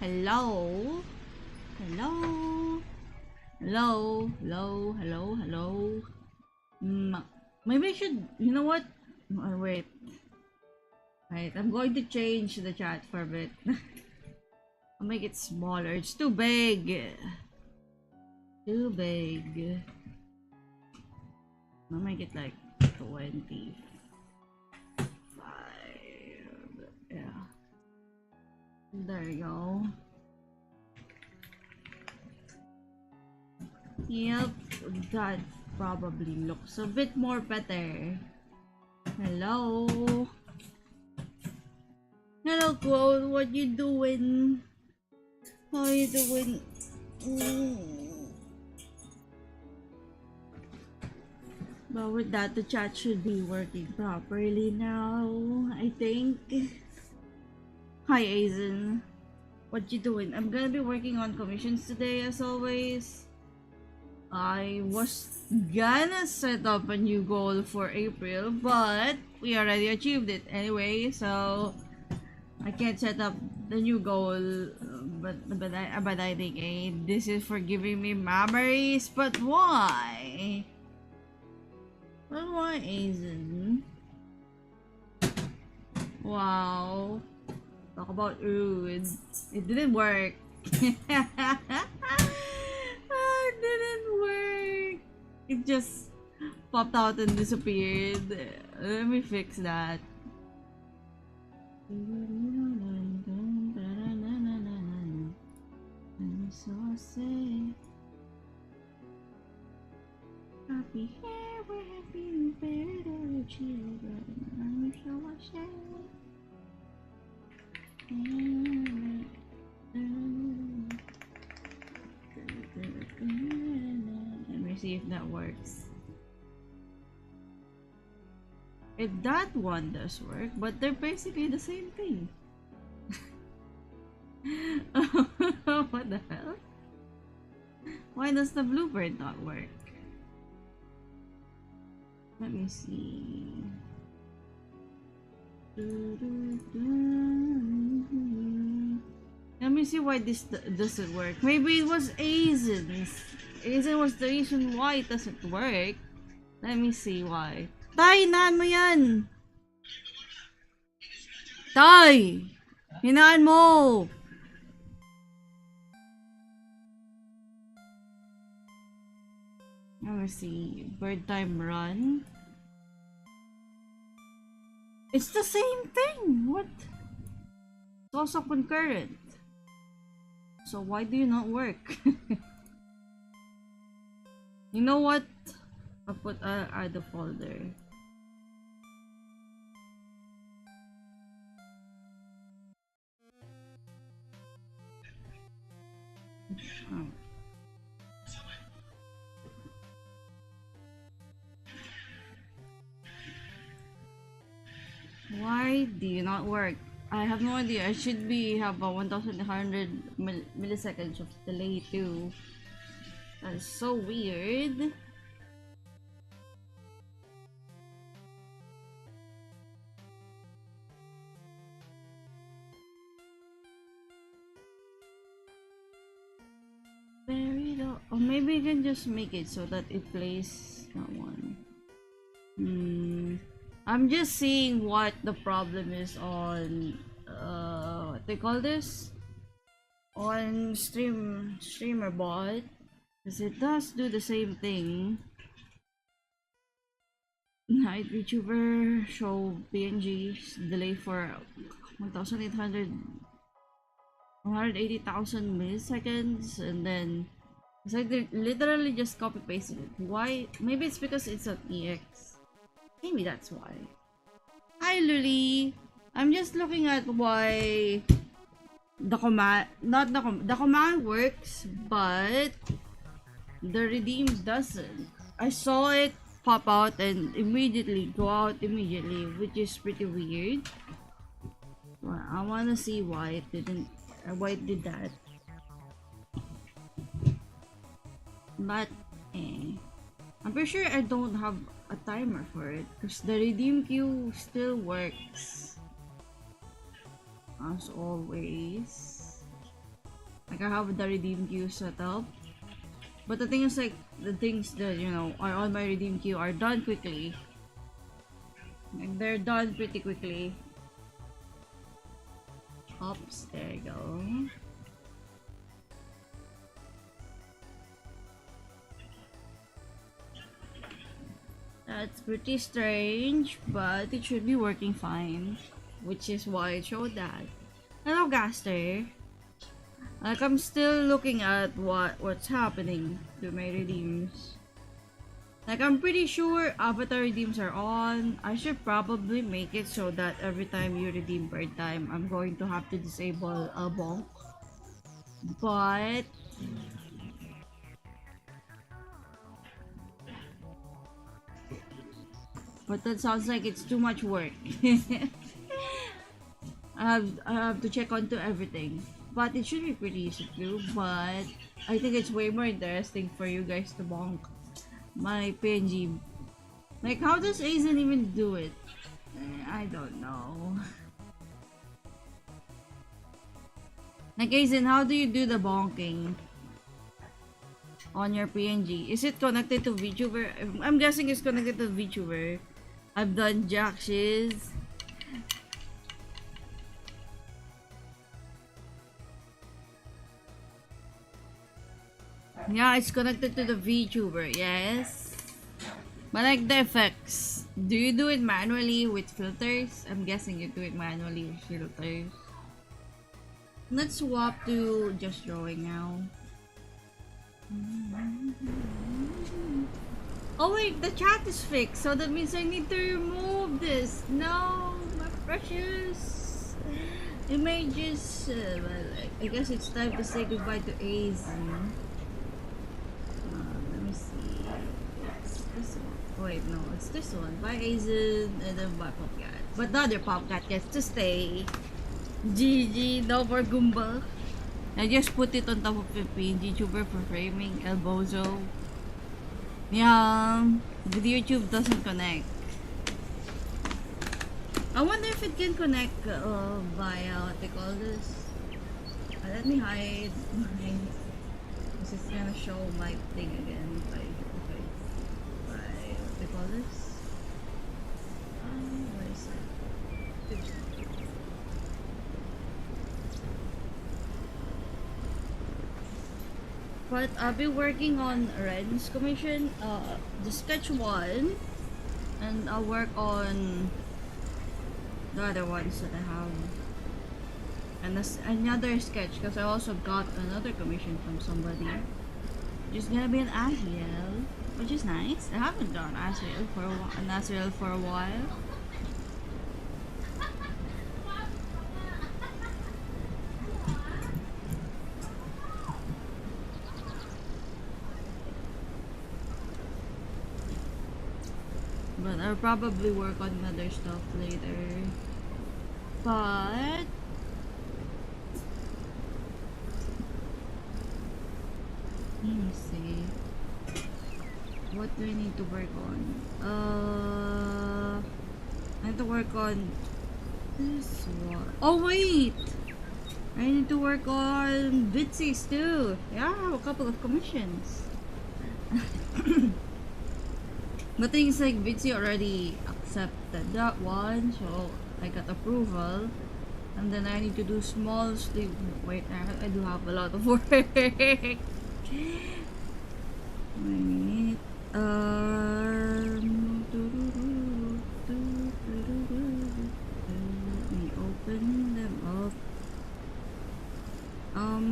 Hello? Hello? Hello? Hello? Hello? Hello? Maybe I should, you know what? Wait. Right, I'm going to change the chat for a bit. I'll make it smaller. It's too big. Too big. I'll make it like 25. Yeah. There you go. Yep, that probably looks a bit more better. Hello? Hello, Quote. What you doing? How you doing? But with that, the chat should be working properly now, I think. Hi, Aizen. What you doing? I'm gonna be working on commissions today, as always. I was gonna set up a new goal for April, but we already achieved it anyway, so I can't set up the new goal. But I think this is for giving me memories. But why? But why, Aizen? Wow. Talk about rude. It didn't work. It didn't work. It just popped out and disappeared. Let me fix that. I'm so safe. Happy here, we're happy, better children. I'm so ashamed. Let me see if that works. That one does work, but they're basically the same thing. What the hell? Why does the bluebird not work? Let me see. Let me see why this doesn't work. Maybe it was Aizen's. Aizen was the reason why it doesn't work. Let me see why. Tay, hinaan mo yan! Tay! Hinaan mo! Let me see. Bird time run. It's the same thing! What? It's also concurrent. So why do you not work? You know what? I'll put add a folder. Oh. Why do you not work? I have no idea. I should have a 1100 milliseconds of delay too. That is so weird. Or maybe you can just make it so that it plays that one. I'm just seeing what the problem is on what they call this, on streamer bot, because it does do the same thing. Night VTuber show PNG delay for 180,000 milliseconds, and then it's like they literally just copy pasted it. Why? Maybe it's because it's an EX. Maybe that's why. Hi Luli! I'm just looking at why the command, the command works, but the redeem doesn't. I saw it pop out and immediately go out immediately, which is pretty weird. Well, I wanna see why it didn't, why it did that. But I'm pretty sure I don't have a timer for it because the redeem queue still works as always. Like I have the redeem queue set up. But the thing is like the things that you know are on my redeem queue are done quickly. Like they're done pretty quickly. Oops, there you go. That's pretty strange, but it should be working fine. Which is why it showed that. Hello, Gaster. Like I'm still looking at what's happening to my redeems. Like I'm pretty sure avatar redeems are on. I should probably make it so that every time you redeem per time, I'm going to have to disable a bonk. But that sounds like it's too much work. I have to check onto everything. But it should be pretty easy to, but I think it's way more interesting for you guys to bonk my PNG. Like, how does Aizen even do it? I don't know. Like, Aizen, how do you do the bonking on your PNG? Is it connected to VTuber? I'm guessing it's connected to VTuber. I've done Jackshiz. Yeah, it's connected to the VTuber, yes. But like the effects, do you do it manually with filters? I'm guessing you do it manually with filters. Let's swap to just drawing now. Oh wait, the chat is fixed, so that means I need to remove this. No, my precious images. Well, I guess it's time to say goodbye to Aizen. Let me see. It's this one. Wait, no, it's this one. Bye Aizen, and then bye Popcat. But the other Popcat gets to stay. GG, no more Goomba. I just put it on top of 15. YouTuber for framing, El Bozo. Yeah, the YouTube doesn't connect. I wonder if it can connect via what they call this. Let me hide my. Because it's gonna show my thing again. By what they call this. Where is it? But I'll be working on Ren's commission, the sketch one, and I'll work on the other ones that I have, and another sketch because I also got another commission from somebody. Just gonna be an Asriel, which is nice. I haven't done Asriel for a while. But I'll probably work on other stuff later. But let me see. What do I need to work on? I have to work on this one. Oh wait! I need to work on Bitsy's too. Yeah, I have a couple of commissions. But things like Bitsy already accepted that one, so I got approval. And then I need to do small sleep. Wait, I do have a lot of work. Wait. Let me open them up.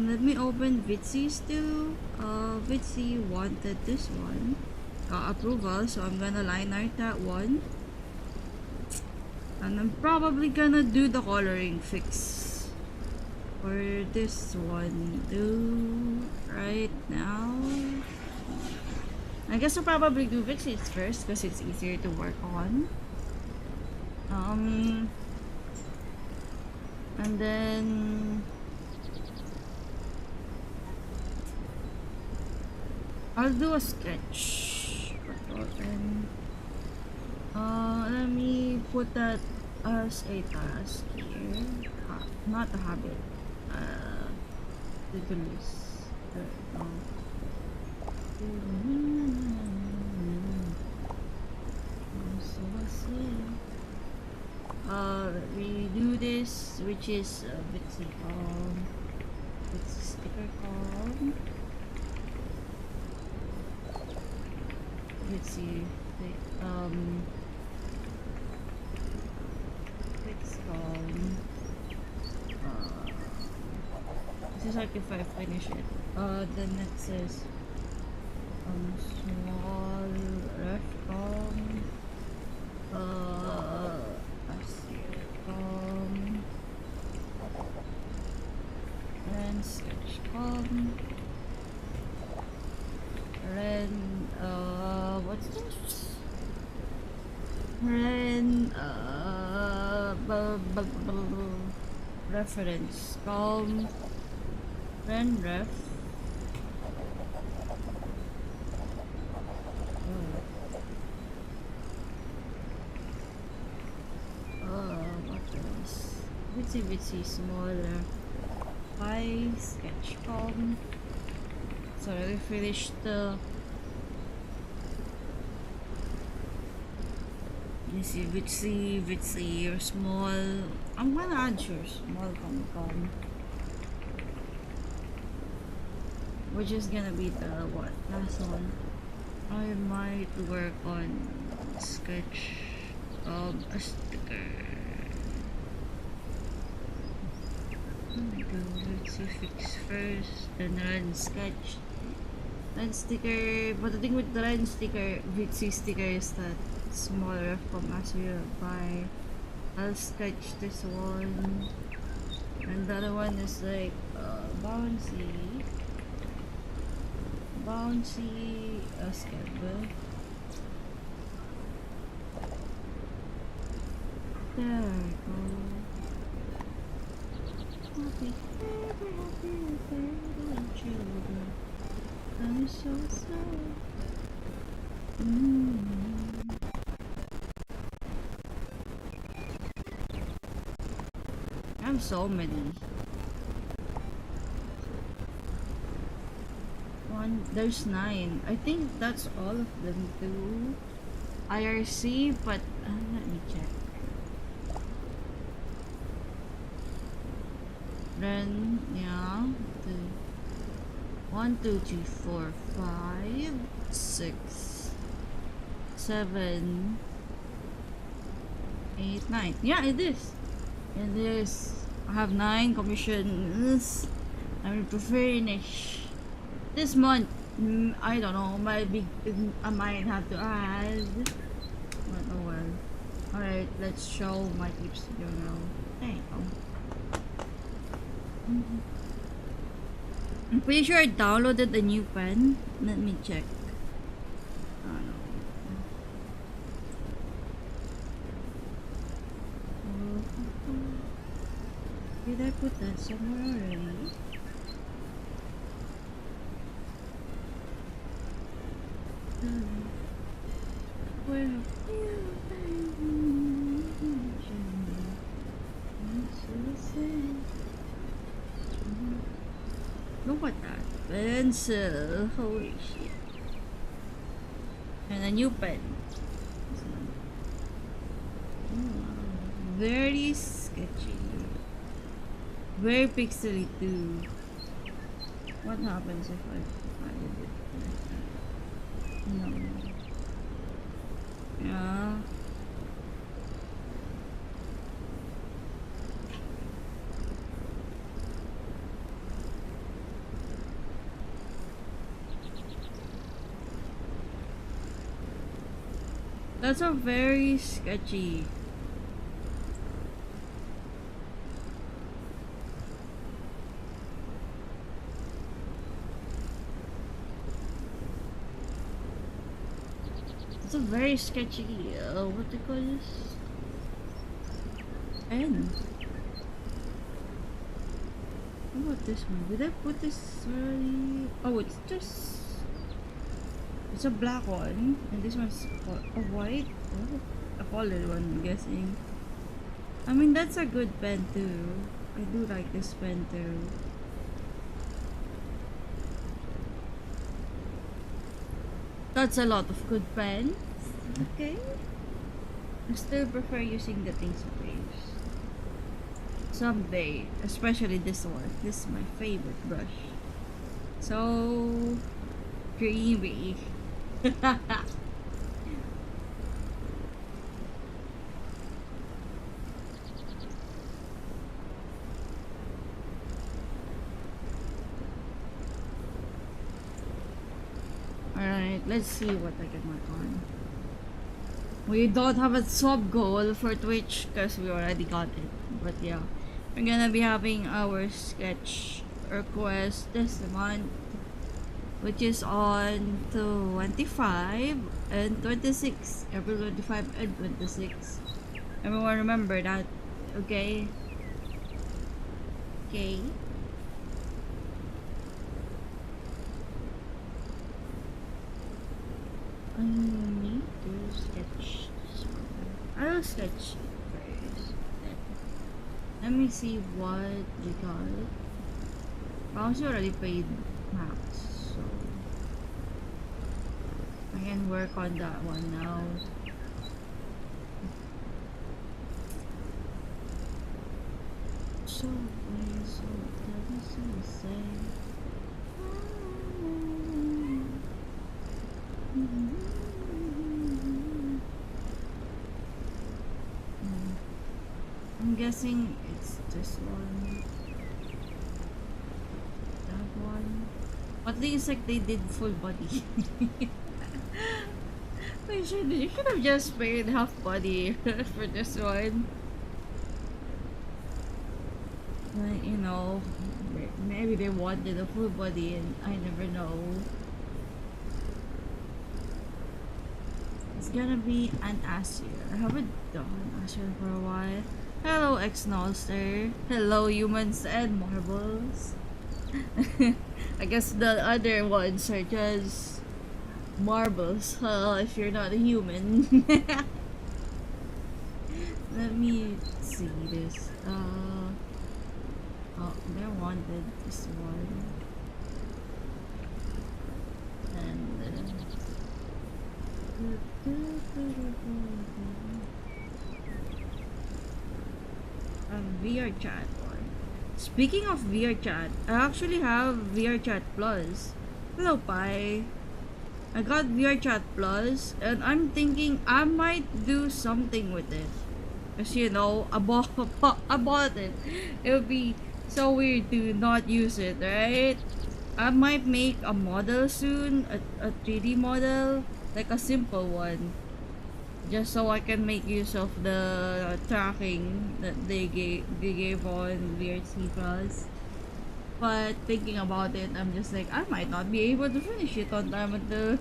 Let me open Bitsy's too. Bitsy wanted this one. Got approval, so I'm gonna line art that one. And I'm probably gonna do the coloring fix for this one too right now. I guess I'll probably do Bitsy's first because it's easier to work on. And then I'll do a sketch. Let me put that as a task here. Not a habit. Tutulis. We do this, which is Bitsy sticker calm. Bitsy, it's calm. This is like if I finish it. Then it says small ref calm. Ren sketch calm. Ren what's this? Ren reference calm. Ren ref. What else? Bitsy smaller. High sketch calm. So we finished the Bitsy or small. I'm gonna add your small calm. Which is gonna be the what? Last one. I might work on sketch a sticker. Let's see, fix first, then run sketch. Run sticker, but the thing with the run sticker, Vitsy sticker is that smaller from as we buy. I'll sketch this one. And the other one is like bouncy schedule. There we go. Happy, little children. I'm so sad. I have so many. There's 9. I think that's all of them too. IRC, but let me check. Then yeah, 1, 2, 3, 4, 5, 6, 7, 8, 9. Yeah, it is. And there's I have 9 commissions. I'm to finish this month. I don't know. I might have to add. But oh well. Alright, let's show my clips to you now. There you go. I'm pretty sure I downloaded a new pen. Let me check. Oh no. Did I put that somewhere already? Where have you been? Look at that pencil. Holy shit. And a new pen. Very sketchy. Very pixely too. What happens if I did it like that? No. Yeah. That's a very sketchy. It's a very sketchy, what do you call this? Pen. How about this one? Did I put this already? Oh, it's just... It's a black one. And this one's a white? Oh, a colored one, I'm guessing. I mean, that's a good pen too. I do like this pen too. That's a lot of good pens. Okay. I still prefer using the Taste of Waves. Someday, especially this one. This is my favorite brush. So creamy. Alright, let's see what I can work on. We don't have a sub goal for Twitch because we already got it. But yeah, we're gonna be having our sketch request this month, which is on 25 and 26. April 25 and 26. Everyone remember that, okay? Okay. I need to sketch this one. I'll sketch first. Let me see what we got. Bouncy already paid max, so I can work on that one now. So that is insane. I'm guessing it's this one. That one. At least like they did full body. You should have just made half body for this one. But you know, maybe they wanted a full body and I never know. It's gonna be an Asir. I haven't done Asir for a while. Hello Ex-Nolster. Hello humans and marbles. I guess the other ones are just marbles. If you're not a human. Let me see this. Oh, they wanted this one. And VR chat one. Speaking of VR chat, I actually have VR chat plus. Hello Pi. I got VR chat plus and I'm thinking I might do something with it. Cause you know, I bought it. It would be so weird to not use it, right? I might make a model soon, a 3D model, like a simple one. Just so I can make use of the tracking that they gave on VRC Plus. But thinking about it, I'm just like I might not be able to finish it on time until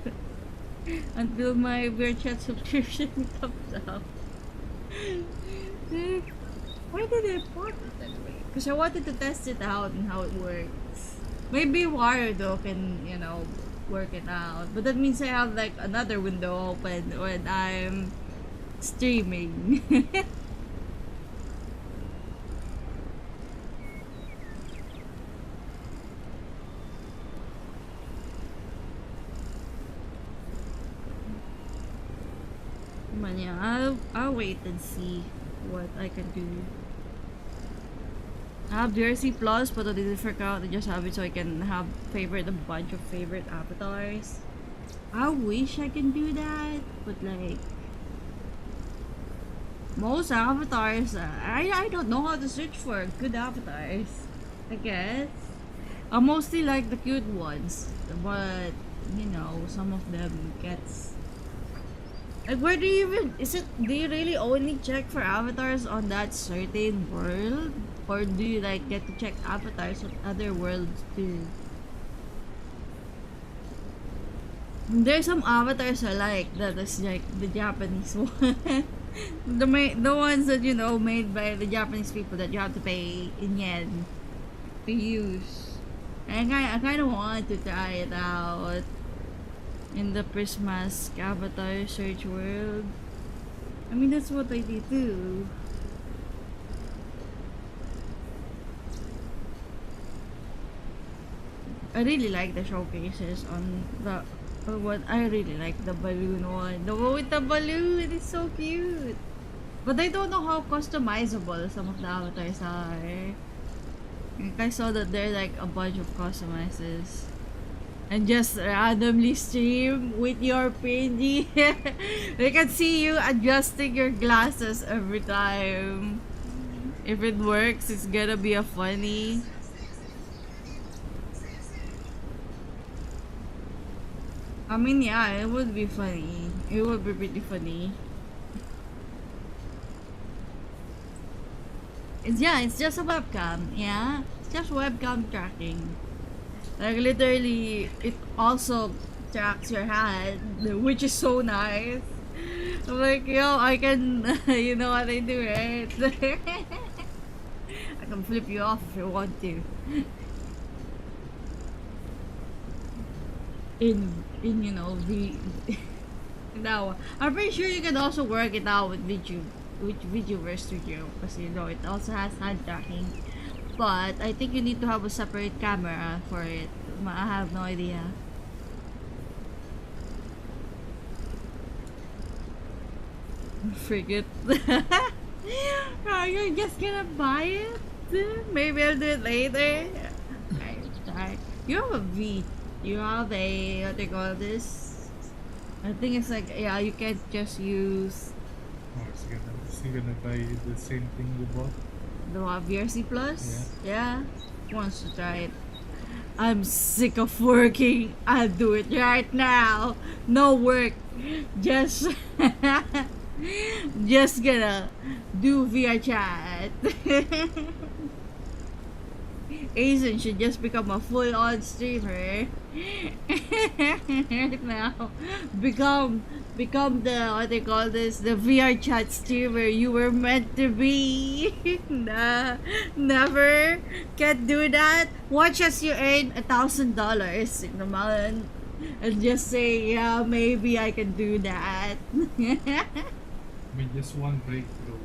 my VRChat subscription comes out. Why did I put it anyway? Because I wanted to test it out and how it works. Maybe Wario can, you know, work it out. But that means I have like another window open when I'm streaming. But yeah, I'll wait and see what I can do. I have DRC Plus, but I didn't forget. I just have it so I can have a bunch of favorite avatars. I wish I can do that, but like most avatars, I don't know how to search for good avatars. I guess I mostly like the cute ones, but you know some of them gets. Like, where do you even, do you really only check for avatars on that certain world? Or do you, like, get to check avatars on other worlds, too? There's some avatars I like, that is, like, the Japanese one. the ones that, you know, made by the Japanese people that you have to pay in yen to use. And I kind of want to try it out in the Prisma's avatar search world. I mean, that's what I did too. I really like the showcases on the Oh, what I really like the balloon one. The one with the balloon, it is so cute. But I don't know how customizable some of the avatars are. Like I saw that there are like a bunch of customizes. And just randomly stream with your PNG. I can see you adjusting your glasses every time. If it works, it's gonna be a funny. I mean, yeah, it would be funny. It would be pretty funny. It's just a webcam. Yeah, it's just webcam tracking. Like literally, it also tracks your hand, which is so nice. I'm like, yo, I can, you know what I do, right? I can flip you off if you want to. In you know the now I'm pretty sure you can also work it out with VTuber Studio because you know it also has hand tracking, but I think you need to have a separate camera for it. I have no idea. Forget. Oh, you're just gonna buy it? Maybe I'll do it later. I you have a V. You have a what do you call this? I think it's like yeah, you can't just use Oh, is he gonna buy the same thing you bought? the VRC Plus. Yeah, wants to try it. I'm sick of working. I'll do it right now. No work. Just just gonna do via chat. Asian should just become a full-on streamer right now. Become the what they call this, the VR chat streamer you were meant to be. Nah, never. Can't do that. Watch as you earn $1,000 in a month and just say, yeah, maybe I can do that. I mean, just one breakthrough.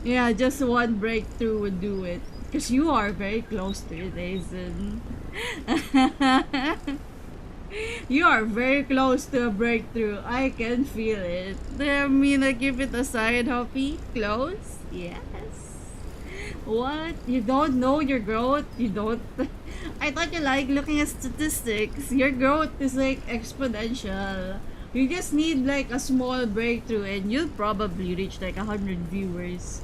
Yeah, just one breakthrough would do it. Because you are very close to it, Aizen. You are very close to a breakthrough. I can feel it. I mean, I give it a side hoppy. Close? Yes. What? You don't know your growth? You don't? I thought you like looking at statistics. Your growth is like exponential. You just need like a small breakthrough and you'll probably reach like 100 viewers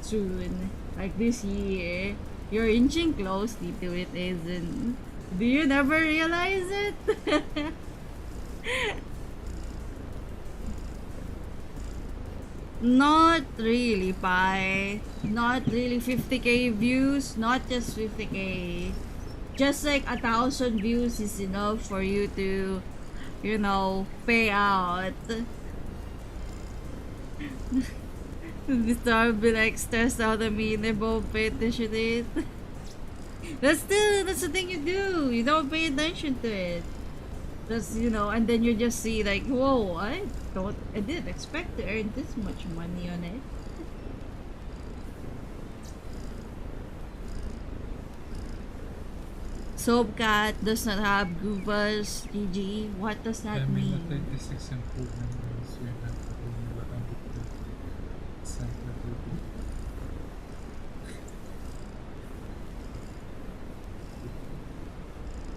soon. Like this year. You're inching closely to it, isn't? Do you never realize it? Not really, Pi. Not really 50k views. Not just 50k. Just like 1,000 views is enough for you to, you know, pay out. This time will be like stressed out at me and they both pay attention to it. That's the thing you do. You don't pay attention to it. Just you know, and then you just see like, whoa, I didn't expect to earn this much money on it. Soapcat does not have Goobas, GG. What does that mean? I mean, the 36 improvement is you're not doing 100%.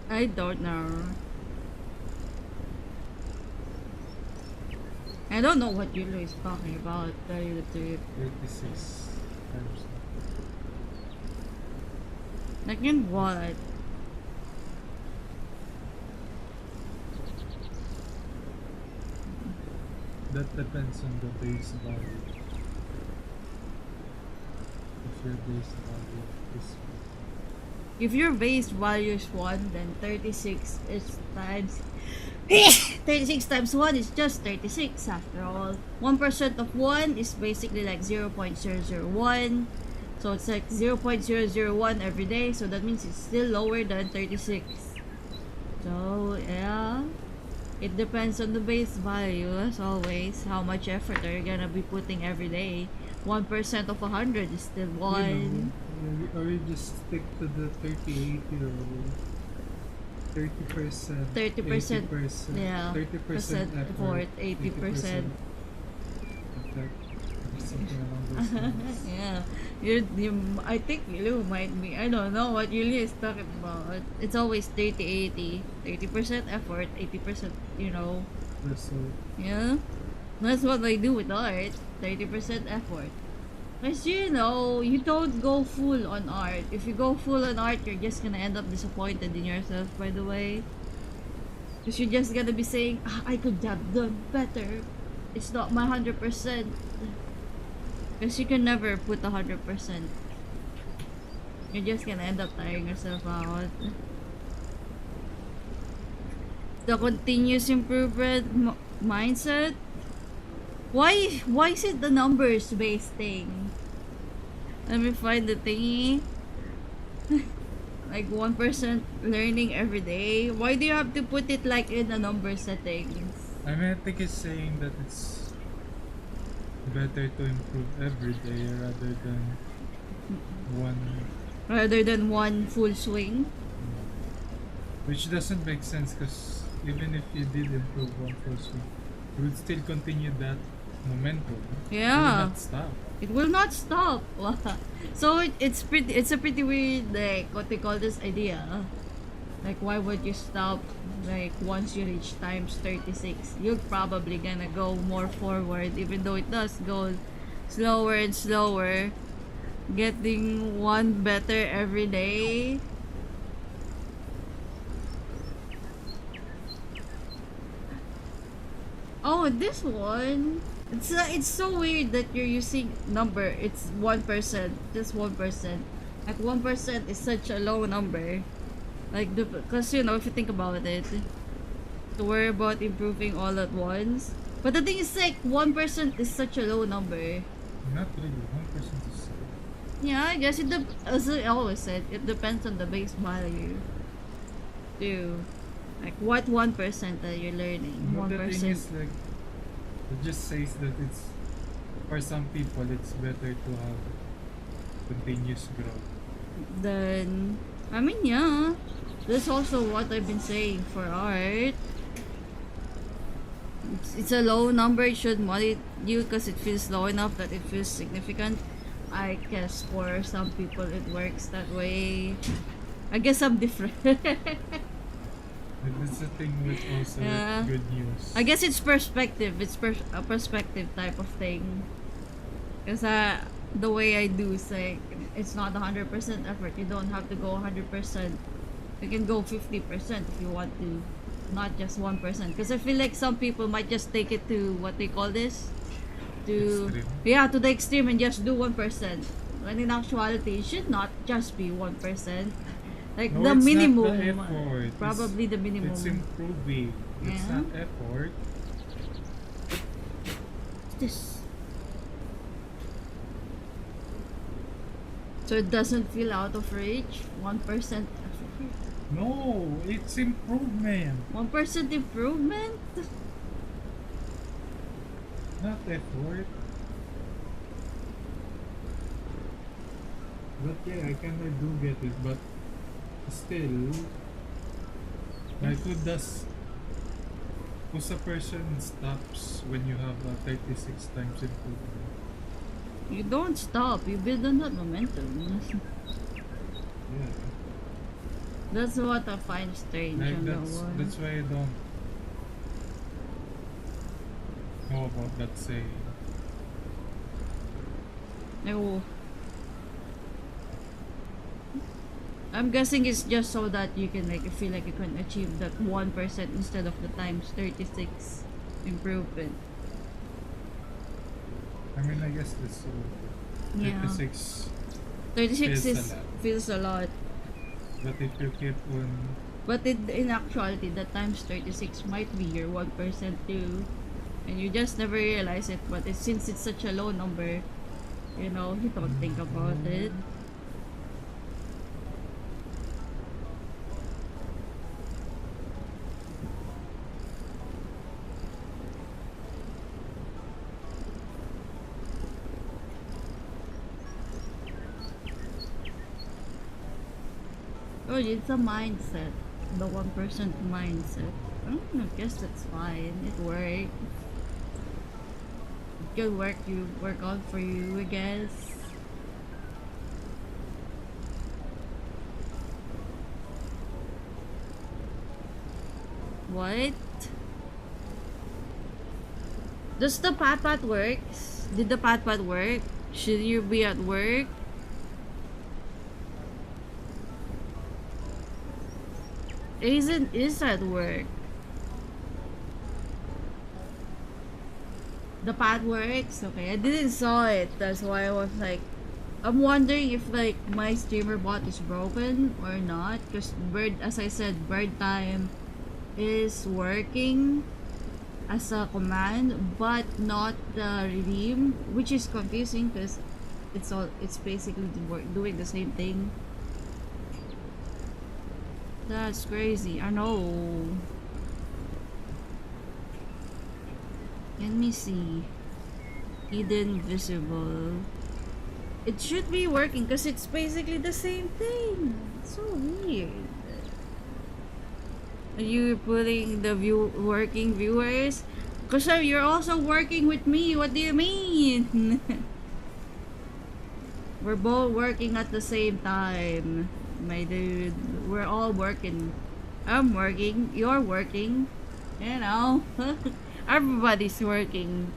I don't know. I don't know what Yulo is talking about. Tell you the truth. 36 times. Like in what? That depends on the base value. If your base value is If your base value is 1, then 36 is times 36 times 1 is just 36 after all. 1% of 1 is basically like 0.001. So it's like 0.001 every day. So that means it's still lower than 36. So yeah. It depends on the base value as always. How much effort are you gonna be putting every day? 1% of 100 is still 1. or you just stick to the 38 rule. 30%, 30%, 80%, yeah, 30% percent effort, effort, 80%. 80% effect, or something along those lines. Yeah, I think you might be, I don't know what Julie is talking about. It's always 30-80. 30% effort, 80%, Result. yeah. That's what I do with art. 30% effort. Because you don't go full on art. If you go full on art, you're just gonna end up disappointed in yourself, by the way. Because you're just gonna be saying, I could have done better. It's not my 100%. Because you can never put 100%. You're just gonna end up tiring yourself out. The continuous improvement mindset. Why is it the numbers based thing? Let me find the thingy. Like 1% learning every day. Why do you have to put it like in the number settings? I mean, I think it's saying that it's better to improve every day rather than one, Rather than one full swing. which doesn't make sense because even if you did improve one person, you would still continue that momentum. Yeah. You would not stop. It will not stop. So it's a pretty weird, like, what they call this idea. Like, why would you stop? Like, once you reach times 36, you're probably gonna go more forward, even though it does go slower and slower. Getting one better every day. Oh, this one. It's so weird that you're using number. It's 1%, just 1%. Like 1% is such a low number. Like because if you think about it, to worry about improving all at once. But the thing is, like, 1% is such a low number. Not really. 1% is. Yeah, I guess as I always said, it depends on the base value. Too. Like what 1% that you're learning. But the thing 1%. is, like, it just says that it's, for some people, it's better to have continuous growth. Then I mean, yeah. That's also what I've been saying for art. It's a low number. It should motivate you because it feels low enough that it feels significant. I guess for some people it works that way. I guess I'm different. And that's the thing with also Yeah. good news. I guess it's perspective. It's a perspective type of thing. Because the way I do is like, it's not 100% effort. You don't have to go 100%. You can go 50% if you want to. Not just 1%. Because I feel like some people might just take it to what they call this. Extreme. To the extreme and just do 1%. When in actuality, it should not just be 1%. Like No, the it's minimum. not the effort. Probably the minimum. It's improving. It's Yeah. not effort. This. So it doesn't feel out of reach. 1% effort. No, it's improvement, 1% improvement? not effort. But yeah, I kinda do get it, but still, like, who's a person stops when you have a 36 times improvement? You don't stop. You build on that momentum. Yeah, That's what I find strange like on that that's one. that's why I don't know about that saying. No. I'm guessing it's just so that you can feel like you can achieve that 1% instead of the times 36 improvement. I mean, I guess this Yeah. 36, 36 feels a lot. feels a lot. But if you keep on, But in actuality, the times 36 might be your 1% too. And you just never realize it. But since it's such a low number, you don't think about it. Oh, it's a mindset. The 1% mindset. I guess that's fine. It worked. Good work. You work out for you, I guess. What? Does the pat works? Did the pat work? Should you be at work? Isn't is at work? The pat works? Okay, I didn't saw it. That's why I was like, I'm wondering if like my streamer bot is broken or not. Cause bird, as I said, bird time is working as a command, but not the redeem, which is confusing because it's basically doing the same thing. That's crazy. I know. Let me see. Hidden visible. It should be working because it's basically the same thing. It's so weird. Are you putting the working viewers? Because you're also working with me. What do you mean? We're both working at the same time, my dude. We're all working. I'm working. You're working. You know. Everybody's working.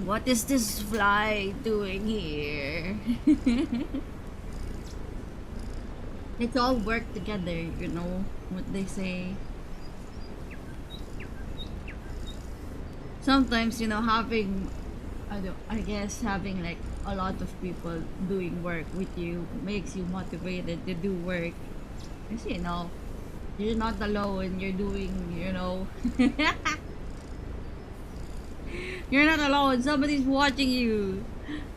What is this fly doing here? Let's all work together, you know what they say. Sometimes, you know, having, I guess having like a lot of people doing work with you makes you motivated to do work. Because, you know, you're not alone, you're doing, you know. You're not alone, somebody's watching you.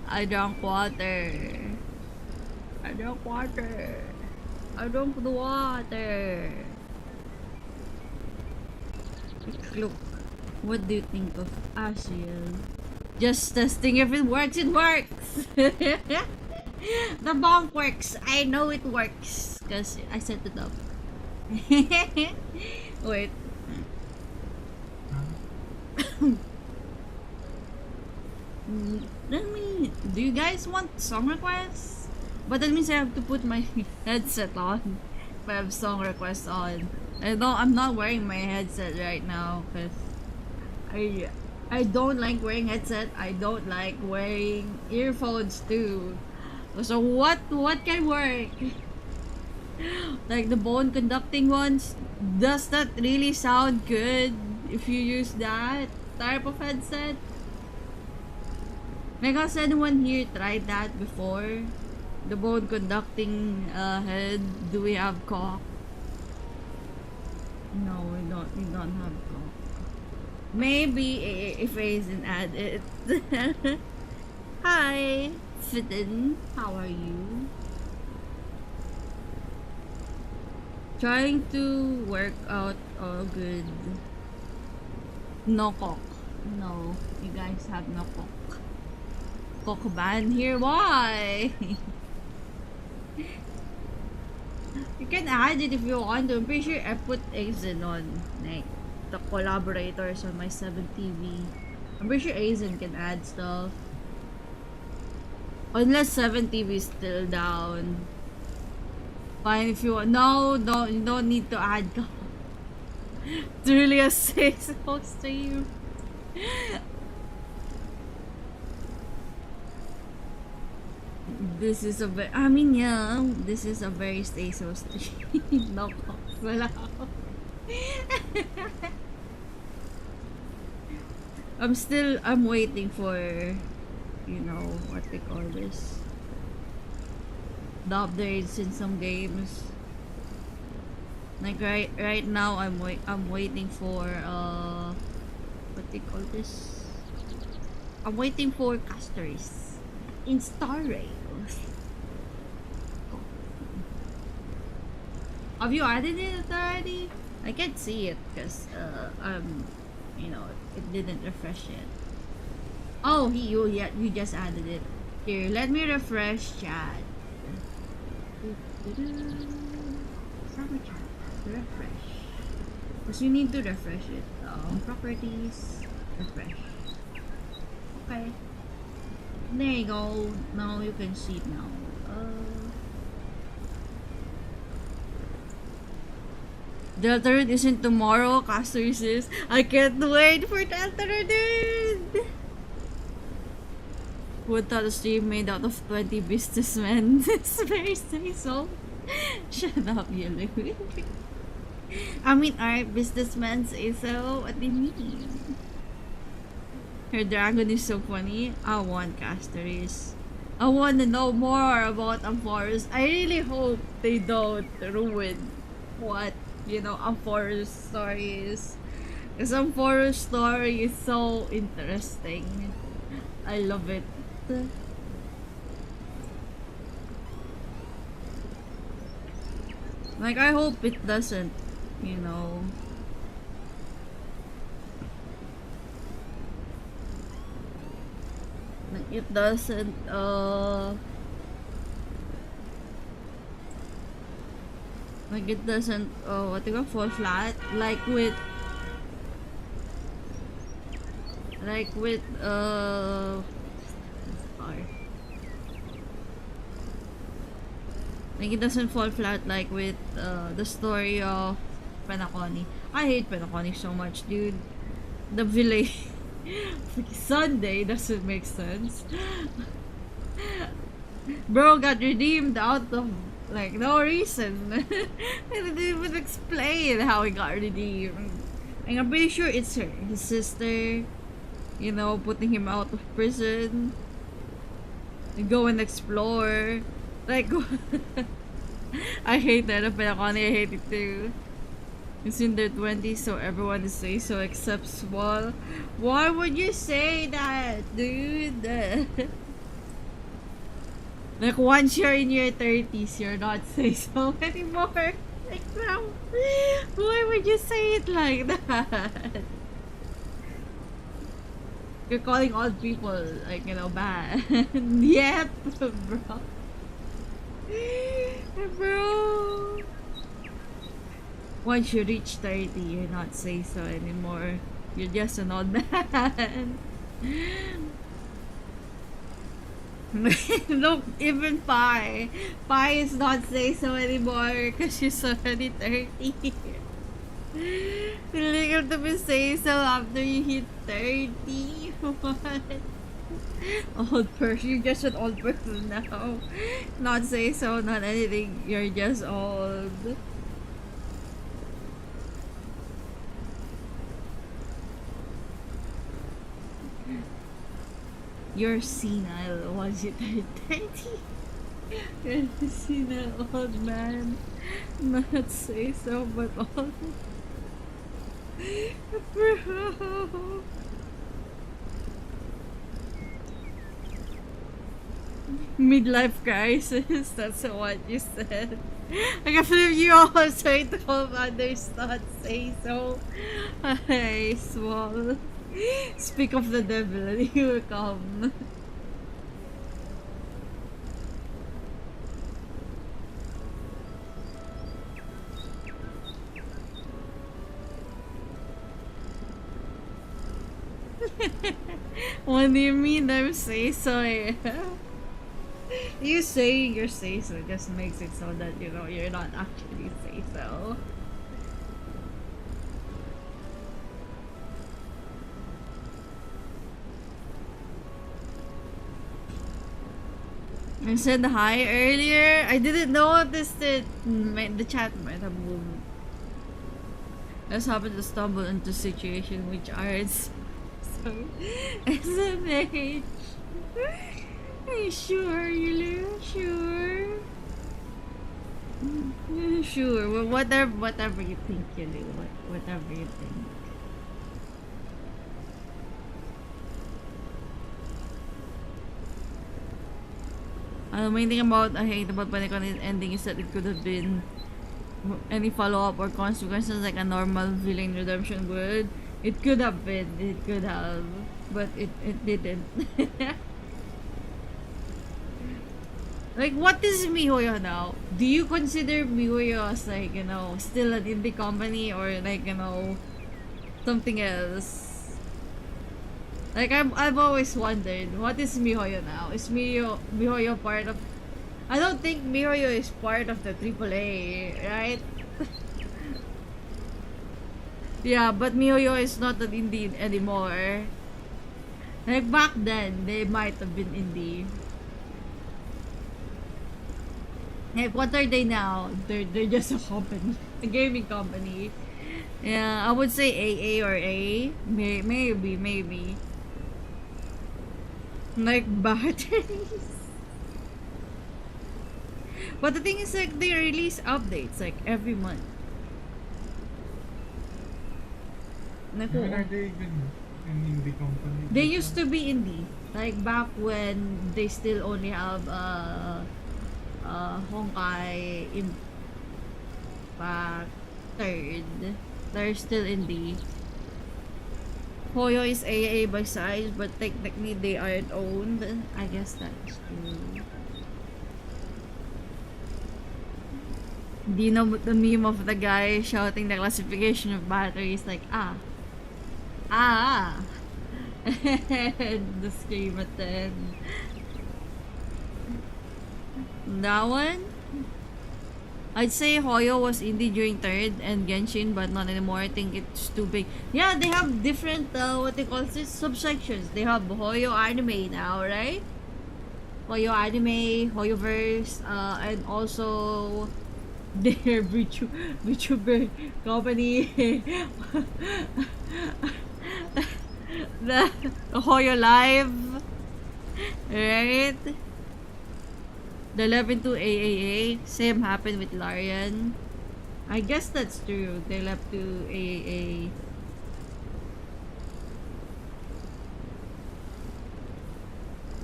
I drank water. I drank water. I drank the water. Look, what do you think of Ashiel? Just testing if it works, it works! The bomb works! I know it works! Because I set it up. Wait. Let me. Do you guys want song requests? But that means I have to put my headset on. If I have song requests on. I'm not wearing my headset right now because I don't like wearing headset. I don't like wearing earphones too. So what can work? Like the bone conducting ones. Does that really sound good if you use that type of headset? Like, has anyone here tried that before? The bone conducting head. Do we have cock? No, we don't. We don't have cock. Maybe if Aizen add it. Hi, Fitten. How are you? Trying to work out. All good. No cock. No, you guys have no cock. Cock ban here. Why? You can add it if you want to. I'm pretty sure I put Aizen on, like, the collaborators on my 7TV. I'm pretty sure Aizen can add stuff. Unless 7TV is still down. Fine if you want. No, you don't need to add. It's really a safe stream. This is a very, I mean, yeah, this is a very stay so stream. No, wala ako. I'm waiting for, you know, what they call this, the updates in some games. Like right now, I'm waiting for, what they call this? I'm waiting for casters in Star Rail. Have you added it already? I can't see it because you know, it didn't refresh yet. Oh, you just added it. Here, let me refresh chat. Proper chat. Refresh. Because you need to refresh it. Properties. Refresh. Okay. There you go. Now you can see it now. Delta Root isn't tomorrow, Castor says. I can't wait for Delta Root, dude! Who thought a stream made out of 20 businessmen? It's very so. Shut up, you Louie. I mean, our businessmen say so. What do you mean? Her dragon is so funny. I want Castoris. I want to know more about Amphoros. I really hope they don't ruin what, Amphoros story is. Because Amphoros story is so interesting. I love it. Like, I hope it doesn't, like it doesn't, what do you call, fall flat, like with, sorry. Like it doesn't fall flat like with the story of Penacony. I hate Penacony so much, dude. The village Sunday doesn't make sense. Bro got redeemed out of like no reason. They didn't even explain how he got redeemed. And I'm pretty sure it's his sister, putting him out of prison. And go and explore. Like, I hate that of Penacony, I hate it too. It's in their 20s, so everyone is say so except Small. Why would you say that, dude? Like, once you're in your 30s, you're not say so anymore. Like, now, why would you say it like that? You're calling all people, like, bad. Yep, bro. Bro, once you reach 30, you're not say so anymore. You're just an old man. Look, even Pi is not say so anymore because she's already 30. You're legal to be say so after you hit 30. What? Old person, you're just an old person now. Not say so, not anything, you're just old. You're senile once you turn 30. You're a senile old man. Not say so, but old. Bro. Midlife crisis, that's what you said. I can't believe you also told others not say so. Hey, Small. Speak of the devil, he will come. What do you mean I'm say so? You saying your say so just makes it so that you're not actually say so. I said hi earlier. I didn't notice it. The chat might have moved. I just happened to stumble into a situation which are so SMH. Are you sure, Yulu? Sure? Sure. Well, whatever you think, Yulu. Whatever you think. The main thing I hate about Panic ending is that it could have been any follow-up or consequences like a normal villain redemption would. It could have been. It could have. But it didn't. Like, what is MiHoYo now? Do you consider MiHoYo as like, still an indie company, or like, something else? Like, I've always wondered, what is MiHoYo now? Is MiHoYo part of... I don't think MiHoYo is part of the AAA, right? Yeah, but MiHoYo is not an indie anymore. Like, back then, they might have been indie. Like, what are they now? They're just a company, a gaming company. Yeah, I would say AA or A. Maybe. Like batteries. But the thing is, like, they release updates like every month. Like, When are they even an indie company? they used to be indie. Like back when they still only have Honkai Impact third. They're still indie. Hoyo is AA by size, but technically they aren't owned. I guess that's true. Do you know the meme of the guy shouting the classification of batteries like and the scream at the end. That one? I'd say Hoyo was indie during third and Genshin, but not anymore. I think it's too big. Yeah, they have different what they call this subsections. They have Hoyo anime now, right? Hoyo anime, Hoyoverse, and also their VTuber company. the Hoyo Live, right? The 11 to AAA. Same happened with Larian. I guess that's true. They left to AAA.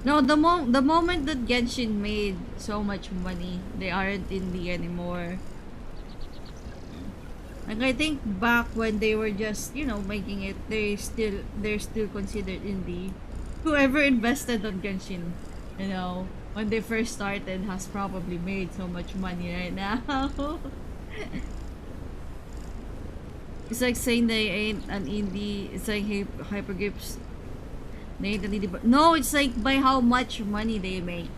No, the moment that Genshin made so much money, they aren't indie anymore. Like, I think back when they were just, making it, they're still considered indie. Whoever invested on Genshin, when they first started, has probably made so much money right now. It's like saying they ain't an indie. It's like Hypergrips. They ain't an indie, but no, it's like by how much money they make.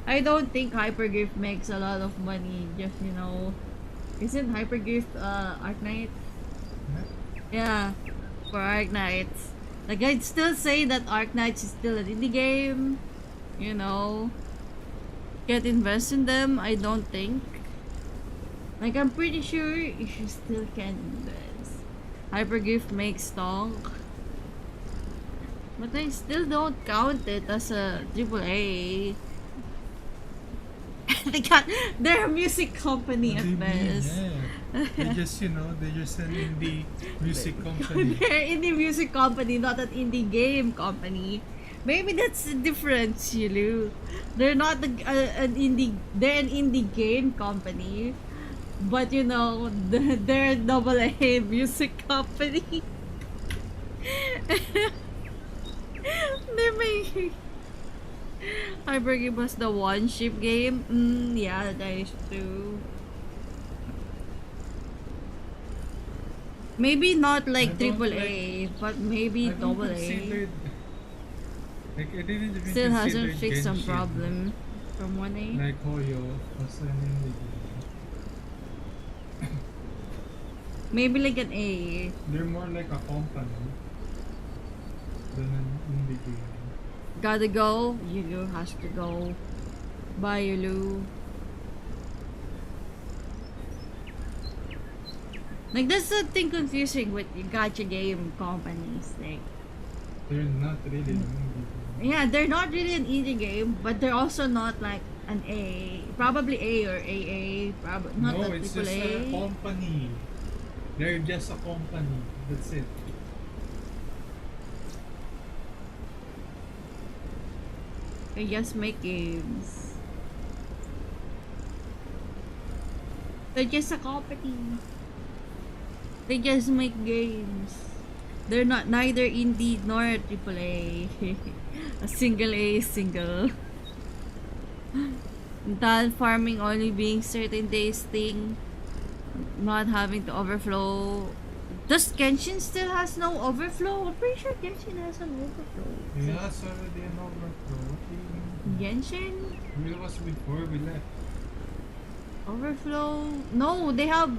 I don't think Hypergrip makes a lot of money. Just isn't Hypergrip Arknight? Yeah, for Arknight. Like, I'd still say that Arknight is still an indie game. Can't invest in them, I don't think. Like, I'm pretty sure you still can invest. Hypergift makes stonk. But I still don't count it as a AAA. They're a music company at best. Yeah. They just an indie music company. They're indie music company, not an indie game company. Maybe that's the difference, They're not an indie. They're an indie game company, but they're a AA music company. They're making Hypergame was the one ship game. Yeah, that is true. Maybe not like AAA, but maybe AA. Like, I didn't even Still hasn't fixed some Genshin, problem from 1A. Like Hoyo was an indie game. Maybe like an A. They're more like a company than an indie game. Gotta go. Yulu has to go. Bye, Yulu. Like, that's the thing confusing with gacha game companies. Like, they're not really an indie game. Yeah, they're not really an indie game, but they're also not like an A. Probably A or AA. Probably not No, a it's AAA. just a company. They're just a company. That's it. They just make games. They're just a company. They just make games. They're not neither indie nor AAA. A single A, single. Talent farming only being certain days thing, not having to overflow. Does Genshin still has no overflow? I'm pretty sure Genshin has an overflow. Yeah, it's already an overflow. What do you mean? Genshin? It was before we left. Overflow? No, they have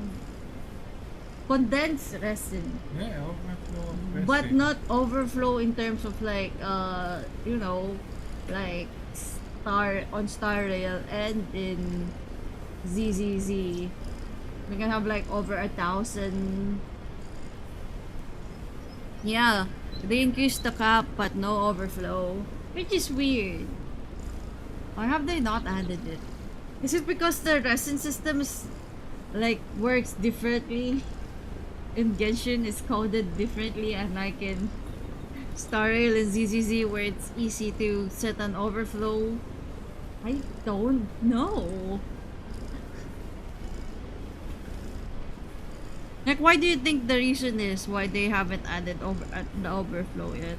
condensed resin. Yeah, overflow of But resin. not overflow in terms of like you know, like Star Rail and in ZZZ. We can have like over 1,000. Yeah, they increased the cap but no overflow, which is weird. Or have they not added it? Is it because the resin system is like works differently? In Genshin is coded differently, and like in Star Rail and ZZZ where it's easy to set an overflow. I don't know. Like, why do you think the reason is why they haven't added the overflow yet?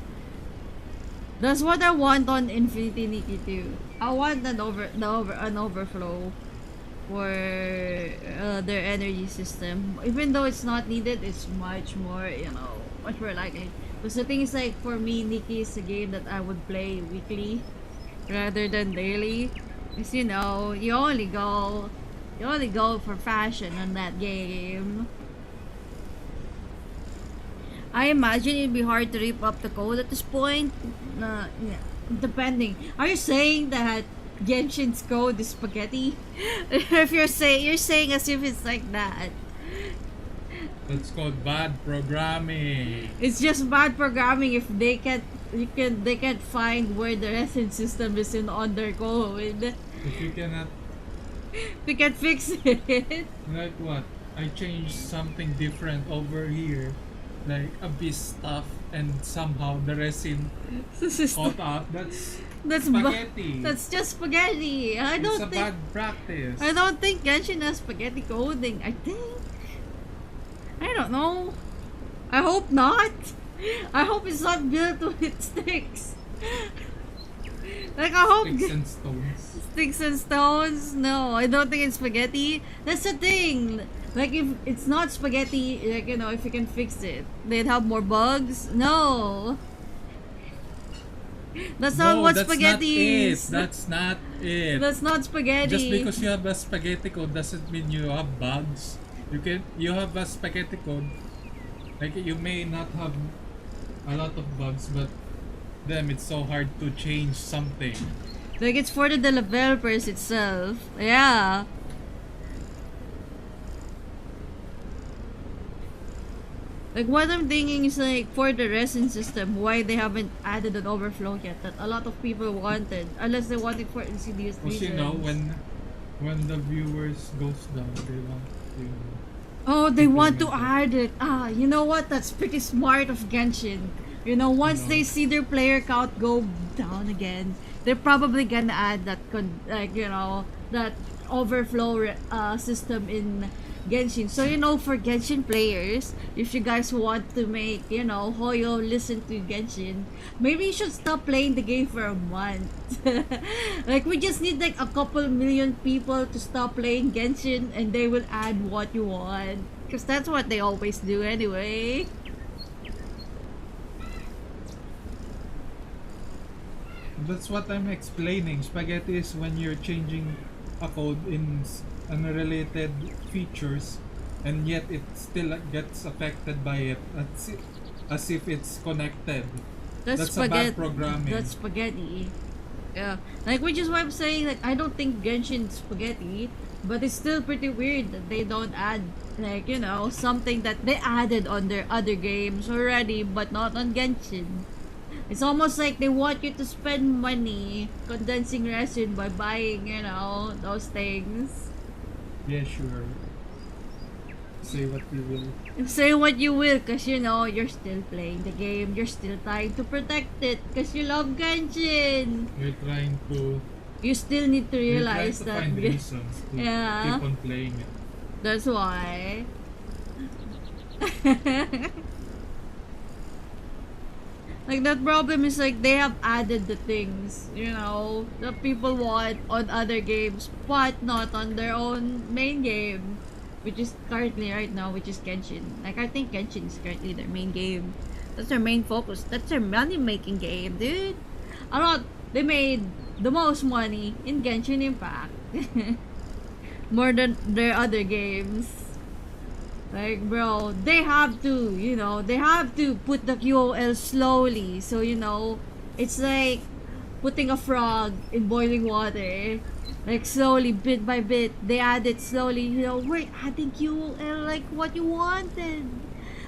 That's what I want on Infinity Nikki too. I want an overflow for their energy system. Even though it's not needed, it's much more, much more likely. Because the thing is, like, for me, Nikki is a game that I would play weekly rather than daily. Because, you only go for fashion on that game. I imagine it'd be hard to rip up the code at this point. Yeah, depending. Are you saying that Genshin's code is spaghetti? If you're saying as if it's like that. That's called bad programming. It's just bad programming if they can't find where the resin system is on their code. If you cannot, They can't fix it. like what? I changed something different over here, like abyss stuff, and somehow the resin caught up. That's spaghetti. That's just spaghetti. It's a bad practice. I don't think Genshin has spaghetti coding. I don't know. I hope not. I hope it's not built with sticks. Like, I hope Sticks and stones. sticks and stones. No, I don't think it's spaghetti. That's the thing. Like, if it's not spaghetti, like, if you can fix it, they'd have more bugs. No. That's not what spaghetti is. That's not it. That's not spaghetti. Just because you have a spaghetti code doesn't mean you have bugs. You have a spaghetti code. Like, you may not have a lot of bugs, but them it's so hard to change something. Like, it's for the developers itself. Yeah. Like, what I'm thinking is, like, for the resin system, why they haven't added an overflow yet that a lot of people wanted, unless they want it for insidious Because reasons. when the viewers goes down, they want to. Oh, they want to implement add it. You know what? That's pretty smart of Genshin. Once No. they see their player count go down again, they're probably gonna add that that overflow system in Genshin. So for Genshin players, if you guys want to make Hoyo listen to Genshin, maybe you should stop playing the game for a month. Like, we just need like a couple million people to stop playing Genshin, and they will add what you want. Because that's what they always do anyway. That's what I'm explaining. Spaghetti is when you're changing a code in unrelated features, and yet it still gets affected by it as if it's connected. That's a bad programming. That's spaghetti. Yeah. Like, which is why I'm saying, like, I don't think Genshin's spaghetti, but it's still pretty weird that they don't add, like, something that they added on their other games already, but not on Genshin. It's almost like they want you to spend money condensing resin by buying, those things. Yeah, sure. Say what you will. Say what you will, because you're still playing the game. You're still trying to protect it because you love Genshin. You're trying to. You still need to realize you're that. trying to find reasons to Yeah. keep on playing it. That's why. Like, that problem is like they have added the things, that people want on other games, but not on their own main game, which is currently right now, which is Genshin. Like, I think Genshin is currently their main game. That's their main focus. That's their money making game, dude. A lot. They made the most money in Genshin Impact. More than their other games. Like, bro, they have to, they have to put the QOL slowly. So, it's like putting a frog in boiling water. Like, slowly, bit by bit, they add it slowly. We're adding QOL like what you wanted.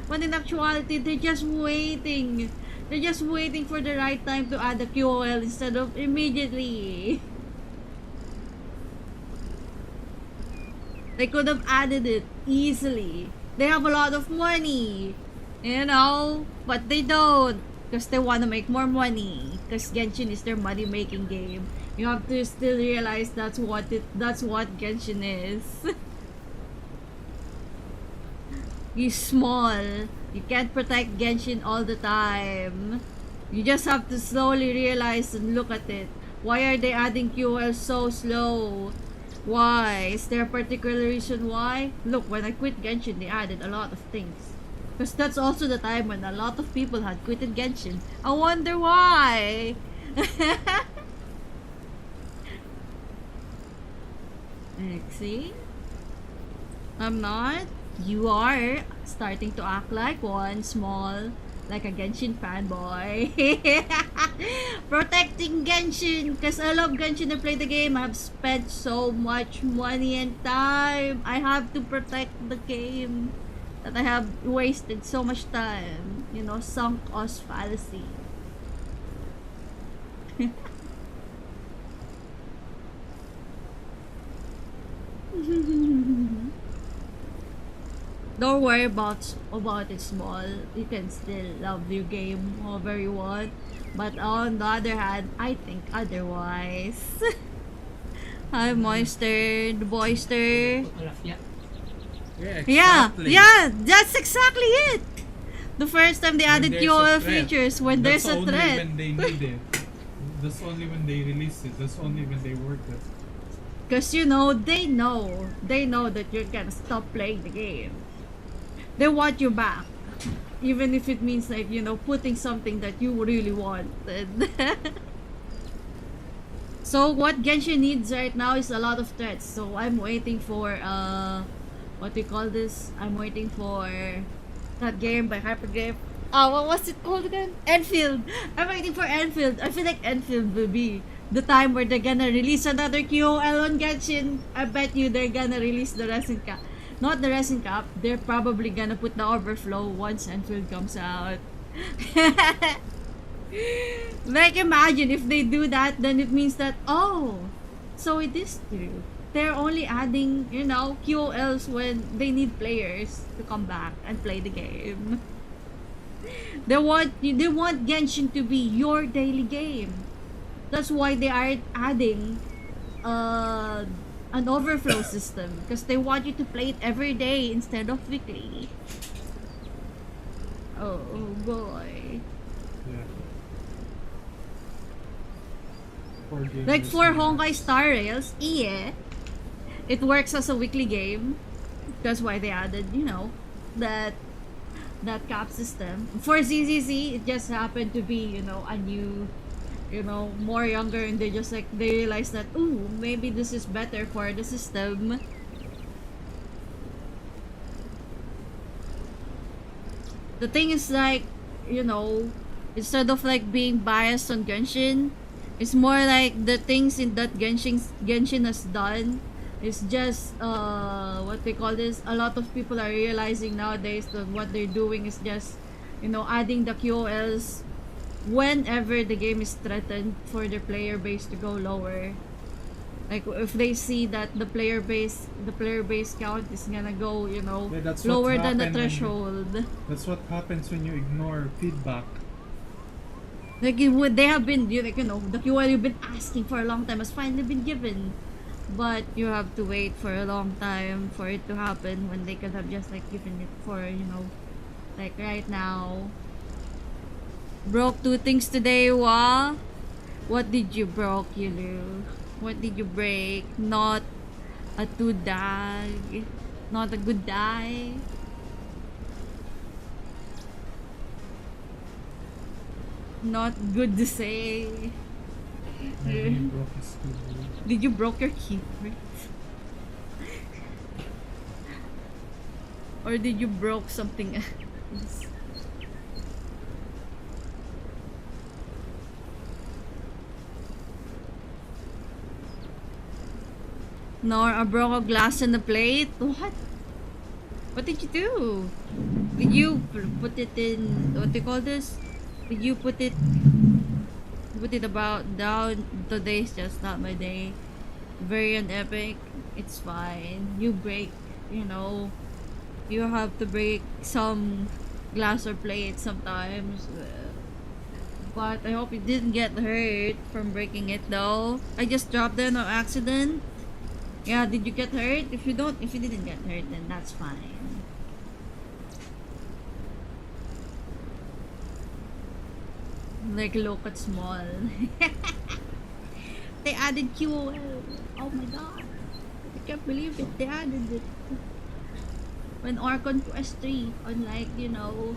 But in actuality, they're just waiting. They're just waiting for the right time to add the QOL instead of immediately. They could have added it easily. They have a lot of money, but they don't, because they want to make more money. Because Genshin is their money-making game. You have to still realize that's what Genshin is. You're small. You can't protect Genshin all the time. You just have to slowly realize and look at it. Why are they adding QOL so slow? Why? Is there a particular reason why? Look, when I quit Genshin, they added a lot of things. Because that's also the time when a lot of people had quitted Genshin. I wonder why? See? I'm not. You are starting to act like one, small, like a Genshin fanboy. Protecting Genshin, because I love Genshin and play the game. I've spent so much money and time. I have to protect the game that I have wasted so much time. Sunk cost fallacy. Don't worry about it, small. You can still love your game however you want. But on the other hand, I think otherwise. Hi, Moister, the Boyster. Yeah, exactly. Yeah, that's exactly it. The first time they added QOL features when there's a threat. That's only when they need it. That's only when they release it. That's only when they work it. Because, they know that you're gonna stop playing the game. They want you back. Even if it means like, putting something that you really wanted. So what Genshin needs right now is a lot of threats. So I'm waiting for, what do you call this? I'm waiting for that game by Hypergraph. What was it called again? Enfield. I'm waiting for Enfield. I feel like Enfield will be the time where they're gonna release another QOL on Genshin. I bet you they're gonna release the resin cap. Not the resin cap. They're probably gonna put the overflow once Enfield comes out. Like, imagine if they do that, then it means that, so it is true. They're only adding, QOLs when they need players to come back and play the game. They want Genshin to be your daily game. That's why they are adding an overflow system, because they want you to play it every day instead of weekly. Oh boy. Yeah. Like for Honkai Star Rails, it works as a weekly game. That's why they added, that cap system. For ZZZ, it just happened to be, a new, more younger, and they realized that, ooh, maybe this is better for the system. The thing is, like, instead of like being biased on Genshin, it's more like the things in that Genshin has done is just what they call this. A lot of people are realizing nowadays that what they're doing is just, adding the QOLs whenever the game is threatened for their player base to go lower. Like if they see that the player base count is gonna go, lower than the threshold. That's what happens when you ignore feedback. Like they have been, the QOL you've been asking for a long time has finally been given, but you have to wait for a long time for it to happen when they could have just like given it for, like right now. Broke two things today, Wa. What did you broke, Yulu? What did you break? Not a two dag. Not a good die. Not good to say. Maybe he broke his keyboard. Did you broke your keyboard? Or did you broke something else? Nor I broke a glass in the plate? What? What did you do? Did you put it in, what do you call this? Did you put it about down? Today's just not my day. Very unepic. It's fine. You break, you know, you have to break some glass or plate sometimes. But I hope you didn't get hurt from breaking it though. I just dropped it on accident. Yeah, did you get hurt? If you didn't get hurt, then that's fine. Like, look at small. They added QOL. Oh my god. I can't believe it. They added it. When Orcon Quest 3, unlike, you know.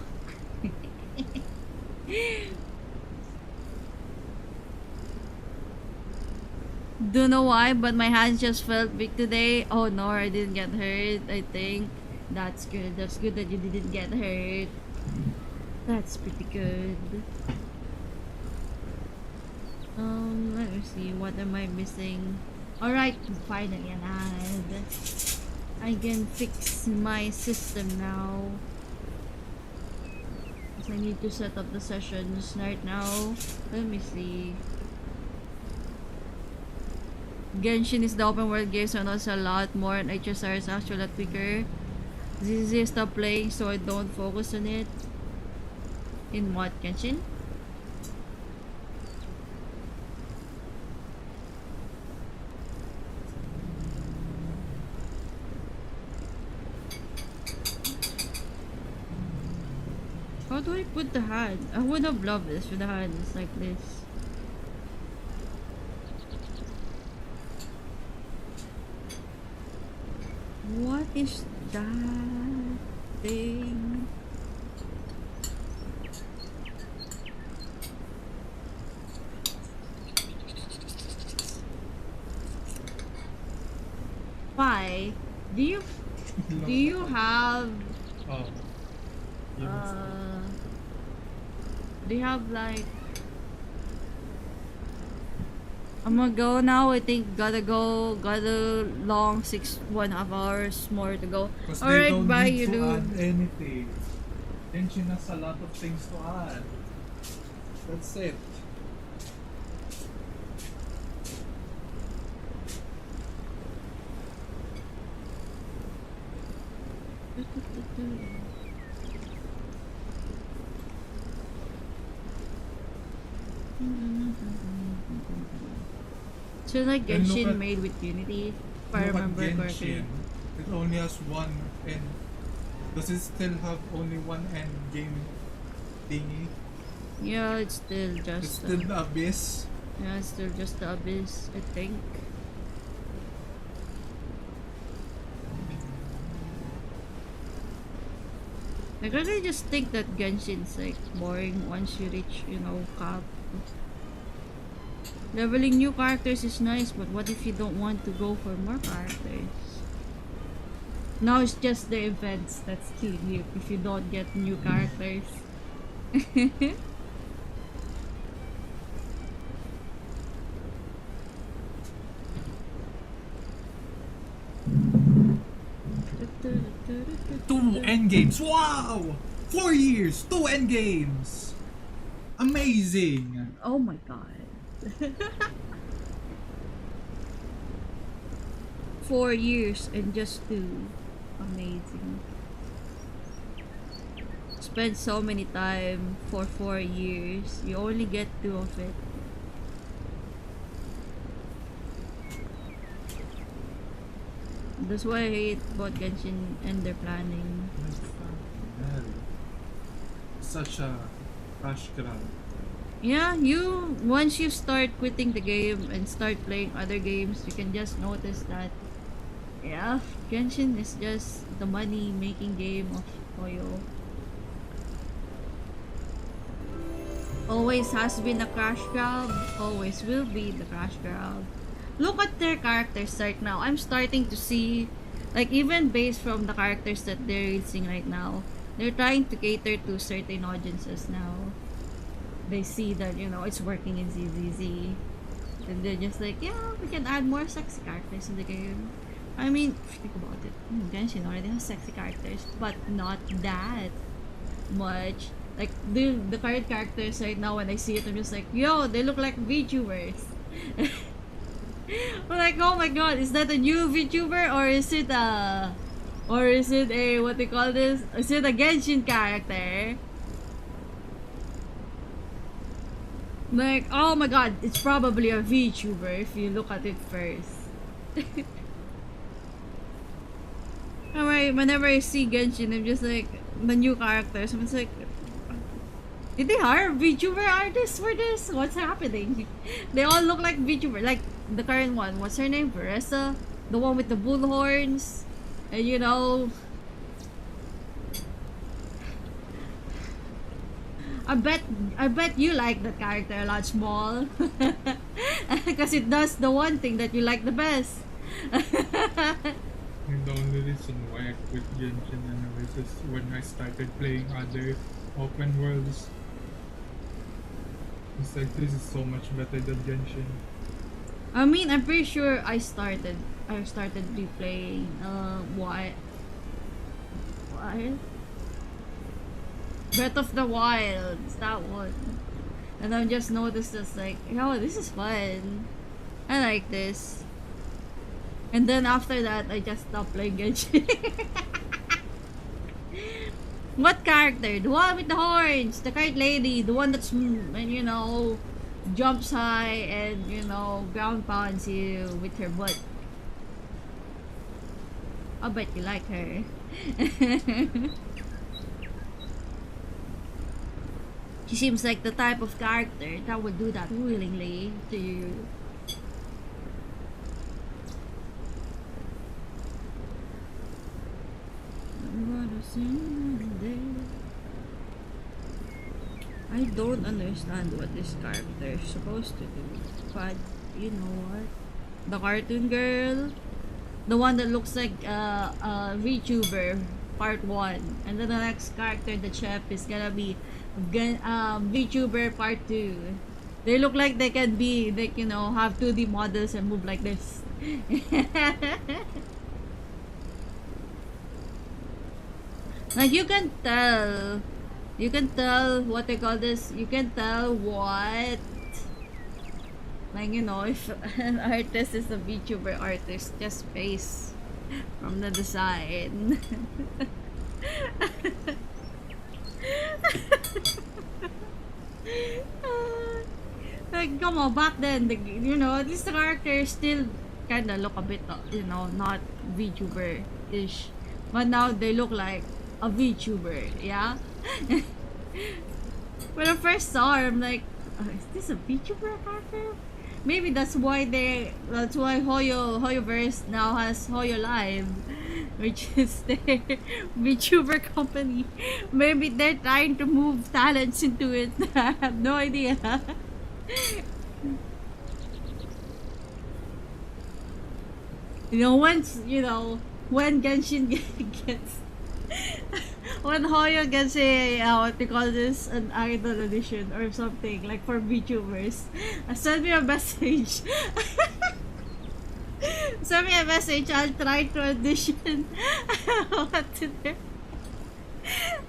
Don't know why, but my hands just felt big today. Oh no, I didn't get hurt, I think. That's good. That's good that you didn't get hurt. That's pretty good. Let me see. What am I missing? Alright, finally an ad. I can fix my system now. Because I need to set up the sessions right now. Let me see. Genshin is the open world game, so it's a lot more, and HSR is actually a lot quicker. It's easy to stop playing, so I don't focus on it. In what, Genshin? How do I put the hand? I would have loved this with the hands like this. What is that thing? Why? Do you have Oh. do you have like I'm gonna go now. I think gotta long 1.5 hours more to go. Because All they right, don't bye, need to you add anything. Genshin has a lot of things to add. That's it. So like And look Genshin at- made with Unity, if I Look at remember correctly. Genshin. It only has one end. Does it still have only one end game thingy? Yeah, it's still It's just still the abyss. yeah, it's still just the abyss, I think. Like, I really just think that Genshin's like boring once you reach, you know, cap. Leveling new characters is nice, but what if you don't want to go for more characters? Now it's just the events that's killing you if you don't get new characters. Two endgames. Wow! 4 years. 2 endgames. Amazing. Oh my god. 4 years and just 2. Amazing. Spend so many time for 4 years. You only get 2 of it. That's why I hate about Genshin and their planning. Such a Crash Grab. Yeah, you once you start quitting the game and start playing other games, you can just notice that yeah, Genshin is just the money making game of Hoyo. Always has been a crash grab, always will be the crash grab. Look at their characters right now. I'm starting to see, like, even based from the characters that they're releasing right now, they're trying to cater to certain audiences now. They see that, you know, it's working in ZZZ. And they're just like, yeah, we can add more sexy characters in the game. I mean, think about it. Genshin already has sexy characters, but not that much. Like the current characters right now, when I see it, I'm just like, yo, they look like VTubers. I'm like, oh my god, is that a new VTuber or is it a what they call this? Is it a Genshin character? Like, oh my god, it's probably a VTuber if you look at it first. Alright, whenever I see Genshin, I'm just like the new characters. I'm just like, did they hire VTuber artists for this? What's happening? They all look like VTuber. Like the current one. What's her name? Veressa? The one with the bull horns. And you know, I bet you like that character a lot, Small. Because it does the one thing that you like the best. And the only reason why I quit Genshin anyways is when I started playing other open worlds. It's like, this is so much better than Genshin. I mean, I'm pretty sure I started replaying what? Breath of the Wild, it's that one. And I just noticed this like, oh, this is fun. I like this. And then after that, I just stopped playing Genshin. What character? The one with the horns, the kite lady, the one that's, and you know, jumps high and, you know, ground pounds you with her butt. I'll bet you like her. She seems like the type of character that would do that willingly to you. I don't understand what this character is supposed to do, but you know what? The cartoon girl, the one that looks like VTuber part 1, and then the next character, the chef, is gonna be VTuber part 2. They look like they can be, like, you know, have 2D models and move like this. Like you can tell what they call this, you can tell what, like, you know, if an artist is a VTuber artist, just face from the design. Like, come on, back then, you know, these characters still kind of look a bit, you know, not VTuber-ish. But now they look like a VTuber, yeah? When I first saw her, I'm like, is this a VTuber character? Maybe that's why Hoyoverse now has Hoyo Live, which is their VTuber company. Maybe they're trying to move talents into it. I have no idea. You know, once, you know, when Genshin gets when Hoyo gets a what they call this, an idol edition or something, like for VTubers, send me a message. Send me a message. I'll try to audition. What to their?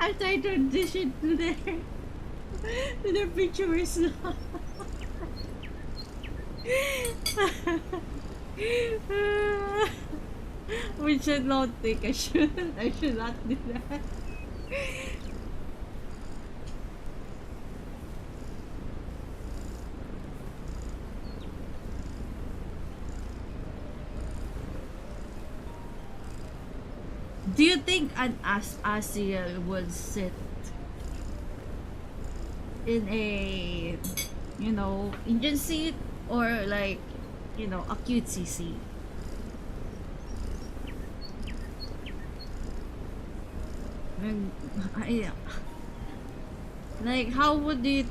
I'll try to audition to their VTubers. Which I don't think I should. I should not do that. Do you think an Asiel would sit? in a, engine seat, or like, a cutesy seat. And I, like, how would you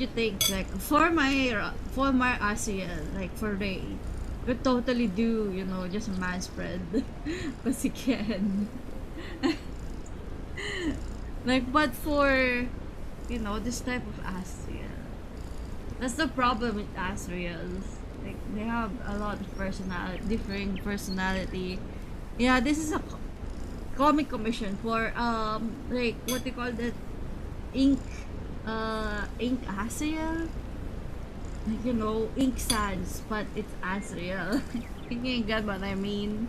think, like, for my Asiel, like for Ray, could totally do, just a man spread, because he can. Like, but for, this type of Asiel, that's the problem with Asriels. Like, they have a lot of differing personality. Yeah, this is a comic commission for, like, what they call that, ink, ink Asriel. Like, ink sans, but it's Asriel. You get what I mean?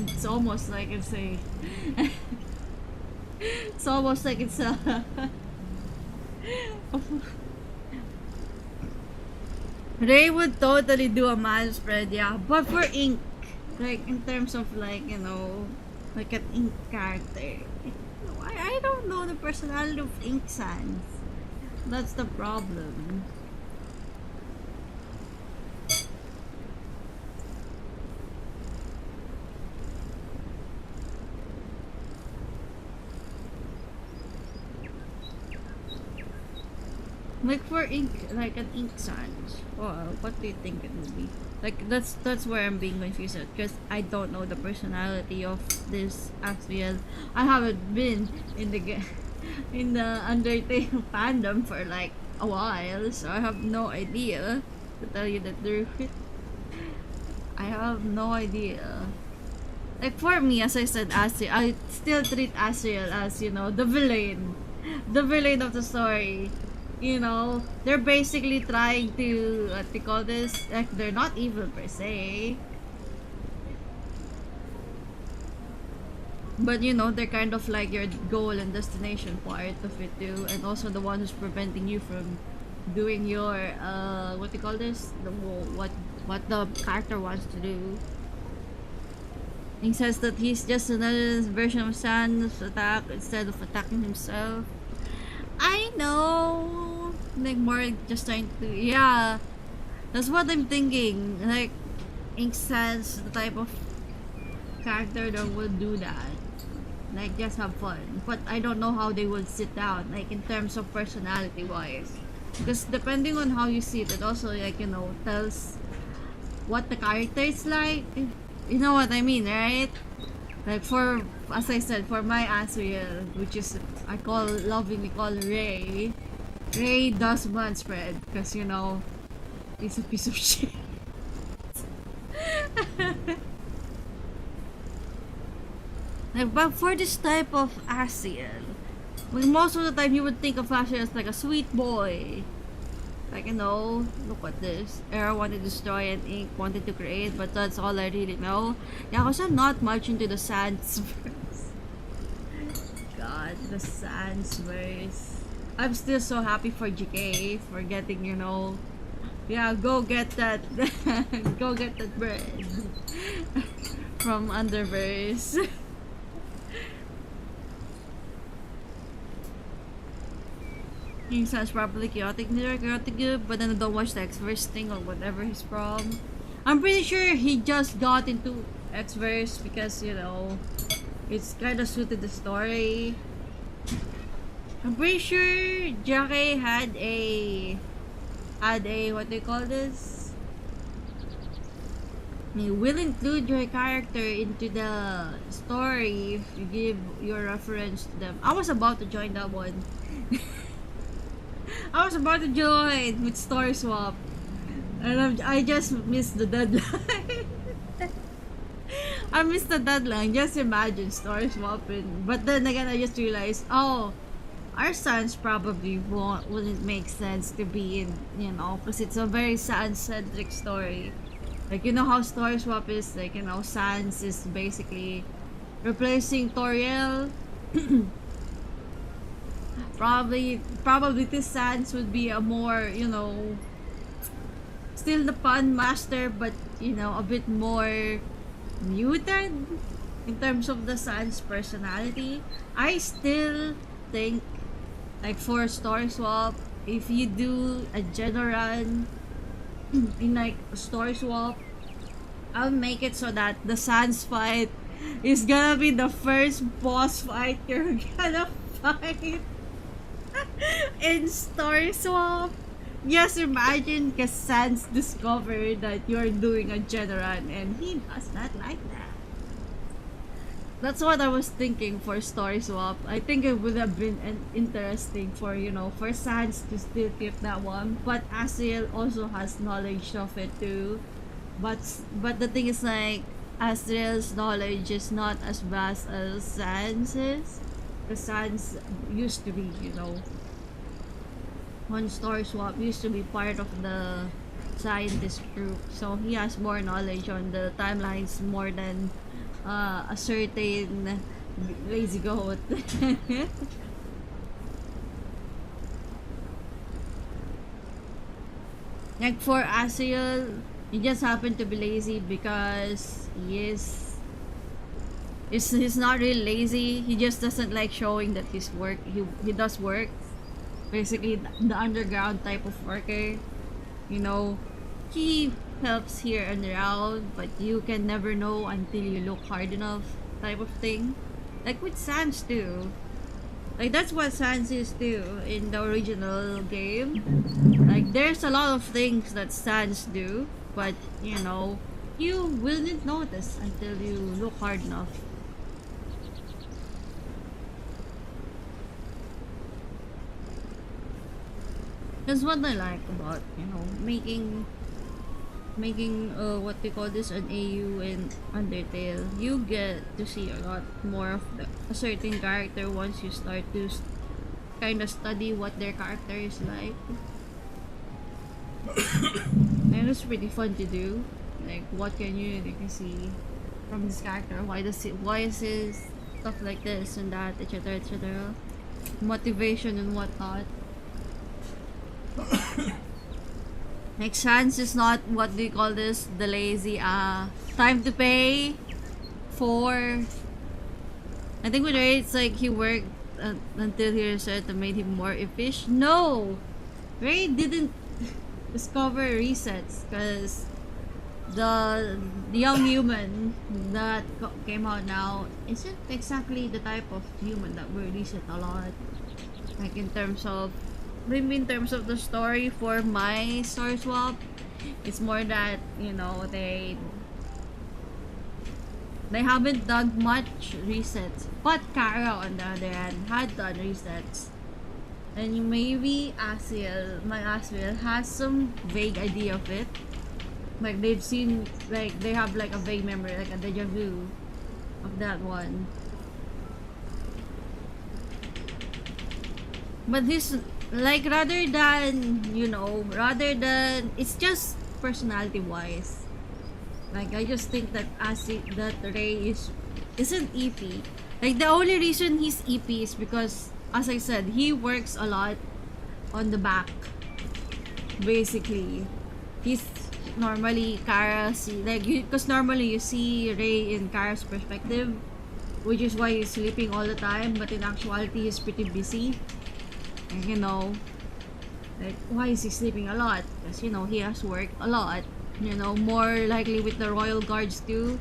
It's almost like it's a. It's almost like it's a. Ray would totally do a man spread, yeah. But for ink, like, in terms of, like, like an ink character, I don't know the personality of Ink Sans. That's the problem. Like, for ink, like an ink sans. Well, what do you think it would be? Like, that's where I'm being confused at, because I don't know the personality of this Axial. I haven't been in the in the Undertale fandom for like a while, so I have no idea, to tell you the truth. I have no idea. Like, for me, as I said, Asriel, I still treat Asriel as, the villain of the story. They're basically trying to, what they call this, like, they're not evil per se, but they're kind of like your goal and destination part of it too, and also the one who's preventing you from doing your, what they call this, what the character wants to do. He says that he's just another version of Sans attack instead of attacking himself. I know, like, more just trying to, yeah, that's what I'm thinking. Like, Ink Sans, the type of character that would do that, like, just have fun. But I don't know how they would sit down, like, in terms of personality wise, because depending on how you see it, it also, like, tells what the character is like. You know what I mean, right? Like, for, as I said, for my Asriel, which is, I lovingly call Ray. Ray does man spread, because, he's a piece of shit. Like, but for this type of Asriel, like, most of the time you would think of Asriel as like a sweet boy. Like, look at this. Era wanted to destroy and Ink wanted to create, but that's all I really know. Yeah, because I'm not much into the Sans verse. God, the Sans verse. I'm still so happy for GK for getting, yeah, go get that, go get that bread from Underverse. He sounds probably chaotic good, but then I don't watch the X-Verse thing or whatever he's from. I'm pretty sure he just got into X-Verse because, it's kind of suited the story. I'm pretty sure Jake had a, what do you call this? You will include your character into the story if you give your reference to them. I was about to join that one. I was about to join with Story Swap, and I just missed the deadline. I missed the deadline. Just imagine Story Swapping. But then again, I just realized, oh, our Sans probably wouldn't make sense to be in, because it's a very Sans-centric story. Like, how Story Swap is, like, Sans is basically replacing Toriel. Probably this Sans would be a more, still the pun master, but, a bit more muted in terms of the Sans personality. I still think Like for story swap, if you do a general run in like story swap, I'll make it so that the Sans fight is gonna be the first boss fight you're gonna fight in story swap. Just imagine because Sans discovered that you're doing a general and he does not like that. That's what I was thinking for story swap. I think it would have been interesting for, you know, for Sans to still keep that one, but Asiel also has knowledge of it too. But the thing is like Asiel's knowledge is not as vast as Sans is. Because Sans used to be, you know, on story swap used to be part of the scientist group, so he has more knowledge on the timelines more than a certain lazy goat. Like for Asiel, he just happened to be lazy because he's not really lazy. He just doesn't like showing that his work. He does work. Basically, the underground type of worker. You know, he helps here and around, but you can never know until you look hard enough, type of thing. Like with Sans too. Like that's what Sans is too in the original game. Like there's a lot of things that Sans do, but you know, you wouldn't notice until you look hard enough. That's what I like about, you know, making what they call this an AU in Undertale. You get to see a lot more of a certain character once you start to kind of study what their character is like. And it's pretty fun to do. Like what can you see from this character? Why is his stuff like this and that, etc., etc. Motivation and whatnot. Like Sans is not what do you call this? The lazy time to pay for. I think with Ray it's like he worked until he reset and made him more efficient. No, Ray didn't discover resets because the young human that came out now isn't exactly the type of human that will reset a lot. Like in terms of maybe in terms of the story for my story swap, it's more that, you know, they haven't done much resets, but Kara on the other hand had done resets, and maybe Asiel has some vague idea of it. Like they've seen, like they have like a vague memory, like a deja vu of that one. But this, like rather than it's just personality wise. Like I just think that that Ray isn't EP. Like the only reason he's EP is because, as I said, he works a lot on the back. Basically, he's normally Kara's, like because normally you see Ray in Kara's perspective, which is why he's sleeping all the time. But in actuality, he's pretty busy. And you know, like why is he sleeping a lot? Because you know he has worked a lot. You know, more likely with the royal guards too,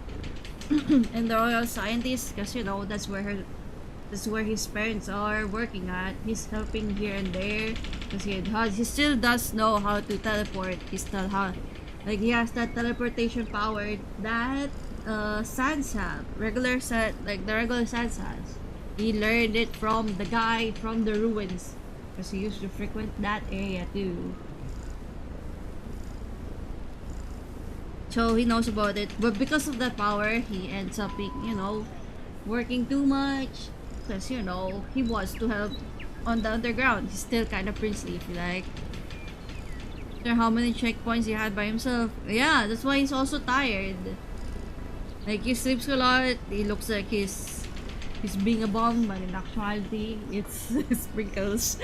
and the royal scientists, because you know that's where his parents are working at. He's helping here and there because he still does know how to teleport. He has that teleportation power that Sans have. The regular Sans has. He learned it from the guy from the ruins because he used to frequent that area too. So he knows about it, but because of that power, he ends up being, you know, working too much. Because, you know, he wants to help on the underground. He's still kind of princely, if you like. After how many checkpoints he had by himself. Yeah, that's why he's also tired. Like, he sleeps a lot. He looks like he's being a bum, but in actuality, it's Sprinkles.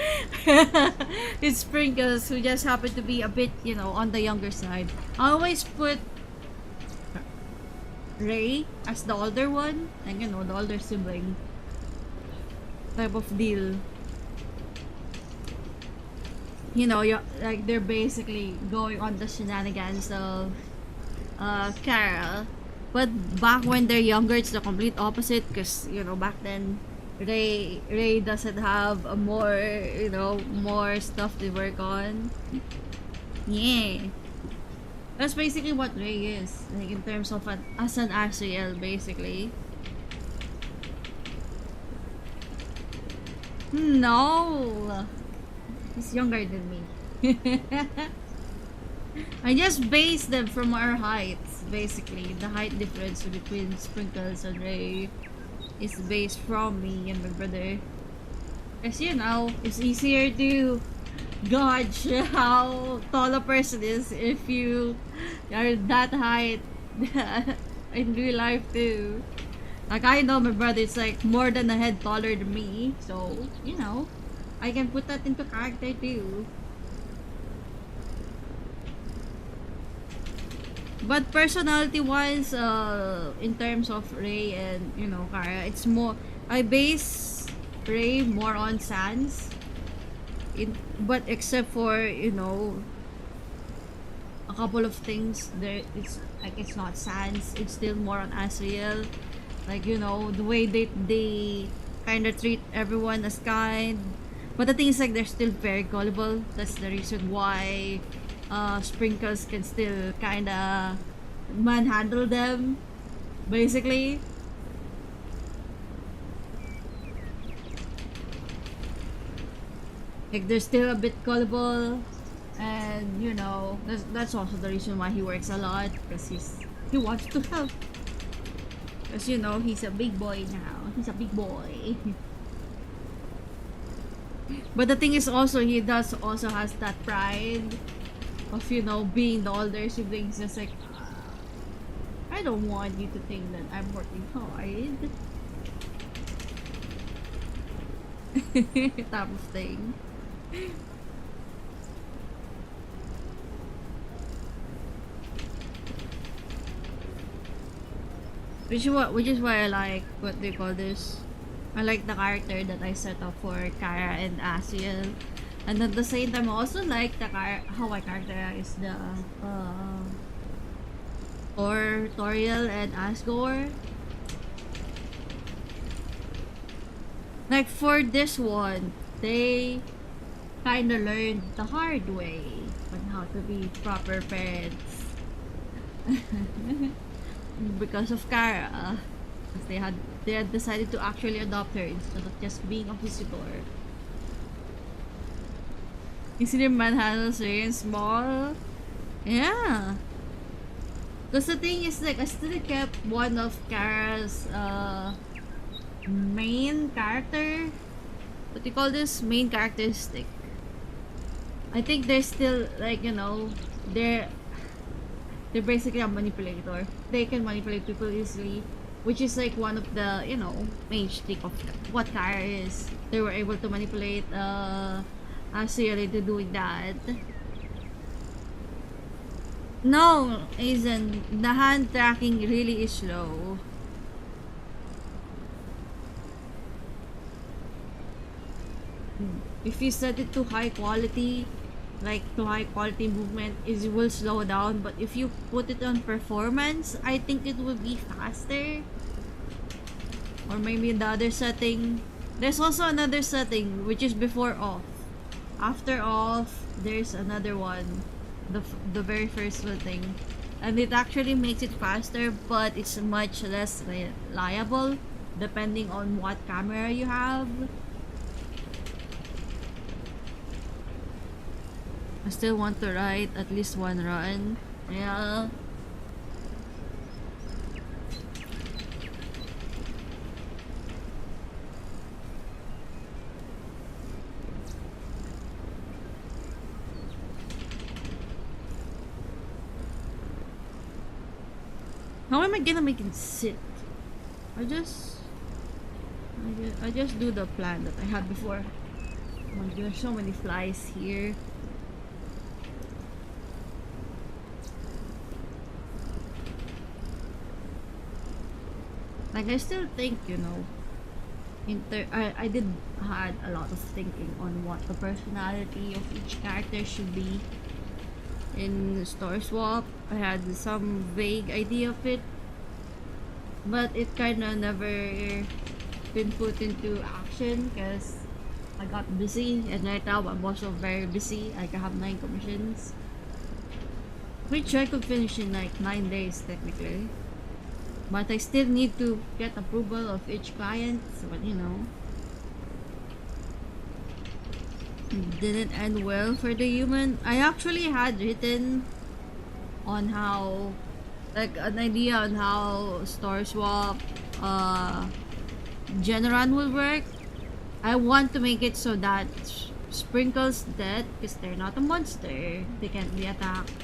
It's Sprinkles, who just happen to be a bit, you know, on the younger side. I always put Ray as the older one, and you know, the older sibling type of deal. you know, like they're basically going on the shenanigans of Carol. But back when they're younger, it's the complete opposite. Because you know, back then, Ray doesn't have a more, you know, more stuff to work on. Yeah, that's basically what Ray is, like in terms of as an Asriel, basically. No, he's younger than me. I just based them from our heights, basically. The height difference between Sprinkles and Ray is based from me and my brother. As you know, it's easier to gauge how tall a person is if you are that height in real life too. Like I know my brother is like more than a head taller than me, so you know, I can put that into character too. But personality wise, in terms of Ray and you know Kara, it's more I base Ray more on Sans. But except for you know a couple of things, there it's like it's not Sans. It's still more on Asriel. Like you know the way they kind of treat everyone as kind. But the thing is like they're still very gullible. That's the reason why Sprinkles can still kind of manhandle them, basically. Like they're still a bit gullible, and you know that's also the reason why he works a lot because he wants to help. Because you know he's a big boy now. He's a big boy. But the thing is also he does also has that pride of you know being the older siblings. Just like I don't want you to think that I'm working hard. Type of thing. Which is why I like what they call this. I like the character that I set up for Kara and Asiel. And at the same time I also like the how I characterize the Toriel and Asgore. Like for this one, they kinda learned the hard way on how to be proper parents. Because of Kara. Because they had decided to actually adopt her instead of just being a visitor. You see the manhandles very small? Yeah. Because the thing is like I still kept one of Kara's main character. What do you call this? Main characteristic. I think they're still like, you know, they're basically a manipulator. They can manipulate people easily, which is like one of the, you know, main shtick of what Kara is. They were able to manipulate Asriel into doing that. No, isn't. The hand tracking really is slow. If you set it to high quality, like to high quality movement, it will slow down. But if you put it on performance, I think it will be faster. Or maybe in the other setting. There's also another setting which is before off. After off, there's another one. The very first setting. And it actually makes it faster, but it's much less reliable depending on what camera you have. I still want to ride at least one run. Yeah. How am I gonna make it sit? I just do the plan that I had before. Oh my God, there's so many flies here. Like I still think, you know, I did had a lot of thinking on what the personality of each character should be in Star Swap. I had some vague idea of it, but it kinda never been put into action because I got busy, and right now I'm also very busy. I have 9 commissions, which I could finish in like 9 days technically. But I still need to get approval of each client, but you know, it didn't end well for the human. I actually had written on how, like, an idea on how Star Swap Generan will work. I want to make it so that Sprinkle's dead because they're not a monster. They can't be attacked,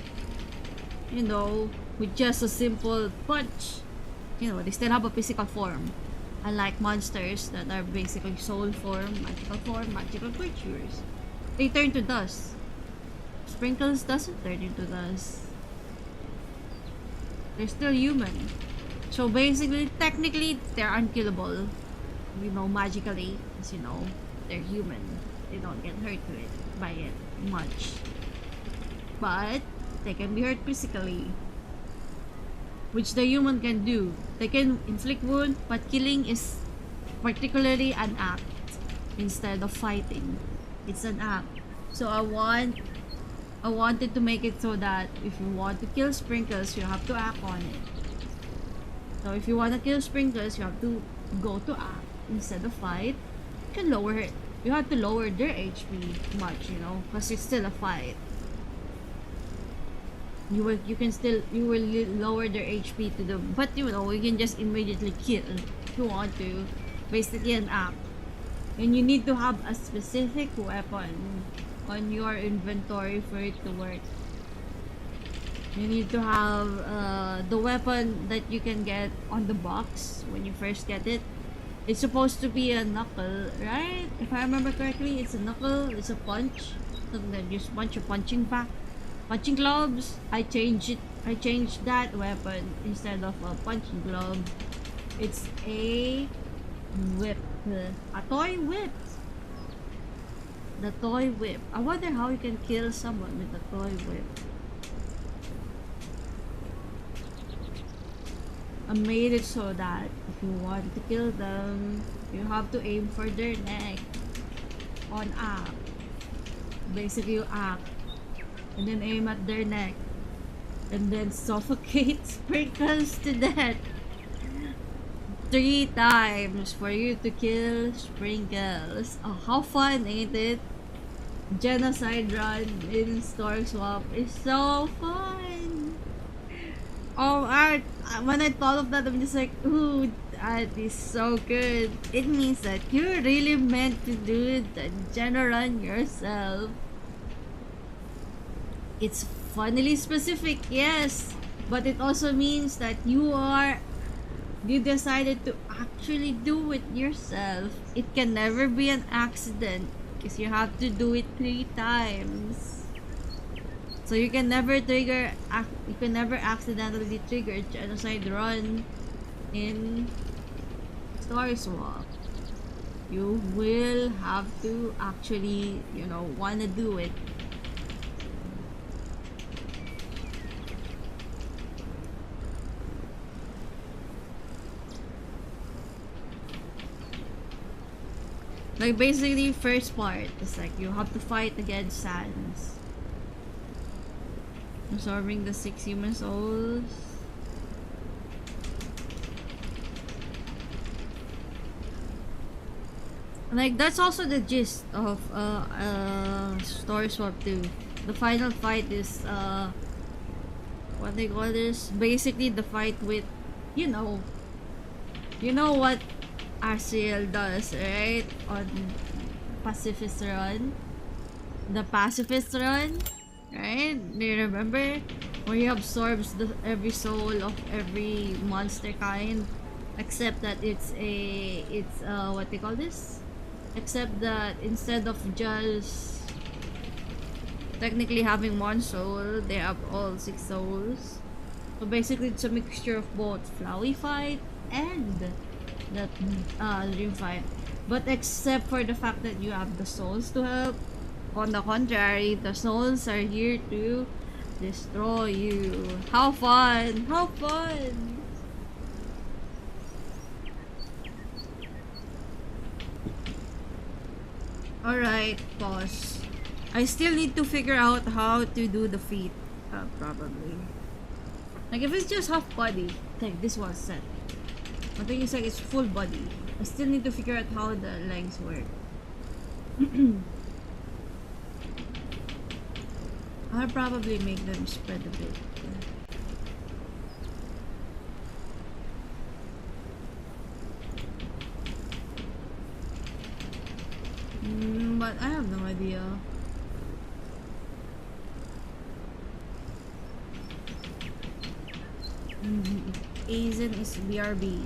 you know, with just a simple punch. You know, they still have a physical form. Unlike monsters that are basically soul form, magical creatures. They turn to dust. Sprinkles doesn't turn into dust. They're still human. So basically, technically, they're unkillable. You know, magically, because you know, they're human. They don't get hurt to it by it much. But they can be hurt physically, which the human can do. They can inflict wound, but killing is particularly an act instead of fighting. It's an act. So I wanted to make it so that if you want to kill Sprinkles, you have to act on it. So if you want to kill Sprinkles, you have to go to act instead of fight. You can lower it. You have to lower their HP much, you know, because it's still a fight. You will lower their HP to the, but you know, you can just immediately kill if you want to. Basically an act. And you need to have a specific weapon on your inventory for it to work. You need to have the weapon that you can get on the box when you first get it. It's supposed to be a knuckle, right? If I remember correctly, it's a knuckle, it's a punch. Something that you punch your punching back. Punching gloves, I changed that weapon. Instead of a punching glove, it's a whip. A toy whip. The toy whip. I wonder how you can kill someone with a toy whip. I made it so that if you want to kill them, you have to aim for their neck on act. Basically, you act and then aim at their neck and then suffocate Sprinkles to death 3 times for you to kill Sprinkles. Oh, how fun, ain't it? Genocide run in Star Swap is so fun. Oh, when I thought of that, I'm just like, ooh, that is so good. It means that you really meant to do the Geno run yourself. It's funnily specific, yes, but it also means that you decided to actually do it yourself. It can never be an accident because you have to do it 3 times. So you can never accidentally trigger Genocide run in Star Swap. You will have to actually, you know, wanna do it. Like basically, first part is like you have to fight against Sans, absorbing the 6 human souls. Like that's also the gist of Star Swap 2. The final fight is what they call this? Basically the fight with, you know what Asiel does, right? On Pacifist Run. The Pacifist Run, right? Do you remember? Where he absorbs every soul of every monster kind. Except that it's what they call this? Except that instead of just technically having 1 soul, they have all 6 souls. So basically it's a mixture of both Flowey fight and that dream fight. But except for the fact that you have the souls to help, on the contrary, the souls are here to destroy you. How fun! How fun! Alright, pause. I still need to figure out how to do the feet. Probably. Like if it's just half body, like this was set. I think it's like it's full body. I still need to figure out how the legs work. I'll probably make them spread a bit. But I have no idea. Aizen is BRB.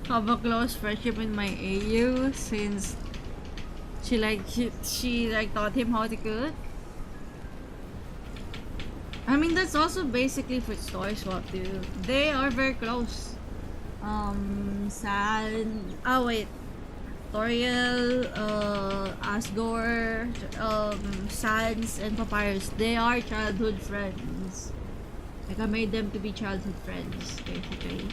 Have a close friendship with my AU since she taught him how to cook. I mean that's also basically for story swap too. They are very close. Toriel, Asgore, Sans and Papyrus, they are childhood friends. Like I made them to be childhood friends, basically.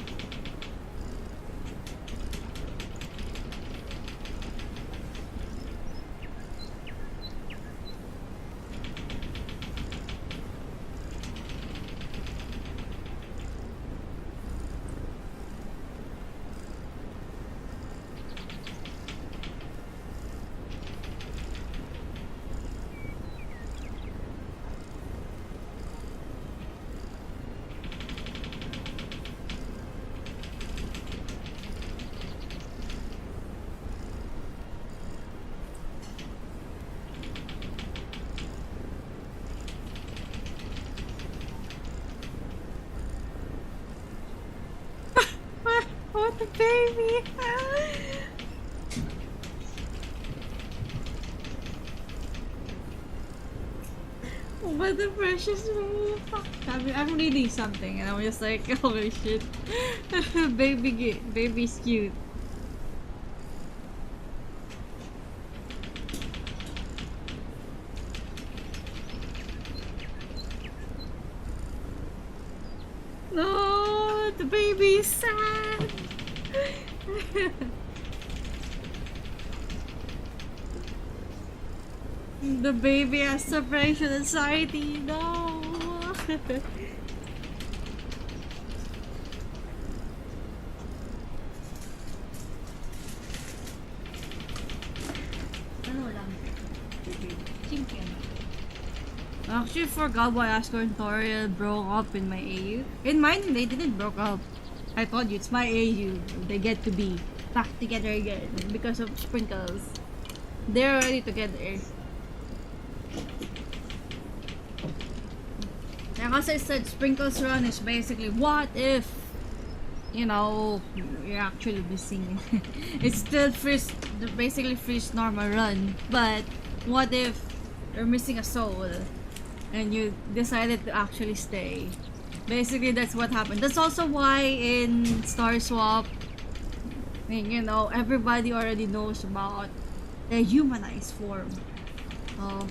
What the baby? What the precious baby? I'm reading something and I'm just like, holy shit. Baby's cute. No, the baby is sad. The baby has separation anxiety. No. I actually forgot why Asco and Toriel broke up in my AU. In mine, they didn't broke up. I told you, it's my AU. They get to be back together again because of Sprinkles. They're already together. And as I said, Sprinkles run is basically what if, you know, you're actually missing. It's still basically first normal run, but what if you're missing a soul and you decided to actually stay? Basically, that's what happened. That's also why in Star Swap, you know, everybody already knows about the humanized form of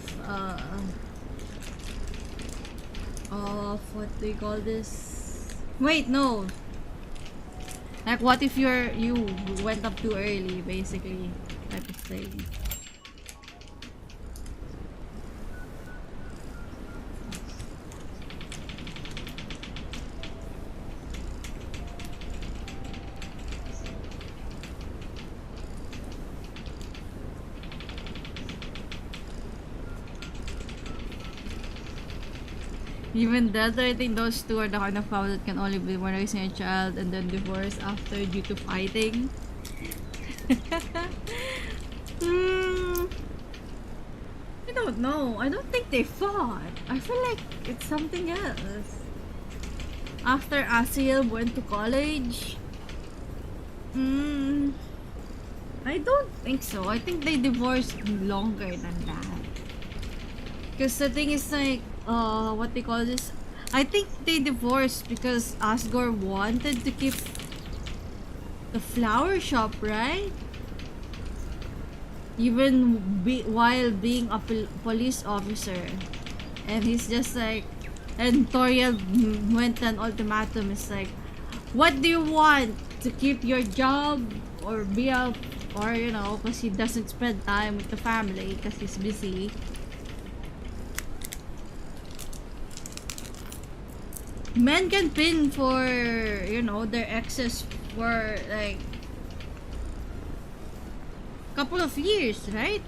what do you call this? Wait, no. Like, what if you went up too early, basically, type of thing. Even that, I think those two are the kind of couple that can only be when raising a child and then divorce after due to fighting. Hmm, I don't know. I don't think they fought. I feel like it's something else. After Asiel went to college, hmm, I don't think so. I think they divorced longer than that. Because the thing is like, what they call this? I think they divorced because Asgore wanted to keep the flower shop, right? Even while being a police officer. And he's just like, and Toriel went an ultimatum. It's like, what do you want? To keep your job or be a, or you know, because he doesn't spend time with the family because he's busy. Men can pin for, you know, their exes for like couple of years, right?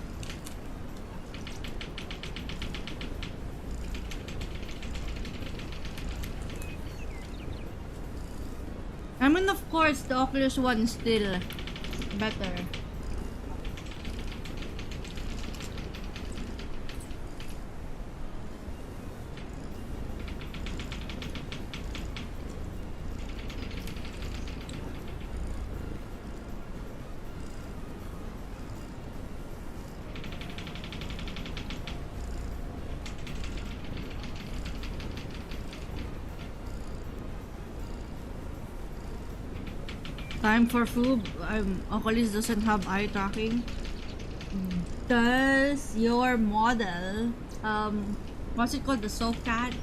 I mean, of course, the Oculus One is still better. Time for food. Oculus doesn't have eye tracking. Does your model, what's it called? The SoCat?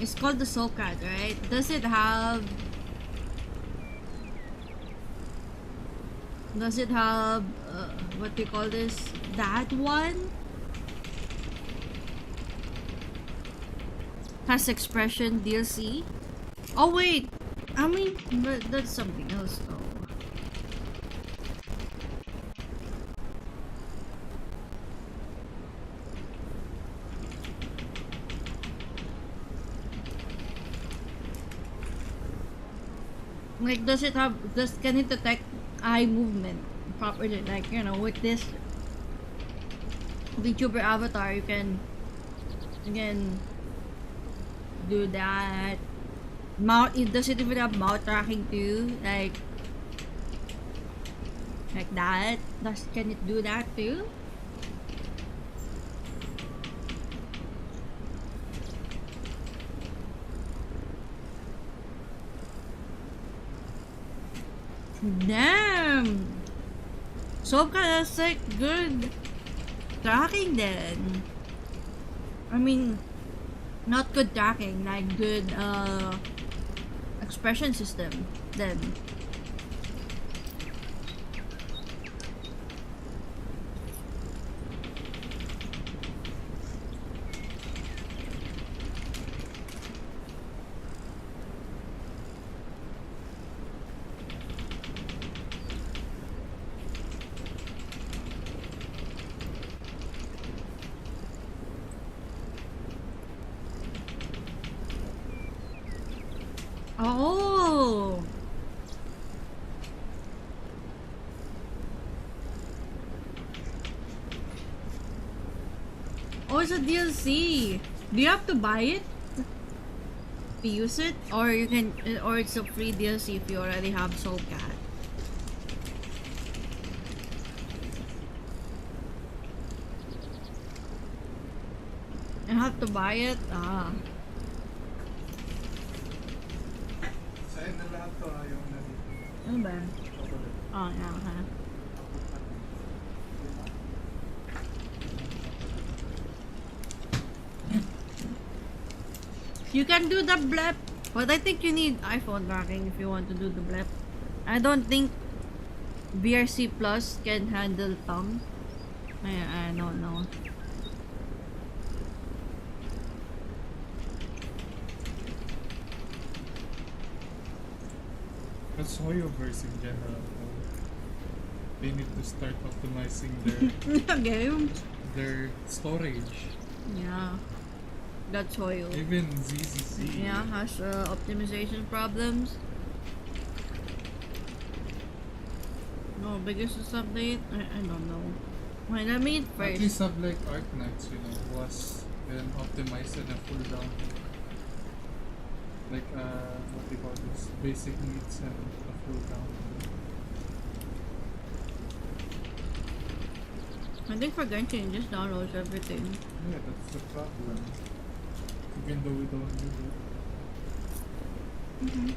It's called the SoCat, right? Does it have what do you call this? That one has expression DLC. Oh wait, I mean, but that's something else though. Like, can it detect eye movement properly? Like, you know, with this VTuber avatar, you can do that. Does it even have mouth tracking too? Like that? Can it do that too? Damn! So that's like good tracking then. I mean, not good tracking, like good expression system then. Oh! Oh, it's a DLC. Do you have to buy it to use it? Or you can, or it's a free DLC if you already have SoulCat? You have to buy it? Ah. Sa'yo na lahat to, yung nandito. Ano ba? Chocolate. Oh, yeah, okay. You can do the blep, but I think you need iPhone tracking if you want to do the blep. I don't think VRC Plus can handle tongue. I don't know. That's Hoyoverse in general. They need to start optimizing Game? their storage. Yeah. That's Hoyo. Even ZZZ. Yeah, has optimization problems. No, biggest update? I don't know. Wait, let me eat At first. least have like Arknights, was then optimized in a full down. Like what do you call this? Basic needs and a full down. I think for Genshin, it just downloads everything. Yeah, that's the problem. Even though we don't need it. Mm-hmm.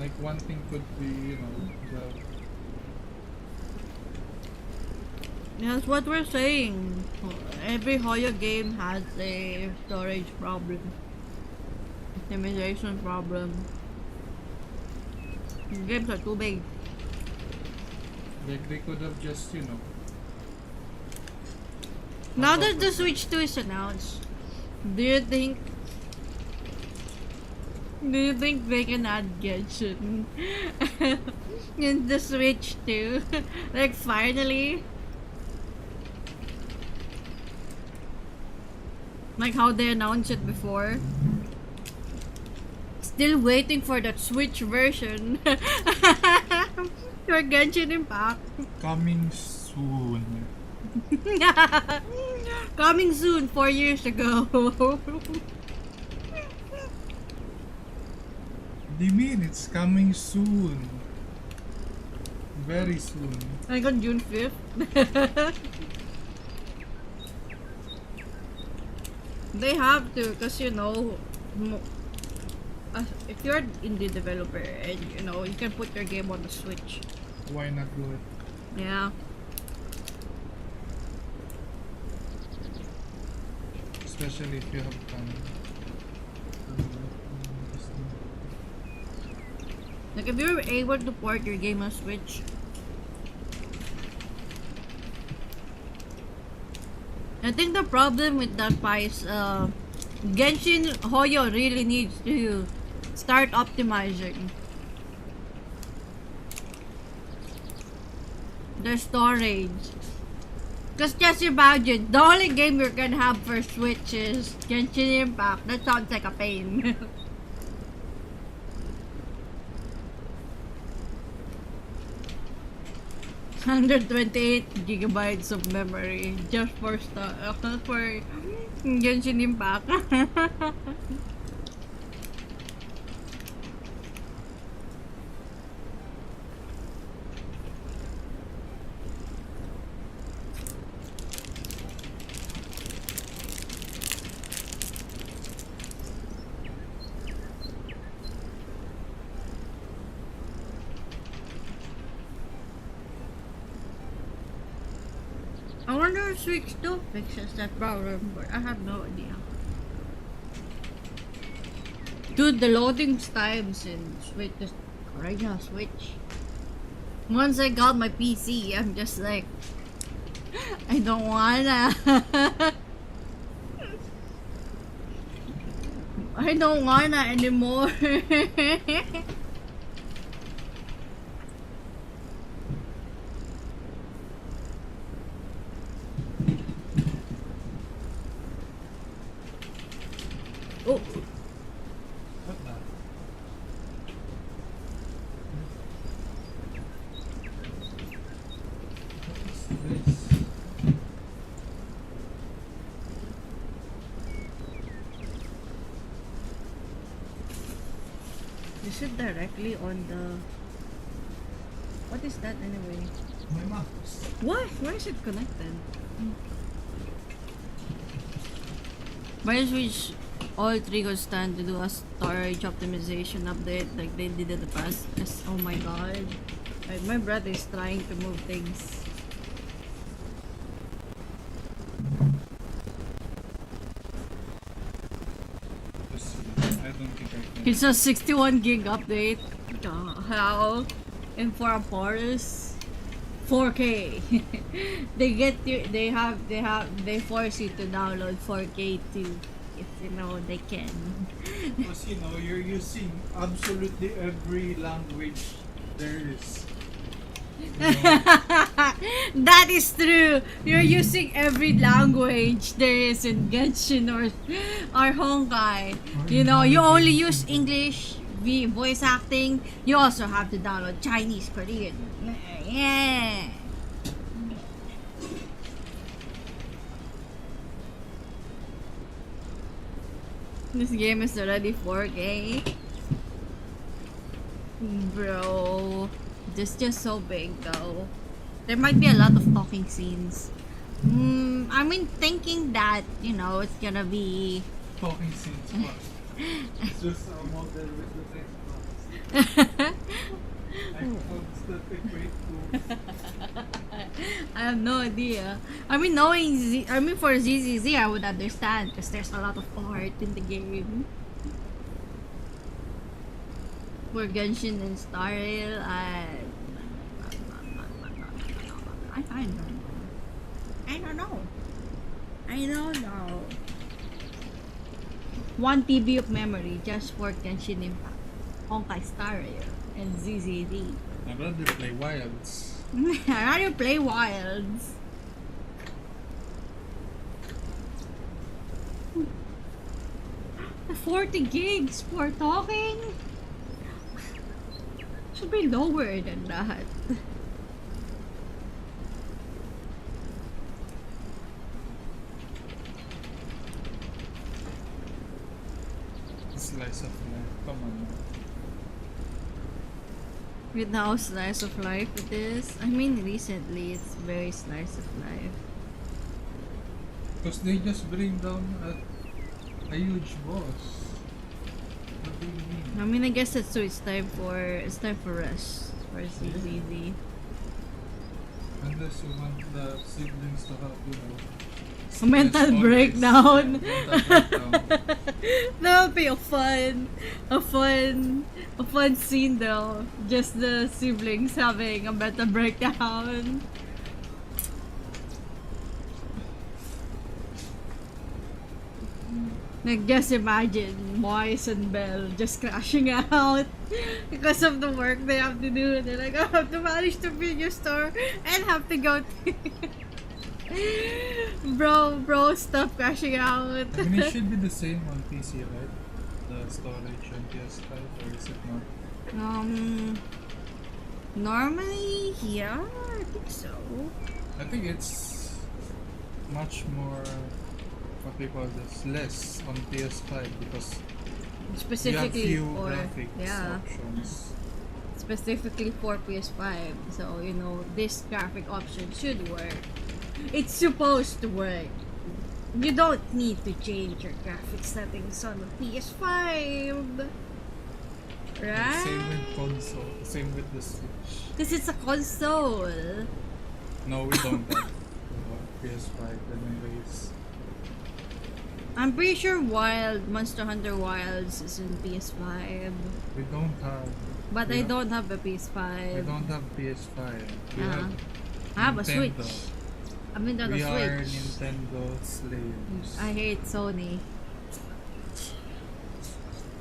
Like one thing could be, the That's what we're saying. Every Hoyo game has a storage problem. Optimization problem. Games are too big. like they could have just, Now that the Switch 2 is announced, do you think they can add Genshin in the Switch 2? Like finally? Like how they announced it before? Still waiting for that Switch version. For Genshin Impact. coming soon. Coming soon, 4 years ago. What do you mean? It's coming soon. Very soon. Like on June 5th. They have to, because if you're an indie developer and you can put your game on the Switch. Why not do it? Yeah. Especially if you have time. Like if you're able to port your game on Switch, I think the problem with that is Genshin Hoyo really needs to start optimizing the storage. Because just imagine, the only game you're gonna have for Switch is Genshin Impact. That sounds like a pain. 128 gigabytes of memory just for Genshin Impact. I wonder if Switch 2 fixes that problem, but I have no idea. Dude, the loading times in Switch is right now Switch. Once I got my PC, I'm just like, I don't wanna. I don't wanna anymore. Oh, What the? What is this? is it directly on the... What is that anyway? My mouse. What? Where is it connected? My Switch all three could stand to do a storage optimization update like they did in the past. Yes, oh my god. Like my brother is trying to move things. Let's see. I don't think I can. It's a 61 gig update. How? And for a Porus 4K. They force you to download 4K too. If they can. Because you're using absolutely every language there is. You know, That is true. You're using every language there is in Genshin or Honkai. or You in know, you only Maldives use even. English voice acting. You also have to download Chinese, Korean. Yeah. This game is already 4K. Bro, this just so big though. There might be a lot of talking scenes. I mean, thinking that, you know, it's gonna be. Talking scenes, what? It's just a model with the text box. Icons that equate to. I have no idea. I mean, for ZZZ, I would understand because there's a lot of art in the game. For Genshin and Star Rail, I don't know. I don't know. I don't know. 1 TB of memory just for Genshin Impact, Honkai Star Rail, and ZZD. I'd rather play Wilds. I'd rather play Wilds. The 40 gigs for talking should be lower than that. Slice of life. Come on now. With how slice of life it is. I mean, recently it's very slice of life. Because they just bring down a huge boss. What do you mean? I mean, I guess it's time for rest for ZZZ. Unless you want the siblings to have, you know, A mental stress breakdown. Yeah, mental breakdown. That would be a fun scene though. Just the siblings having a mental breakdown. Like, just imagine Moise and Belle just crashing out because of the work they have to do. They're like, I have to manage the video store and have to go to bro, stop crashing out. I mean, it should be the same on PC, right? The storage on PS5, or is it not? Normally, yeah, I think so. I think it's much more, what they call this, less on PS5 because you have Specifically few for graphics options. specifically for PS5. So, you know, this graphic option should work. It's supposed to work. You don't need to change your graphic settings on the PS5. And same Right? with console, same with the Switch. Because it's a console. No, we don't have PS5 anyways. I'm pretty sure Monster Hunter Wilds is in PS5. We don't have. But we I have- don't have a PS5. We don't have PS5. We Uh-huh. have I have a Nintendo. Switch. I've been on a We are Switch. Nintendo slaves. I hate Sony.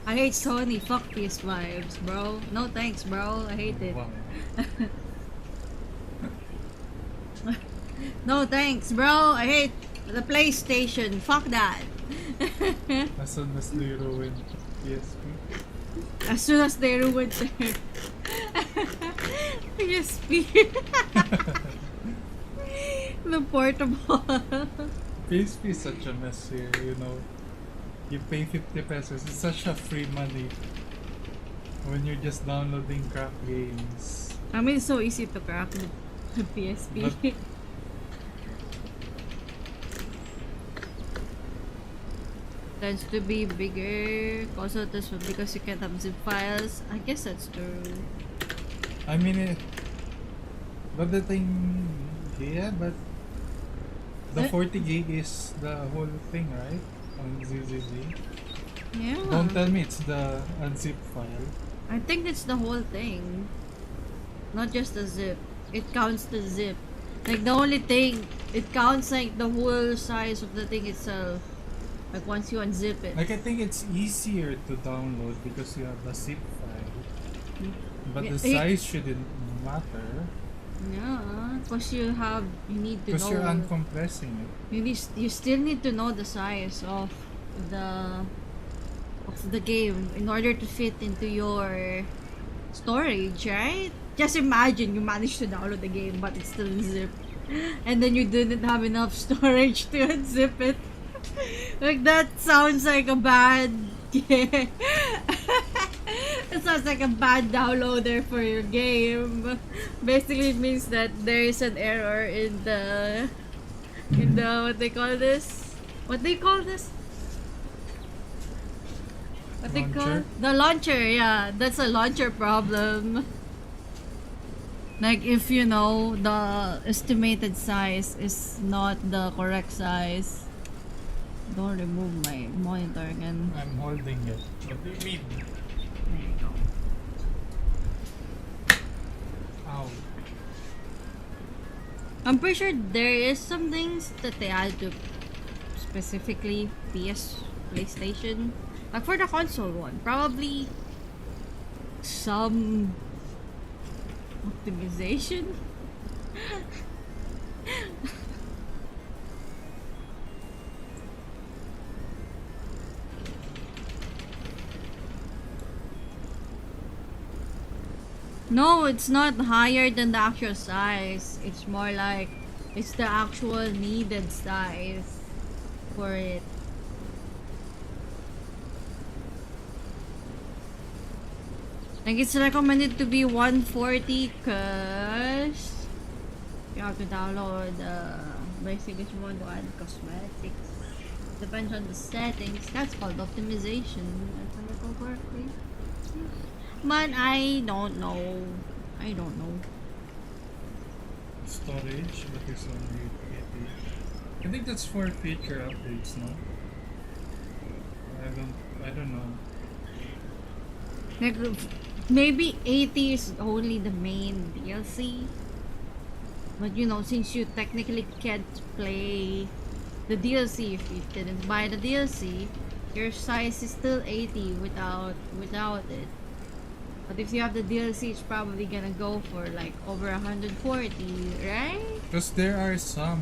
I hate Sony. Fuck PS5s, bro. No thanks, bro. I hate it. Wow. No thanks, bro. I hate the PlayStation. Fuck that. As soon as they ruin PSP. As soon as they ruined their PSP. The portable. PSP is such a mess here, you know. You pay 50 pesos. It's such a free money when you're just downloading crap games. I mean, it's so easy to crack the PSP. But- Tends to be bigger. Also, this one because you can't have zip files. I guess that's true. I mean, but the thing, yeah, but the Eh? 40 gig is the whole thing, right? On ZZZ. Yeah. Don't tell me it's the unzip file. I think it's the whole thing. Not just the zip. It counts the zip. Like the only thing, it counts like the whole size of the thing itself. Like once you unzip it. Like I think it's easier to download because you have the zip file. But the Yeah, size shouldn't matter. Yeah, because you need to Because you're know. uncompressing it. You still need to know the size the of the game in order to fit into your storage, right? Just imagine you managed to download the game but it's still in zip. And then you didn't have enough storage to unzip it. Like that sounds like a bad yeah. It sounds like a bad downloader for your game. Basically it means that there is an error in the what they call this? What they call this? What they call Launcher? the launcher, yeah. That's a launcher problem. Like if you know the estimated size is not the correct size. Don't remove my monitor again. I'm holding it. What do you mean? There you go. Ow. I'm pretty sure there is some things that they add to specifically PlayStation. Like for the console one, probably some optimization. No, it's not higher than the actual size. It's more like it's the actual needed size for it. Like it's recommended to be 140 cause you have to download basically if you want to add cosmetics. Depends on the settings. That's called optimization. If I recall correctly. But I don't know. I don't know. Storage, but it's only 80. I think that's for feature updates, no? I don't know. Like maybe 80 is only the main DLC. But you know, since you technically can't play the DLC if you didn't buy the DLC, your size is still 80 without it. But if you have the DLC, it's probably gonna go for like over 140, right? Because there are some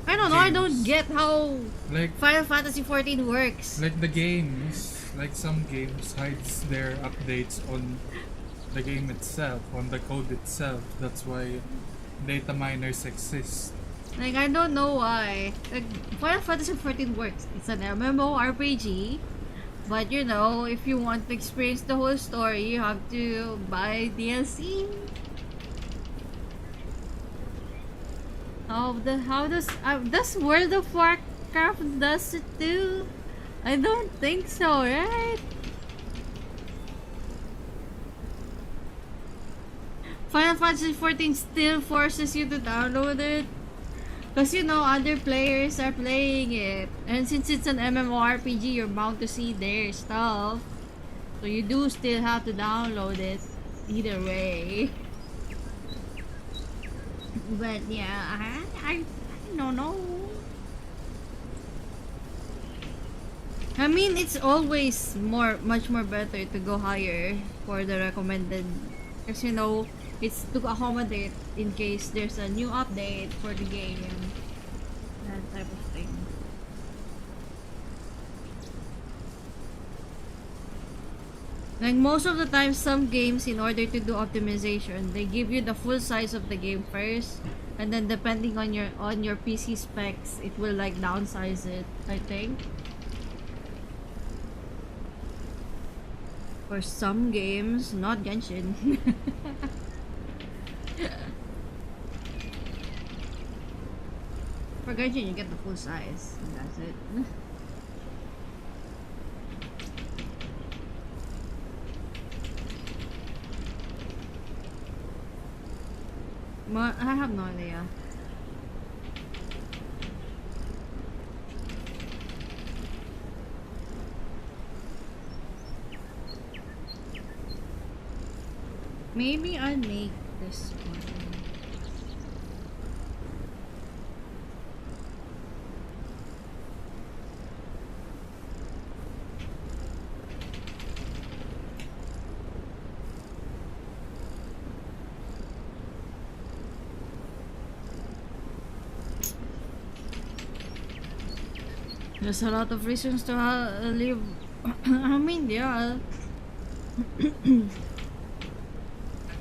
I don't know. I games, don't get how like Final Fantasy 14 works. the games, like some games hides their updates on the game itself, on the code itself. That's why data miners exist. Like I don't know why. Like Final Fantasy 14 works. It's an MMORPG. But you know, if you want to experience the whole story, you have to buy DLC. How does World of Warcraft does it too? I don't think so, right? Final Fantasy 14 still forces you to download it. Because you know, other players are playing it. And since it's an MMORPG, you're bound to see their stuff. So you do still have to download it. Either way. But yeah, I don't know. I mean, it's always much more better to go higher for the recommended. Because you know, it's to accommodate in case there's a new update for the game. That type of thing. Like most of the time, some games, in order to do optimization, they give you the full size of the game first, and then depending on your PC specs, it will like downsize it, I think. For some games, not Genshin. For Genshin, you get the full size, and that's it. I have no idea. Maybe I'll make this one. There's a lot of reasons to live. I mean, yeah. I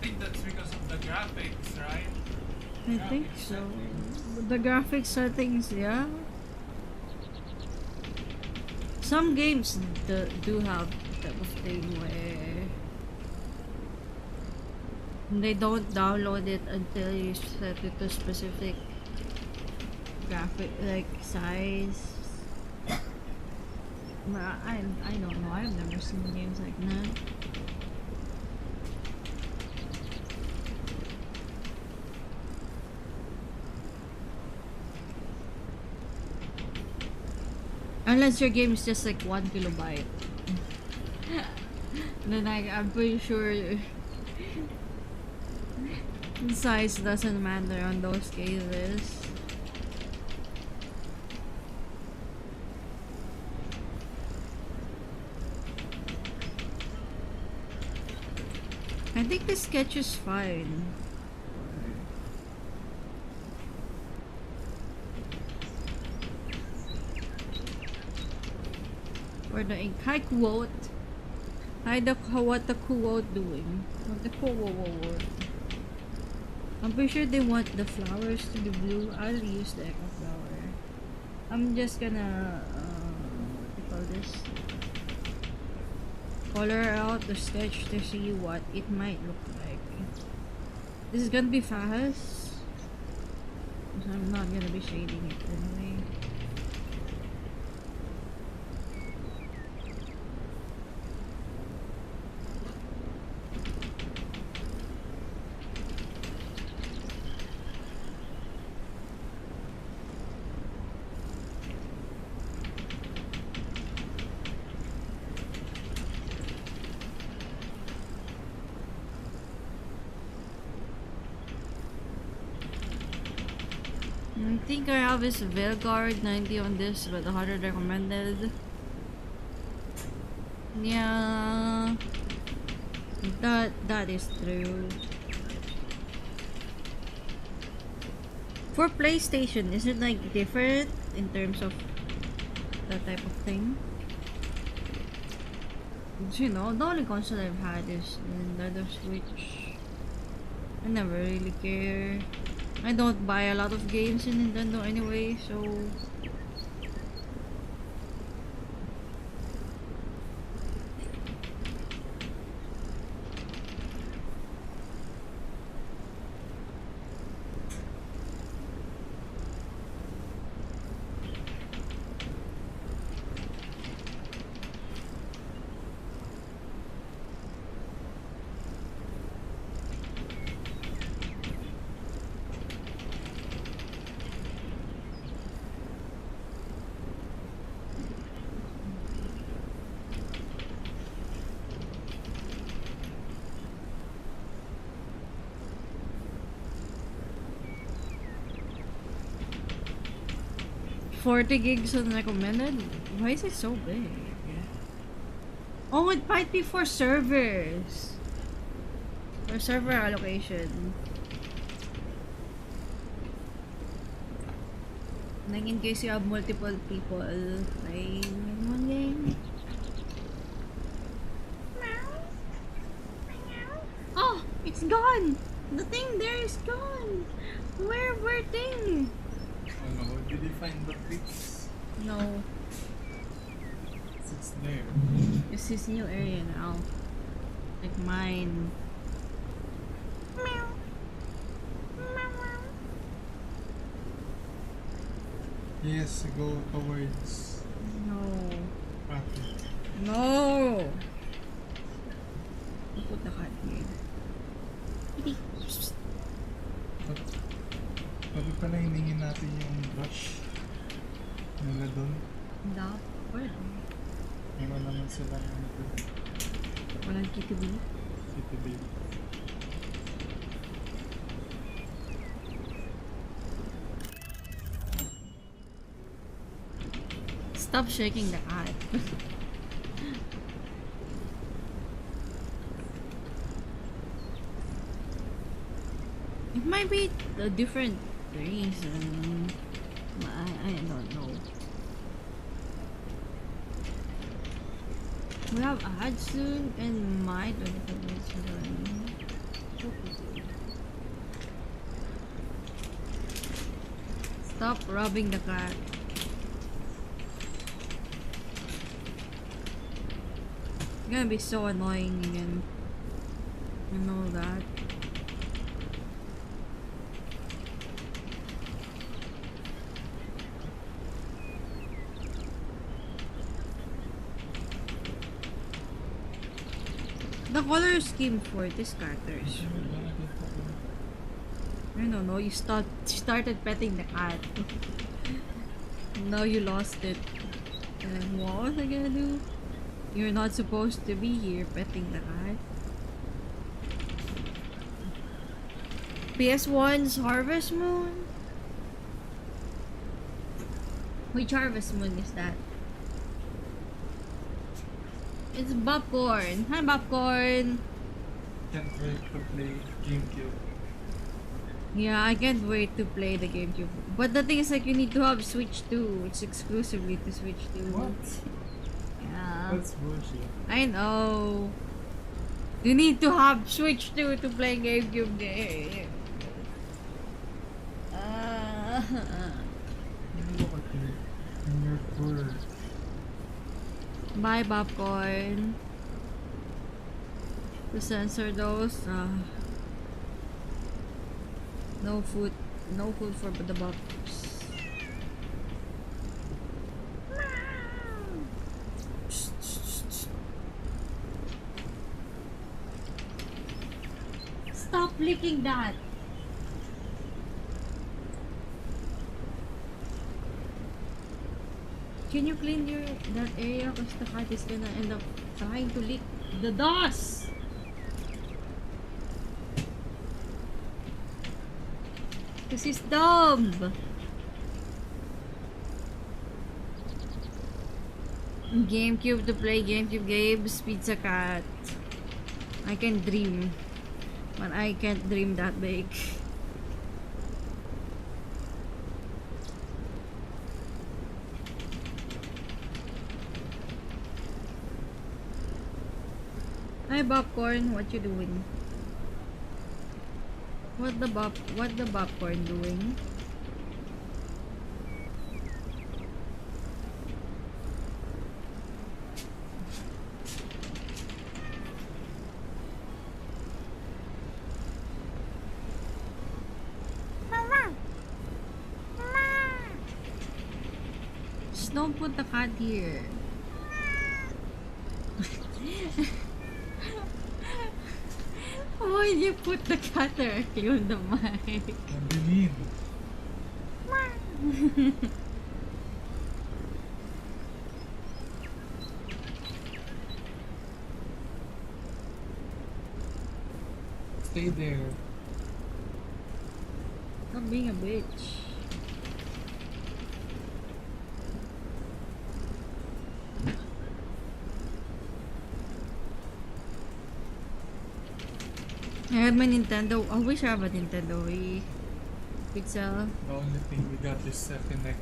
think that's because of the graphics, right? I think Graphics so. settings. The graphics settings, yeah. Some games do have type of thing where they don't download it until you set it to specific graphic like size. But I don't know. I've never seen games like that. Unless your game is just like 1 kilobyte. Then I'm pretty sure the size doesn't matter on those cases. I think the sketch is fine. Or the ink. Hi quote. Hi what the quote doing? What the quote? I'm pretty sure they want the flowers to be blue. I'll use the echo flower. I'm just gonna what do you call this? Color out the sketch to see what it might look like. This is gonna be fast. So I'm not gonna be shading it anyway. I think I have is Velguard 90 on this, but 100 recommended. Yeah, that is true. For PlayStation, is it like different in terms of that type of thing? You know, the only console I've had is the Nintendo Switch. I never really care. I don't buy a lot of games in Nintendo anyway, so $40 gigs unrecommended? Why is it so big? Oh, it might be for servers. For server allocation. Like in case you have multiple people playing in one game. Oh, it's gone! The thing there is gone! Where thing? Oh no, did you find the fix? No. It's there. It's his new area now. Like mine. Yes, go towards No. traffic. No! I'll put the card here. Pwede pala hiningin natin yung brush nila doon. Dapat. Meron naman sila ano doon. Walang kitty. City Baby. Stop shaking the cat. It might be a different reason. I don't know. We have ads soon and might when it is done. Stop rubbing the cat. It's gonna be so annoying again. I know that. The color scheme for this character is I don't know, you started petting the cat. Now you lost it. And what was I gonna do? You're not supposed to be here petting the cat. PS1's Harvest Moon? Which Harvest Moon is that? It's Popcorn. Hi, Popcorn. Can't wait to play GameCube. Yeah, I can't wait to play the GameCube. But the thing is, like, you need to have Switch 2. It's exclusively to Switch 2. What? Yeah. That's bullshit. I know. You need to have Switch 2 to play GameCube game. Look at you and your fur. Bye, Popcorn. To censor those. No food for the box. Stop licking that. Can you clean that area because the cat is gonna end up trying to lick the dust. This is dumb. GameCube to play GameCube games, Pizza Cat. I can dream, but I can't dream that big. Hi, Popcorn, what you doing? What the popcorn doing? Just don't put the cat here. Why did you put the cat directly on the mic? What do you mean? Stay there. Stop being a bitch. I have my Nintendo. I wish I have a Nintendo Wii. Pixel. The only thing we got is a Kinect.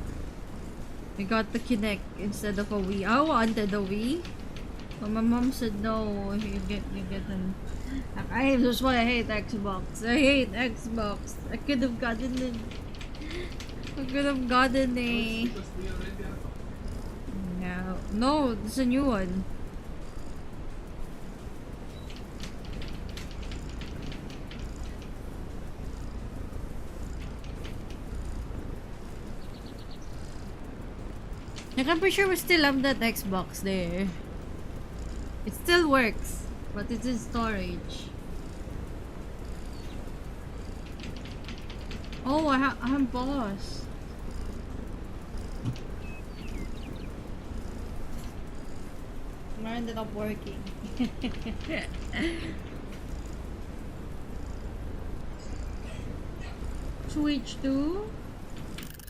We got the Kinect instead of a Wii. I wanted a Wii. But my mom said no, you get an. That's why I hate Xbox. I hate Xbox. I could have gotten it. I could have gotten a. No, it's a new one. Like, I'm pretty sure we still have that Xbox there. It still works, but it's in storage. Oh, I'm paused. I ended up working. Switch to?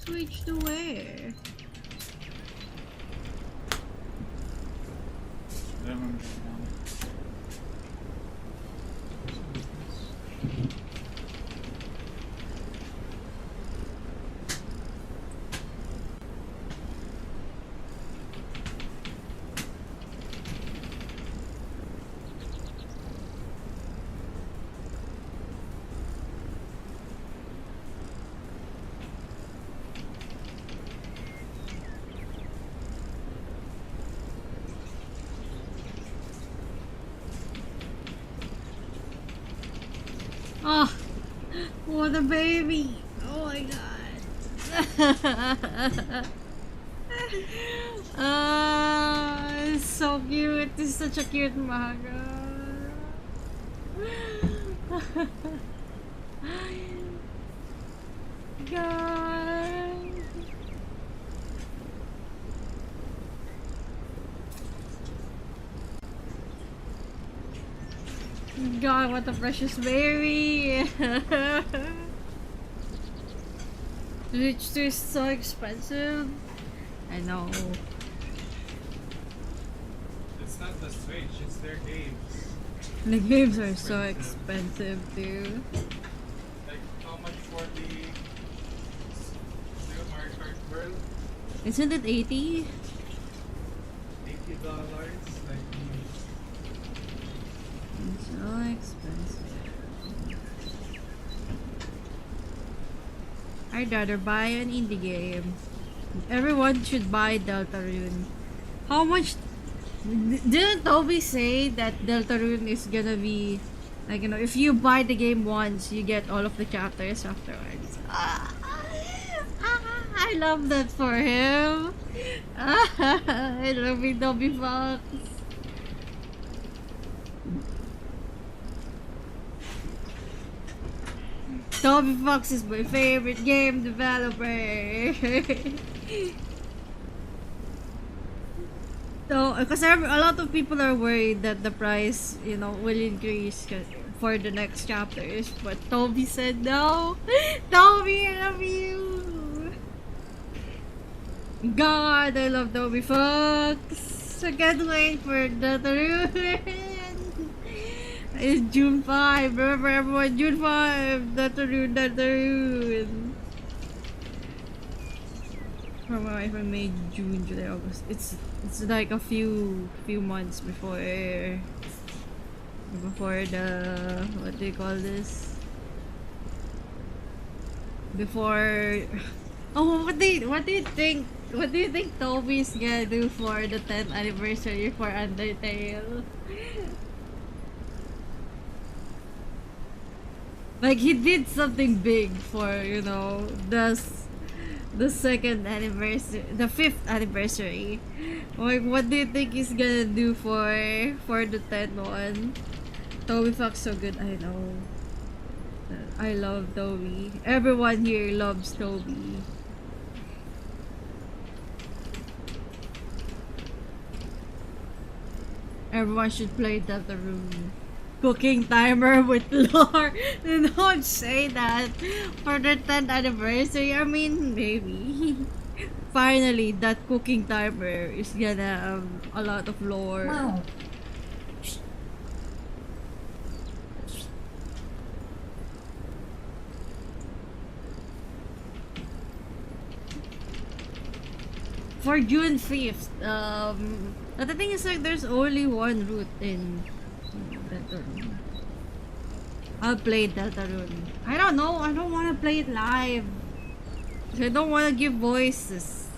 Switch to where? Oh, what a baby! Oh my god. It's so cute. It's such a cute manga. God. God, what a precious baby. Rich is so expensive. I know. It's not the Switch, it's their games. The games are so expensive too. Like, how much for the Super Mario Kart World? Isn't it 80? $80? Like, It's so expensive. I'd rather buy an indie game. Everyone should buy Deltarune. How much? Didn't Toby say that Deltarune is gonna be like, you know, if you buy the game once, you get all of the chapters afterwards. I love that for him. I love it, Toby Fox. Toby Fox is my favorite game developer. So, because a lot of people are worried that the price, you know, will increase for the next chapters. But Toby said no. Toby, I love you. God, I love Toby Fox. I can't wait for the Deltarune. It's June 5. Remember everyone, June 5. Deltarune. From May, June, July, August. It's like a few months before the, what do you call this? Before, oh, what do you think? What do you think Toby's gonna do for the 10th anniversary for Undertale? Like, he did something big for, you know, the second anniversary, the 5th anniversary. Like, what do you think he's gonna do for the 10th one? Toby Fox so good, I know. I love Toby. Everyone here loves Toby. Everyone should play Deltarune. Cooking timer with lore. Don't say that for the 10th anniversary. I mean, maybe. Finally, that cooking timer is gonna have a lot of lore. Wow. For June 5th, but the thing is, like, there's only one route in Deltarune. I'll play Deltarune. I don't know. I don't want to play it live. I don't want to give voices.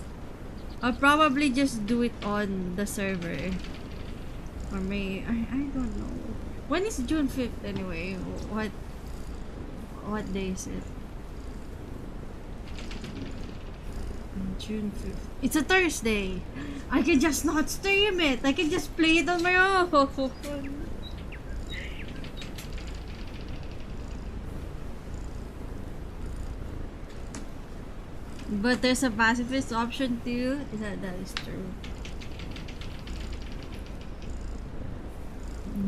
I'll probably just do it on the server. Or may I don't know. When is June 5th anyway? What day is it? June 5th. It's a Thursday. I can just not stream it. I can just play it on my own. But there's a pacifist option too. That is true.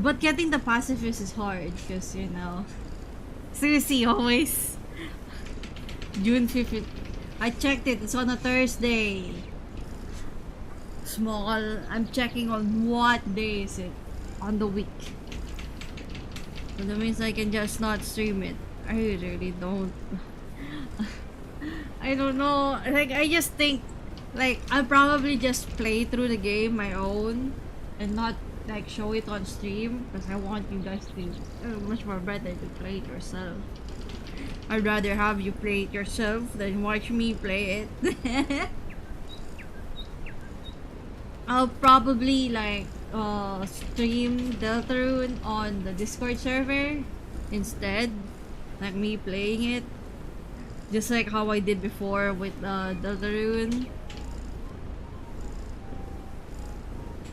But getting the pacifist is hard because, you know. Seriously, always. June 5th. I checked it. It's on a Thursday. Small. I'm checking on what day is it on the week. So that means I can just not stream it. I really don't. I don't know. Like, I just think, like, I'll probably just play through the game my own and not, like, show it on stream because I want you guys to. Much more better to play it yourself. I'd rather have you play it yourself than watch me play it. I'll probably, like, stream Deltarune on the Discord server instead. like me playing it, just like how I did before with Deltarune,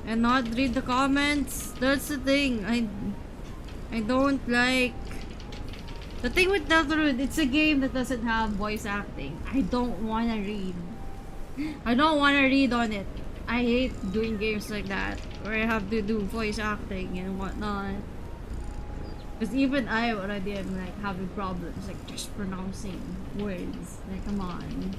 and not read the comments. That's the thing. I don't like the thing with Deltarune. It's a game that doesn't have voice acting. I don't wanna read. I don't wanna read on it. I hate doing games like that where I have to do voice acting and whatnot. Because even I already am like having problems like just pronouncing words. Like, come on.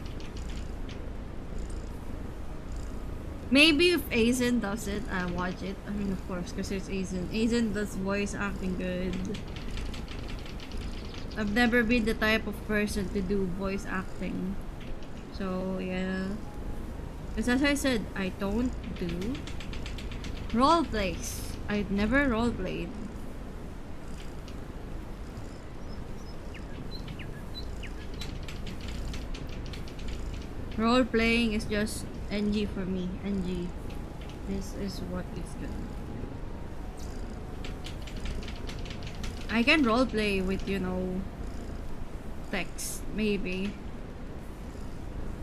Maybe if Aizen does it, I watch it. I mean, of course, because it's Aizen. Aizen does voice acting good. I've never been the type of person to do voice acting. So, yeah. Because as I said, I don't do role plays. I've never role played. Role playing is just NG for me. NG. This is what is good. I can role play with, you know, text, maybe.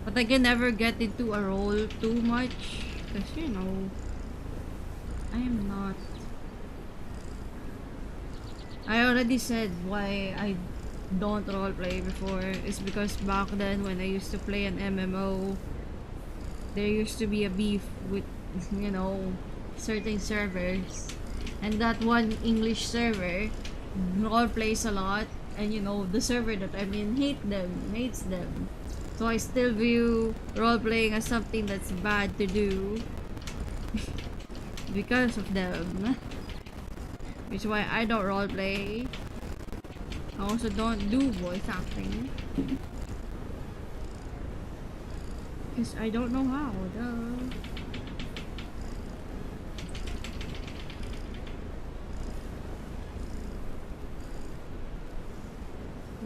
But I can never get into a role too much. Because, you know, I am not. I already said why I don't roleplay before. Is because back then when I used to play an MMO, there used to be a beef with, you know, certain servers. And that one English server roleplays a lot. And, you know, the server that I'm in hates them. So I still view role-playing as something that's bad to do because of them. Which is why I don't roleplay. I also don't do voice acting. Because I don't know how, duh.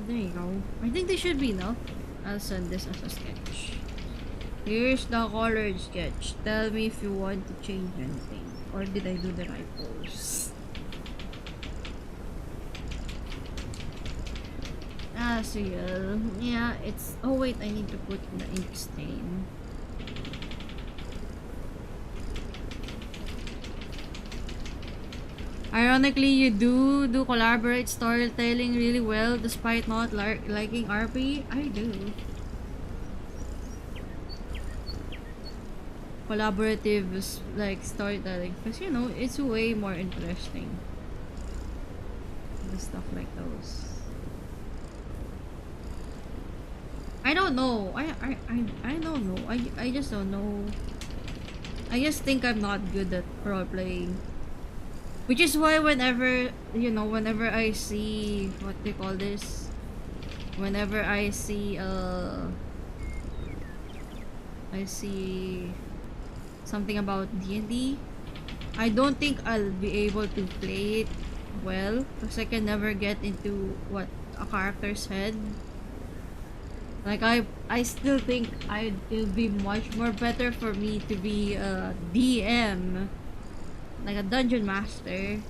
There you go. I think this should be enough. I'll send this as a sketch. Here's the colored sketch. Tell me if you want to change anything. Or did I do the right pose? So yeah, it's... Oh wait, I need to put the ink stain. Ironically, you do collaborate storytelling really well despite not liking RP. I do. Collaborative like storytelling, because you know it's way more interesting. The stuff like those. I don't know. I don't know. I just don't know. I just think I'm not good at role playing. Which is why whenever, you know, whenever I see, what they call this? Whenever I see something about D&D, I don't think I'll be able to play it well because I can never get into what a character's head. Like I still think it'll be much more better for me to be a DM, like a dungeon master,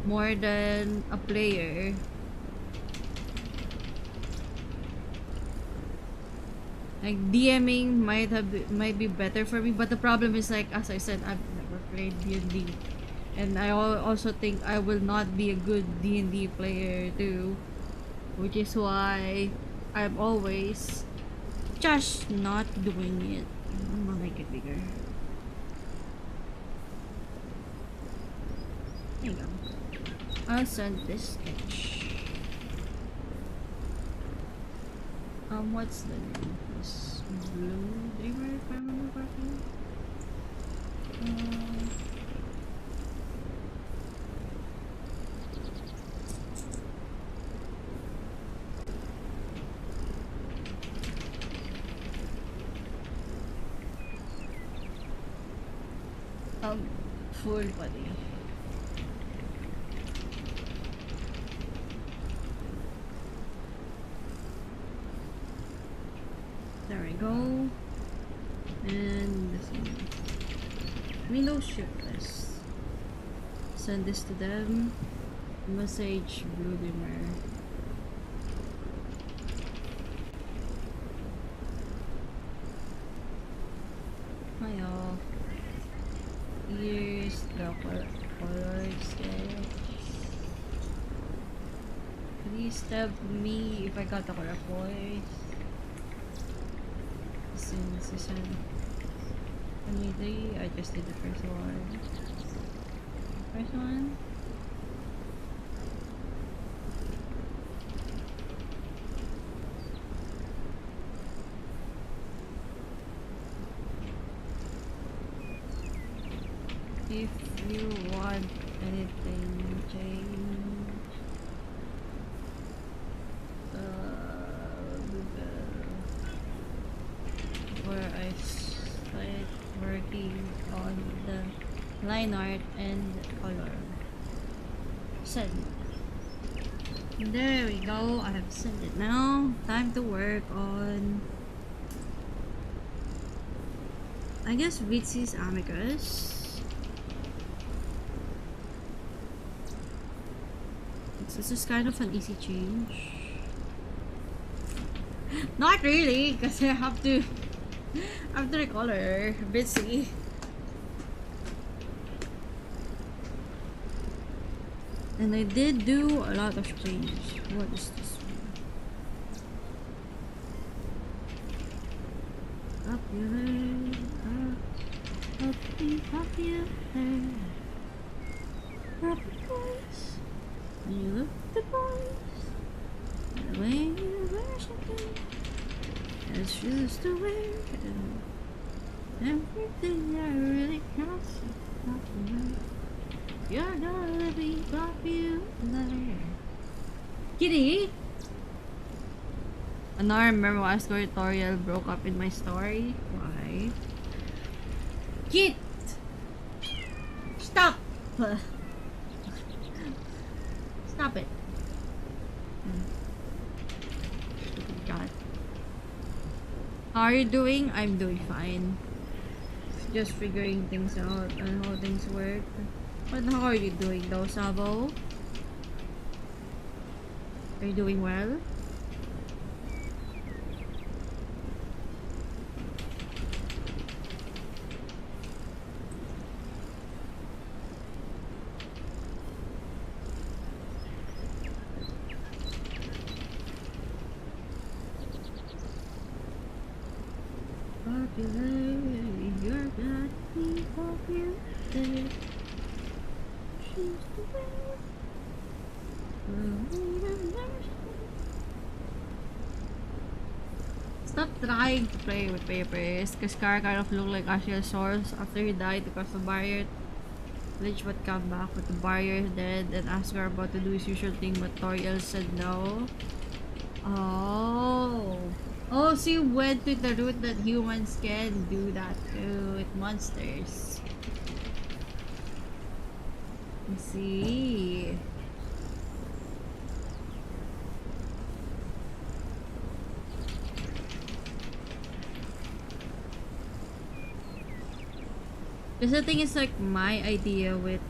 more than a player. Like DMing might be better for me, but the problem is, like as I said, I've never played D&D, and I also think I will not be a good D&D player too, which is why I'm always just not doing it. I'm gonna make it bigger. There you go. I'll send this sketch. What's the name? This Blue Dreamer, if I remember correctly. Full body. There we go. And this one. Windows shiftless. Send this to them. Message Blue Dimmer. The color sketch. Please tell me if I got the correct voice. Since season 23, I just did the first one. First one. If you want anything change, where I start working on the line art and color. Send. There we go. I have sent it now. Time to work on, I guess, Vitsy's Amicus. This is kind of an easy change. Not really, because I have to recolor. Busy. And I did do a lot of change. What is this one? Up your head, up your head. Up your voice. When you look at the boys, the way you wear something, as shoes to wear, and everything I really can't see. You're gonna be popular. Kitty! And now I remember why tutorial broke up in my story. Why? Kit! Stop! Stop it. God. How are you doing? I'm doing fine. Just figuring things out and how things work. But how are you doing though, Sabo? Are you doing well? You're got me popular. Stop trying to play with papers, because Scar kind of looked like Ashielsaurus after he died because the barrier. Lich would come back with the barrier dead and Ascar about to do his usual thing, but Toriel said no. Oh. Oh, so you went to the route that humans can do that too with monsters. I see. Because the thing is, like, my idea with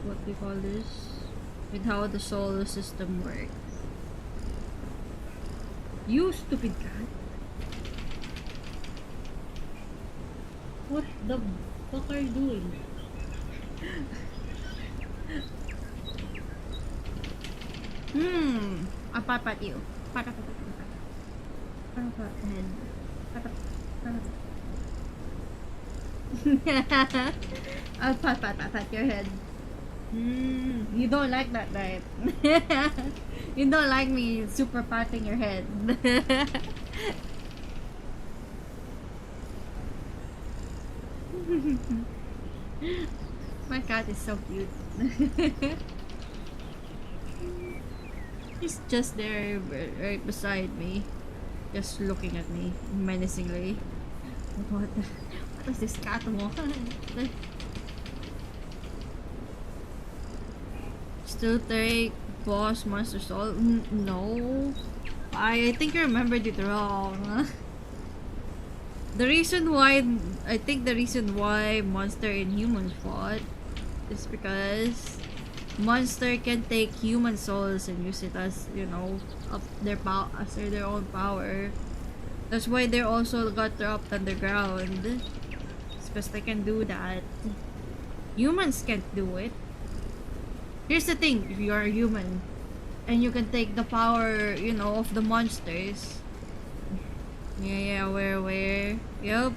what do you call this? With how the solar system works. You stupid cat. What the fuck are you doing? I'll pat you. Pat head. I'll pat your head. You don't like that, right? You don't like me super patting your head. My cat is so cute. He's just there right beside me, just looking at me menacingly. What is this cat mo? Still take boss monster soul? No. I think I remembered it wrong. The reason why monster and humans fought is because monster can take human souls and use it as, you know, up their as their own power. That's why they also got trapped underground. because they can do that. Humans can't do it. Here's the thing, if you're a human and you can take the power, you know, of the monsters. Yeah, where? Yup.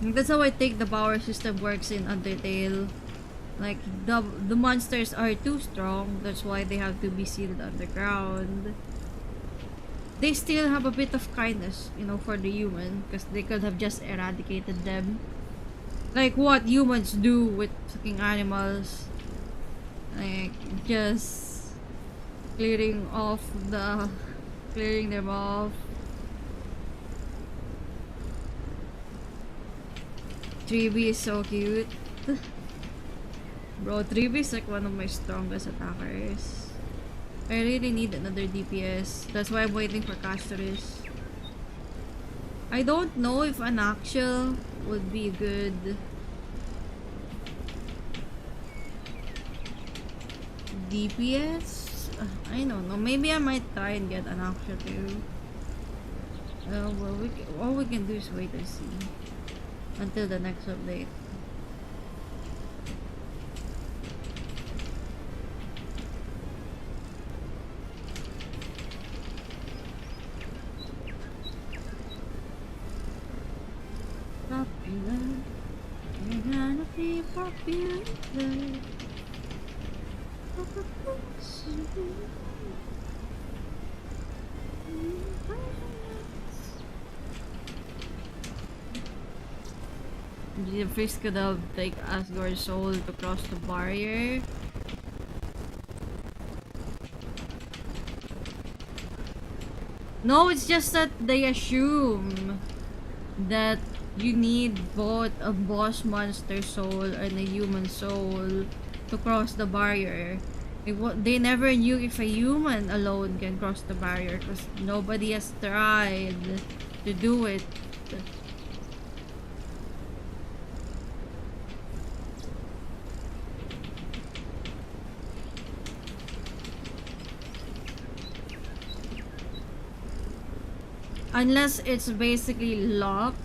That's how I think the power system works in Undertale. Like, the monsters are too strong, that's why they have to be sealed underground. They still have a bit of kindness, you know, for the human, because they could have just eradicated them. Like what humans do with fucking animals. Like, just clearing them off. Triby is so cute. Bro, Triby is like one of my strongest attackers. I really need another DPS. That's why I'm waiting for Castoris. I don't know if an actual would be good DPS. I don't know. Maybe I might try and get an actual too. Well, all we can do is wait and see until the next update. Popular, you're gonna be popular. The priest could have take Asgard's soul to cross the barrier. No, it's just that they assume that you need both a boss monster soul and a human soul to cross the barrier. They never knew if a human alone can cross the barrier because nobody has tried to do it. Unless it's basically locked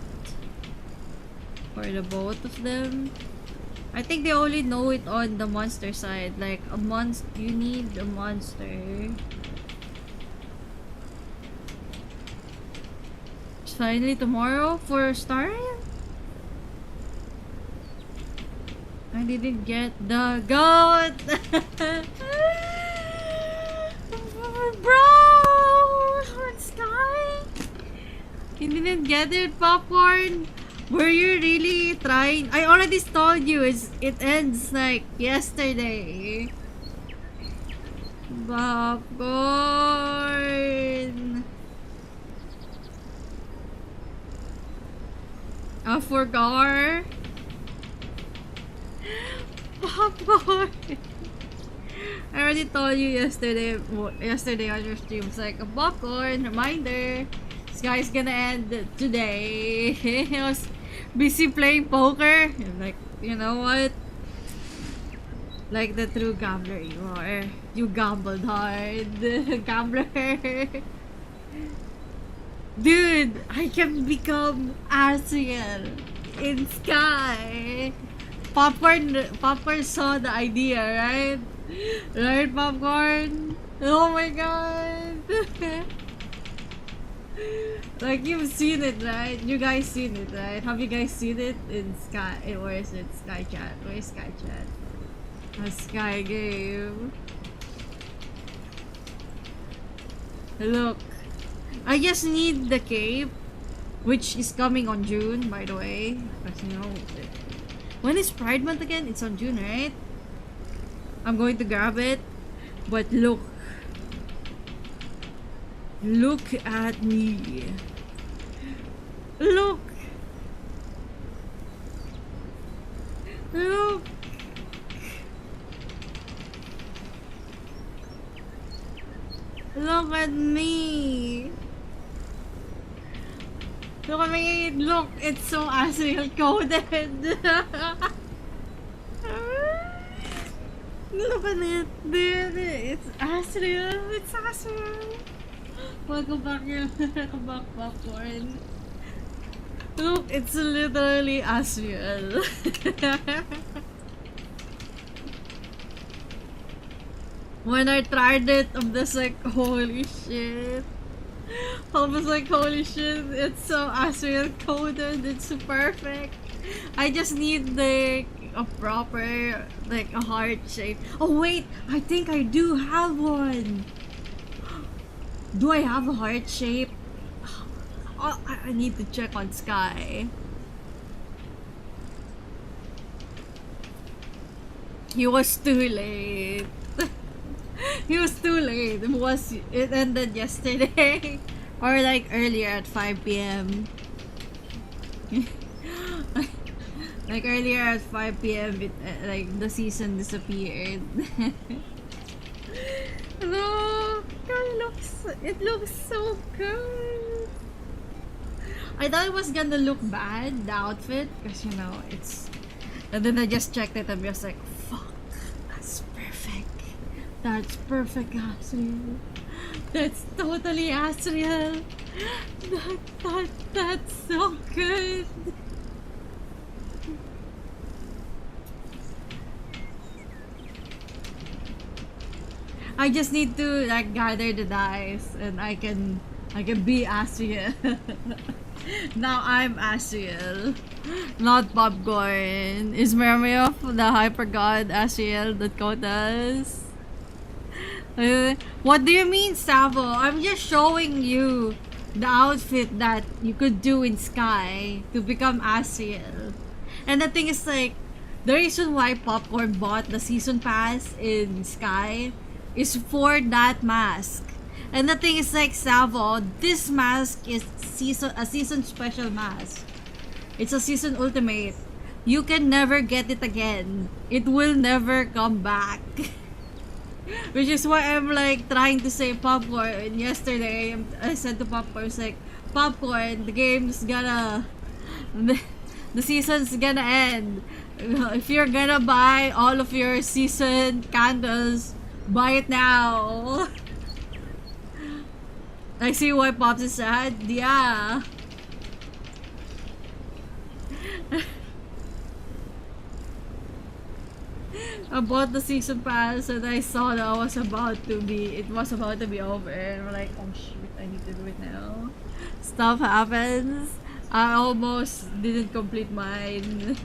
for the both of them. I think they only know it on the monster side. Like you need a monster. It's finally tomorrow for Starry? I didn't get the goat. Bro, Sky. You didn't get it, Popcorn? Were you really trying? I already told you it ends like yesterday. Popcorn. I forgot. Popcorn. I already told you yesterday on your stream. It's like a popcorn reminder. This guy's gonna end today. I was busy playing poker. I'm like, you know what? Like the true gambler you are. You gambled hard. Gambler. Dude, I can become Asiel in Sky. Popcorn saw the idea, right? Right, Popcorn? Oh my god. Like, you've seen it, right? You guys seen it, right? Have you guys seen it in Sky? Where is it? Sky Chat. Where is Sky Chat? A Sky game. Look. I just need the cape, which is coming on June, by the way. Because, you know, when is Pride Month again? It's on June, right? I'm going to grab it. But look. Look at me. Look. Look. Look at me. Look at me. Look, it's so Asriel coded. Look at it, dude. It's Asriel. It's Asriel. Welcome back here. Welcome back, Popcorn. Look, it's literally Asriel. When I tried it, I'm just like, holy shit. I was like, holy shit, it's so Asriel coded, it's perfect. I just need like a proper, like a heart shape. Oh wait, I think I do have one. Do I have a heart shape? Oh, I need to check on Sky. He was too late. He was too late. It ended yesterday or like earlier at 5 p.m. Like earlier at 5 p.m. Like the season disappeared. Look, it looks so good. I thought it was gonna look bad, the outfit, because you know it's. And then I just checked it and was like, fuck, that's perfect. That's perfect, Asriel. That's totally Asriel. That's so good. I just need to like gather the dice and I can be Asriel. Now I'm Asriel, not Popcorn. Is memory of the hyper god Asriel that Kotas? What do you mean, Savo? I'm just showing you the outfit that you could do in Sky to become Asriel. And the thing is like, the reason why Popcorn bought the season pass in Sky is for that mask. And the thing is like, Savo, this mask is a season special mask. It's a season ultimate. You can never get it again. It will never come back. Which is why I'm like trying to say Popcorn. Yesterday, I said to Popcorn, it's like, Popcorn, the game's gonna... The season's gonna end. If you're gonna buy all of your season candles, buy it now. I see why Pops is sad. Yeah. I bought the season pass and I saw that it was about to be over and I'm like, oh shit, I need to do it now. Stuff happens. I almost didn't complete mine.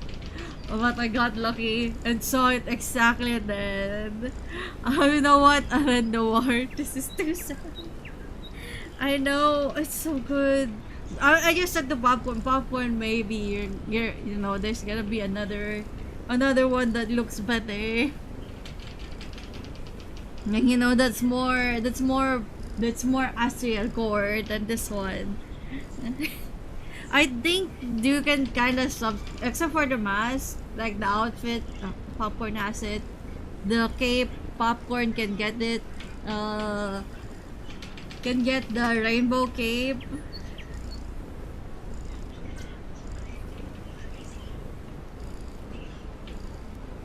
But I got lucky and saw it exactly then. You know what? I read the war. This is too sad. I know, it's so good. I just said to Popcorn, maybe you're you know, there's gonna be another one that looks better. And you know, that's more Asriel core than this one. I think you can kind of except for the mask, like the outfit, Popcorn has it. The cape, Popcorn can get it. Can get the rainbow cape.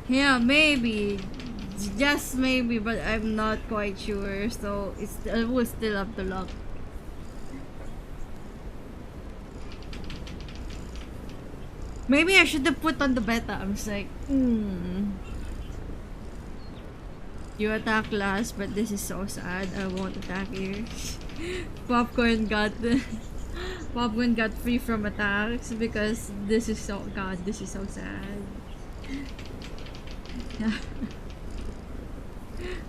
Yeah, maybe. Just maybe, but I'm not quite sure. So it was still up to luck. Maybe I should have put on the beta. I'm just like, You attack last, but this is so sad. I won't attack you. Popcorn got free from attacks because this is so sad.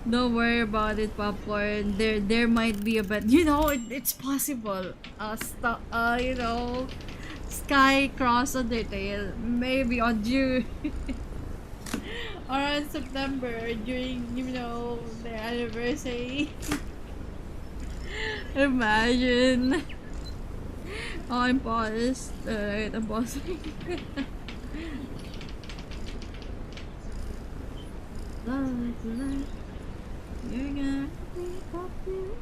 Don't worry about it, Popcorn. There might be a bet. You know, it's possible. You know, Sky Cross Undertale maybe on June. Or on September during, you know, the anniversary. Imagine. Oh, I'm paused. Alright, I'm pausing. You're gonna be popular.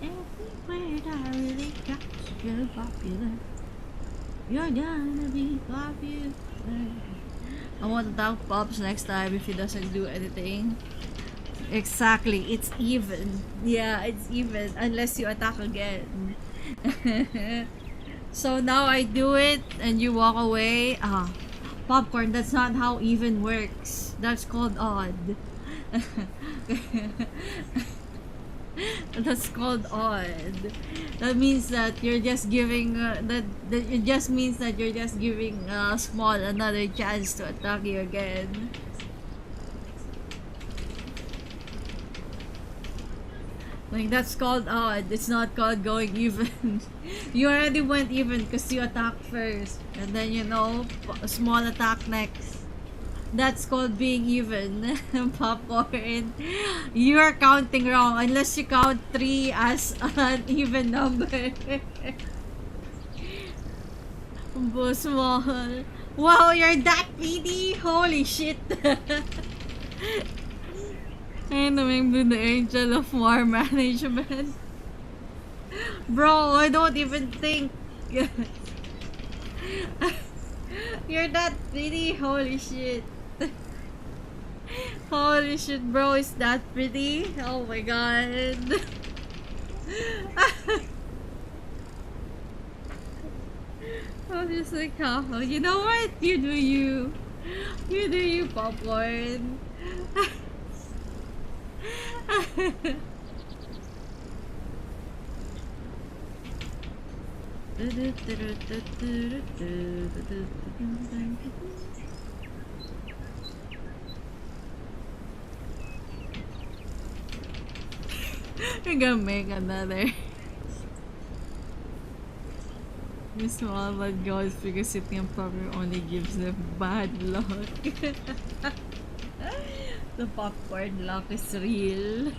Everywhere I really got you popular. You're gonna be popular. I want to talk Pops next time if he doesn't do anything. Exactly, it's even. Yeah, it's even unless you attack again. So now I do it and you walk away. Ah, Popcorn, that's not how even works. That's called odd. That's called odd. That means that you're just giving that it just means that you're just giving Small another chance to attack you again. Like, that's called odd. It's not called going even. You already went even because you attacked first, and then Small attack next. That's called being even. Popcorn. You're counting wrong unless you count 3 as an even number. Small. Wow, you're that greedy? Holy shit. I'm the angel of war management. Bro, I don't even think. You're that pretty? Holy shit. Holy shit, bro, is that pretty? Oh my god. I'm just like, oh, you know what? You do you. You do you, Popcorn. We're gonna make another. Miss Small but goes because sitting on proper only gives them bad luck. The popcorn luck is real.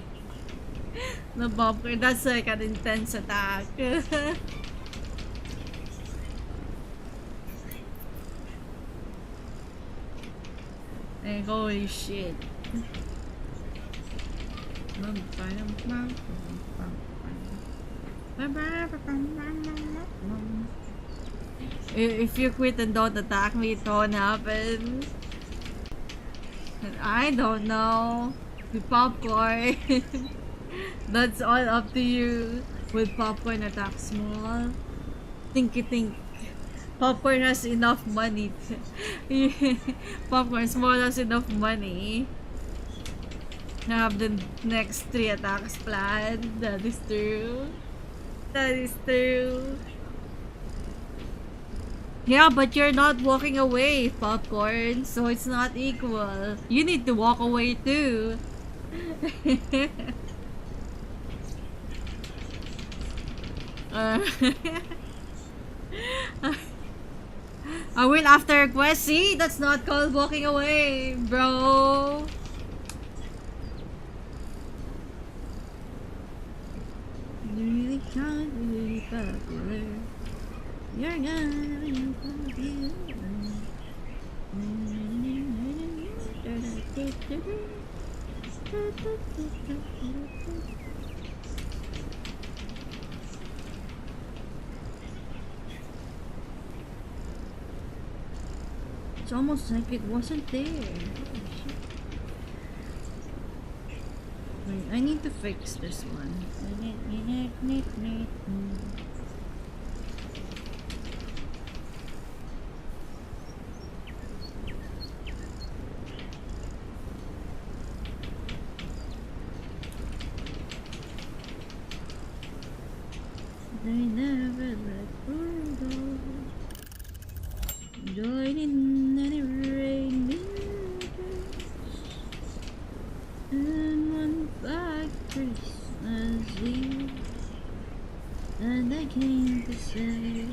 The popcorn, that's like an intense attack. Like, holy shit. If you quit and don't attack me, it won't happen. I don't know. With Popcorn. That's all up to you. With Popcorn attack Small. Think. Popcorn has enough money. Popcorn Small has enough money to have the next 3 attacks planned. That is true. That is true. Yeah, but you're not walking away, Popcorn, so it's not equal. You need to walk away too. I will after request. See, that's not called walking away, bro. You really can't be popular. You're gonna be popular. It's almost like it wasn't there. Wait, I need to fix this one. They never let go. Join in any rain and one back Christmas Eve, and I came to say,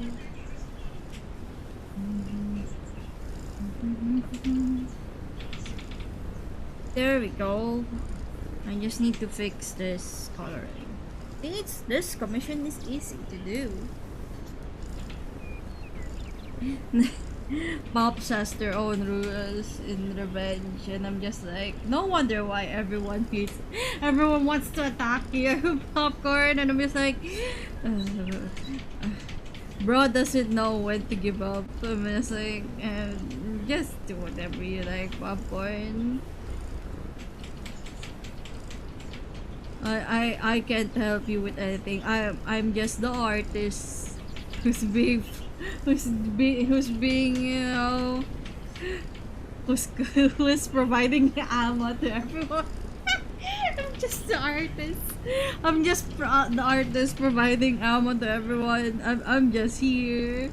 there we go. I just need to fix this coloring. This commission is easy to do. Pops has their own rules in Revenge, and I'm just like, no wonder why everyone wants to attack you, Popcorn, and I'm just like, bro doesn't know when to give up. I'm just like, Just do whatever you like, popcorn. I can't help you with anything. I'm just the artist who's being who's being who's who's providing ammo to everyone. I'm just the artist. I'm just the artist providing ammo to everyone. I'm just here.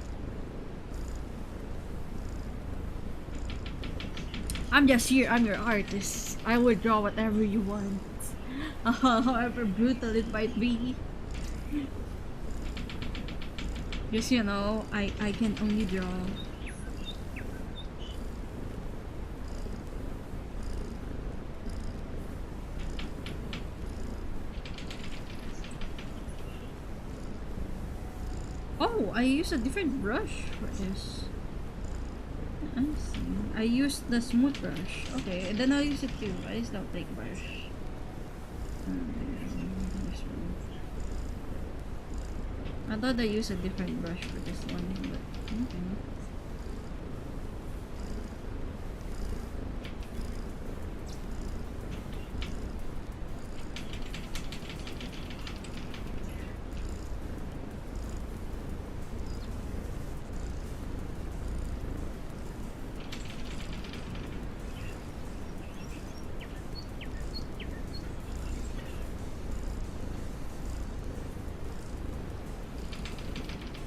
I'm just here. I'm your artist. I will draw whatever you want. However brutal it might be. Just, you know, I can only draw. Oh, I use a different brush for this. I see. I use the smooth brush. Okay, then I'll use it too. I use the opaque brush. This one. I thought I used a different brush for this one, but okay.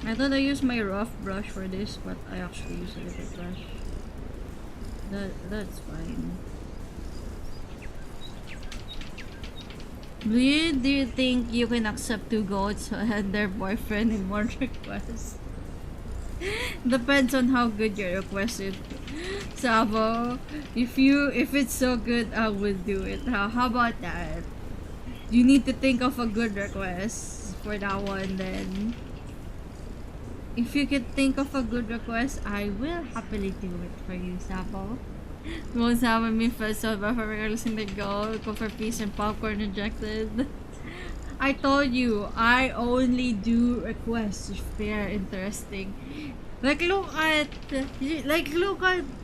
I thought I used my rough brush for this, but I actually used a different brush. That's fine. Do you think you can accept two goats and their boyfriend in one request? Depends on how good your request is. Savo, if it's so good, I will do it. How about that? You need to think of a good request for that one then. If you could think of a good request, I will happily do it for you, Sabo. Won't have me first of all for releasing the goal. Go for peace and popcorn rejected. I told you, I only do requests if they are interesting. Look at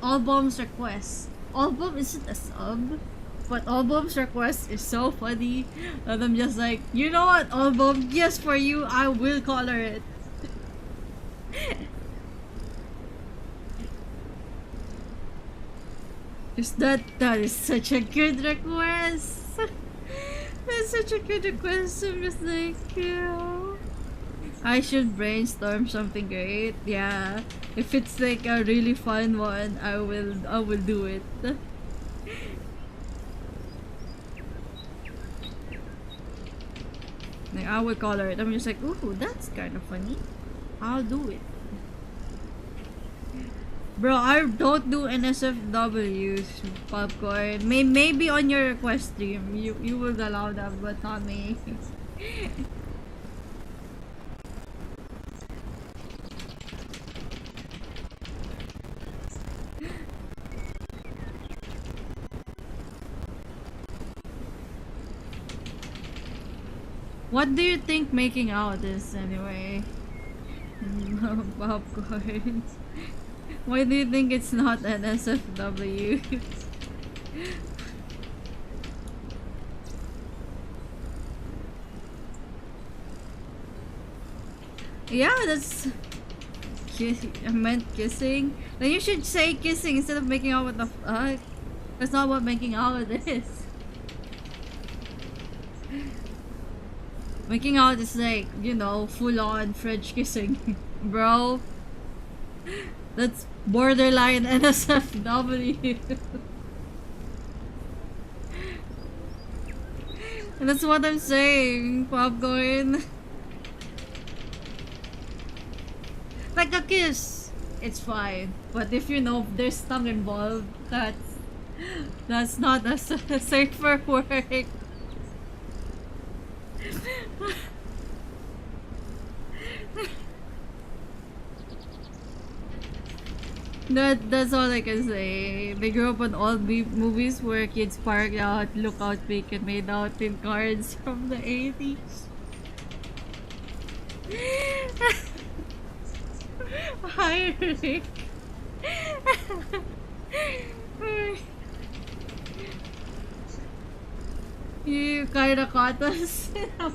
Album's request. Album isn't a sub, but Album's request is so funny. And I'm just like, you know what, Album, just for you, I will color it. That is such a good request. That's such a good request. I'm just like, yeah. I should brainstorm something great. Yeah, if it's like a really fun one, I will do it. Like, I will color it. I'm just like, ooh, that's kind of funny. I'll do it. Bro, I don't do NSFWs, popcorn. Maybe on your request stream, you will allow that, but not me. What do you think making out is anyway? Popcorn. Why do you think it's not an SFW? Yeah, that's... I meant kissing. Then you should say kissing instead of making out. What the fuck? That's not what making out is. Making out is like, you know, full-on French kissing. Bro. That's borderline NSFW. And that's what I'm saying, popcorn. Like a kiss, it's fine. But if you know there's tongue involved, that's not a safer word. That's all I can say. They grew up on all movies where kids park out, look out, peek, and made out in cards from the 80s. Hi, Rick. You kinda caught us in a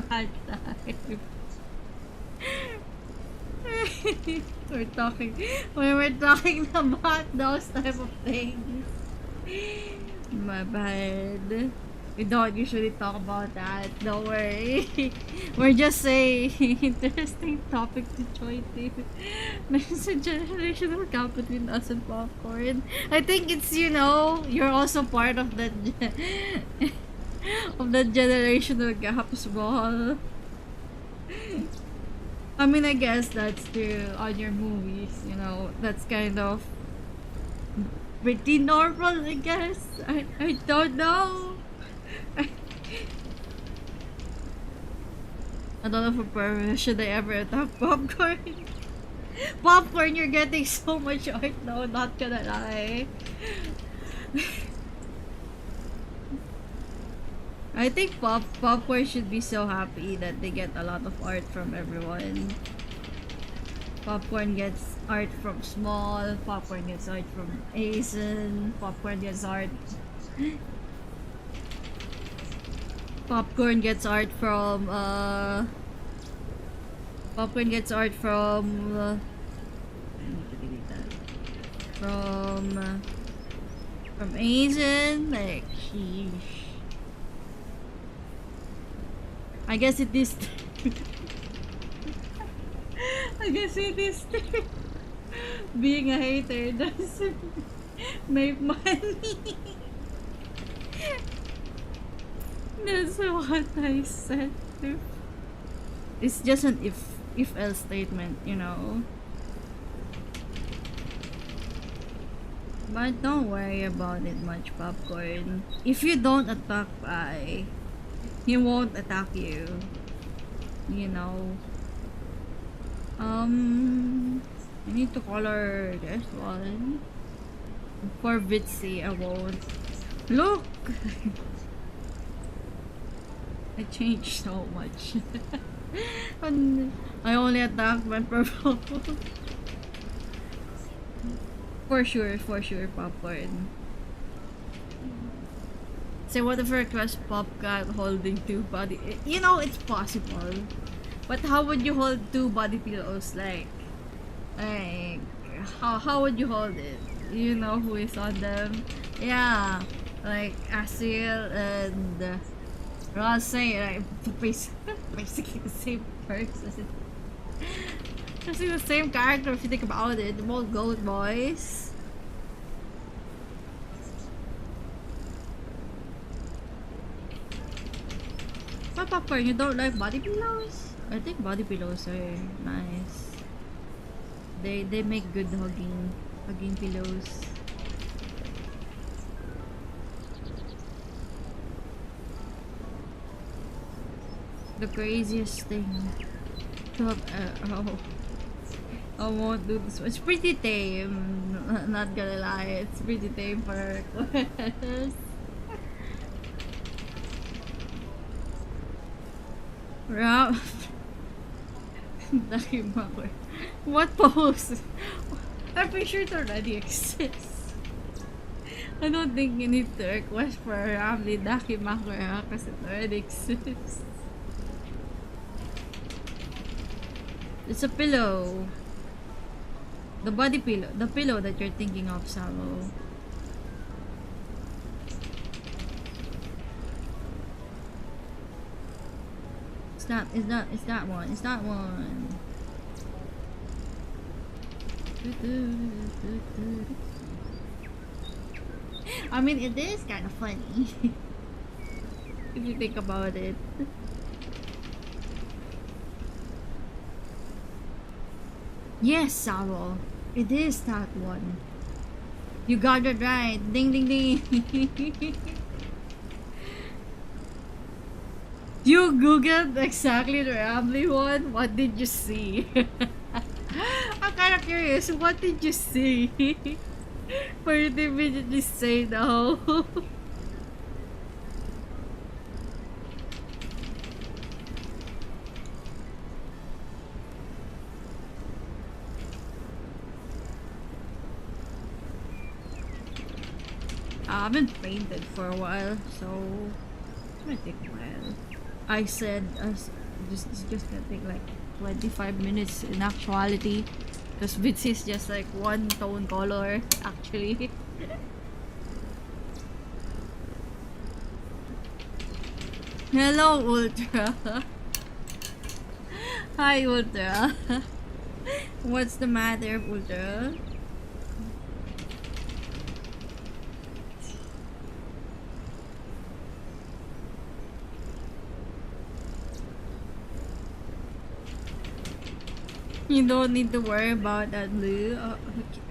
bad time. we're talking when we're talking about those type of things. My bad. We don't usually talk about that. Don't worry. We're just saying interesting topic to join to. There's a generational gap between us and popcorn. I think it's you're also part of that of that generational gap as well. I mean, I guess that's true on your movies. That's kind of pretty normal, I guess. I don't know. I don't know for should I ever attack popcorn? Popcorn, you're getting so much art now, not gonna lie. I think popcorn should be so happy that they get a lot of art from everyone. Popcorn gets art from Small, popcorn gets art from Asian, popcorn gets art. Popcorn gets art from popcorn gets art from I need to delete that. From Asian, like sheesh. I guess it is I guess it is being a hater doesn't make money. That's what I said. It's just an if else statement. But don't worry about it much, popcorn. If you don't attack I, he won't attack you. I need to color this one. For Vitsy, I won't. Look! I changed so much. And I only attack when purple. For sure, popcorn. So what if I request Popcat holding two body? It's possible. But how would you hold two body pillows? Like how would you hold it? You know who is on them? Yeah, like Asil and Rase, basically the same person. Basically the same character if you think about it. The both goat boys. But popcorn, you don't like body pillows? I think body pillows are nice. They make good hugging pillows. The craziest thing to have, I won't do this one. It's pretty tame. Not gonna lie, it's pretty tame for a request. Round. What pose? I'm pretty sure it already exists. I don't think you need to request for a Ramli Dakimakura because it already exists. It's a pillow. The body pillow. The pillow that you're thinking of, Salo. It's that one. It's that one. I mean, it is kind of funny. If you think about it. Yes, Saro. It is that one. You got it right. Ding ding ding. You googled exactly the Ramley one? What did you see? I'm kind of curious. What did you see? For you to immediately say no. haven't painted for a while, so it's gonna take a while. I said it's just gonna take like 25 minutes in actuality, because Bitsy is just like one tone color actually. Hello, Ultra. Hi, Ultra. What's the matter, Ultra? You don't need to worry about that, Blue.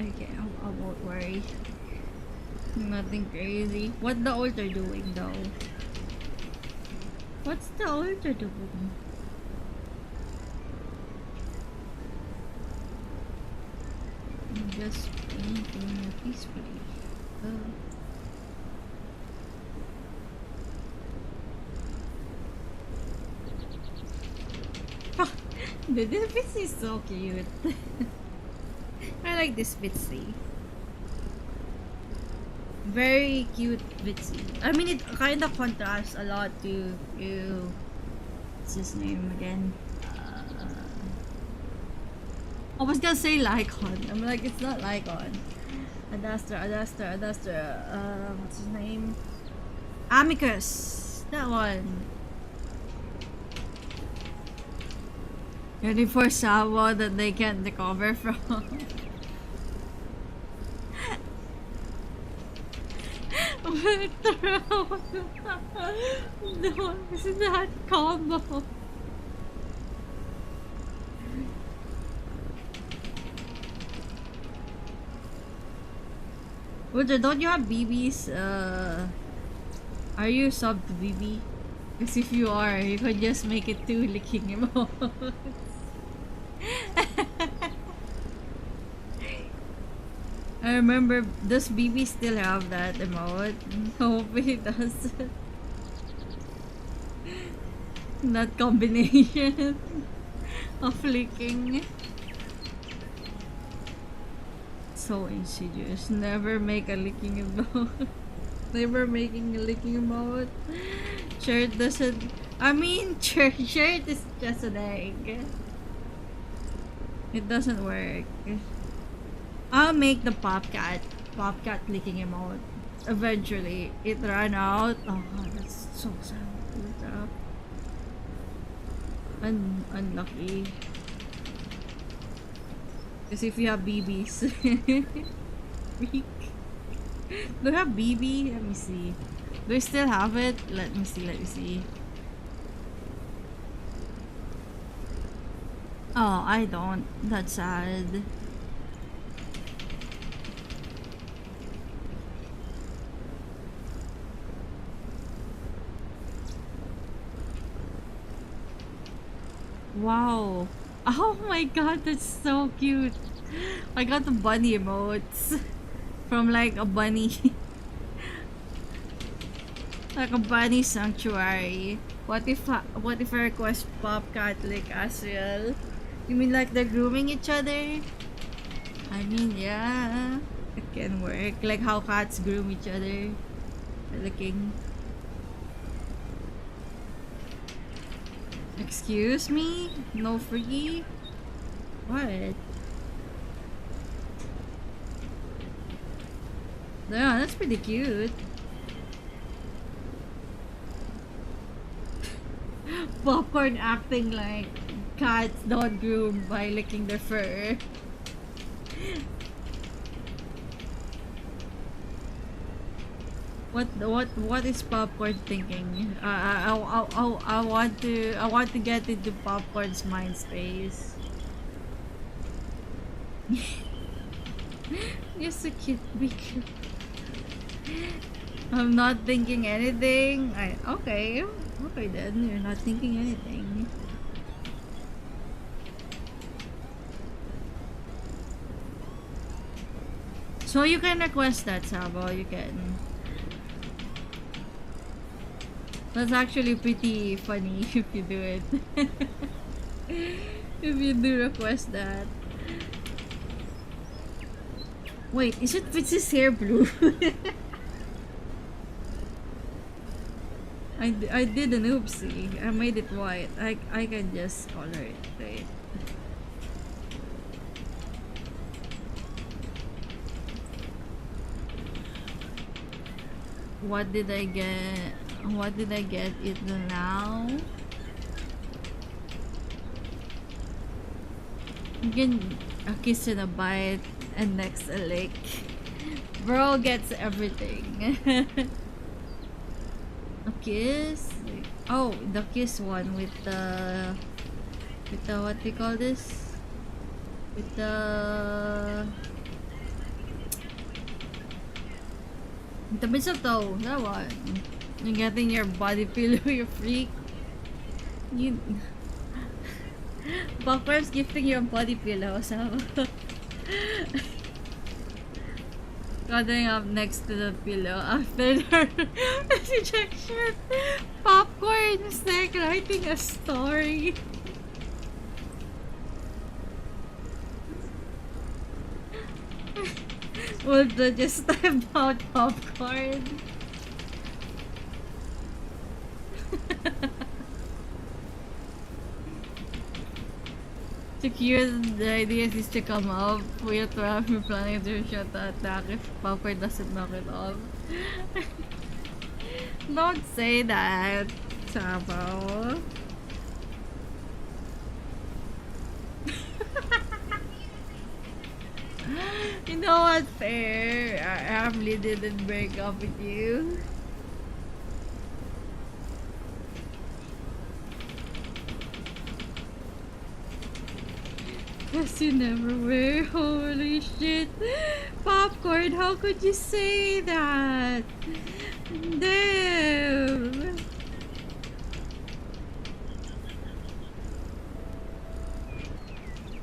Okay, I won't worry. Nothing crazy. What the Ultra doing, though? What's the Ultra doing? I'm just painting peacefully. Dude, this Bitsy is so cute. I like this Bitsy. Very cute Bitsy. I mean, it kind of contrasts a lot to what's his name again? I was gonna say Lycon. I'm like, it's not Lycon. Adastra. What's his name? Amicus. That one. Ready for Sabo that they can't recover from. No, this is that combo. Ultra, don't you have BBs? Are you sub to BB? Because if you are, you could just make it 2 licking emotes. I remember, does BB still have that emote? Hope he does. That combination of licking. So insidious. Never make a licking emote. Never making a licking emote. Shirt doesn't. I mean, shirt is just an egg. It doesn't work. I'll make the Popcat licking emote. Eventually, it ran out. Oh, that's so sad. Unlucky. Because if you have BBs. Freak. Do you have BB? Let me see. Do I still have it? Let me see. Oh, I don't. That's sad. Wow. Oh my god, that's so cute. I got the bunny emotes from like a bunny. Like a bunny sanctuary. What if I request Popcat like as well? You mean like they're grooming each other? I mean, yeah. It can work. Like how cats groom each other. Licking. Excuse me? No free? What? Yeah, that's pretty cute. Popcorn acting like cats don't groom by licking their fur. What is Popcorn thinking? I want to get into Popcorn's mind space. You're so cute, be cute. I'm not thinking anything. Okay then. You're not thinking anything. So you can request that, Sabo. You can. That's actually pretty funny if you do it. If you do request that. Wait, is it Fitzy's hair blue? I did an oopsie. I made it white. I can just color it, right? What did I get? What did I get it now? Again, a kiss and a bite, and next a lick. Bro gets everything. A kiss? Oh, the kiss one with the what do you call this? With the mistletoe, that one. You're getting your body pillow, you freak. You Buckworm's gifting you a body pillow, so cuddling up next to the pillow after their rejection. Popcorn is like writing a story. Ultra just typed out popcorn. Secure the idea is to come up. We are planning to shut the attack if Popper doesn't knock it off. Don't say that, Chavo. You know what, fair? I really didn't break up with you. Yes, you never were. Holy shit. Popcorn, how could you say that? Damn.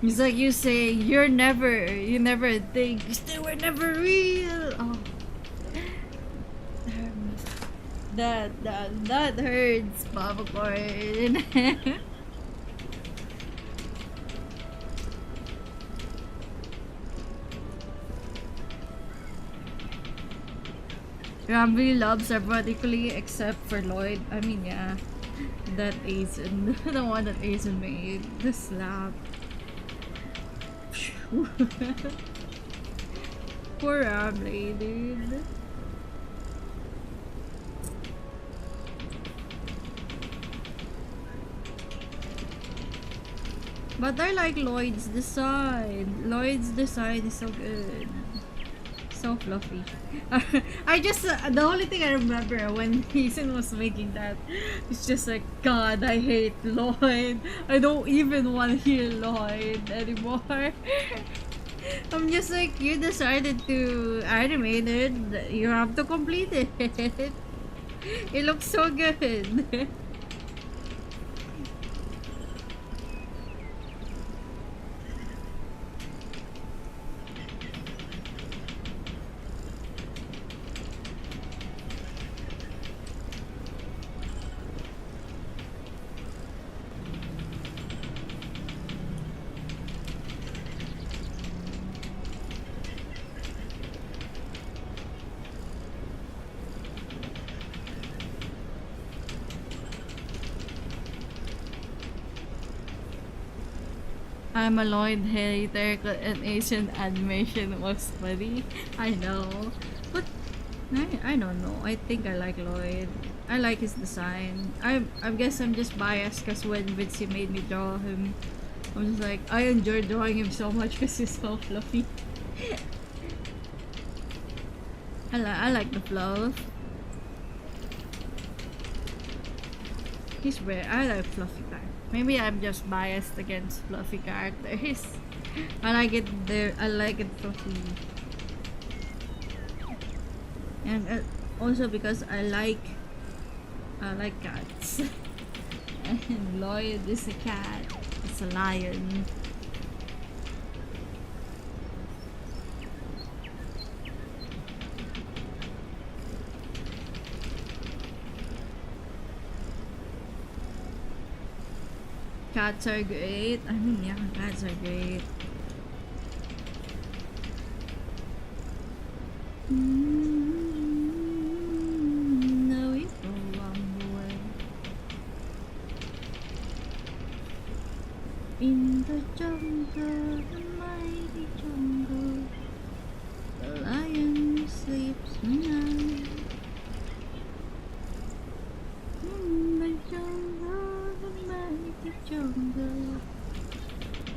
It's like you saying you never think, 'cause they were never real. Oh. That hurts, Popcorn. Rambi loves everyone equally except for Lloyd. I mean, yeah. That Asian. The one that Asian made. The slap. Poor Rambi, dude. But I like Lloyd's design. Lloyd's design is so good. So fluffy. I just the only thing I remember when Hazen was making that, it's just like, God, I hate Lloyd. I don't even want to hear Lloyd anymore. I'm just like, you decided to animate it, you have to complete it. It looks so good. I'm a Lloyd hater and Asian animation was funny. I know. But I don't know. I think I like Lloyd. I like his design. I guess I'm just biased because when Vinci made me draw him, I'm just like, I enjoy drawing him so much because he's so fluffy. I like the fluff. He's rare. I like fluffy characters. Maybe I'm just biased against fluffy characters. I like it there. I like it fluffy. And also because I like cats. And Lloyd is a cat. It's a lion. Cats are great. I mean, yeah, cats are great. No, we go along the way. In the jungle, the mighty jungle, the lion sleeps tonight. In the jungle, the mighty jungle,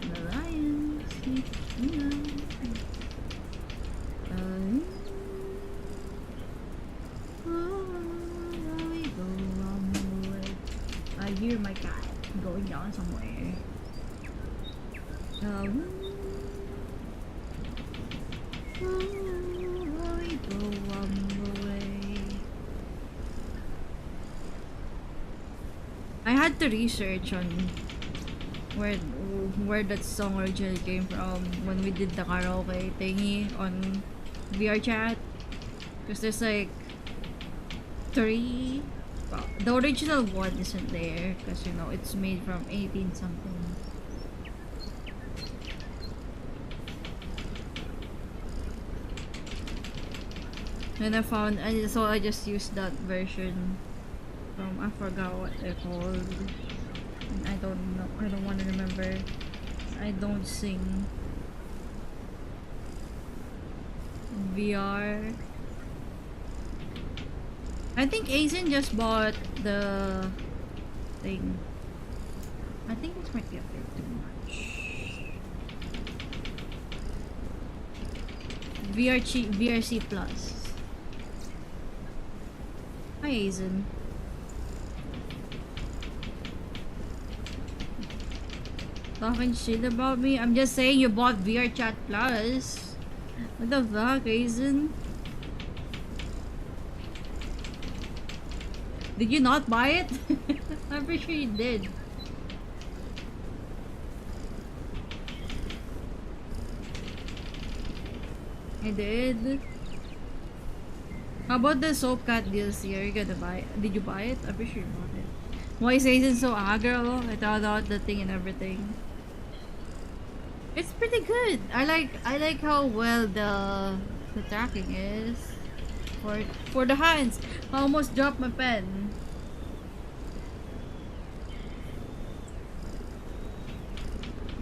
the lion sleeps tonight. We go on the way. I hear my cat going down somewhere. We go on the way. I had to research on where that song originally came from when we did the karaoke thingy on VR chat, because there's like three. Well, the original one isn't there because you know it's made from 18 something. And I found, and so I just used that version from, I forgot what they're called. I don't know. I don't want to remember. I don't sing VR. I think Aizen just bought the thing. I think this might be a bit too much. VRC Plus. Hi Aizen. Talking shit about me? I'm just saying you bought VR Chat Plus. What the fuck, Aizen? Did you not buy it? I'm pretty sure you did. I did. How about the Soap Cat DLC? Are you gonna buy it? Did you buy it? I'm pretty sure you bought it. Why is Aizen so aggro? I thought out the thing and everything. It's pretty good. I like how well the tracking is for the hands. I almost dropped my pen.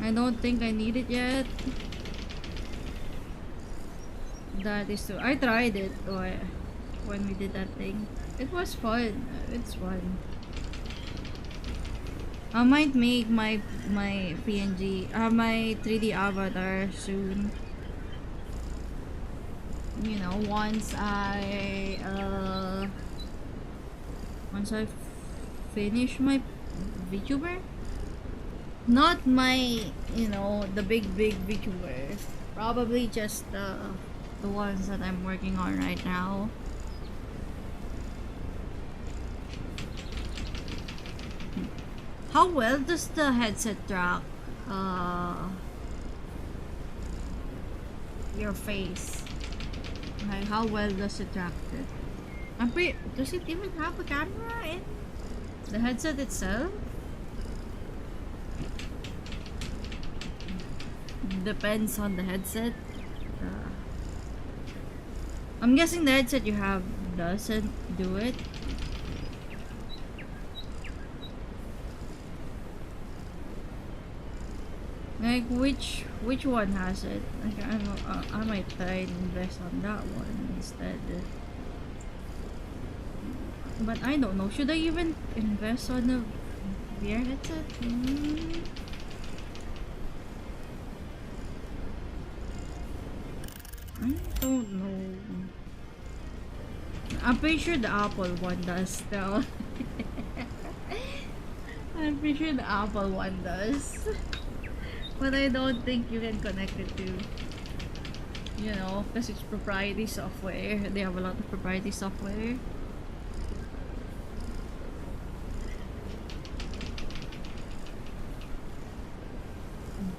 I don't think I need it yet. That is true. I tried it when we did that thing. It was fun. It's fun. I might make my PNG, my 3D avatar soon. You know, once I finish my VTuber. Not my, you know, the big VTubers. Probably just the ones that I'm working on right now. How well does the headset track your face? Like, how well does it track it? Does it even have a camera in the headset itself? Depends on the headset. I'm guessing the headset you have doesn't do it. Like which one has it? Like I might try and invest on that one instead. But I don't know. Should I even invest on a VR headset? I don't know. I'm pretty sure the Apple one does though. I'm pretty sure the Apple one does. But I don't think you can connect it to, you know, because it's proprietary software. They have a lot of proprietary software.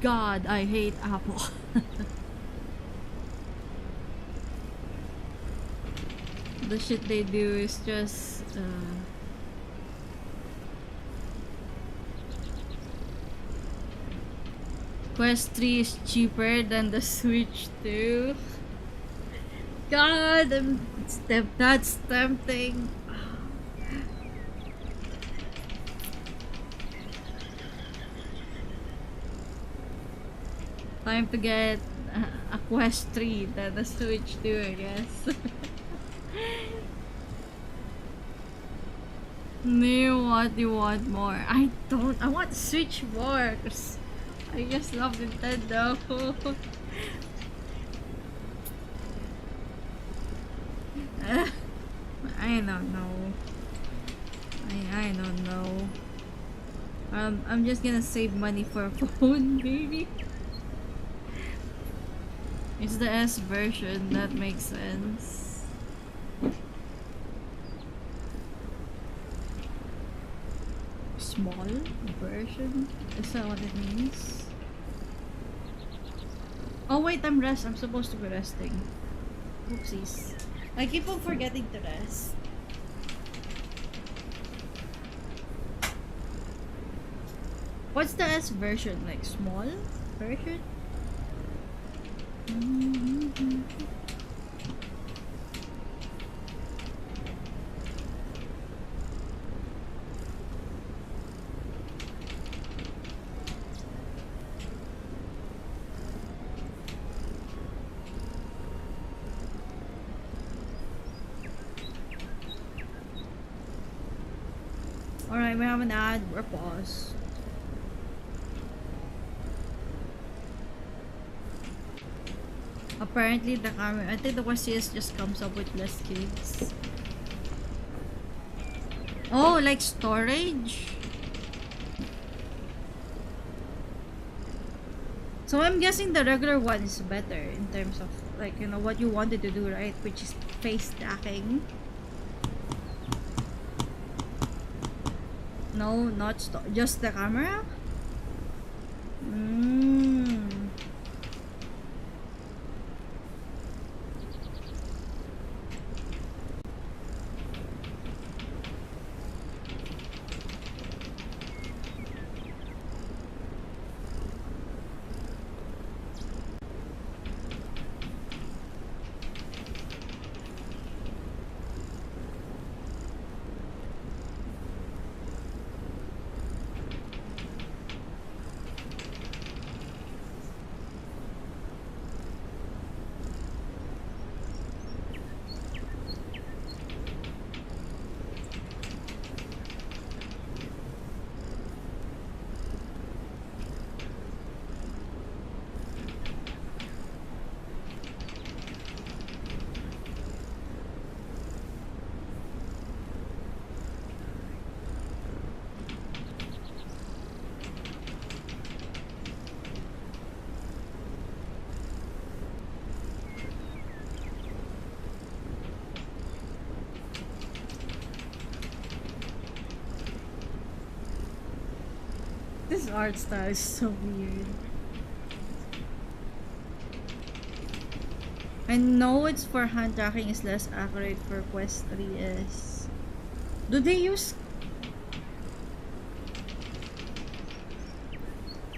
God, I hate Apple. The shit they do is just Quest 3 is cheaper than the Switch 2. God, that's tempting. Time to get a Quest 3, the Switch 2, I guess. No, what do you want more? I don't. I want Switch more. 'Cause I just love Nintendo. I don't know. I don't know. I'm just gonna save money for a phone, maybe. It's the S version, that makes sense. Small version? Is that what it means? Oh wait, I'm supposed to be resting. Oopsies. I keep on forgetting to rest. What's the S version? Like small version? Alright, we have an ad. We're paused. Apparently the camera, I think the Quest just comes up with less gigs. Oh, like storage? So I'm guessing the regular one is better in terms of like, you know, what you wanted to do, right? Which is face tracking. No, not just the camera? This art style is so weird. I know it's for hand tracking is less accurate for Quest 3S. Do they use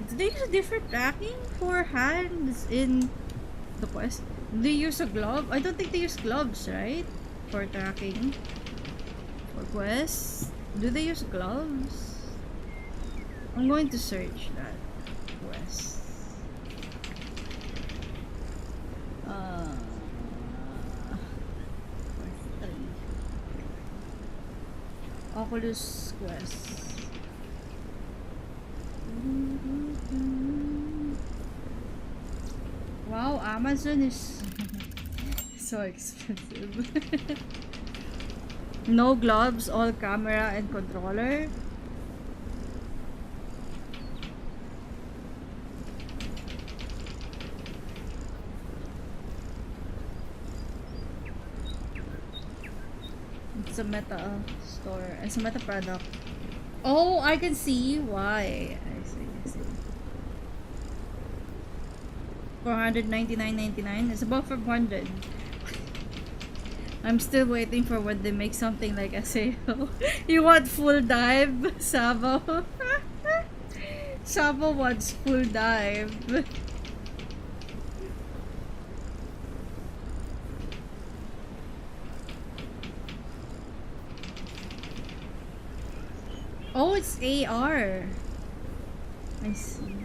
a different tracking for hands in the Quest? Do they use a glove? I don't think they use gloves, right? For tracking. For Quest. Do they use gloves? I'm going to search that. Quest. Quest 3. Oculus Quest. Wow, Amazon is so expensive. No gloves, all camera and controller. It's a Meta store. It's a Meta product. Oh, I can see why. I see. 499.99. It's about 500. I'm still waiting for when they make something like a sale. You want full dive, Sabo? Sabo wants full dive. Oh, it's AR. I see.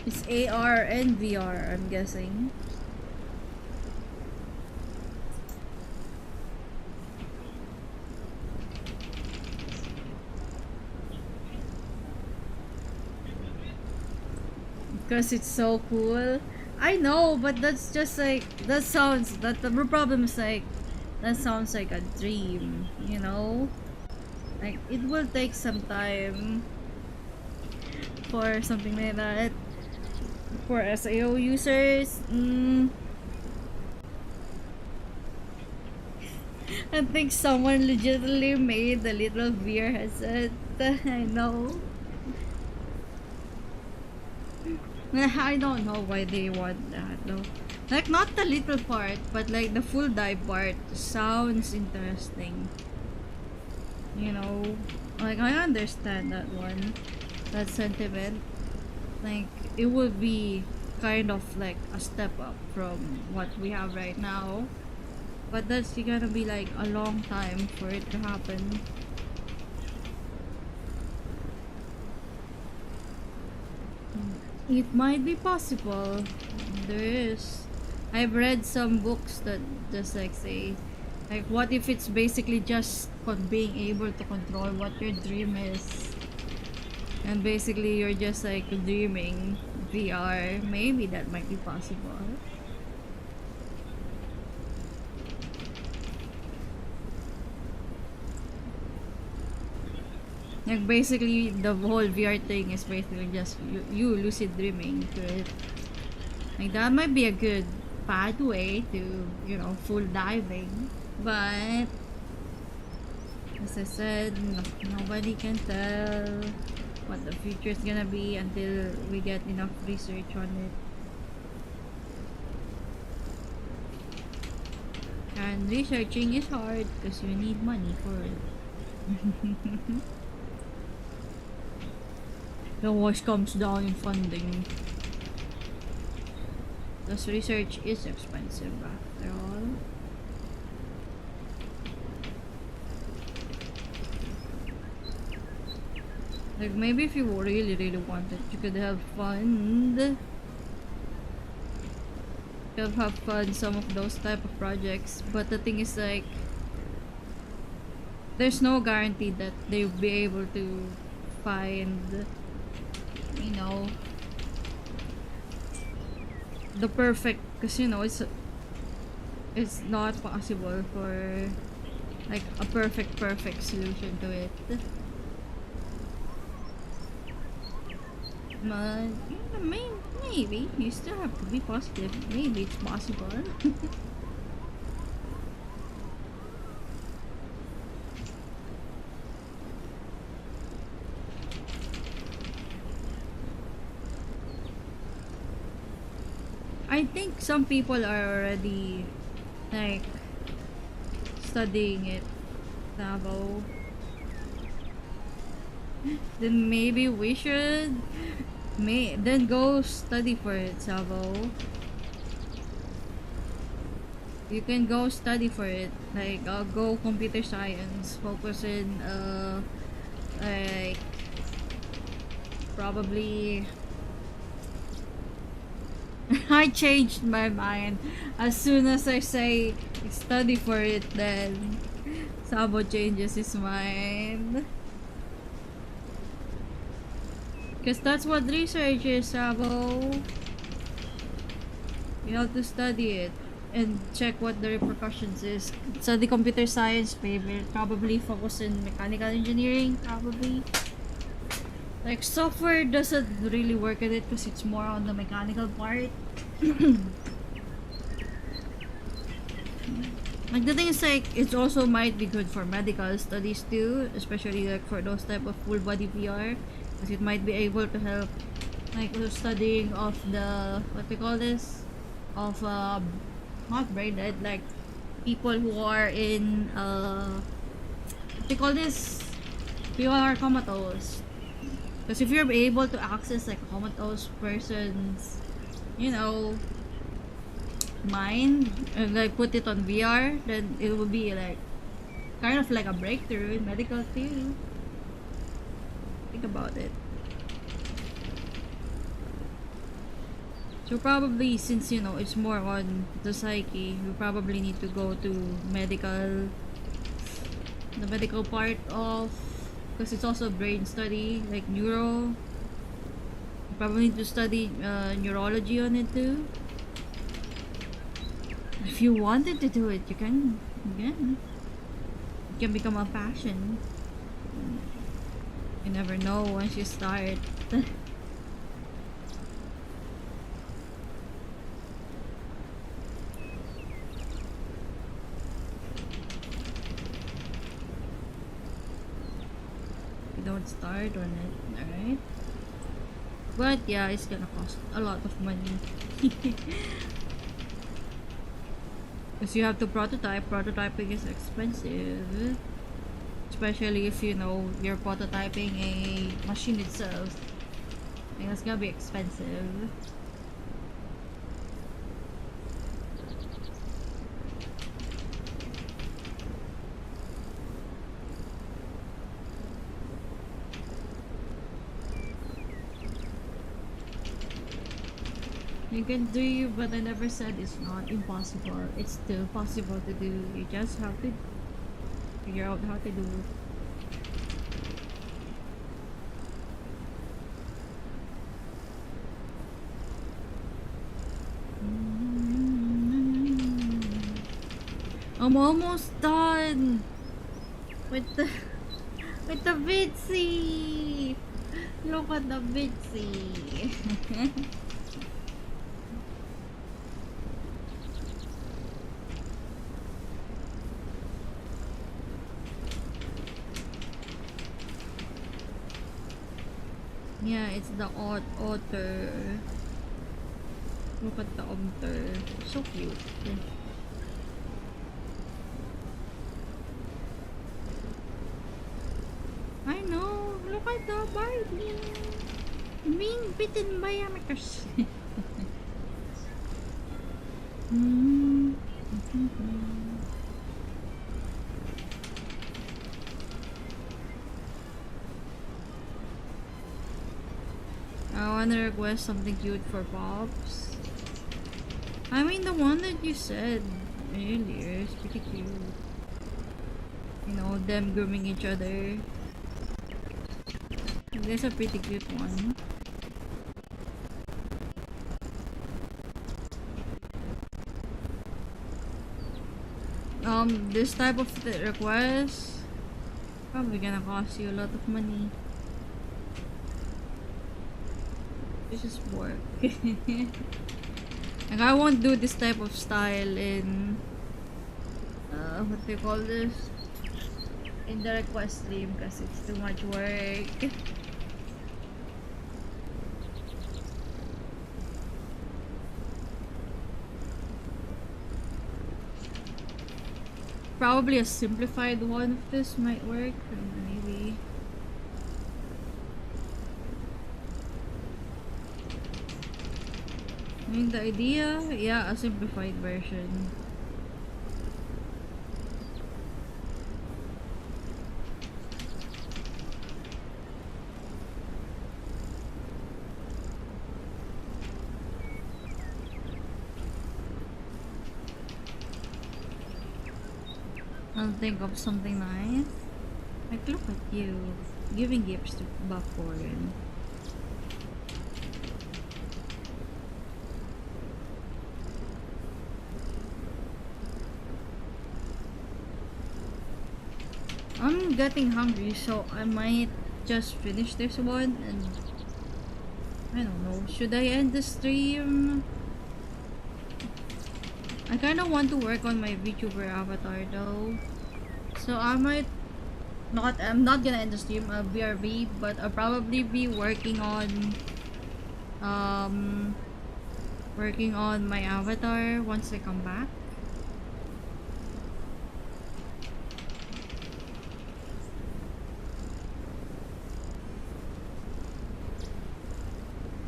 It's AR and VR, I'm guessing. Because it's so cool. I know, but that's just like, that the problem is like, that sounds like a dream, you know? Like, it will take some time for something like that. For SAO users, I think someone legitimately made the little VR headset. I know. I don't know why they want that though. Like, not the little part, but like the full dive part sounds interesting. You know, like I understand that one, that sentiment. Like, it would be kind of like a step up from what we have right now. But that's gonna be like a long time for it to happen. It might be possible. There is. I've read some books that just like say, like, what if it's basically just being able to control what your dream is, and basically you're just like dreaming VR. Maybe that might be possible. Like, basically the whole VR thing is basically just you lucid dreaming to it. Like, that might be a good pathway to, you know, full diving. But as I said, nobody can tell what the future is gonna be until we get enough research on it. And researching is hard because you need money for it. The worst comes down in funding. Because research is expensive after all. Like, maybe if you really wanted, you could have fund. You could have fund some of those type of projects. But the thing is, like, there's no guarantee that they'll be able to find, you know, the perfect, because you know it's not possible for like a perfect solution to it. But maybe you still have to be positive. Maybe it's possible. I think some people are already like studying it, Savo. Then maybe we should then go study for it, Savo. You can go study for it. Like, I'll go computer science, focus in like probably I changed my mind. As soon as I say study for it, then Sabo changes his mind. Because that's what research is, Sabo. You have to study it and check what the repercussions is. Study computer science, maybe probably focus in mechanical engineering, probably. Like, software doesn't really work at it because it's more on the mechanical part. Like, the thing is, like, it also might be good for medical studies too, especially like for those type of full body VR, because it might be able to help like the studying of the, what we call this, of not brain dead, like people who are in what we call this, people who are comatose. Because if you're able to access like a comatose person's, you know, mind and like put it on VR, then it will be like kind of like a breakthrough in medical too. Think about it. So probably, since you know it's more on the psyche, we probably need to go to medical, the medical part of, because it's also brain study, like neuro. You probably need to study neurology on it too. If you wanted to do it, you can. Again, it can become a passion. You never know once you start. You don't start on it, alright? But yeah, it's gonna cost a lot of money. Because you have to prototype. Prototyping is expensive. Especially if you know you're prototyping a machine itself. I think it's gonna be expensive. You can do, but I never said it's not impossible. It's still possible to do. You just have to figure out how to do it. I'm almost done with the Bitsy. Look at the Bitsy. Yeah, it's the otter. Look at the otter. So cute. I know. Look at the Barbie. Being bitten by a microchip. I wanna request something cute for Pops. I mean, the one that you said earlier is pretty cute. You know, them grooming each other. There's a pretty cute one. This type of request probably gonna cost you a lot of money. It's just work. Like, I won't do this type of style in what do you call this? In the request stream, because it's too much work. Probably a simplified one of this might work, maybe. I mean, the idea, yeah, a simplified version. I'll think of something nice. Like, look at you, giving gifts to Buckborn. I'm getting hungry, so I might just finish this one and I don't know, should I end the stream? I kinda want to work on my VTuber avatar though. So I might not, I'm not gonna end the stream, BRB, but I'll probably be working on my avatar once I come back.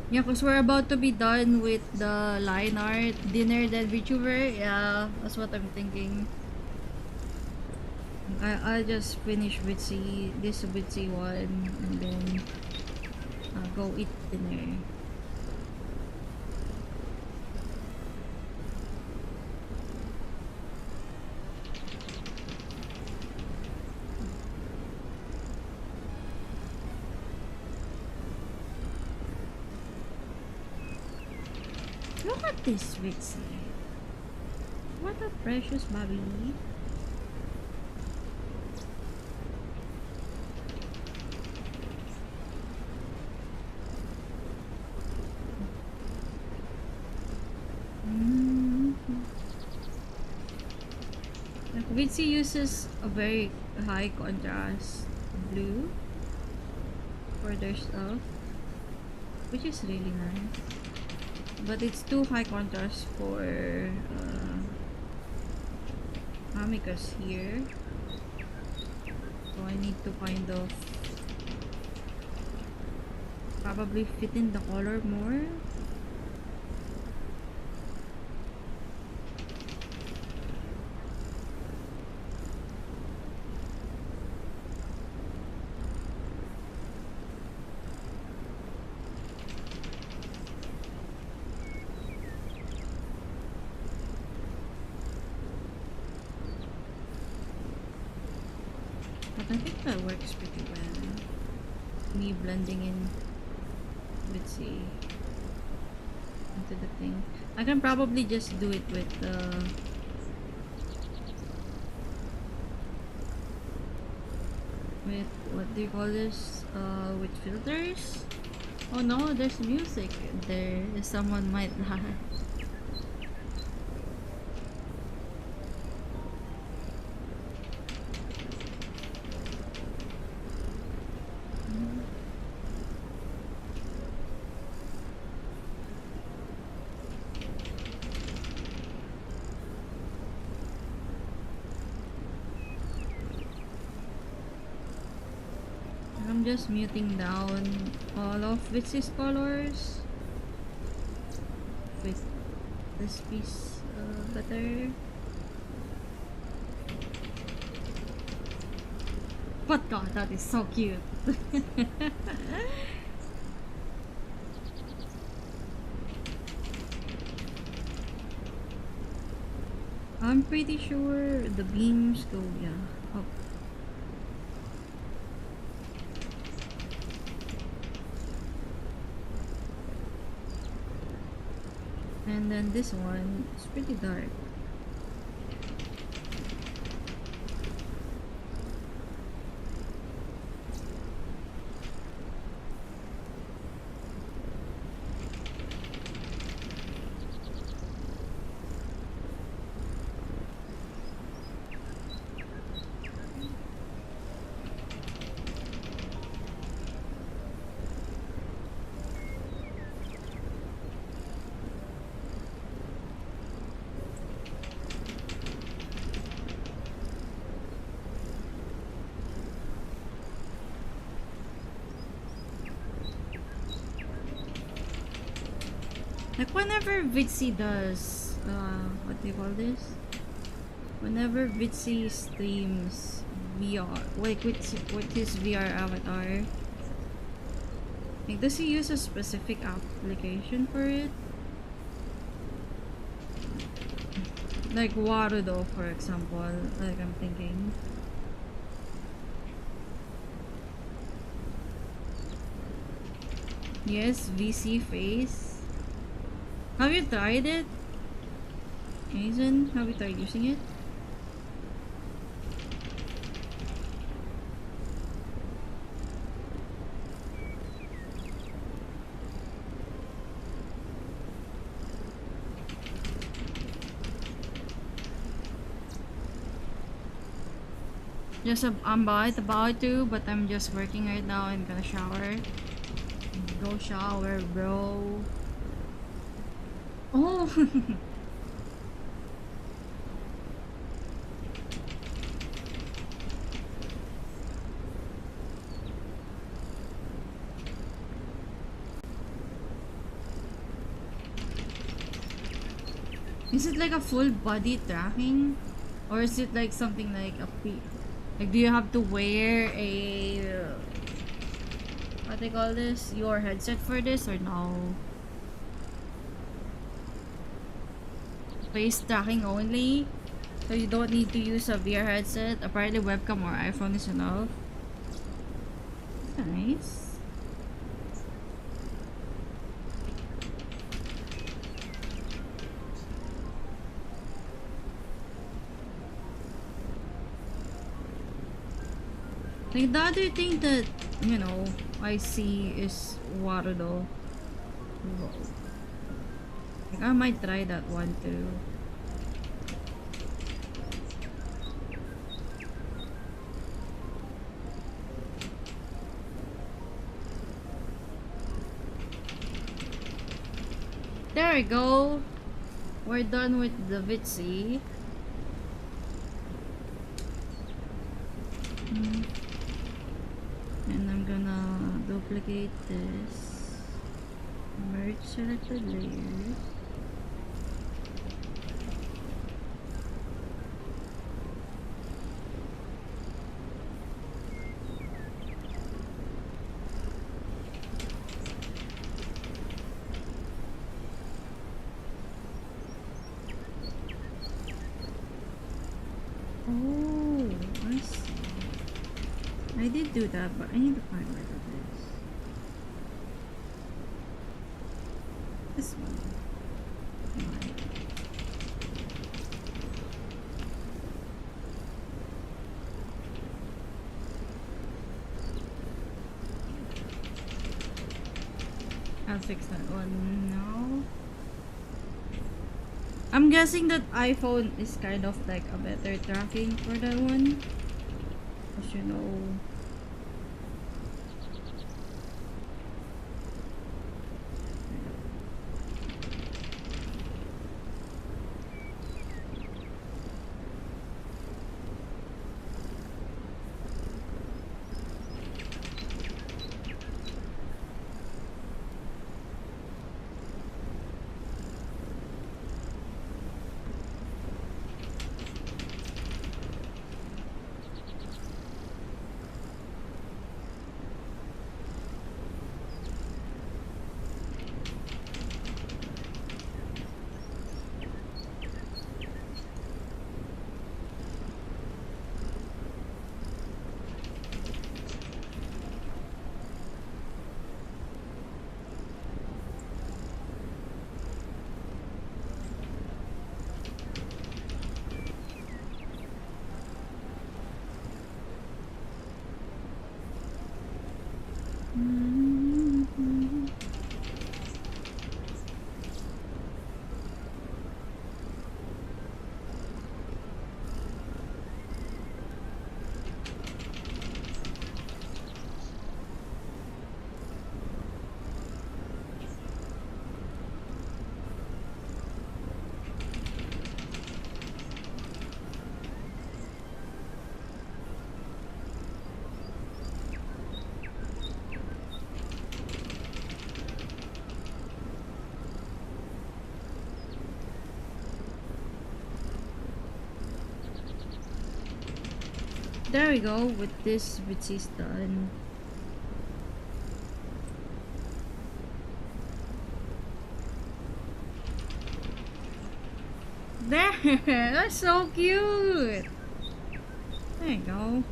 Yeah, because we're about to be done with the line art, dinner, then VTuber. Yeah, that's what I'm thinking. I'll just finish this Bitsy one, and then go eat dinner. Look at this Vitsy. What a precious baby. Like Vitsy uses a very high contrast blue for their stuff, which is really nice. But it's too high contrast for Amicus here, so I need to kind of probably fit in the color more. But I think that works pretty well. Me blending in, let's see, into the thing. I can probably just do it with what do you call this? With filters. Oh no, there's music there. Someone might die. I'm just muting down all of Vitsy's colors with this piece better. But god, that is so cute. I'm pretty sure the beams go, yeah, up. And then this one is pretty dark. Like whenever Vitsy does, what do you call this? Whenever Vitsy streams VR, like with his VR avatar, like does he use a specific application for it? Like Warudo, for example, like I'm thinking. Yes, VC face. Have you tried it? Aizen, have you tried using it? Just I'm about to, but I'm just working right now and gonna shower. Go shower, bro. Oh! Is it like a full body tracking? Or is it like something like a like do you have to wear a what they call this? Your headset for this or no? Face tracking only? So you don't need to use a VR headset? Apparently webcam or iPhone is enough. Nice. Like the other thing that, you know, I see is water though. Like I might try that one too. There we go. We're done with the Vitsy. And I'm gonna duplicate this. Merge selected layers. Oh, I see. I did do that, but I need to find where that is. This one. Right. I'll fix that one now. I'm guessing that iPhone is kind of like a better tracking for that one. Because you know. There we go, with this which is done. There! That's so cute! There you go.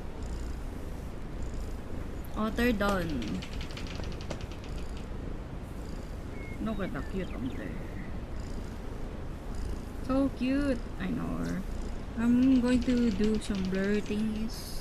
Otter done. Look at the cute on there. So cute! I know her. I'm going to do some blur things.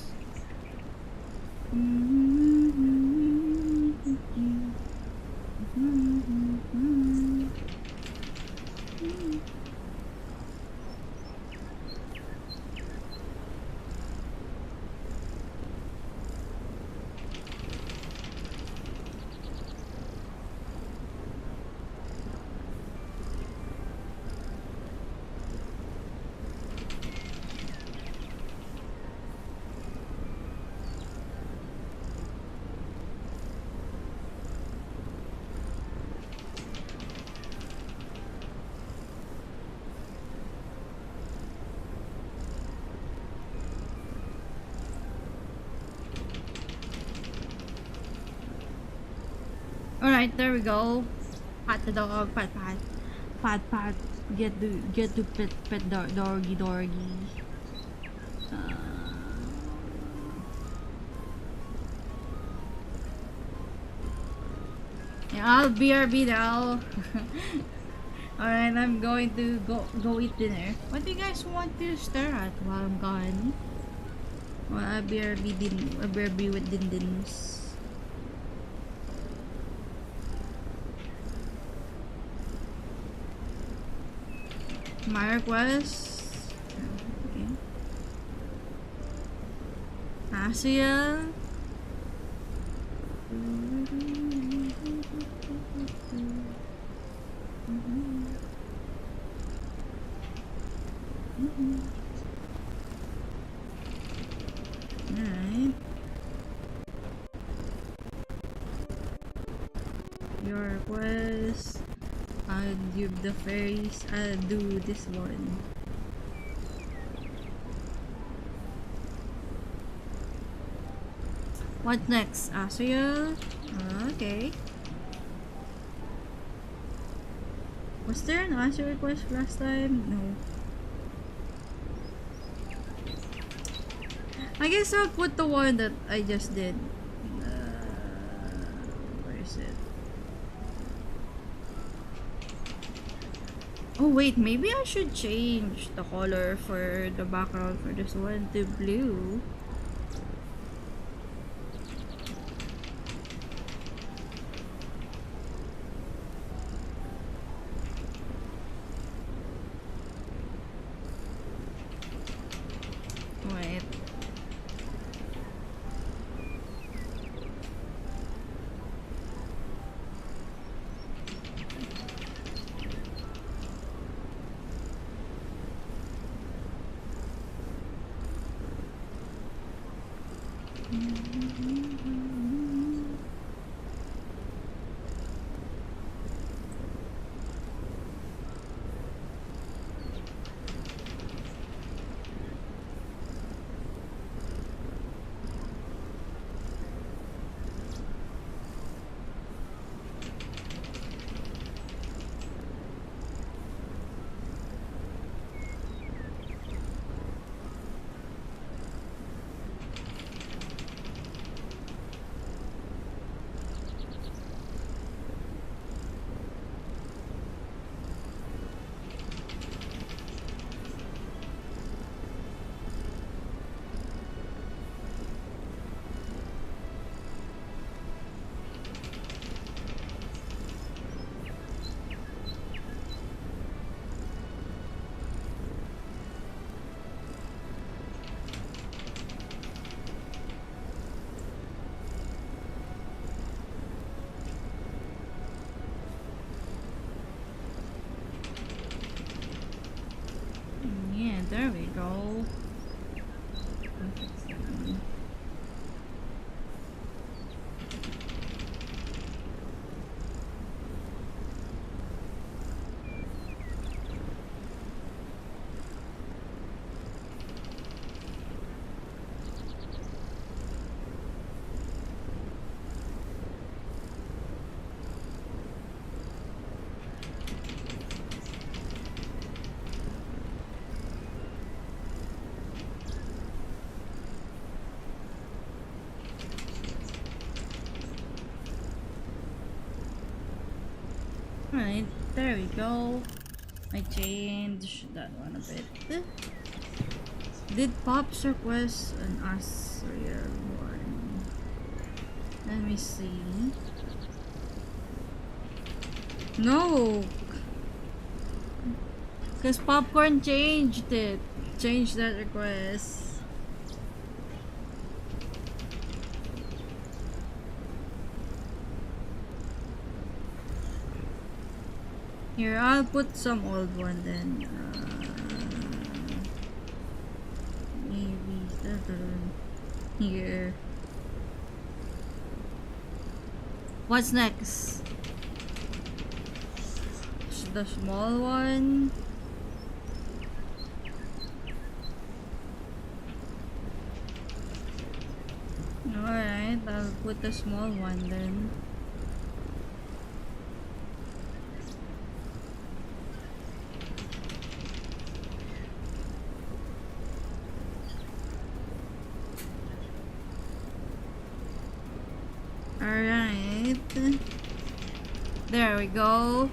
Alright, there we go. Pat the dog, pat pat. Pat pat. Get to pet doggy doggy. Yeah, I'll BRB now. Alright, I'm going to go eat dinner. What do you guys want to stare at while I'm gone? O ABRB with dindins. My request. Okay. Asia. Alright. Your request. I'll give the fairies. I'll do this one. What next? Asriel? Okay. Was there an Asriel request last time? No. I guess I'll put the one that I just did. Where is it? Oh wait, maybe I should change the color for the background for this one to blue. Wait. Yeah, there we go. Alright, there we go. I changed that one a bit. Did Pops request an Asriel one? Let me see. No! Because Popcorn changed it. Changed that request. Here, I'll put some old one then. Maybe here. What's next? The small one. Alright, I'll put the small one then. Alright. There we go.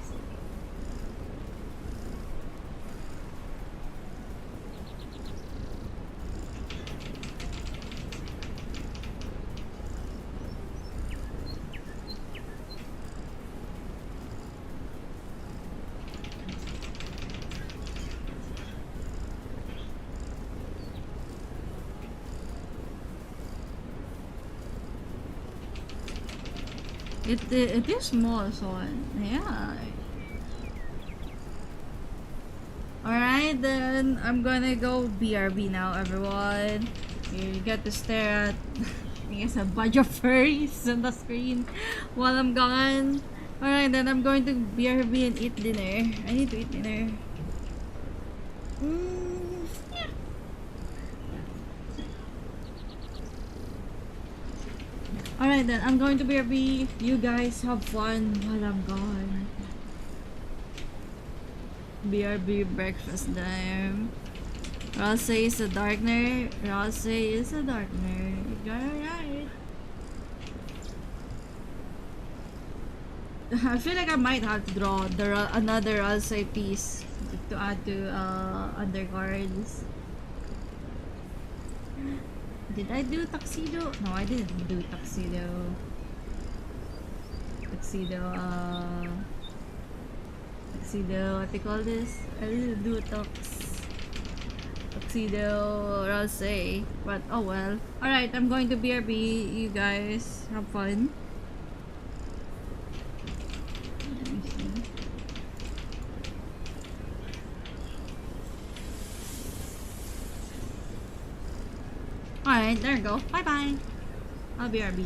It is small, so yeah. Alright, then I'm gonna go BRB now, everyone. You get to stare at I guess a bunch of furries on the screen while I'm gone. Alright, then I'm going to BRB and eat dinner. I need to eat dinner. Yeah. Alright, then I'm going to BRB. You guys have fun while I'm gone. BRB breakfast time. Rose is a darkener. Rose is a darkener. You got it right. I feel like I might have to draw another Rose piece to add to undercards. Did I do tuxedo? No, I didn't do tuxedo. Tuxedo, what they call this? I didn't do tuxedo rose, but oh well. Alright, I'm going to BRB. You guys have fun. Let me see. Alright, there we go. Bye bye. I'll BRB.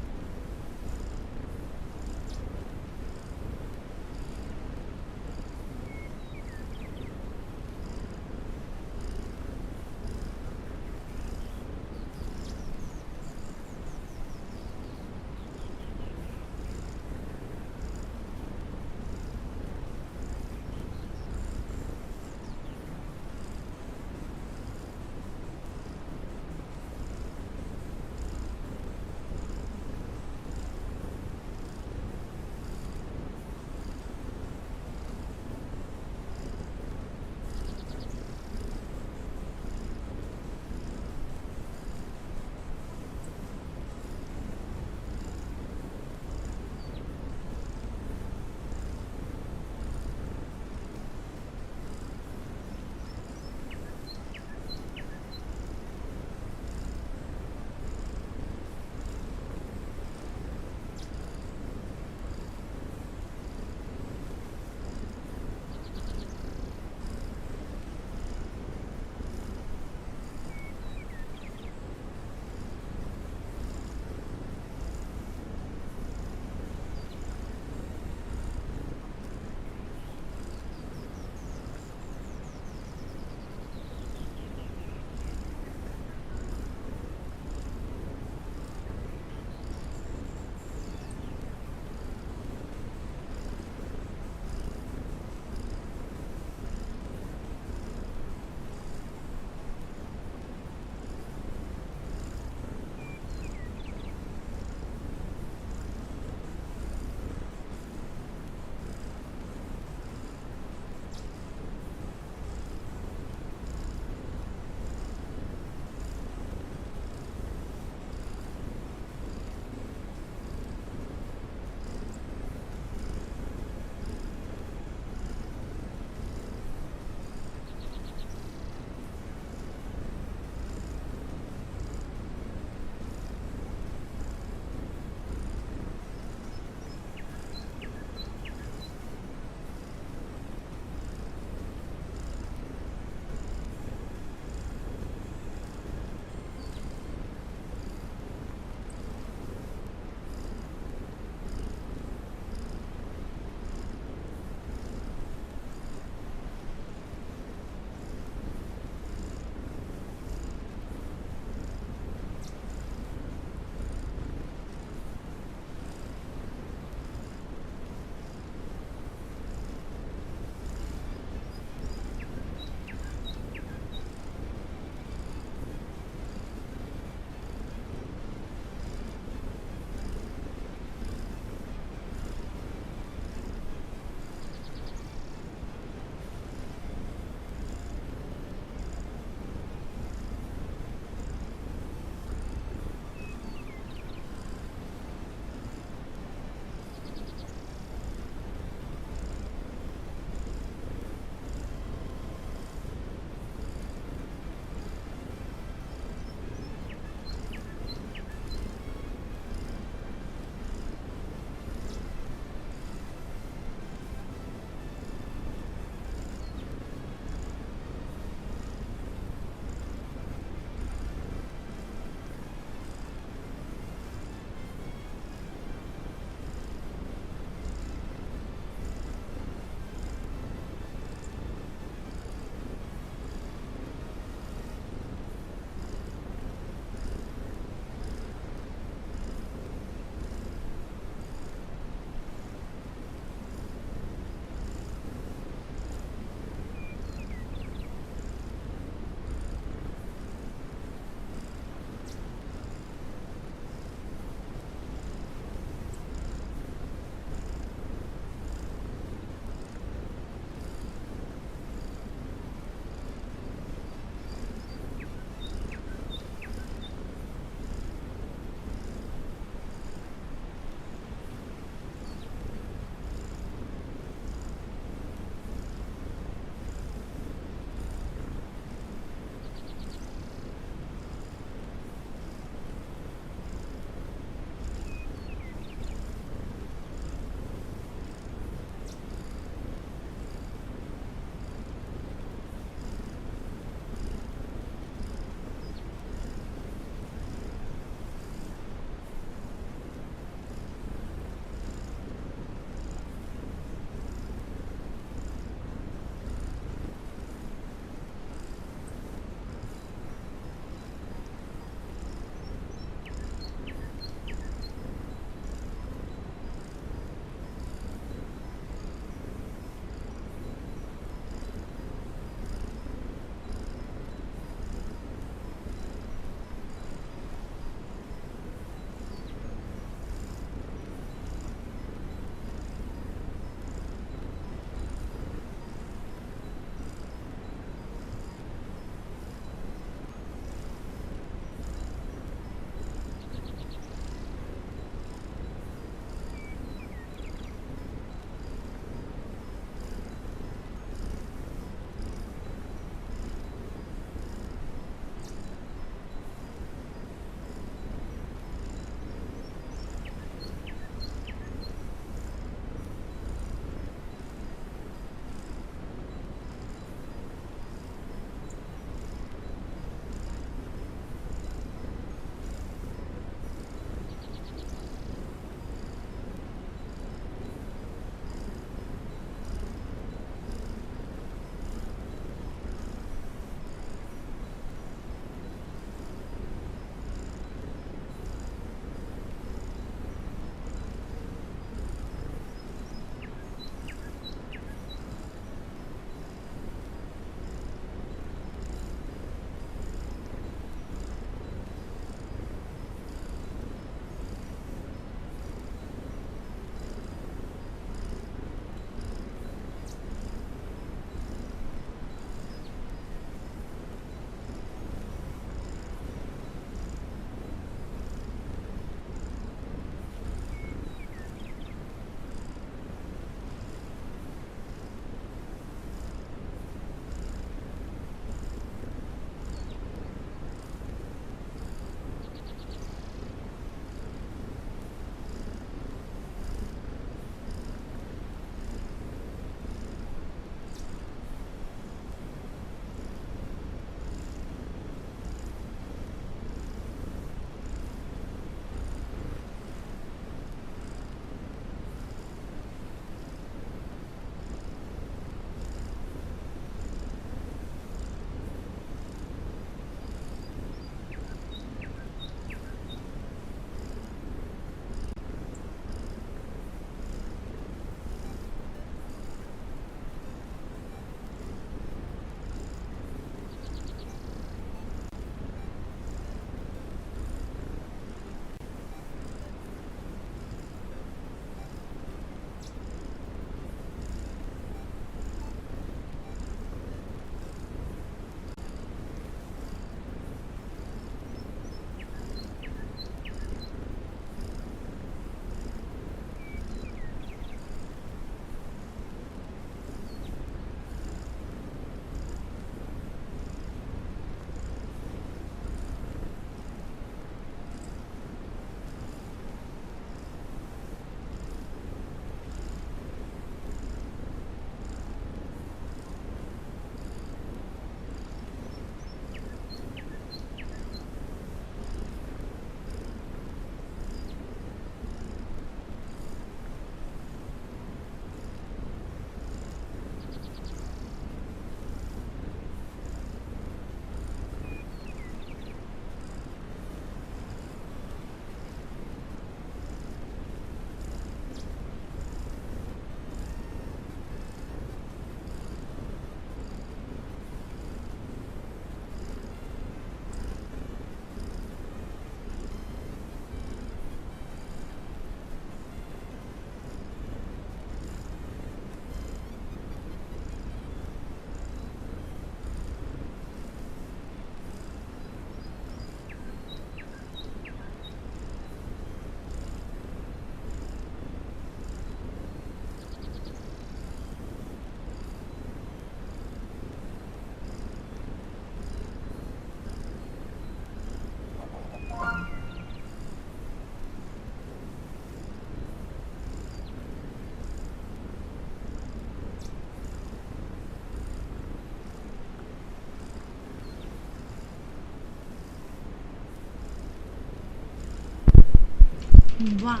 Blah.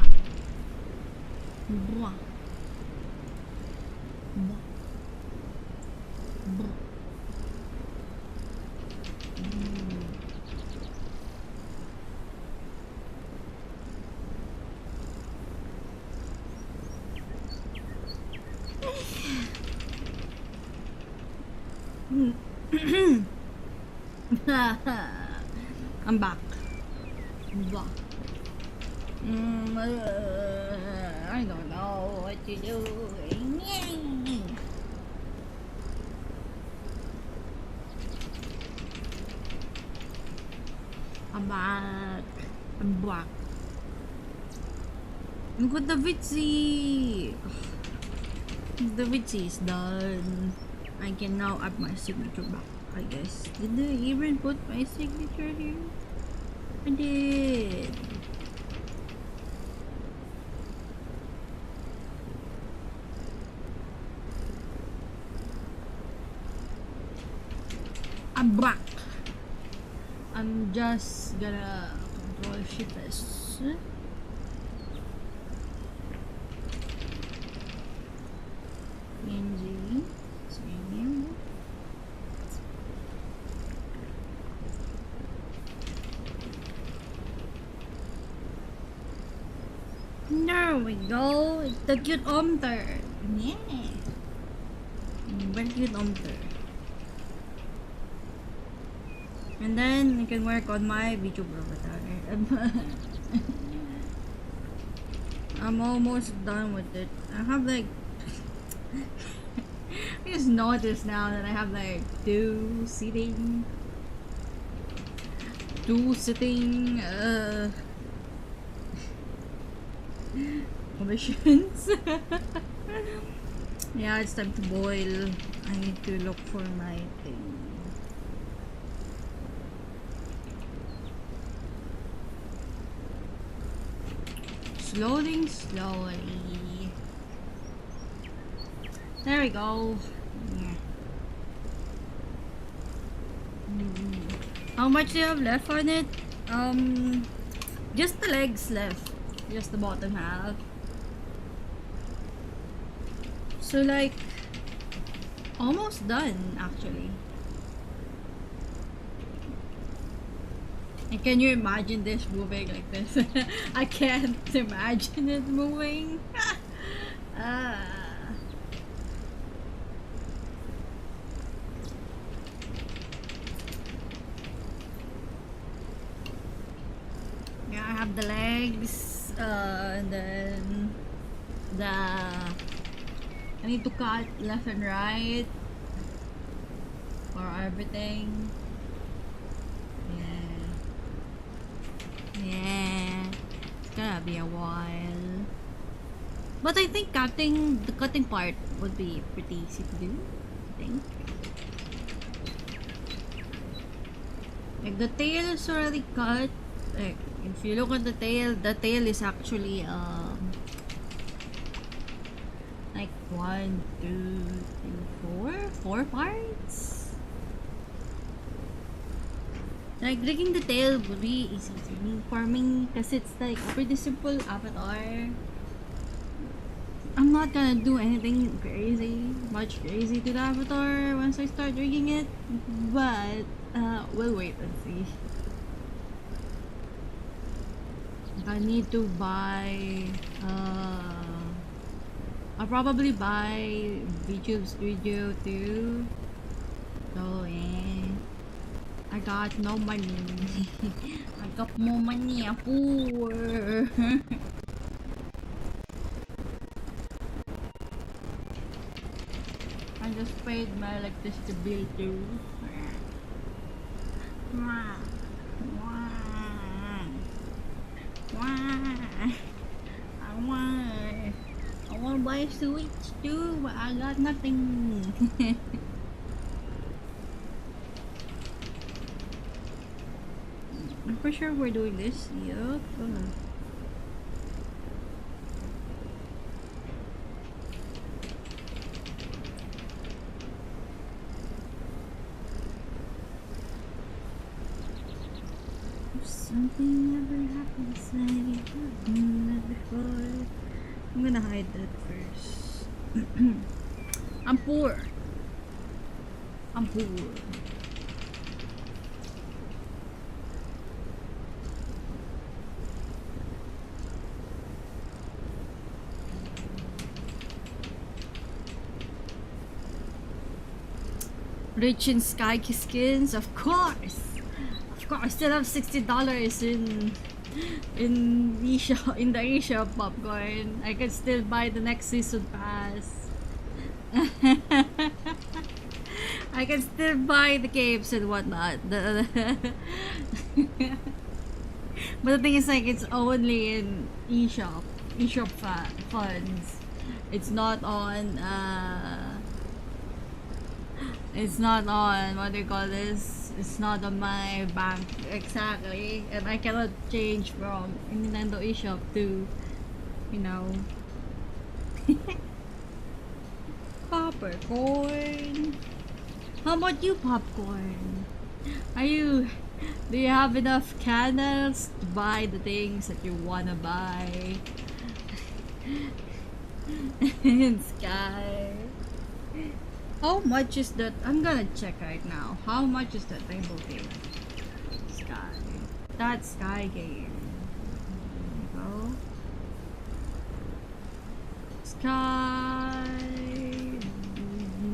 Blah. Blah. Blah. I'm back. Blah. I don't know what to do. I'm back. I'm back. Look at the Vitsi. The Vitsi is done. I can now add my signature back, I guess. Did I even put my signature here? I did. I'm back. I'm just gonna control shift S. PNG. Same. There we go. It's the cute omter. Yeah. Very cute omter. And then I can work on my VTuber avatar. I'm almost done with it. I have like I just noticed now that I have like two sitting commissions. Yeah, it's time to boil. I need to look for my thing. Loading slowly. There we go. Yeah. How much do you have left on it? Just the legs left. Just the bottom half. So like almost done actually. And can you imagine this moving like this? I can't imagine it moving. Yeah, I have the legs, and then I need to cut left and right for everything. Yeah, it's gonna be a while. But I think the cutting part would be pretty easy to do, I think. Like the tail is already cut. Like if you look at the tail is actually like 1, 2, 3, 4 parts. Like rigging the tail would be easy for me because it's like a pretty simple avatar. I'm not gonna do anything much crazy to the avatar once I start rigging it, but we'll wait and see. I need to buy I'll probably buy VTube Studio too. So yeah, I got no money. I got more money. I'm poor. I just paid my electricity bill too. I want to buy a Switch too, but I got nothing. I'm pretty sure we're doing this. Yup. Something never happens like it happened before. I'm gonna hide that first. I'm poor. I'm poor. Rich in sky skins, of course. Of course, I still have $60 in eShop, in the eShop popcorn. I can still buy the next season pass. I can still buy the capes and whatnot. But the thing is, like, it's only in eShop funds. It's not on it's not on, what do you call this? It's not on my bank exactly, and I cannot change from Nintendo eShop to, you know, popcorn. How about you, popcorn? Do you have enough candles to buy the things that you wanna buy? In Sky. How much is that? I'm gonna check right now. How much is that rainbow game? Sky. That Sky game. There you go. Sky.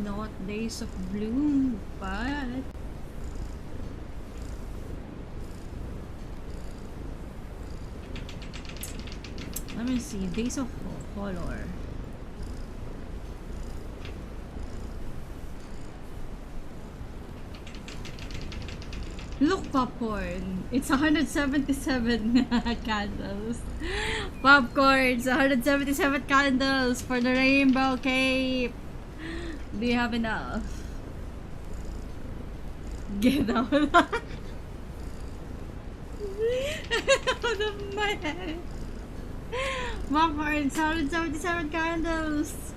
Not Days of Bloom, but let me see. Days of Color. Look, popcorn. It's 177 candles. Popcorns, 177 candles for the rainbow cape. Do you have enough? Get out. Out of my head. Popcorns, 177 candles.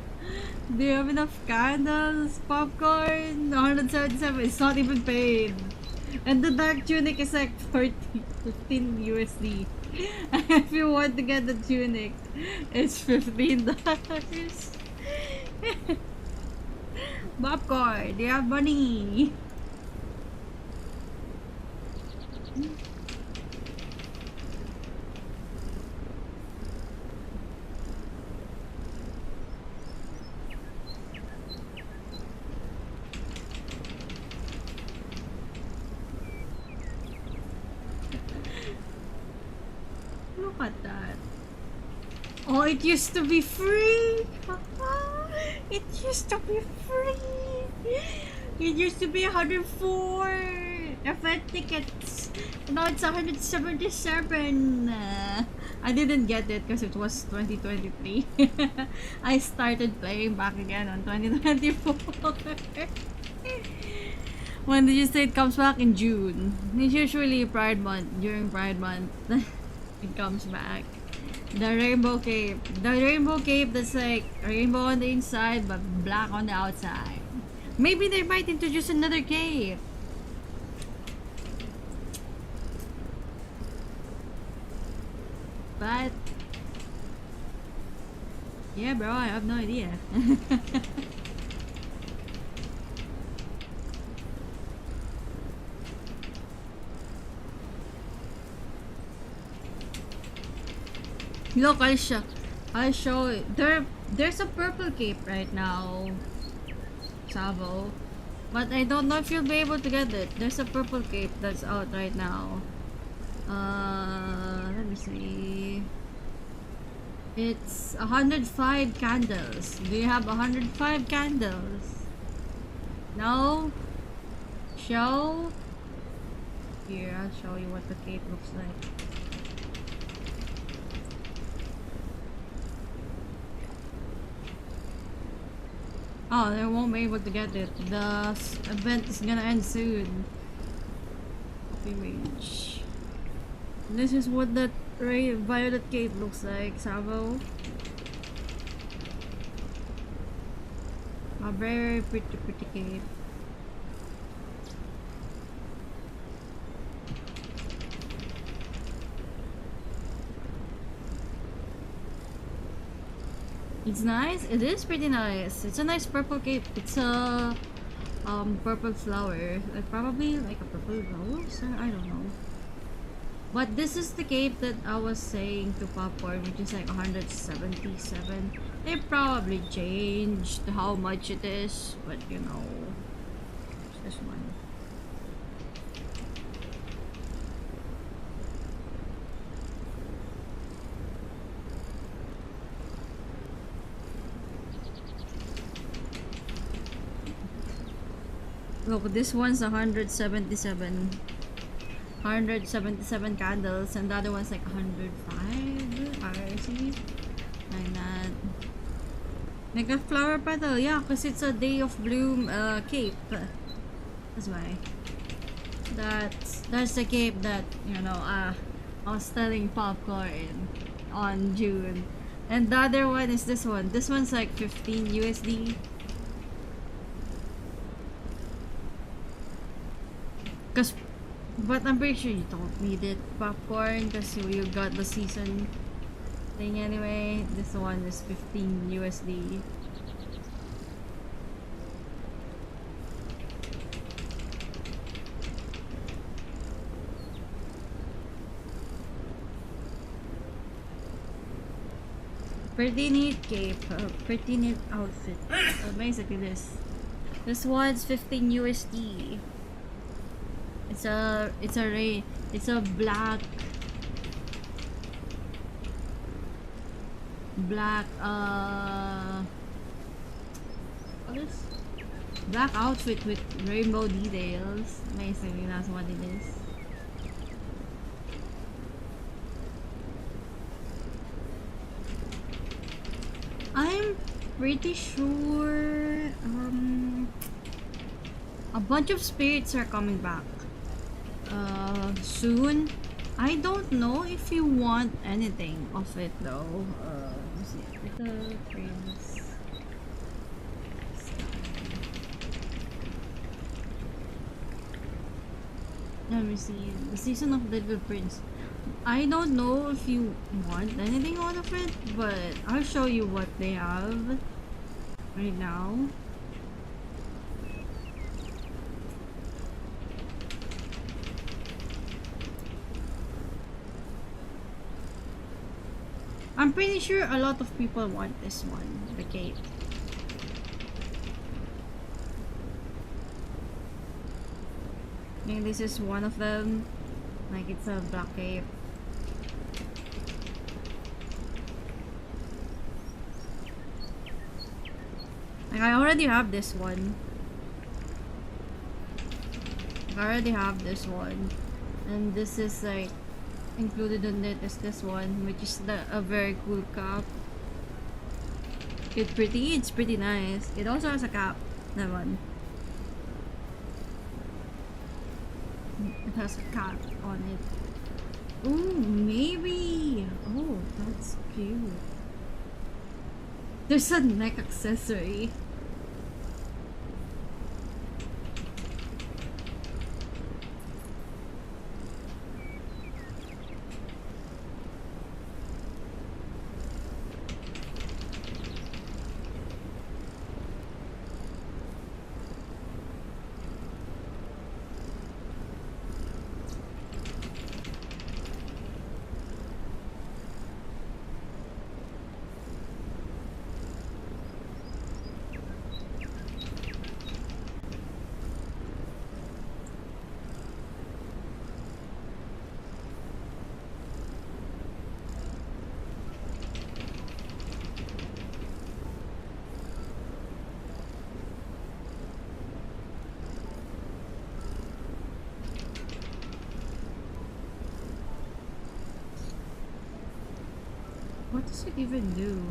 Do you have enough candles? Popcorn, 177. It's not even paid. And the dark tunic is like 15 USD. If you want to get the tunic, it's $15. Popcorn, do you have money? Look at that. Oh, it used to be free. It used to be free. It used to be 104 event tickets. Now it's 177. I didn't get it because it was 2023. I started playing back again on 2024. When did you say it comes back? In June. It's usually Pride Month. During Pride Month, it comes back. The rainbow cape. The rainbow cape that's like rainbow on the inside but black on the outside. Maybe they might introduce another cape. But yeah, bro, I have no idea. Look, I'll show it. There's a purple cape right now, Savo. But I don't know if you'll be able to get it. There's a purple cape that's out right now. Let me see. It's 105 candles. Do you have 105 candles? No? Show? Here, I'll show you what the cape looks like. Oh, they won't be able to get it. The event is gonna end soon. Image. This is what that violet cape looks like, Savo. A very pretty cape. It's nice. It is pretty nice. It's a nice purple cape. It's a purple flower. Like probably like a purple rose. I don't know. But this is the cape that I was saying to Popcorn, which is like 177. They probably changed how much it is, but you know, it's this one. Look, this one's 177. 177 candles, and the other one's like 105 RC. Like that. Like a flower petal, yeah, because it's a day of bloom cape. That's why. That's the cape that, you know, I was telling Popcorn on June. And the other one is this one. This one's like 15 USD. But I'm pretty sure you don't need it, Popcorn, because you got the season thing anyway. This one is 15 USD. Pretty neat cape, pretty neat outfit. So basically this one's 15 USD. It's a black what is black outfit with rainbow details. Basically that's what it is. I'm pretty sure a bunch of spirits are coming back soon. I don't know if you want anything of it though. Let's see. Little Prince. Let me see. The season of Little Prince. I don't know if you want anything out of it, but I'll show you what they have right now. I'm pretty sure a lot of people want this one, the cape. And this is one of them. Like it's a black cape. Like I already have this one. And this is like included in it is this one, which is a very cool cap. It's pretty nice. It also has a cap, that one. It has a cap on it. Ooh, maybe. Oh, that's cute. There's a neck accessory. What does it even do?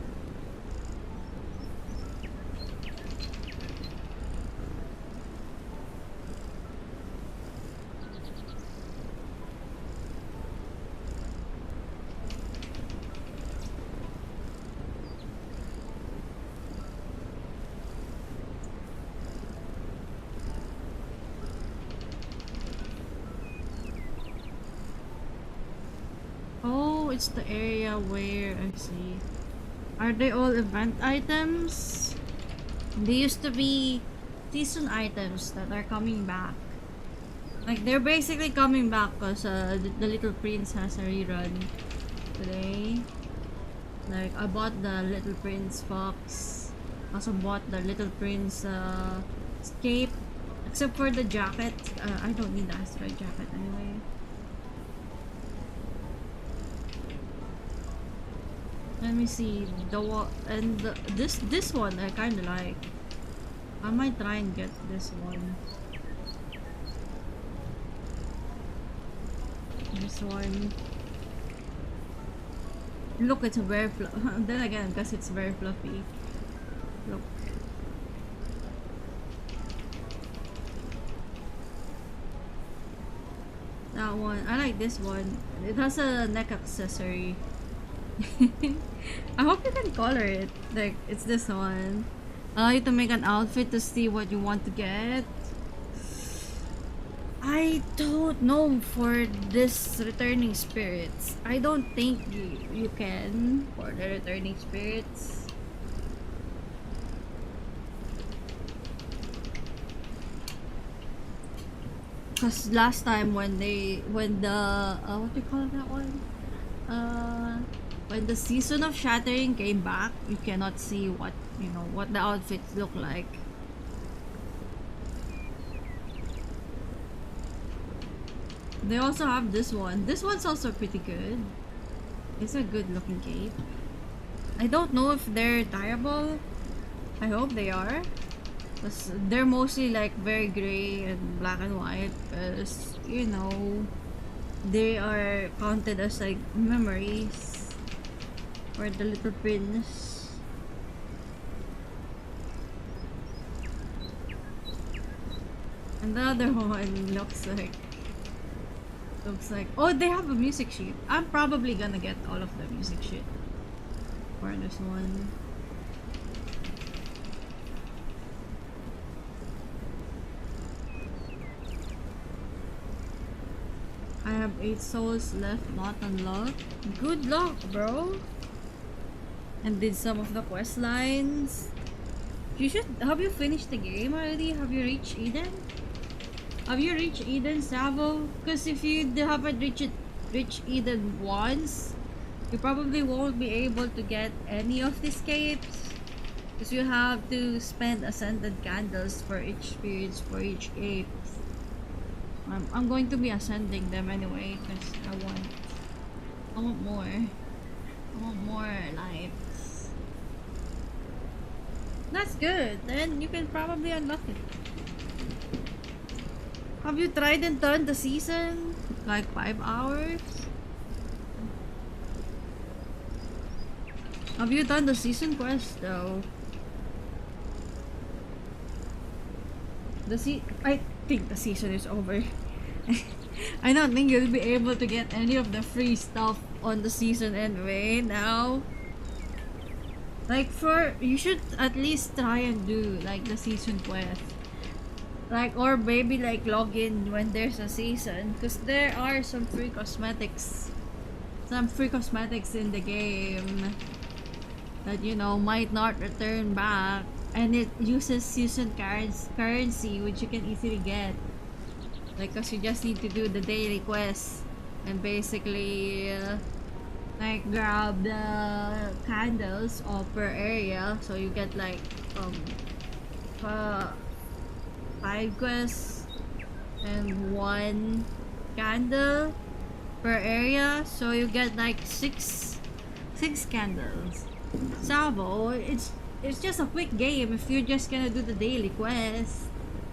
Oh, it's the area where I see. Are they all event items? They used to be season items that are coming back. Like, they're basically coming back because the Little Prince has a rerun today. Like, I bought the Little Prince Fox. Also bought the Little Prince Escape. Except for the jacket. I don't need the asteroid jacket anyway. Let me see. This one I kinda like. I might try and get this one. This one. Look, it's very then again, because it's very fluffy. Look. That one. I like this one. It has a neck accessory. I hope you can color it. Like, it's this one. Allow you to make an outfit to see what you want to get. I don't know for this returning spirits. I don't think you can for the returning spirits. Cause last time when the what do you call that one? When the season of shattering came back, you cannot see what the outfits look like. They also have this one. This one's also pretty good. It's a good looking cape. I don't know if they're dyeable. I hope they are. Because they're mostly like very gray and black and white. Because, they are counted as like memories for the Little Prince. And the other one looks like oh, they have a music sheet. I'm probably gonna get all of the music sheet for this one. I have 8 souls left not unlocked. Good luck, bro. And did some of the quest lines. Have you finished the game already? Have you reached Eden? Have you reached Eden, Savo? Because if you haven't reached Eden once, you probably won't be able to get any of these capes. Because you have to spend ascended candles for each spirits for each cape. I'm going to be ascending them anyway because I want more. I want more lives. That's good. Then you can probably unlock it. Have you tried and done the season? Like 5 hours? Have you done the season quest though? I think the season is over. I don't think you'll be able to get any of the free stuff on the season anyway now. Like you should at least try and do like the season quest. Like, or maybe like log in when there's a season, because there are some free cosmetics in the game that might not return back, and it uses season currency which you can easily get, like, because you just need to do the daily quest and basically like grab the candles per area, so you get like 5 quests and 1 candle per area, so you get like 6 candles. Savo, it's just a quick game. If you're just gonna do the daily quest,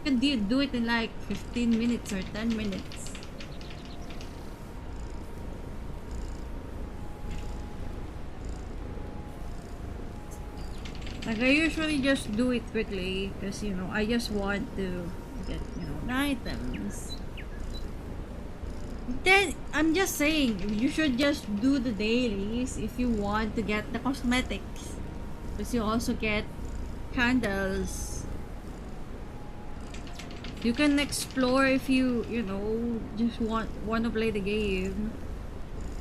you can do it in like 15 minutes or 10 minutes. Like, I usually just do it quickly because I just want to get items. Then I'm just saying you should just do the dailies if you want to get the cosmetics, because you also get candles. You can explore if you just want to play the game,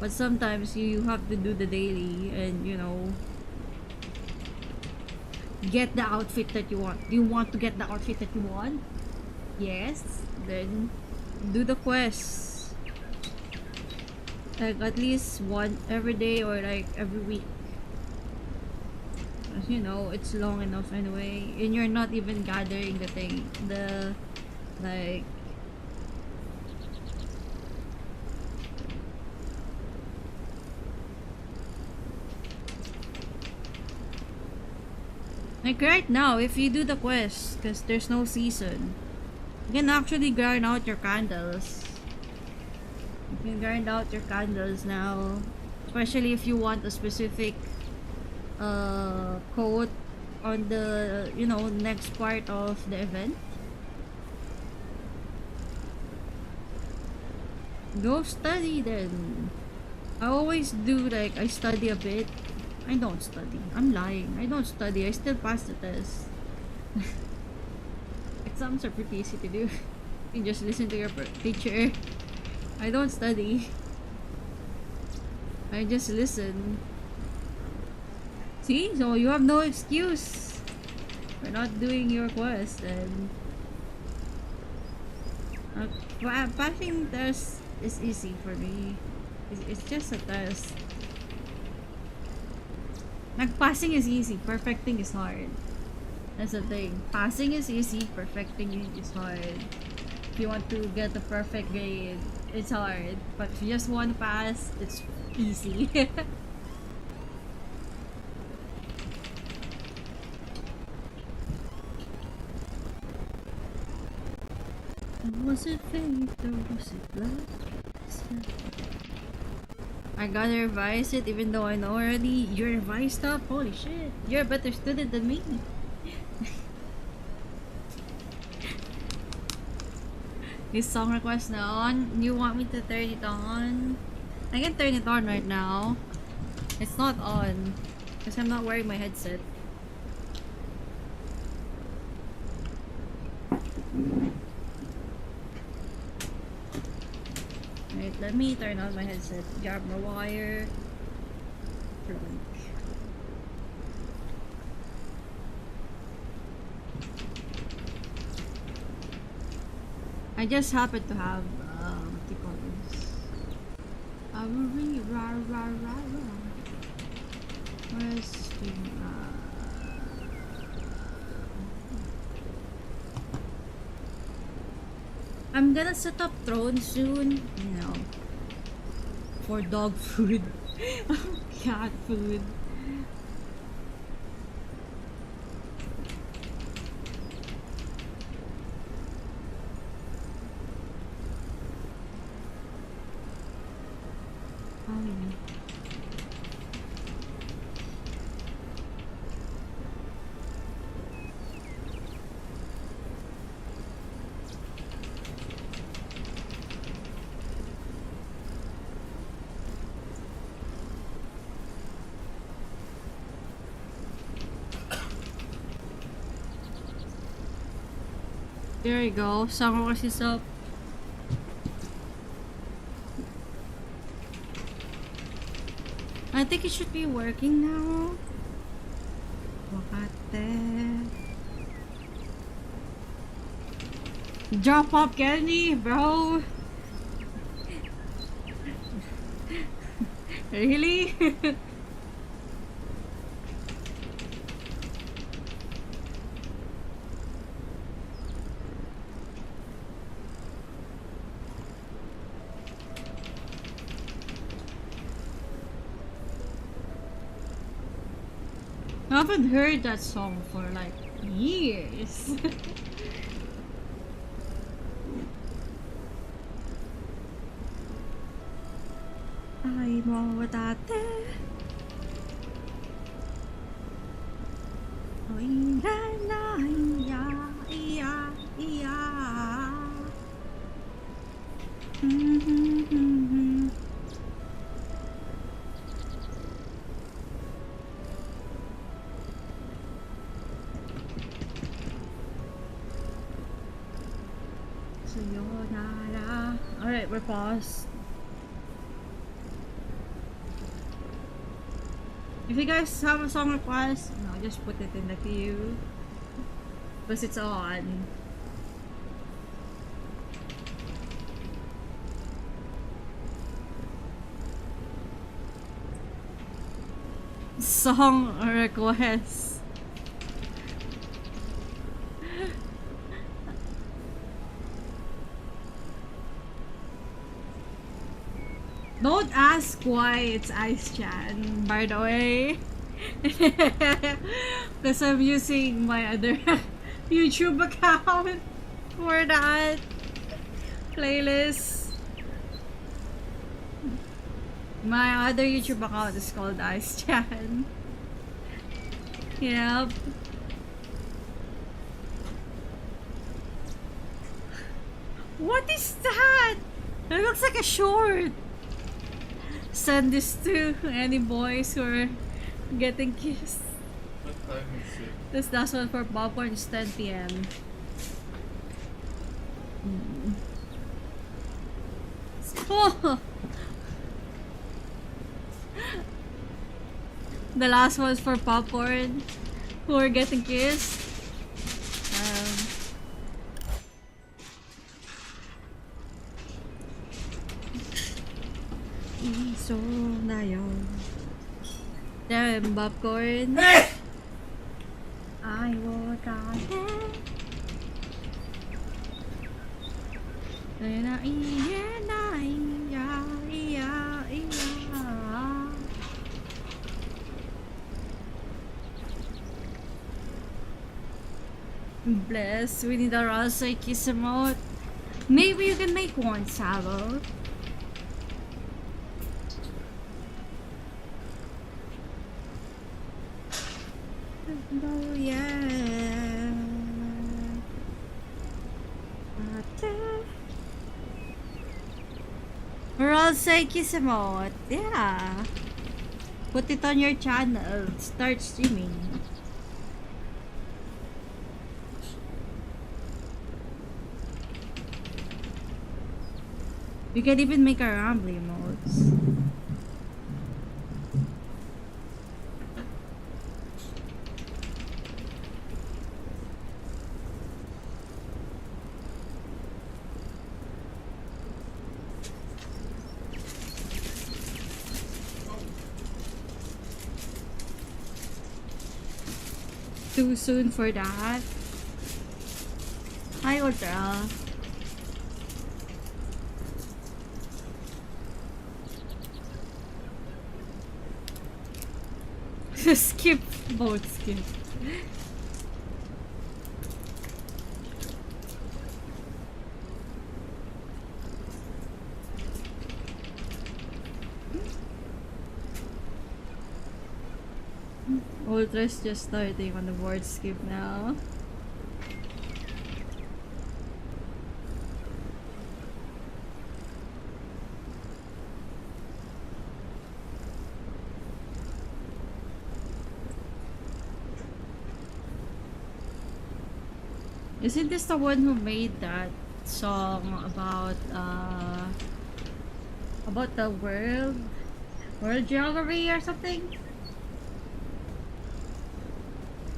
but sometimes you have to do the daily, and get the outfit that you want. Do you want to get the outfit that you want? Yes. Then do the quest. Like at least one every day or like every week. As you know, it's long enough anyway. And you're not even gathering the thing. The like right now, if you do the quest, because there's no season, you can actually grind out your candles. You can grind out your candles now, especially if you want a specific coat on the next part of the event. Go study then. I always do, like, I study a bit. I don't study. I'm lying. I don't study. I still pass the test. Exams are pretty easy to do. You just listen to your teacher. I don't study. I just listen. See? So you have no excuse for not doing your quest. And passing test is easy for me. It's just a test. Like, passing is easy, perfecting is hard. That's the thing. Passing is easy, perfecting is hard. If you want to get a perfect grade, it's hard. But if you just want to pass, it's easy. Was it fate or was it love? I gotta revise it even though I know already. You revised stuff? Holy shit. You're a better student than me. Is song request now on? You want me to turn it on? I can turn it on right now. It's not on because I'm not wearing my headset. Right, let me turn on my headset. Grab my wire. Plug. I just happen to have what do you call this? Where's the I'm gonna set up throne soon, you know, for dog food, cat food. There you go. Summer was is up. I think it should be working now. Wakate. Drop up candy, bro. Really? I haven't heard that song for like years. Ay mo dati. Oy la la ya ya ya. Alright, we're paused. If you guys have a song request, just put it in the queue. Because it's on. Song request. Don't ask why it's Ice Chan, by the way. Because I'm using my other YouTube account for that playlist. My other YouTube account is called Ice Chan. Yep. What is that? It looks like a short. Send this to any boys who are getting kissed. What time is it? This last one for popcorn is 10 p.m. Oh. The last one's for popcorn who are getting kissed. So na yun. There, popcorn. I will got it. Bless, we need a Rasa kiss emote. Maybe you can make one, Sabo. Oh yeah. Rasa kiss emote. Yeah. Put it on your channel. Start streaming. You can even make a rambly emotes. Too soon for that. Hi, Ultra. Skip. Both skip. Ultra's just starting on the board skip now. Isn't this the one who made that song about the world geography or something?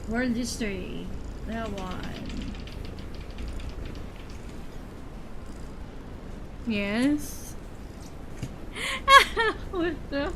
World history. That one. Yes. What the?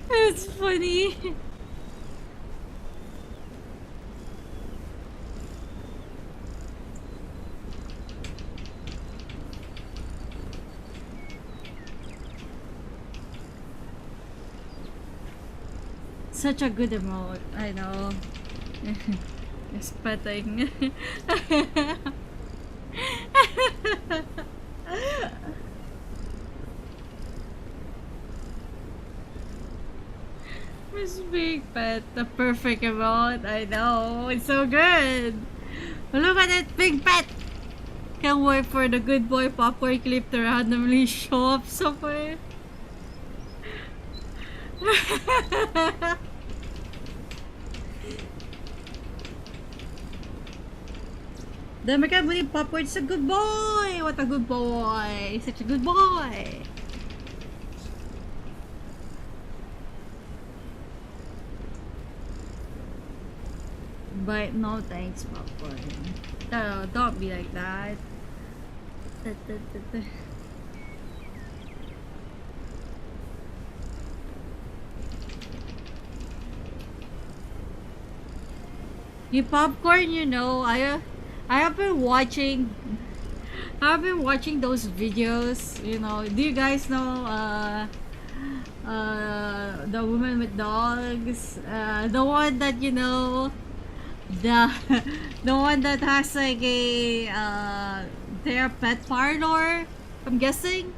That's funny. Such a good emote, I know. It's petting. Miss Big Pet, the perfect amount. I know, it's so good. Look at it, Big Pet. Can't wait for the good boy popcorn clip to randomly show up somewhere. Then I can't believe Popcorn's a good boy. What a good boy. Such a good boy. But no thanks, Popcorn. No, don't be like that. You Popcorn, you know, I have been watching those videos, you know. Do you guys know the woman with dogs? The one that, you know, the the one that has like a their pet parlor. I'm guessing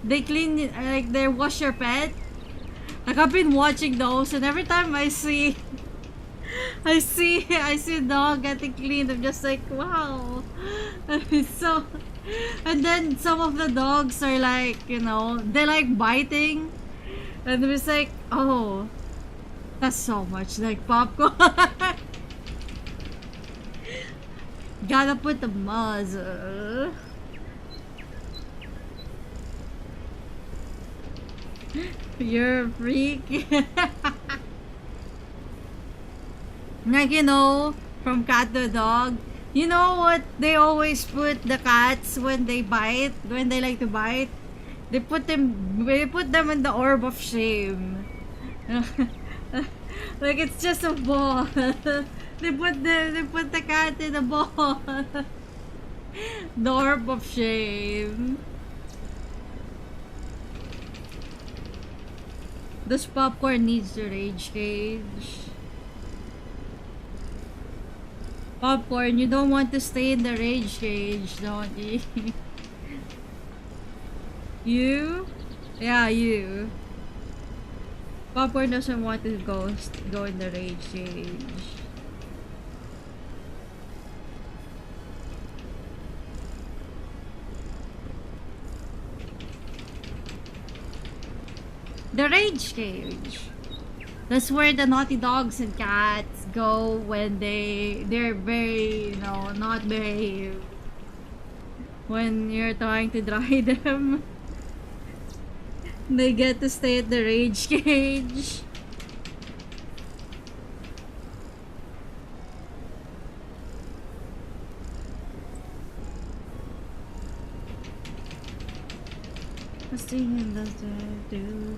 they clean like they wash your pet. Like I've been watching those, and every time I see I see a dog getting cleaned, I'm just like, wow. So, and then some of the dogs are like, you know, they like biting, and it's like, oh, that's so much like Popcorn. Gotta put the muzzle. You're a freak. Like, you know, from cat to dog. You know what they always put the cats when they bite, when they like to bite? They put them in the orb of shame. Like it's just a ball. They put the cat in a ball. The orb of shame. This Popcorn needs the rage cage. Popcorn, you don't want to stay in the rage cage, don't you? You? Yeah, you. Popcorn doesn't want to go in the rage cage. The rage cage. That's where the naughty dogs and cats go when they're very, you know, not behave. When you're trying to dry them, they get to stay at the rage cage. What's the thing does that do?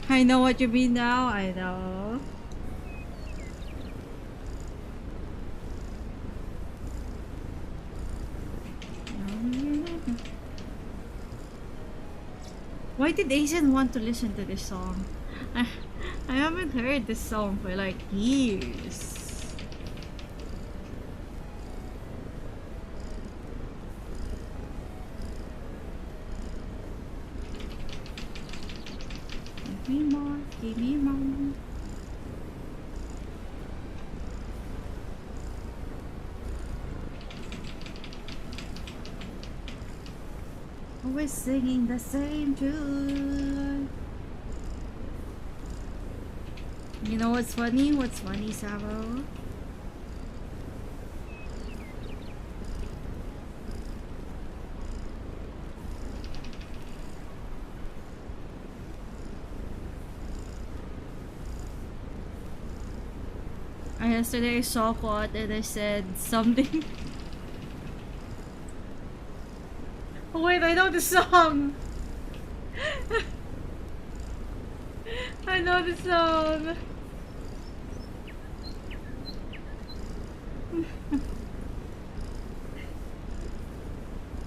I know what you mean now. I know. Why did Asian want to listen to this song? I haven't heard this song for like years. Give me more, give me more. Always singing the same tune. You know what's funny? What's funny, Sabo? Yesterday I saw quote and I said something. Oh wait, I know the song. I know the song.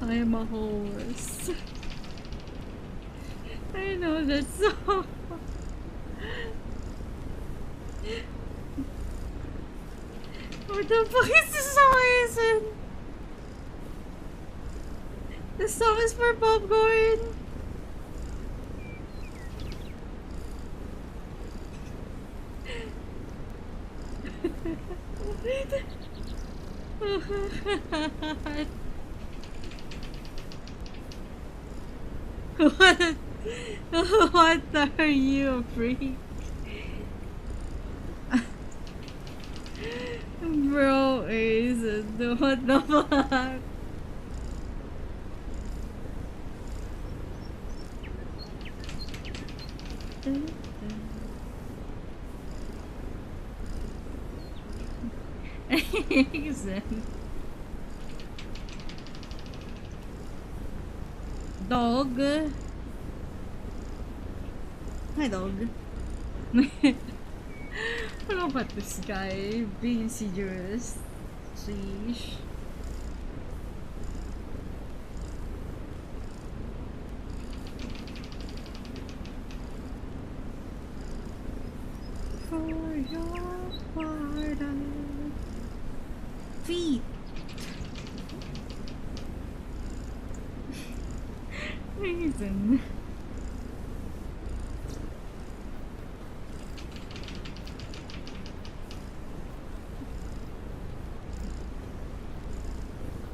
I am a horse. I know that song. What the fuck is this song, Jason? The song is for popcorn. What? What are you, freak? Bro, Ace, what the fuck? Ace. Dog. Hi, dog. What about this guy being insidious? Sheesh. For your pardon. Feet. Reason.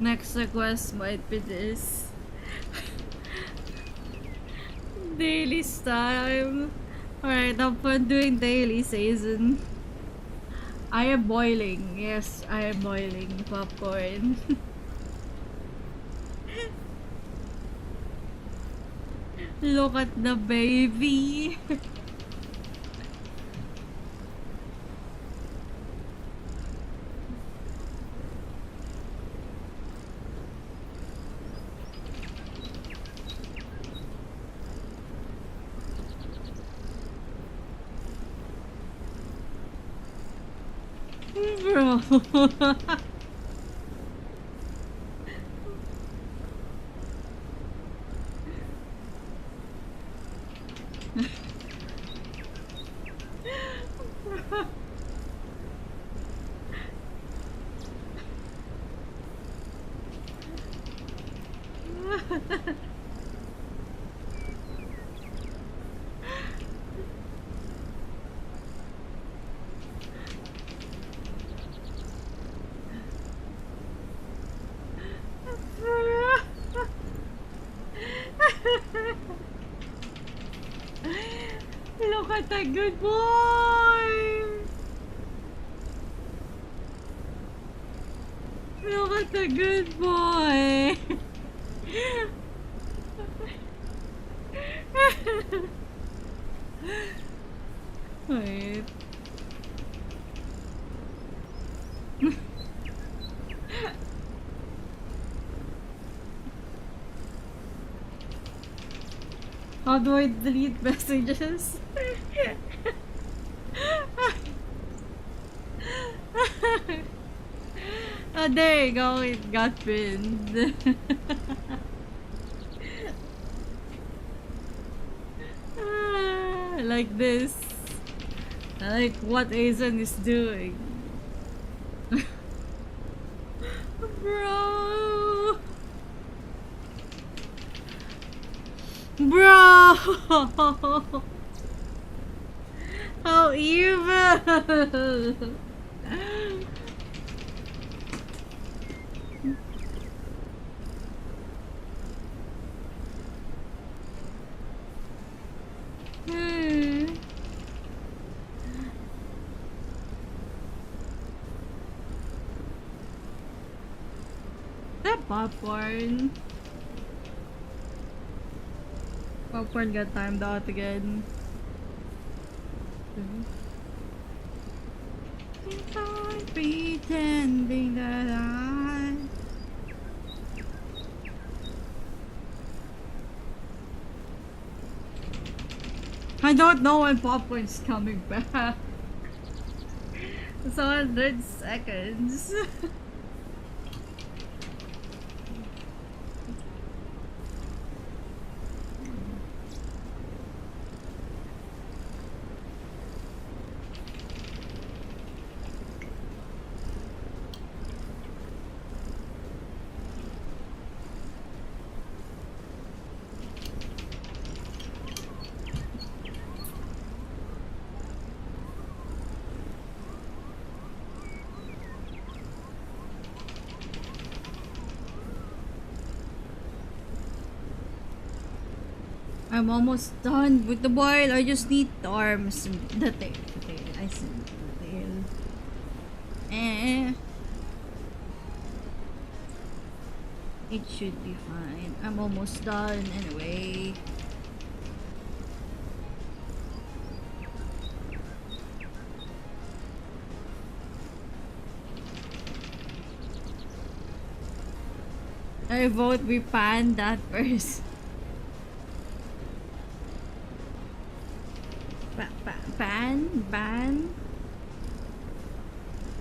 Next request might be this. Dailies time. Alright, I'm for doing daily season. I am boiling. Yes, I am boiling popcorn. Look at the baby. Bro. Look at that good boy! Look at the good boy! Wait. How do I delete messages? Oh, there you go, it got pinned. Like this. I like what Aizen is doing. Bro! Bro! How evil! That popcorn. Popcorn got timed out again. I'm pretending that I don't know when popcorn's coming back. It's 100 seconds. I'm almost done with the boil. I just need the arms and the tail. The tail. I see the tail. Eh. It should be fine. I'm almost done anyway. I vote we pan that first.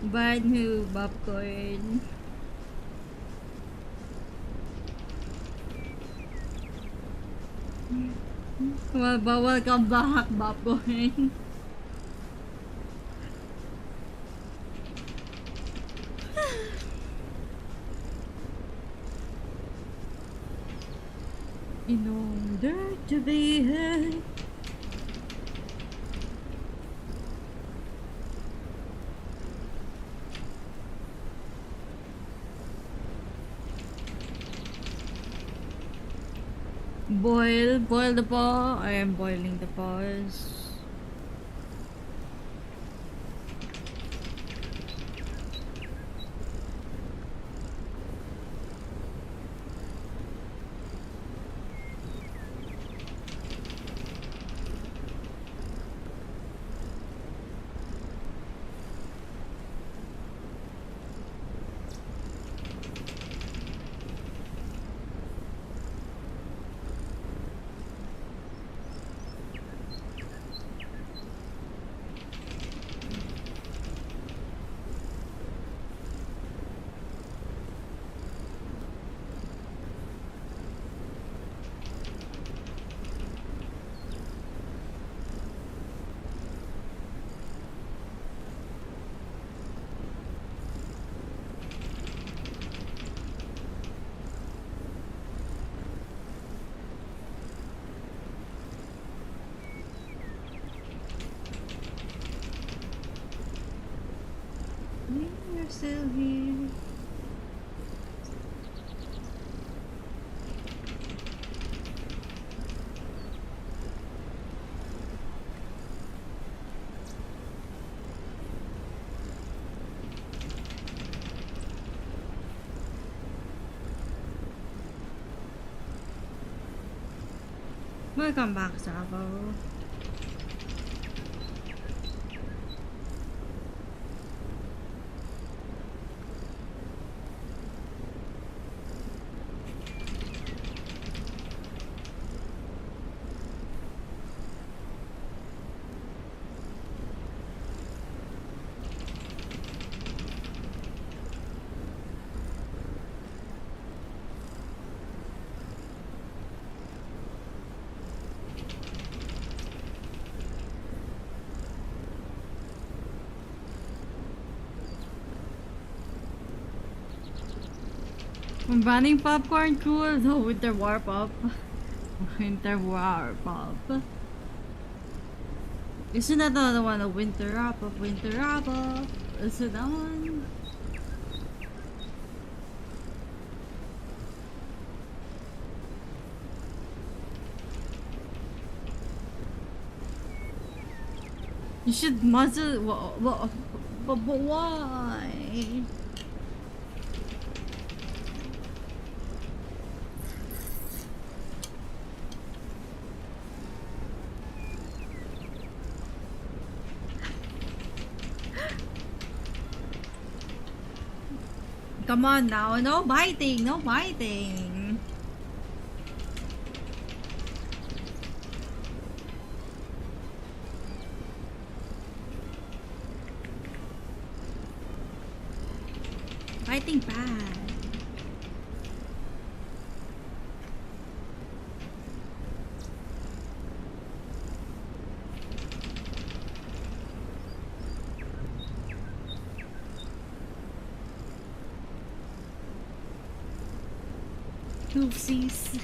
Ban who popcorn. Well, but welcome back, popcorn. In order to be heard. Boil the paw. I am boiling the paws. We're still here. Welcome back, Savo. I'm banning popcorn, cool. The winter warp up. Winter warp up. Isn't that the other one? A winter wrap up, winter wrap up. Is it that one? You should muzzle. But why? Come on now, no biting, no biting. Biting bad. Oopsies.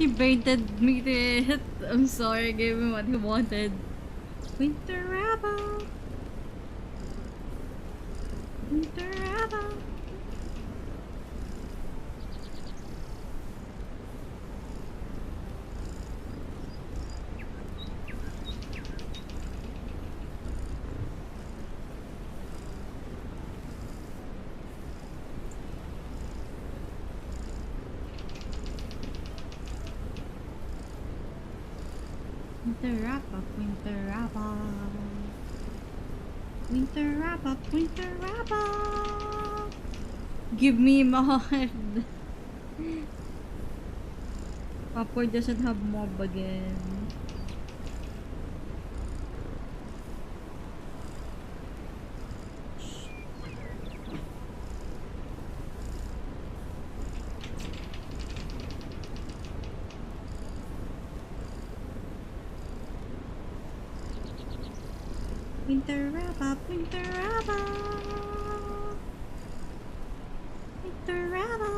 He baited me to it. I'm sorry, I gave him what he wanted. Winter Rebel. Winter Rebel. Winter wrap up, winter wrap up. Winter wrap up, winter wrap up. Give me mod. Popcorn doesn't have mob again. Winter wrap up, winter wrap up. Winter wrap up.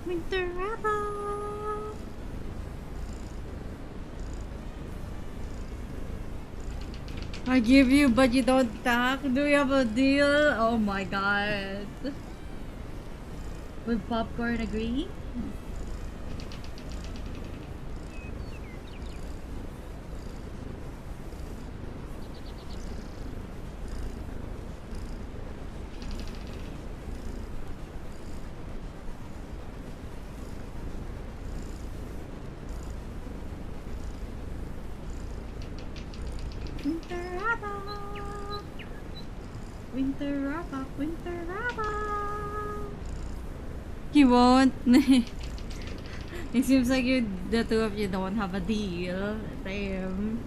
Winter wrap up. I give you, but you don't talk. Do we have a deal? Oh my god. Would popcorn agree? Winter wrap up. Winter wrap up, winter wrap up. He won't. It seems like the two of you don't have a deal. Damn.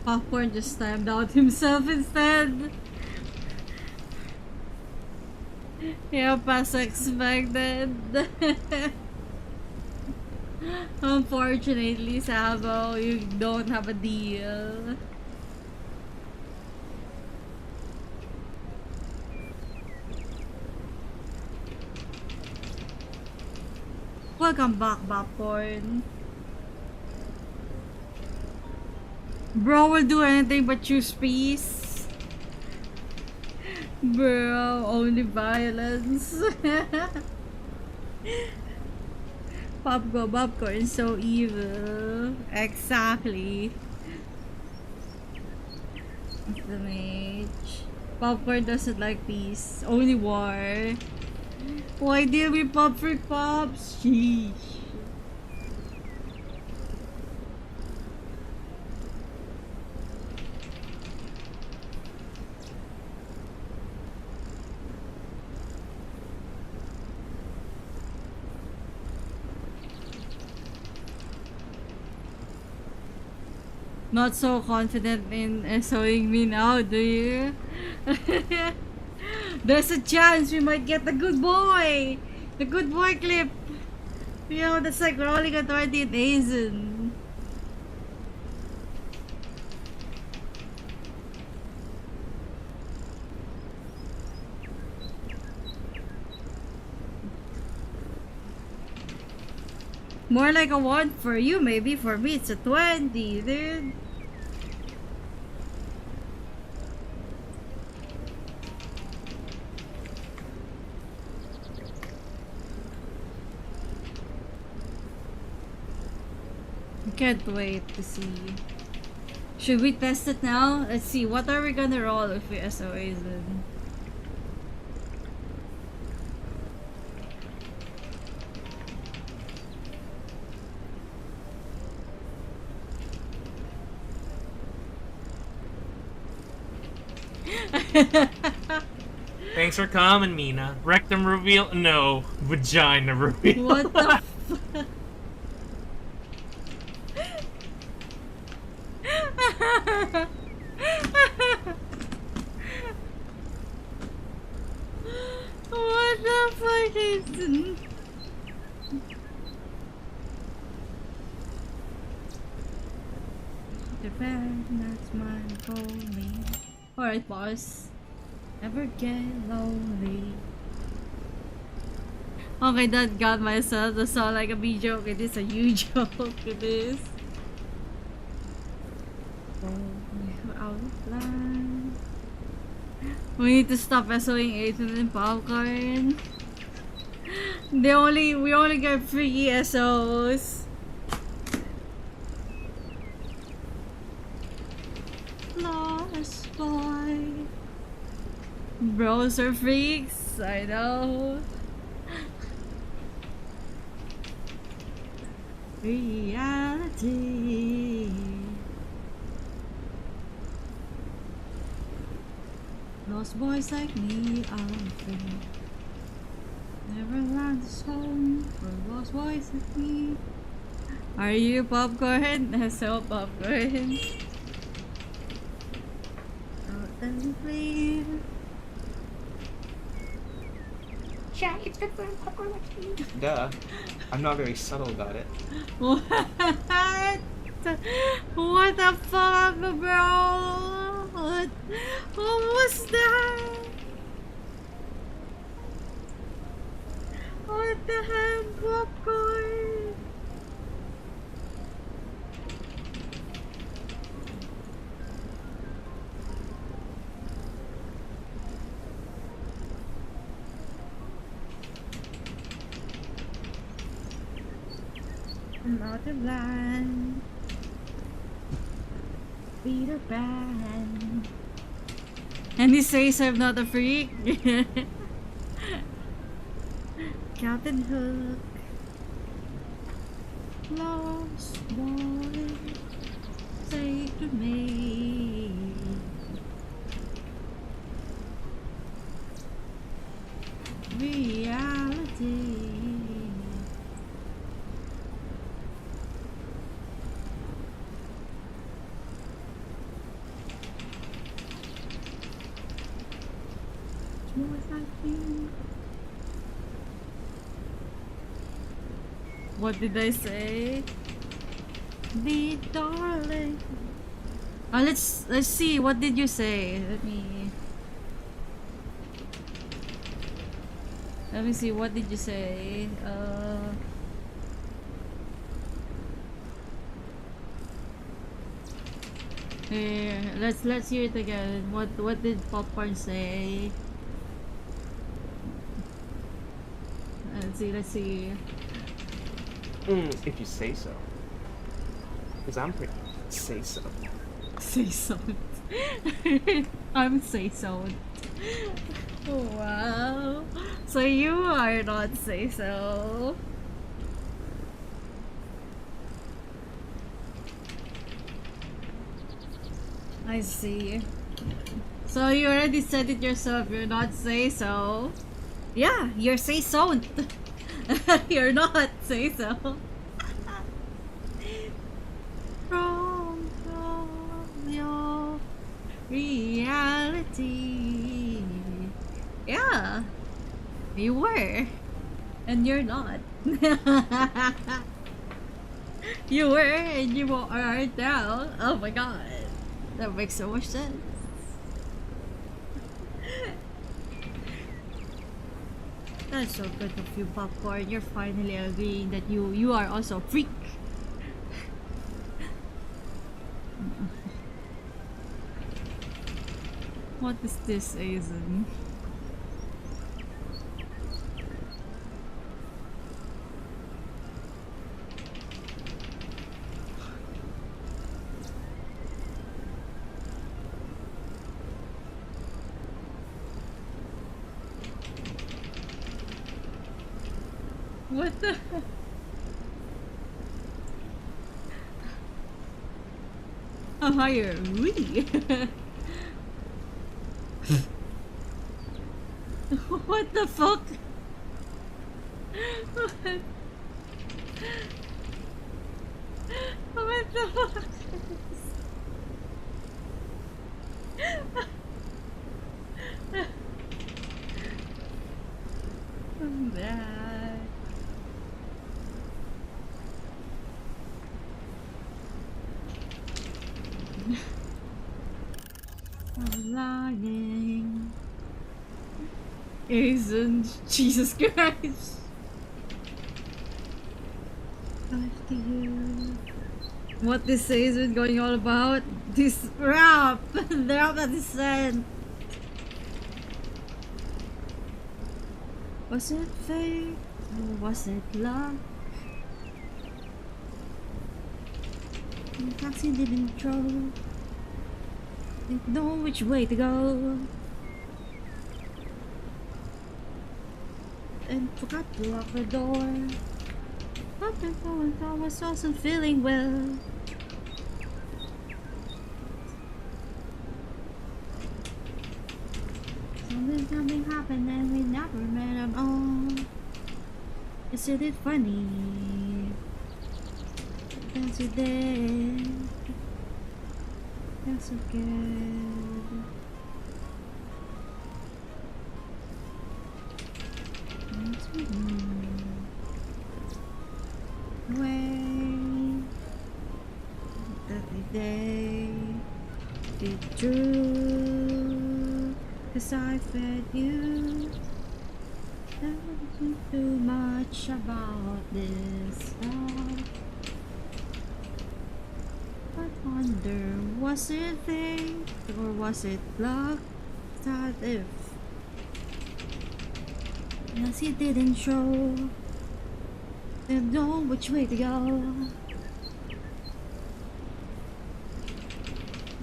Popcorn just stabbed out himself instead. Yeah, as expected. Unfortunately, Sabo, you don't have a deal. Welcome back, Popcorn. Bro will do anything but choose peace. Bro, only violence. Popcorn, so evil. Exactly. The mage. Popcorn doesn't like peace. Only war. Why deal with pop for pops? Sheesh. Not so confident in SOing me now, do you? There's a chance we might get the good boy! The good boy clip! You know, that's like rolling a 20th Asian. More like a 1 for you, maybe. For me, it's a 20, dude. Can't wait to see. Should we test it now? Let's see. What are we gonna roll if we SOAs then? Thanks for coming, Mina. Rectum reveal? No. Vagina reveal. What the fuck? What the fuck is this? Japan, that's mine for me. Alright, boss. Never get lonely. Okay, that got myself. That sound like a B joke. It is a huge joke. It is. Out of line. We need to stop SOing Ethan and Popcorn. We only get 3 SOs. Lost boy. Bros are freaks, I know. Reality. Lost boys like me are free. Neverland is home for lost boys like me. Are you Popcorn? So Popcorn. Out and play. Yeah, it's good for popcorn. Duh. I'm not very subtle about it. What? What the fuck, bro? What was that? What the heck, Popcorn? I'm out of line. Peter Pan. And he says I'm not a freak. Captain Hook. Lost boy. Say to me. Reality. What did I say? The darling. Let's see. What did you say? Let me see. What did you say? Here, let's hear it again. What did Popcorn say? Let's see. If you say so. Because I'm pretty say so. Say so. I'm say so. Wow. So you are not say so. I see. So you already said it yourself. You're not say so. Yeah, you're say so. You're not say so. From your reality. Yeah, you were, and you're not. You were, and you aren't now. Oh my god, that makes so much sense. That's so good of you, Popcorn. You're finally agreeing that you are also a freak. What is this, Aizen? What the? Oh, higher. Wee. What the fuck? What? What the fuck? I'm back. I'm lying. Isn't Jesus Christ? After you. What this is going all about? This rap! The rap that is sent. Was it fate or was it luck? The taxi didn't throw. Didn't know which way to go. And forgot to lock the door. But the phone I was also feeling well. Something happened and we never met at all. Isn't it funny? That's it did. That's so good. That's me. Way that the day be true. 'Cause I fed you. Don't too much about this stuff. I wonder, was it fate or was it luck? That if yes, he didn't show, didn't know which way to go,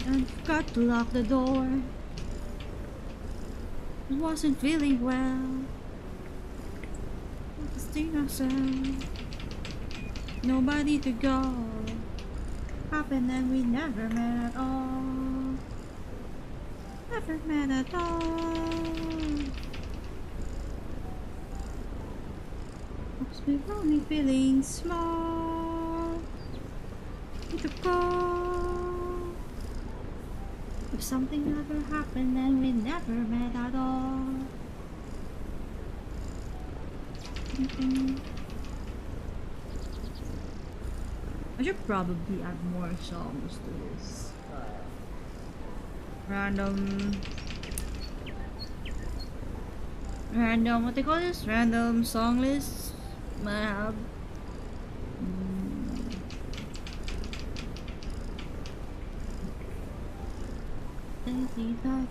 and forgot to lock the door. I wasn't feeling well. Just think myself, nobody to go. Happened and we never met at all. Never met at all. Oops, we're only feeling small. To go. If something ever happened and we never met at all. I should probably add more songs to this random what they call this? Random song list. I have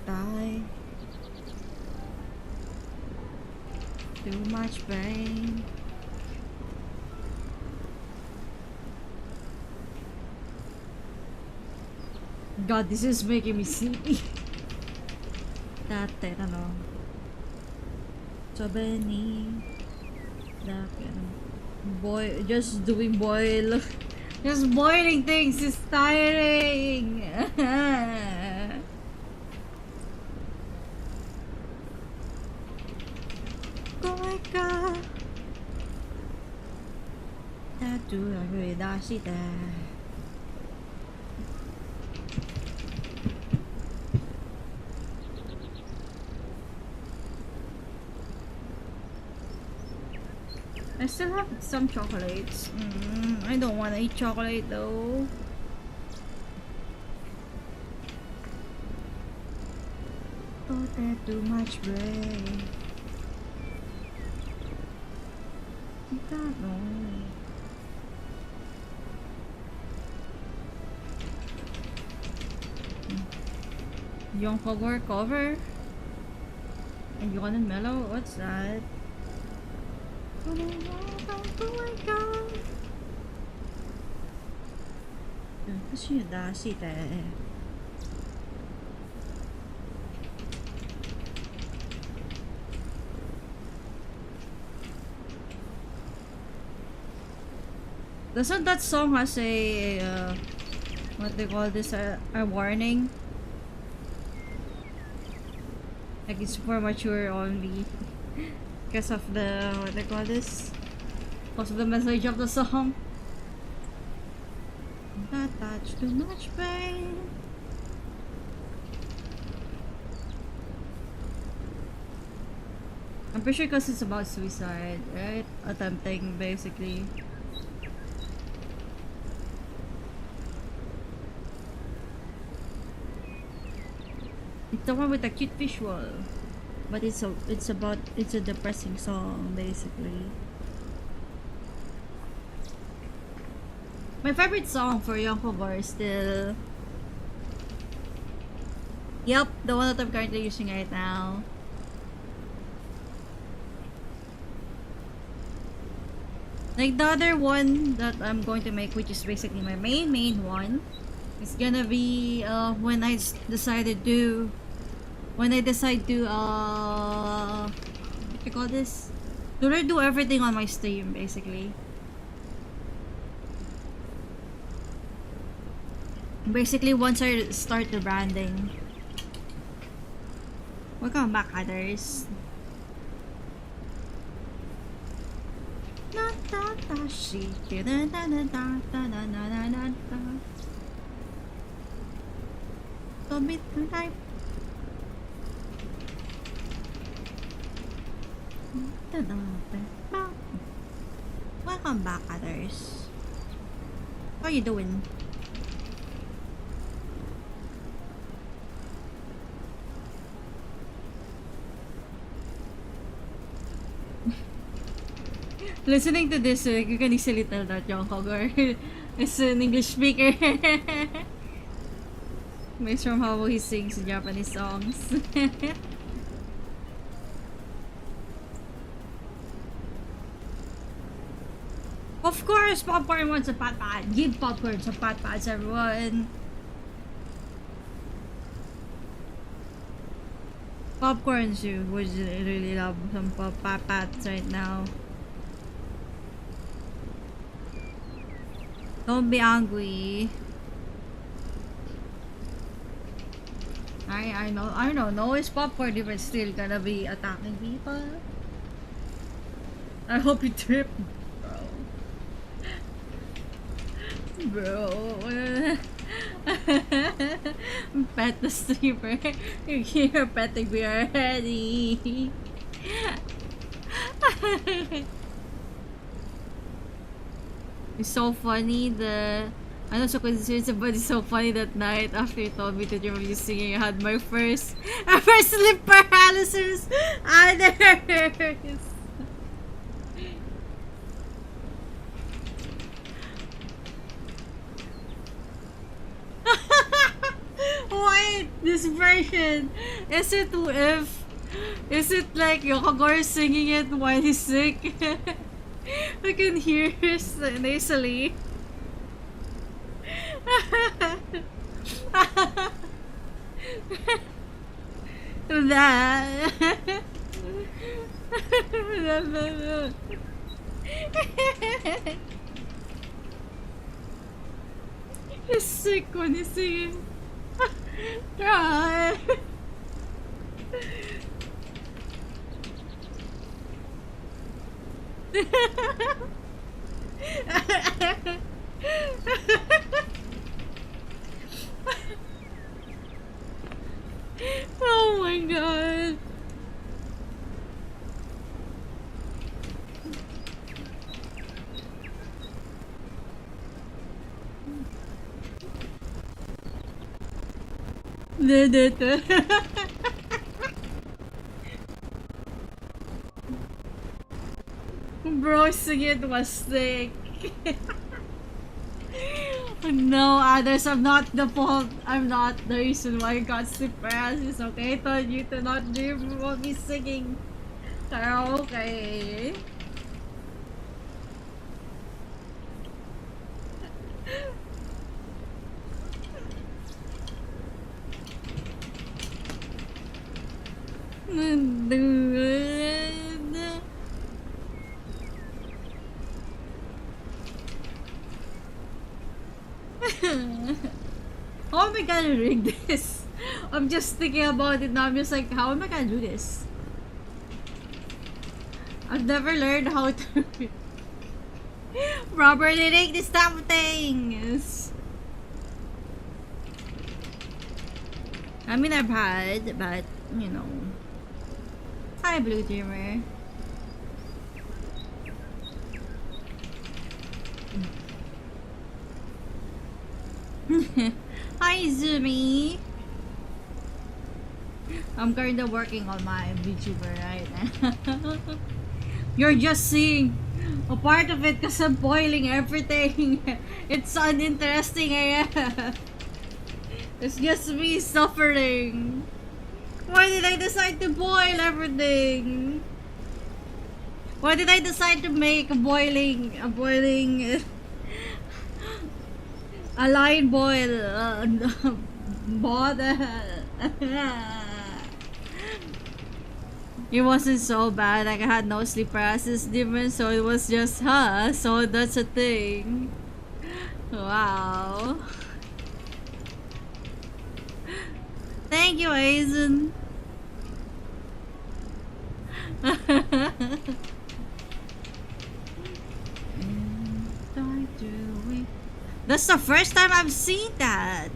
bye. Too much pain. God, this is making me sleepy. Dati, ano. Sabi ni... Dati, ano. Just doing boil. Just boiling things is tiring. Oh my god. Tattoo, I'm really dashita. I still have some chocolates. I don't want to eat chocolate though. Oh, that too much bread. God no. Young cover cover. And you want to mellow? What's that? Oh my god. Kasi yung dasi tayo. Doesn't that song has a what they call this, a warning? Like it's for mature only because of the, what they call this, because of the message of the song. Not touch too much pain. I'm pretty sure because it's about suicide, right? Attempting, basically. It's the one with the cute visual, but it's a depressing song, basically. My favorite song for Yonkogor is still, yep, the one that I'm currently using right now. Like the other one that I'm going to make, which is basically my main one, is gonna be when I decide to what do you call this? Do I do everything on my stream, basically? Basically, once I start the branding. Welcome back, others. Welcome back, others. How are you doing? Listening to this, you can easily tell that Yonkogor is an English speaker. Based from how he sings Japanese songs. Of course, popcorn wants a pat pat. Give popcorn some pat pats, everyone. Popcorns, you would really love some pat pats right now. Don't be angry. I don't know. Is popcorn even still gonna be attacking people? I hope you trip, bro. Pet the streamer. You're petting me already. It's so funny. I know so coincidence, but it's so funny that night after you told me that you were singing, I had my first sleep paralysis. Others. Wait, this version, is it like Yokogor singing it while he's sick? I can hear her nasally. That. He's sick when he's singing. God. Oh my god. Bro, singing was sick. No, others, I'm not the fault. I'm not the reason why I got sleep paralysis, okay? I told you to not dream about me singing karaoke. Dude. I gonna rig this? I'm just thinking about it now. I'm just like, how am I gonna do this? I've never learned how to properly rig this type of things. I mean, I've had, but you know. Hi, Blue Dreamer. Hi, Zumi. I'm currently working on my VTuber right now. You're just seeing a part of it because I'm boiling everything. It's uninteresting AF. It's just me suffering. Why did I decide to boil everything? Why did I decide to make a boiling a line boil bother? It wasn't so bad. Like I had no sleep paralysis demon, so it was just so that's a thing. Wow. Thank you, Aizen. That's the first time I've seen that.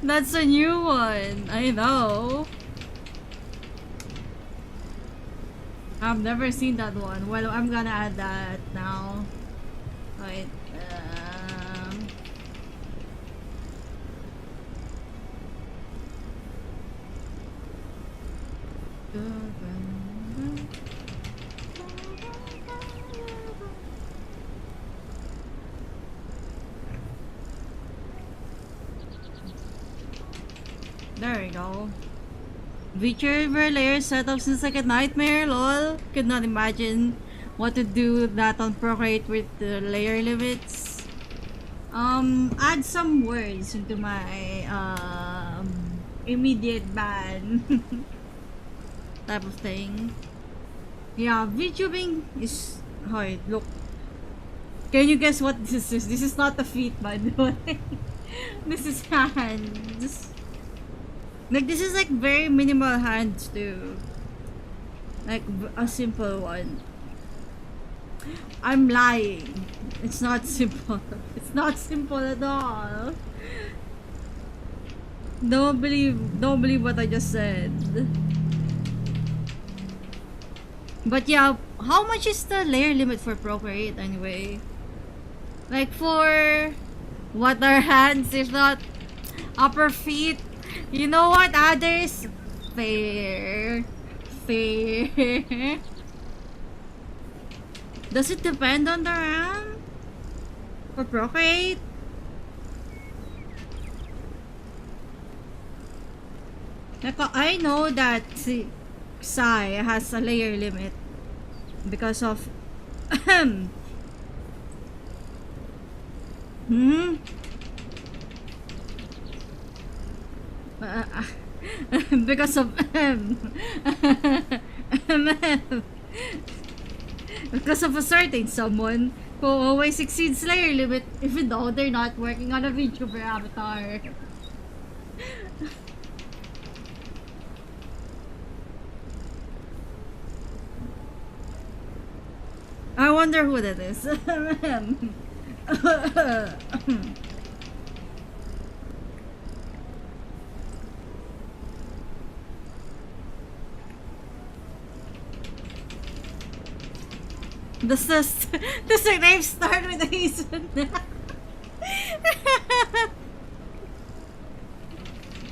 That's a new one. I know. I've never seen that one. Well, I'm gonna add that now. Wait. There we go. VTuber layer setup seems like a nightmare, lol. Could not imagine what to do that on Procreate with the layer limits. Add some words into my immediate ban type of thing. Yeah, VTubing is hard. Look, can you guess what this is? This is not a feet, by the way. This is hands. Like, this is like very minimal hands too. Like a simple one. I'm lying. It's not simple. It's not simple at all. Don't believe what I just said. But yeah, how much is the layer limit for Procreate anyway? Like for what are hands if not upper feet? You know what, others? Fair. Does it depend on the RAM? For Procreate? Like, I know that Psy has a layer limit because of because of because of a certain someone who always exceeds layer limit even though they're not working on a VTuber avatar. I wonder who that is. Does the name start with a reason?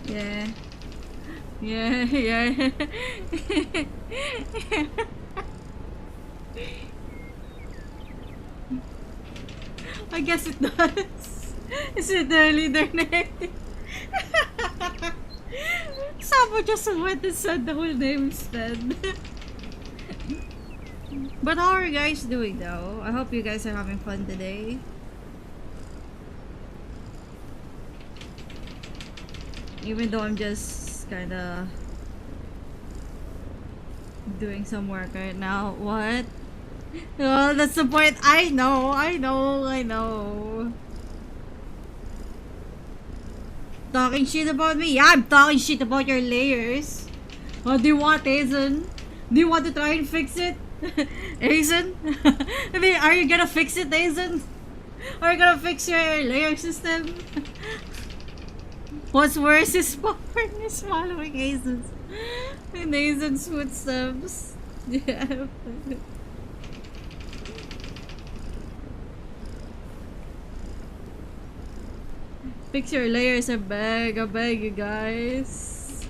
Yeah. I guess it does. Is it really their name? Someone just went and said the whole name instead. But how are you guys doing though? I hope you guys are having fun today. Even though I'm just kinda doing some work right now. What? Oh, that's the point. I know. Talking shit about me? Yeah, I'm talking shit about your layers. What do you want, Aizen? Do you want to try and fix it? Aizen? I mean, are you gonna fix it, Aizen? Are you gonna fix your layer system? What's worse is Popcorn is following Aizen's in Aizen's footsteps. Yeah. Fix your layers, I beg you guys.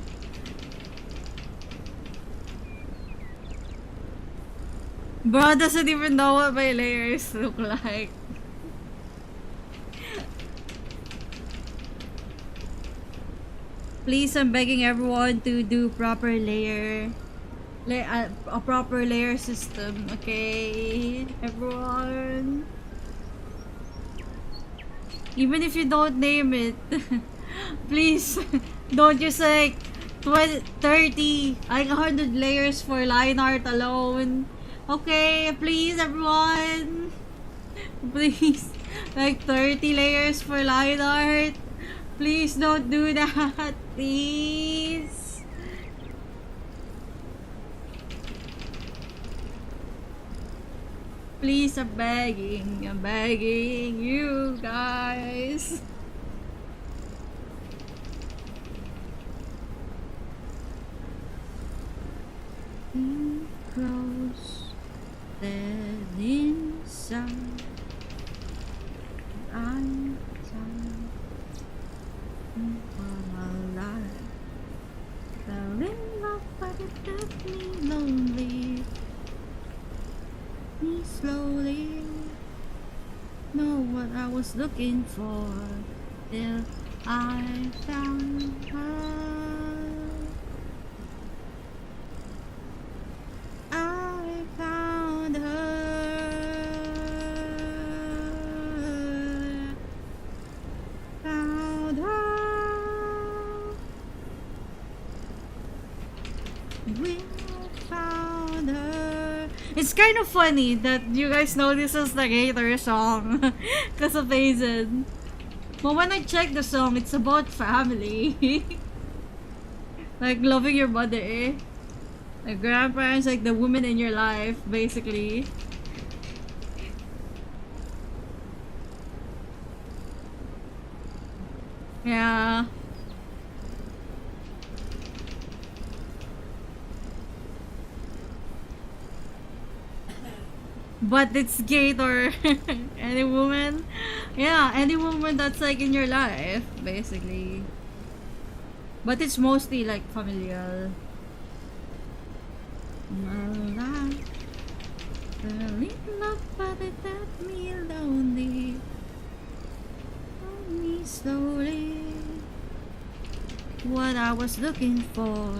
Bro doesn't even know what my layers look like. Please, I'm begging everyone to do proper a proper layer system, okay? Everyone. Even if you don't name it, please don't just like 20, 30, like 100 layers for line art alone. Okay, please everyone. Please, like 30 layers for line art. Please don't do that, please. Please, I'm begging you guys. Close then inside. I'm tired for my life. Fell in love, but it left me lonely. Me slowly know what I was looking for till I found her. I found her. Found her. We found her. It's kind of funny that you guys know this is the Gator song because of Aizen. But when I check the song, it's about family. Like loving your mother, eh? Like grandparents, like the woman in your life, basically. Yeah. But it's Gator. Any woman. Yeah, any woman that's like in your life, basically. But it's mostly like familial. My life fell in love, but it left me lonely. Told me slowly what I was looking for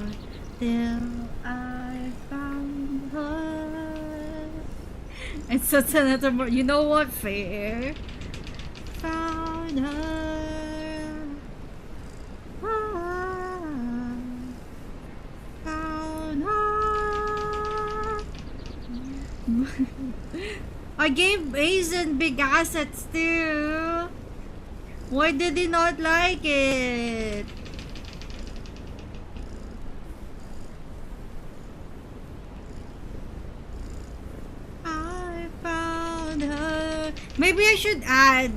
till I found her. It's such another. You know what? Fair. Found her. Found her. I gave Aizen big assets too. Why did he not like it? I found her. Maybe I should add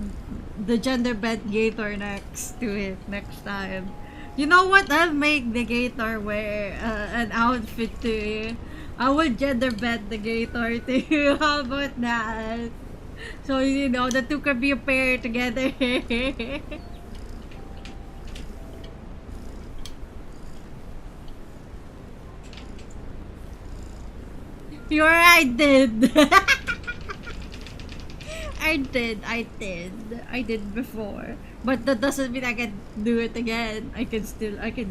the gender bent Gator next to it next time. You know what? I'll make the Gator wear an outfit too. I will gender bend the Gator too. How about that? So you know the two can be a pair together. You're right, did. I did before. But that doesn't mean I can do it again. I can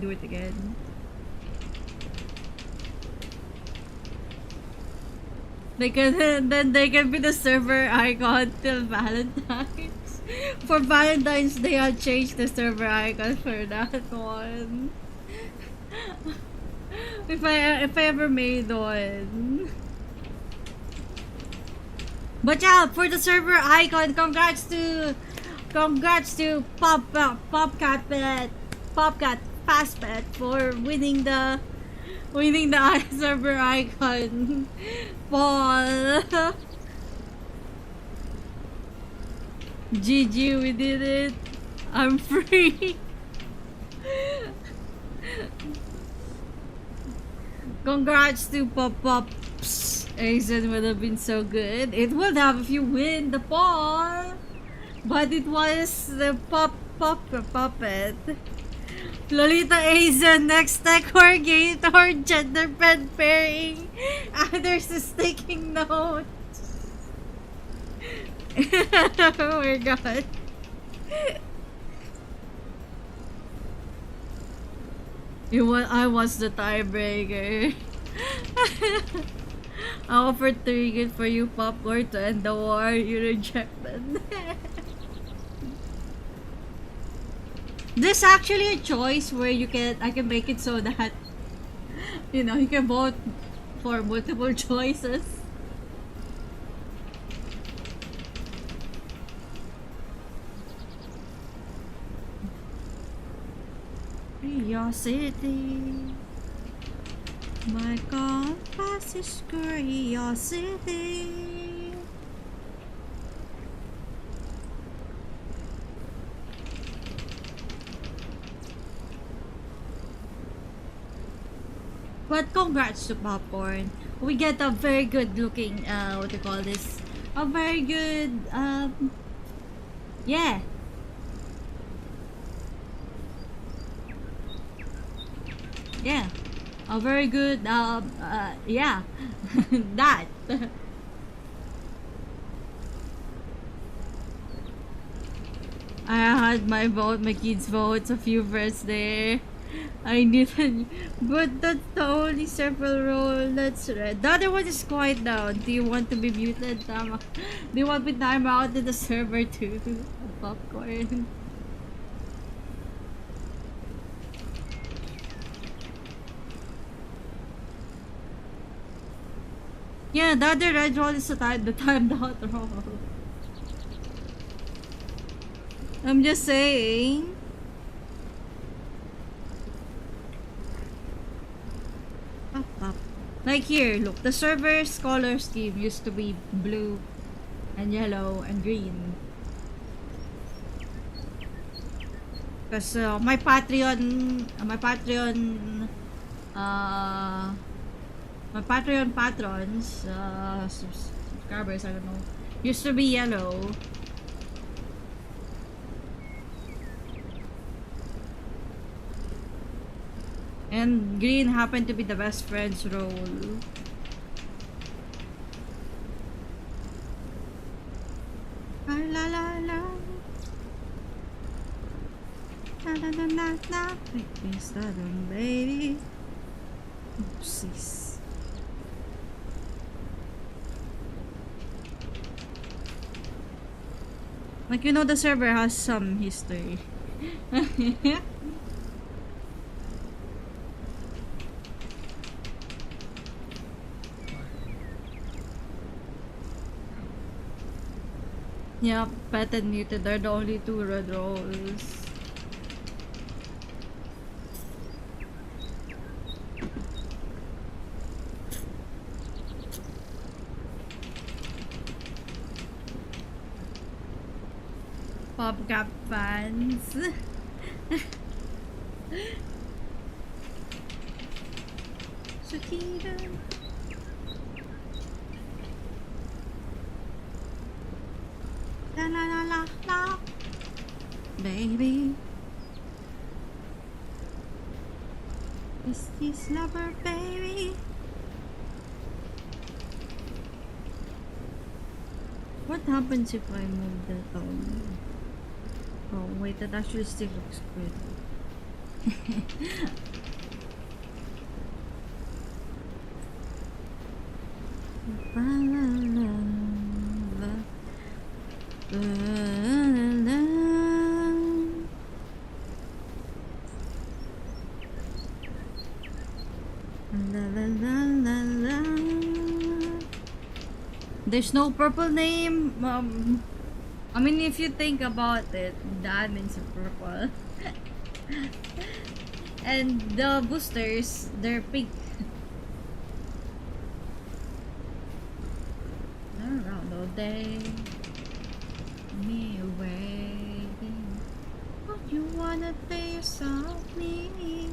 do it again. Then they can be the server icon till Valentine's. For Valentine's Day, I'll change the server icon for that one. If I ever made one. But yeah, for the server icon, congrats to Popcat Fastpet for winning the server icon. Paul. GG, we did it. I'm free. Congrats to Pops. Aizen would have been so good. It would have if you win the poll. But it was the puppet. Lolita Aizen, next tech or gate or gender bend pairing. Others is taking notes. Oh my god. I was the tiebreaker. I offered 3 good for you, Popcorn, to end the war. You rejected. There's actually a choice where I can make it so that you can vote for multiple choices. Curiosity. My compass is curiosity. But congrats to Popcorn. We get a very good looking, what do you call this? A very good, yeah. Yeah. A very good, yeah. That. I had my vote, my kids' votes, a few votes there. I didn't, but that's the only several role that's red. The other one is quiet down. Do you want to be muted? Do you want me time out in the server too? Popcorn. Yeah, the other red roll is the timed out roll. I'm just saying. Up. Like here, look, the server's color scheme used to be blue and yellow and green. Because my Patreon patrons, subscribers, I don't know, used to be yellow. And green happened to be the best friend's role. La la la la. La la la la la. Make me stubborn, baby. Oopsies. Like, the server has some history. Yeah, pet and muted are the only 2 red rolls. PopCap fans. Sukira. La la la la la, baby. Is this lover, baby? What happens if I move the tone? Oh wait, that actually still looks good. There's no purple name. I mean, if you think about it, the admins are purple. And the boosters, they're pink. Around all day, me waiting. Oh, you wanna face off me?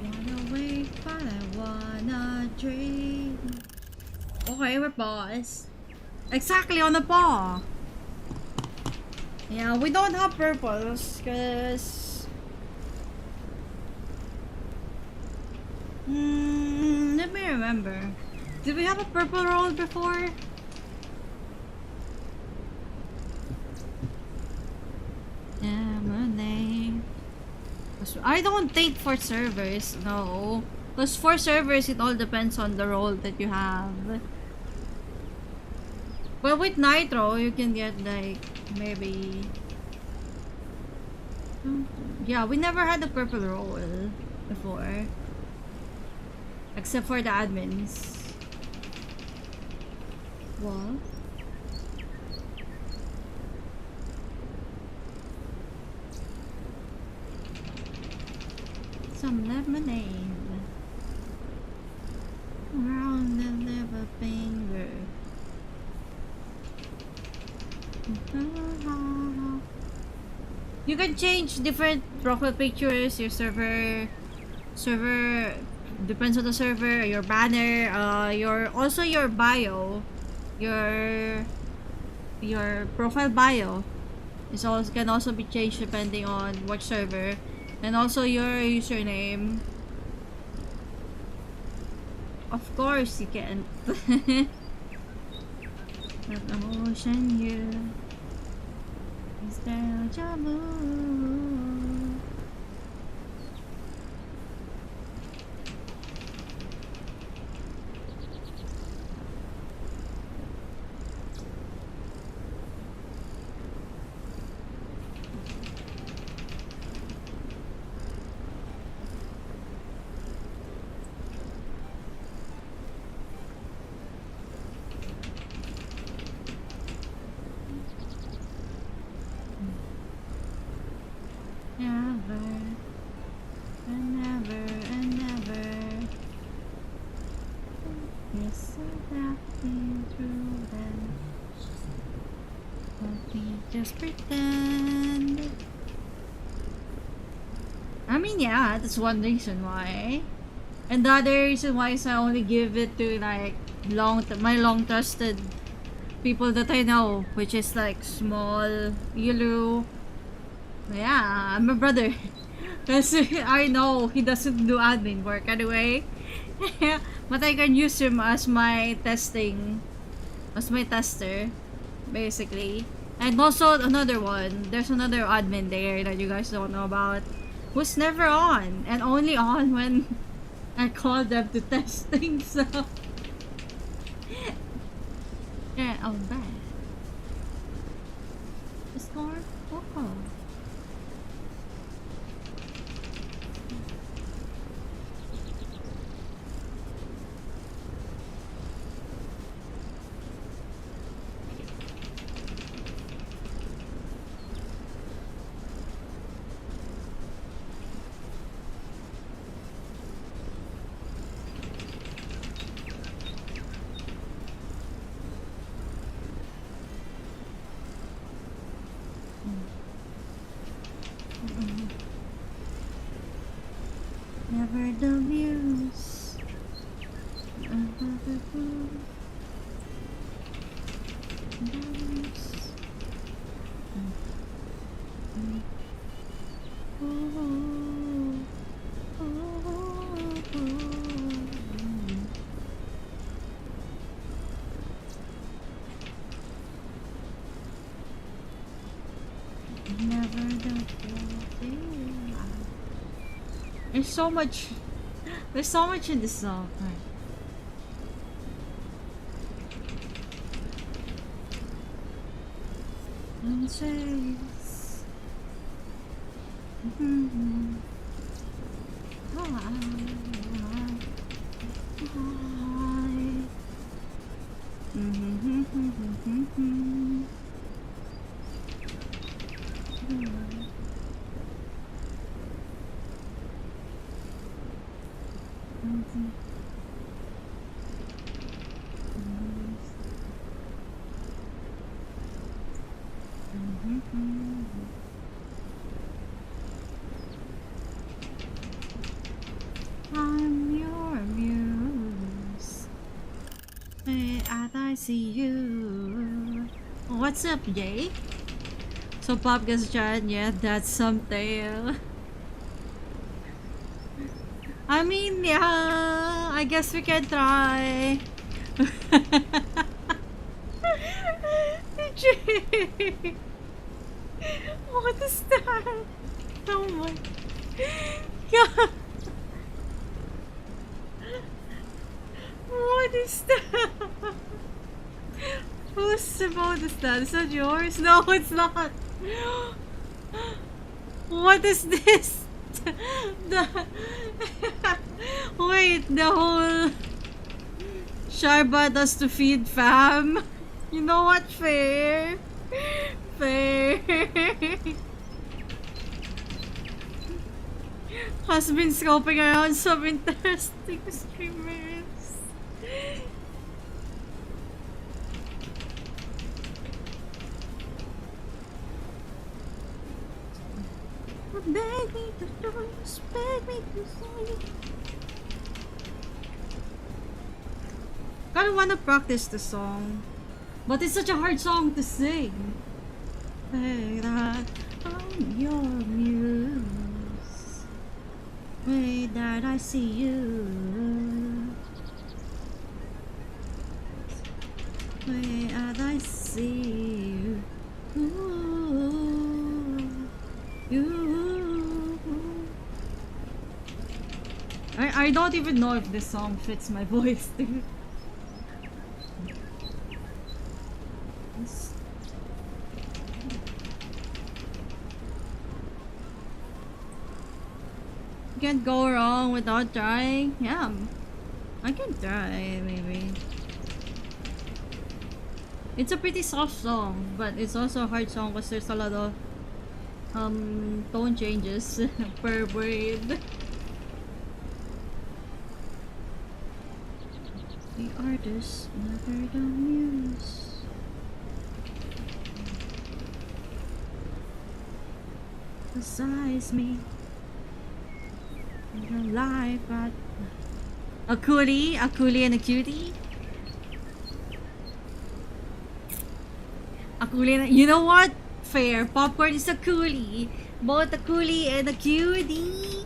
Wanna wait, but I wanna dream. Okay, we're paused. Exactly on the paw. Yeah, we don't have purples because let me remember. Did we have a purple roll before? I don't think for servers, no. Because for servers, it all depends on the role that you have. Well, with Nitro, you can get like maybe. Yeah, we never had a purple role before, except for the admins. What? Some lemonade around the little finger. You can change different profile pictures. Your server depends on the server. Your banner, your bio, your profile bio can also be changed depending on what server. And also your username. Of course you can. But the ocean here is deja vu. Just pretend. I mean, yeah, that's one reason why. And the other reason why is I only give it to like my long trusted people that I know, which is like Small, Yulu. Yeah, I'm a brother. Because I know he doesn't do admin work anyway. But I can use him as my tester, basically. And also another one, there's another admin there that you guys don't know about, who's never on, and only on when I call them to test things. So yeah, I'm back. Score? Oh. Never the views. There's so much in this song. And says, I'm your muse. As I see you. What's up, Jay? So Pop gets chat, yeah, that's something. I mean, yeah, I guess we can try. Jay, what is that? Oh my god. What is that? Whose remote is that? Is that yours? No, it's not. What is this? The wait, the whole Sharbat us to feed fam. You know what? Fair. Fair. Has been scoping around some interesting streamers. Beg me to dance, beg me to sing. Kinda wanna practice the song, but it's such a hard song to sing. Hey, that I'm your muse. Way that I see you. Way that I see you. Ooh, you. I don't even know if this song fits my voice, dude. Can't go wrong without trying. Yeah, I can try maybe. It's a pretty soft song, but it's also a hard song because there's a lot of tone changes per word. The artist never the muse. Besides me. Life at a coolie and a cutie. A coolie and a, you know what? Fair. Popcorn is a coolie. Both a coolie and a cutie.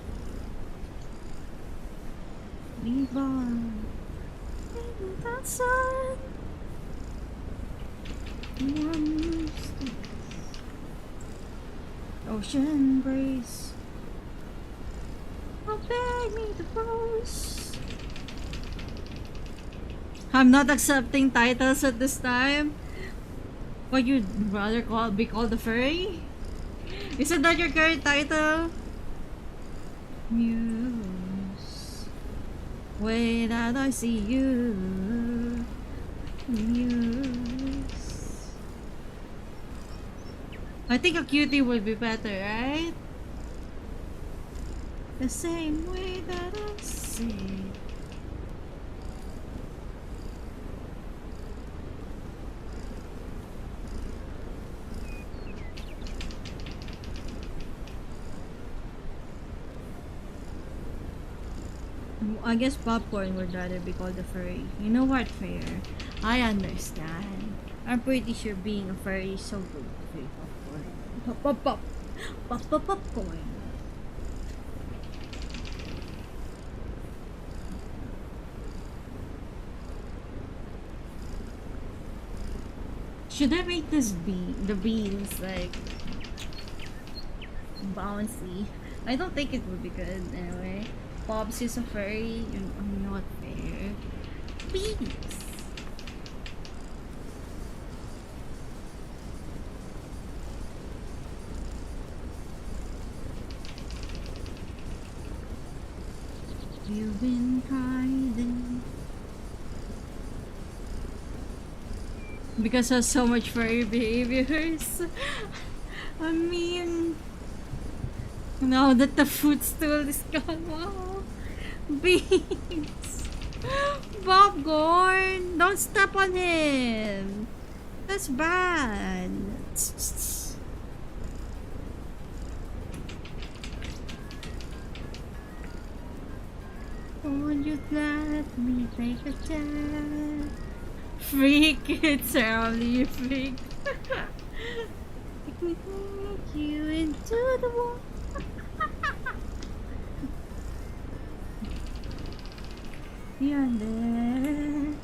Leave on. That sun. One ocean breeze. Beg me to pose. I'm not accepting titles at this time. What you'd rather be called a furry? Isn't that your current title? Muse. Way that I see you. Muse. I think a cutie would be better, right? The same way that I see. I guess Popcorn would rather be called a furry. You know what, Fair? I understand. I'm pretty sure being a furry is so good. Popcorn. Popcorn. Should I make the beans like bouncy? I don't think it would be good anyway. Bob's is a furry. I'm not fair. Beans. You've been hiding. because of so much furry behaviors. I mean, now that the footstool is gone, wow. Beans! Popcorn! Don't step on him! That's bad. Won't you let me take a chance? Freak, it's only a freak. Let me take you into the wall. You're there.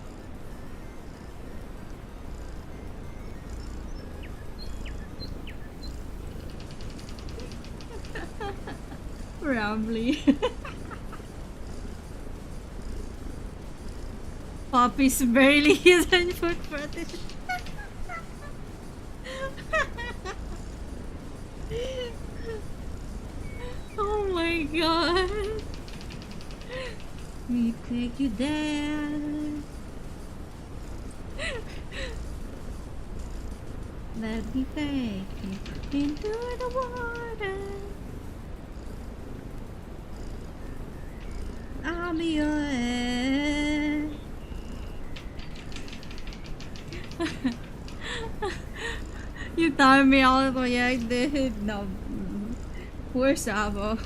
Rambly. Poppy's barely hidden foot fetish. Oh my god. We take you there. Let me take you into the water. I'll be your head. You timed me out, but yeah, I did. No. Poor Sabo.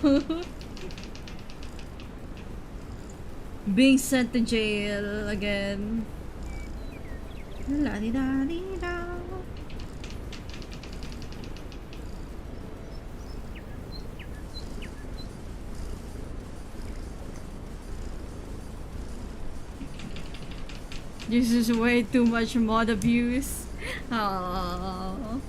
Being sent to jail again. La di da di da. This is way too much mod abuse. Oh.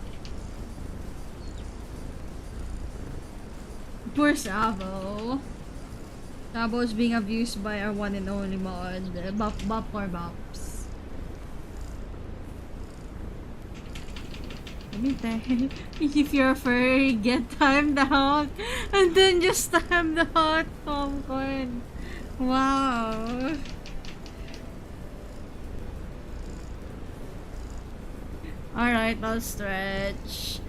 Poor Sabo. Sabo is being abused by our one and only mod, Bop or Bops. If you're a furry, get timed out and then just time the hot popcorn. Wow. Alright, I'll stretch.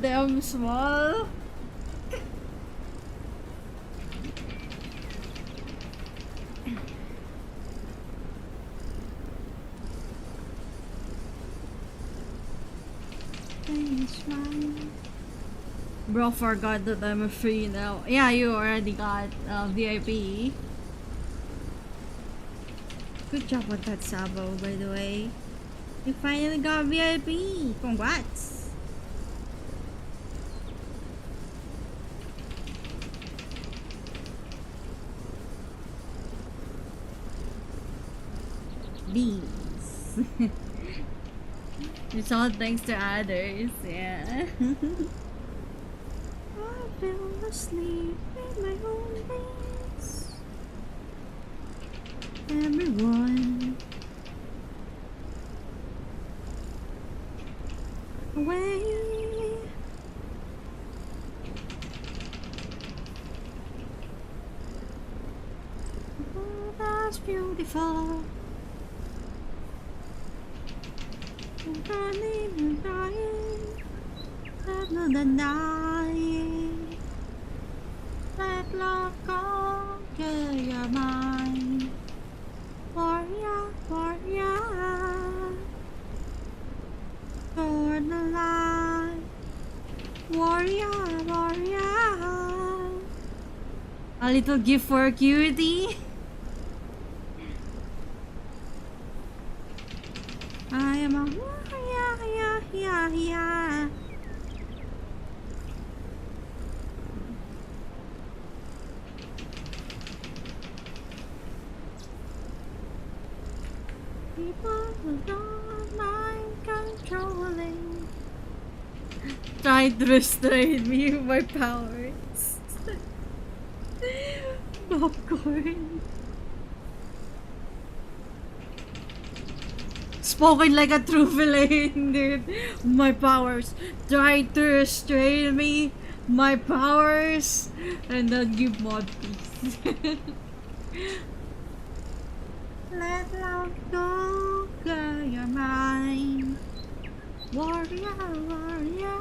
Damn small. Bro forgot that I'm free now. Yeah, you already got VIP. Good job with that Sabo, by the way. You finally got VIP. Congrats. Beans. It's all thanks to others, yeah. I fell asleep in my own bed. Everyone away. Oh, that's beautiful. I'm dying, another dying. Let love conquer your mind. Warrior, warrior, for the light. Warrior, warrior. A little gift for cutie. I am a warrior, yeah, yeah. People who don't mind controlling try to restrain me with my powers. Popcorn. Spoken like a true villain, dude. My powers try to restrain me, my powers and then give mod peace. Let love go, girl, you're mine. Warrior, warrior.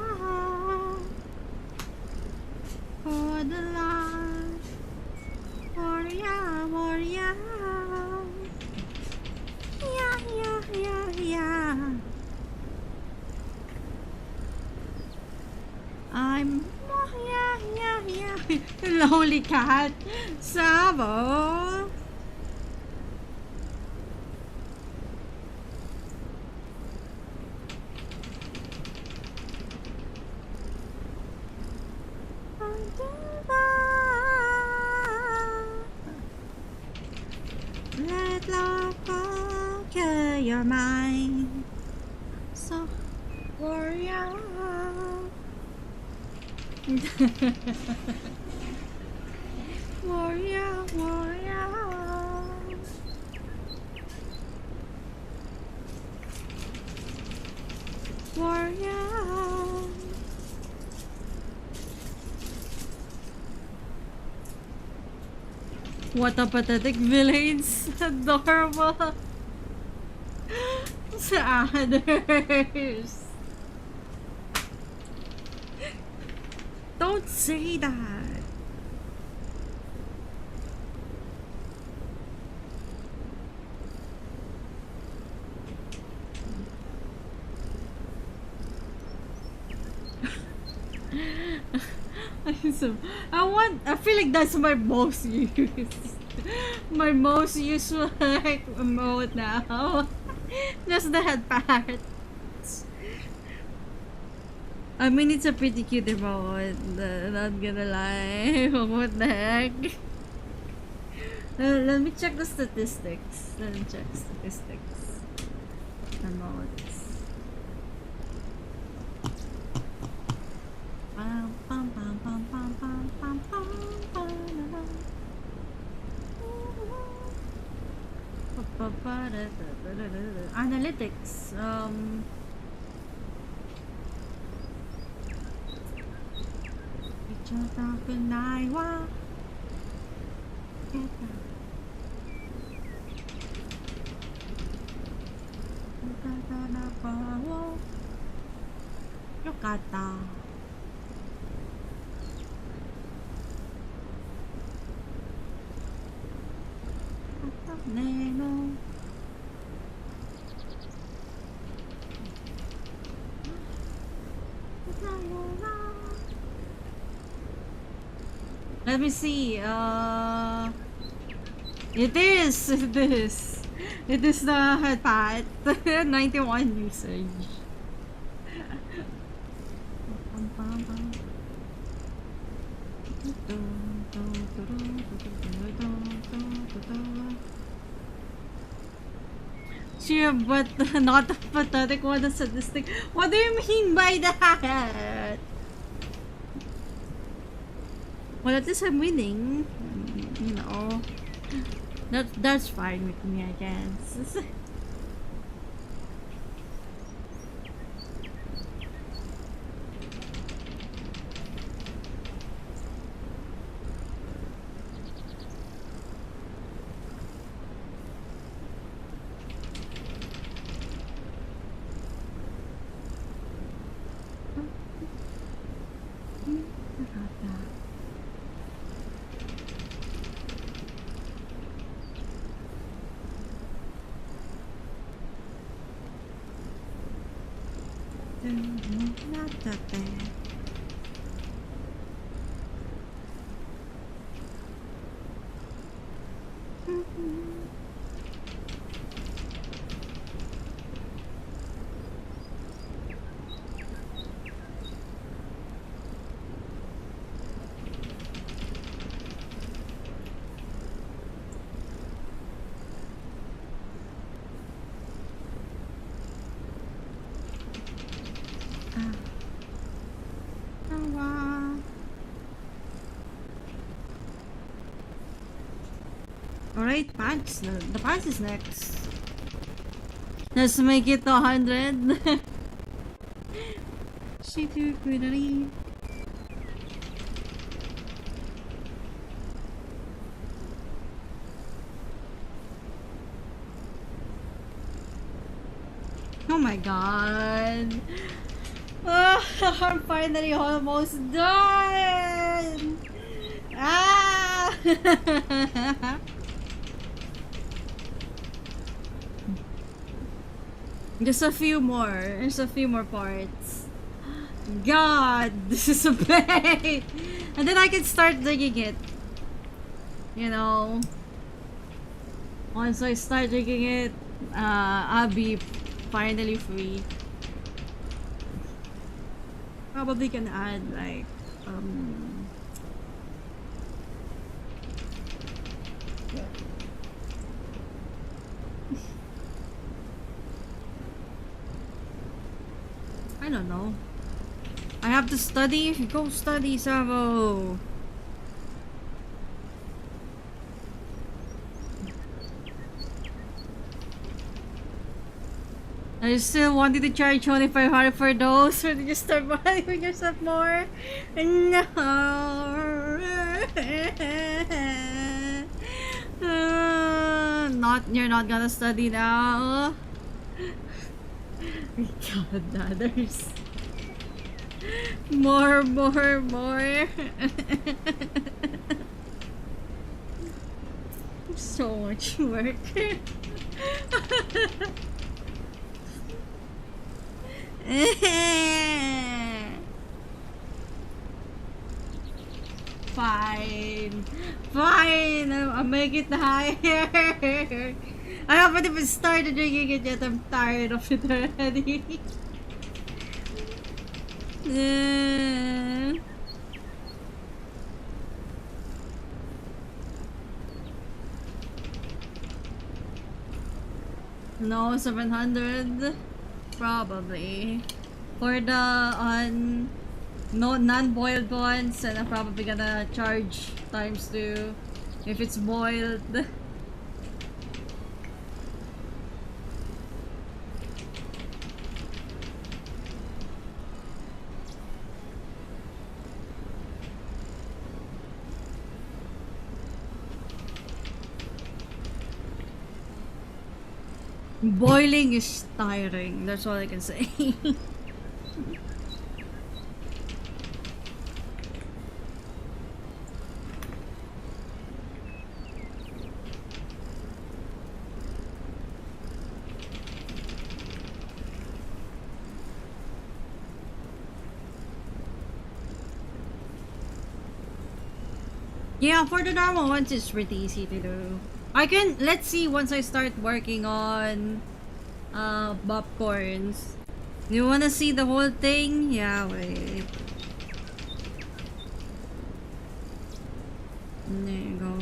For the love. Warrior, warrior. Yeah, yeah, yeah, yeah. I'm yeah, yeah, yeah. Lonely cat. Sabo. Let love go, okay, you're mine. So, warrior. Warrior, warrior. Warrior. What a pathetic village. Adorable. Sa others. Don't say that. I feel like that's my most used. My most useful like emote now. Just the head part. I mean, it's a pretty cute emote. Not gonna lie. What the heck? Let me check the statistics. Let me check statistics. Emotes. Pam, pam, pam, pam, pam, pam, pam, pam, pam, pam. Analytics. Yokata. Nemo. Let me see. It is the headpad. 91 usage. Sure, but not a pathetic one, a sadistic. What do you mean by that? Well, at least I'm winning. You know, that's fine with me, I guess. Not that bad. Alright, pants. The pants is next. Let's make it 100. She took me to leave. my god. I'm finally almost done. Ah! Just a few more. Just a few more parts. God, this is a pain. And then I can start digging it. You know. Once I start digging it, I'll be finally free. Probably gonna add like I don't know. I have to study. Go study, Savo. I still wanted to charge 2,500 for those, or did you start buying yourself more? No. You're not gonna study now. God, others. More. So much work. Fine, I'll make it higher. I haven't even started drinking it yet. I'm tired of it already. No, 700. Probably. For the non-boiled ones, and I'm probably gonna charge ×2 if it's boiled. Boiling is tiring, that's all I can say. Yeah, for the normal ones, it's pretty easy to do. Let's see once I start working on popcorns. You wanna see the whole thing? Yeah, wait. There you go.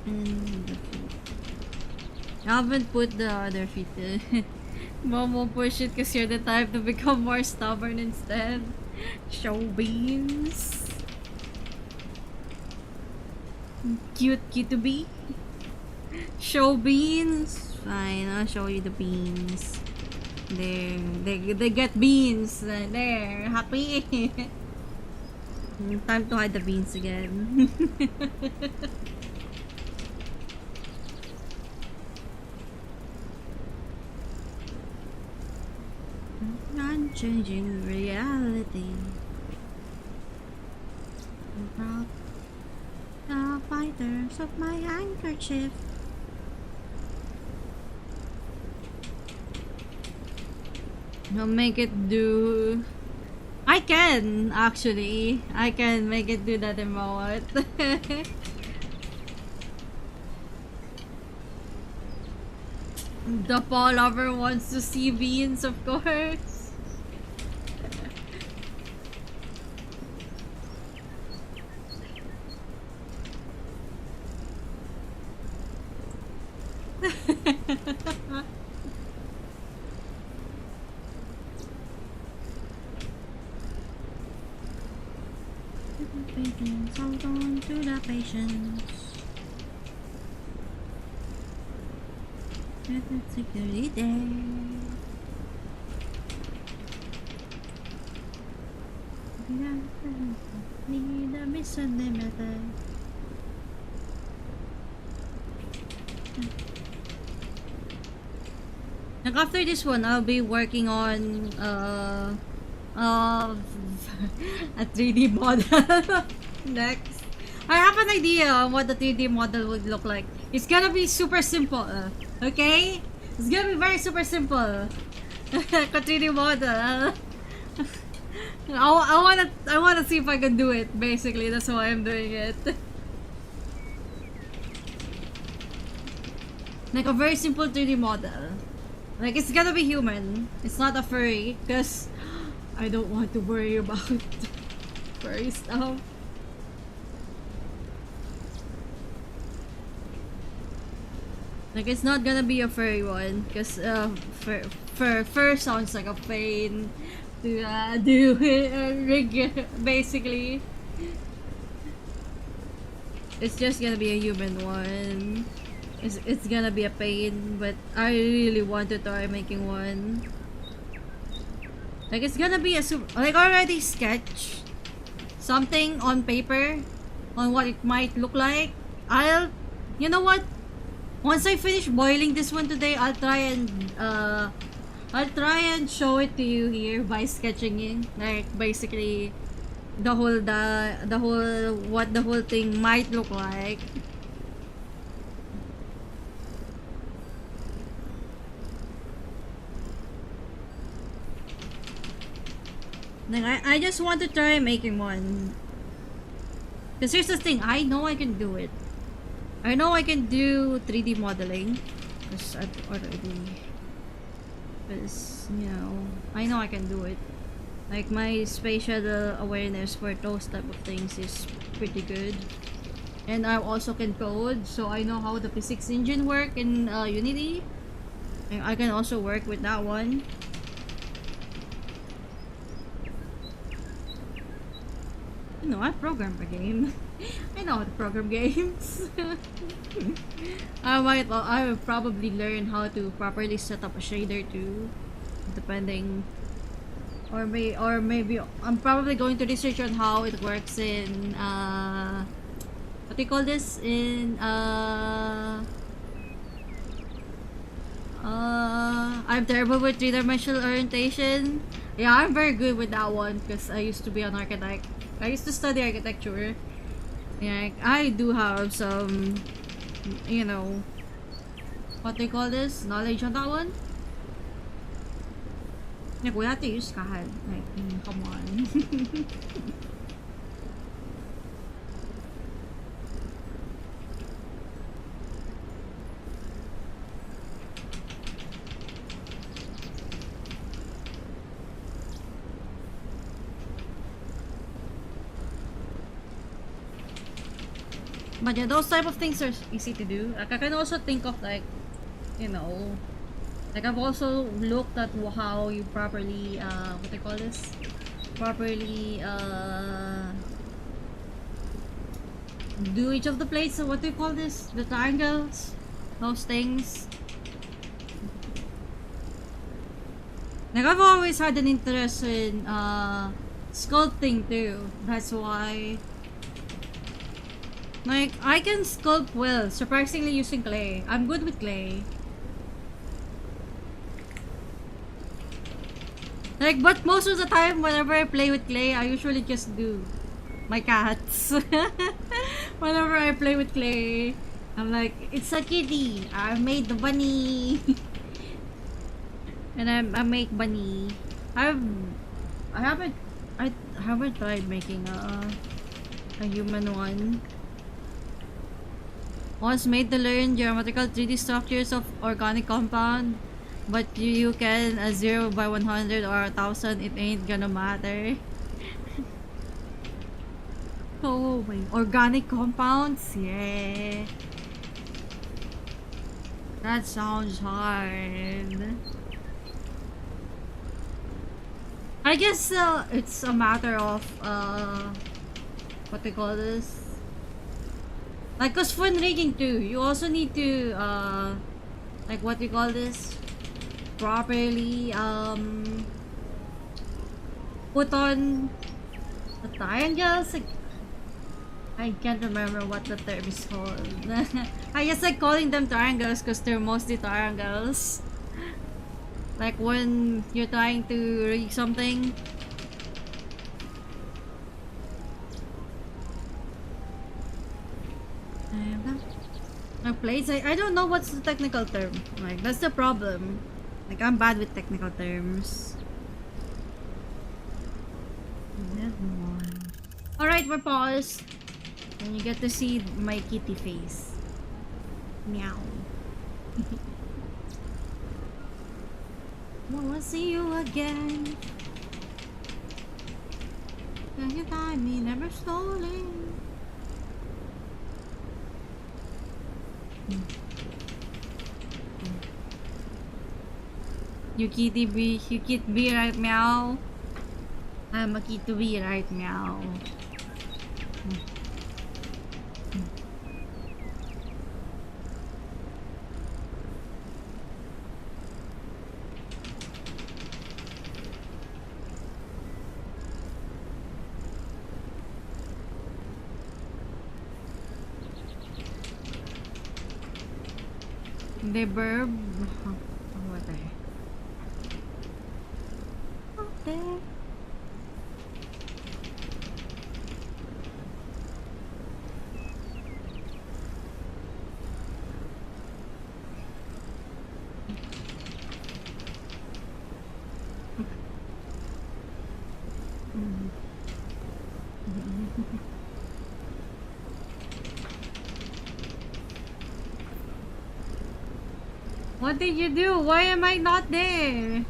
And the feet. I haven't put the other feet in. Mom will push it because you're the type to become more stubborn instead. Show beans. Cute to be. Show beans. Fine, I'll show you the beans. There, they get beans. There, happy. Time to hide the beans again. Unchanging reality. I'm proud. The fighters of my handkerchief. I'll make it do. I can actually. I can make it do that emote. The Paul lover wants to see beans, of course. Hold on to the patience. It's a good day. Need a misunderstanding. Like after this one, I'll be working on uh, a 3D model next. I have an idea on what the 3D model would look like. It's gonna be super simple, okay? It's gonna be very super simple. A 3D model. I wanna see if I can do it. Basically, that's why I'm doing it. Like a very simple 3D model. Like it's gonna be human. It's not a furry, cause I don't want to worry about furry stuff. Like it's not gonna be a furry one, cause fur sounds like a pain to do basically. It's just gonna be a human one. It's gonna be a pain, but I really want to try making one. Like it's gonna be a like already sketch something on paper on what it might look like. You know what? Once I finish boiling this one today, I'll try and show it to you here by sketching it. Like basically the whole what the whole thing might look like. Like I just want to try making one. Because here's the thing, I know I can do it. I know I can do 3D modeling. Because I've already... Because, you know, I know I can do it. Like my spatial awareness for those type of things is pretty good. And I also can code, so I know how the physics engine work in Unity. And I can also work with that one. No, I programmed a game. I know how to program games. I will probably learn how to properly set up a shader too, depending. Or maybe I'm probably going to research on how it works in what do you call this? In I'm terrible with three-dimensional orientation. Yeah, I'm very good with that one because I used to be an architect. I used to study architecture. Yeah, I do have some, you know, what they call this, knowledge on that one. Like, we have to use kahal. Like, come on. But yeah, those type of things are easy to do. Like I can also think of like, you know, like I've also looked at how you properly what do you call this? Properly do each of the plates. So what do you call this? The triangles, those things. Like I've always had an interest in sculpting too. That's why. Like, I can sculpt well, surprisingly using clay. I'm good with clay. Like, but most of the time, whenever I play with clay, I usually just do my cats. Whenever I play with clay, I'm like, it's a kitty. I made the bunny. And I make bunny. I haven't tried making a human one. Once made to learn geometrical 3D structures of organic compound, but you can 0 by 100 or 1000, it ain't gonna matter. Oh my, organic compounds? Yeah. That sounds hard. I guess it's a matter of what they call this? Like, cause fun rigging too, you also need to like what do you call this? Properly put on the triangles. Like, I can't remember what the term is called. I just like calling them triangles because they're mostly triangles. Like when you're trying to read something. My plates, I don't know what's the technical term. Like, that's the problem. Like, I'm bad with technical terms. Alright, we're paused. And you get to see my kitty face. Meow. Wanna see you again. Can you find me never stolen? You kitty be right meow. I'm a kitty be right meow. The verb. What the heck? Okay. What did you do? Why am I not there?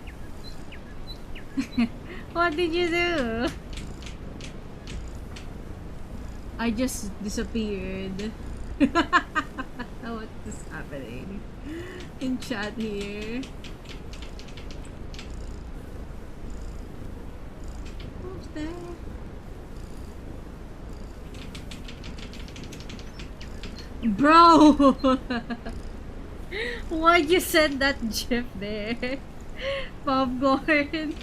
What did you do? I just disappeared. What is happening in chat here? Who's there? Bro! Why'd you send that gif there? Popcorn.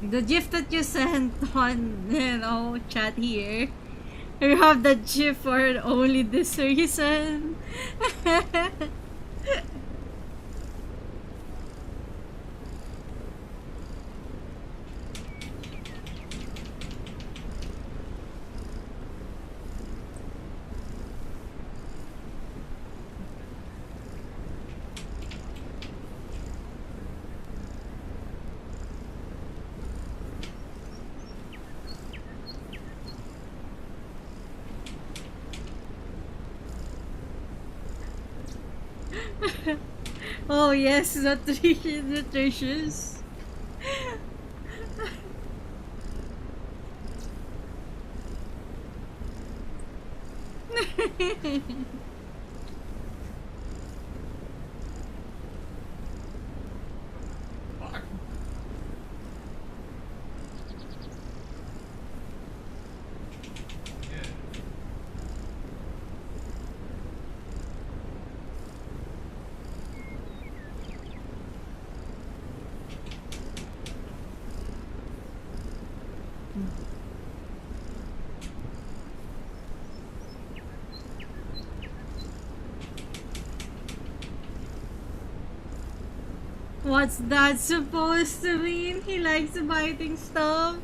The gif that you sent on, chat here. You have the gif for only this reason. Oh yes, nutritious. What's that supposed to mean? He likes biting stuff.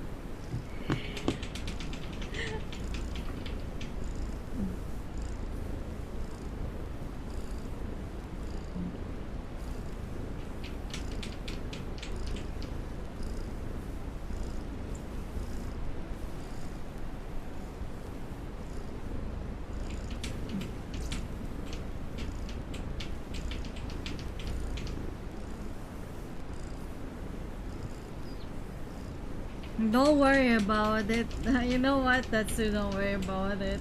Don't worry about it. You know what? That's it. Don't worry about it.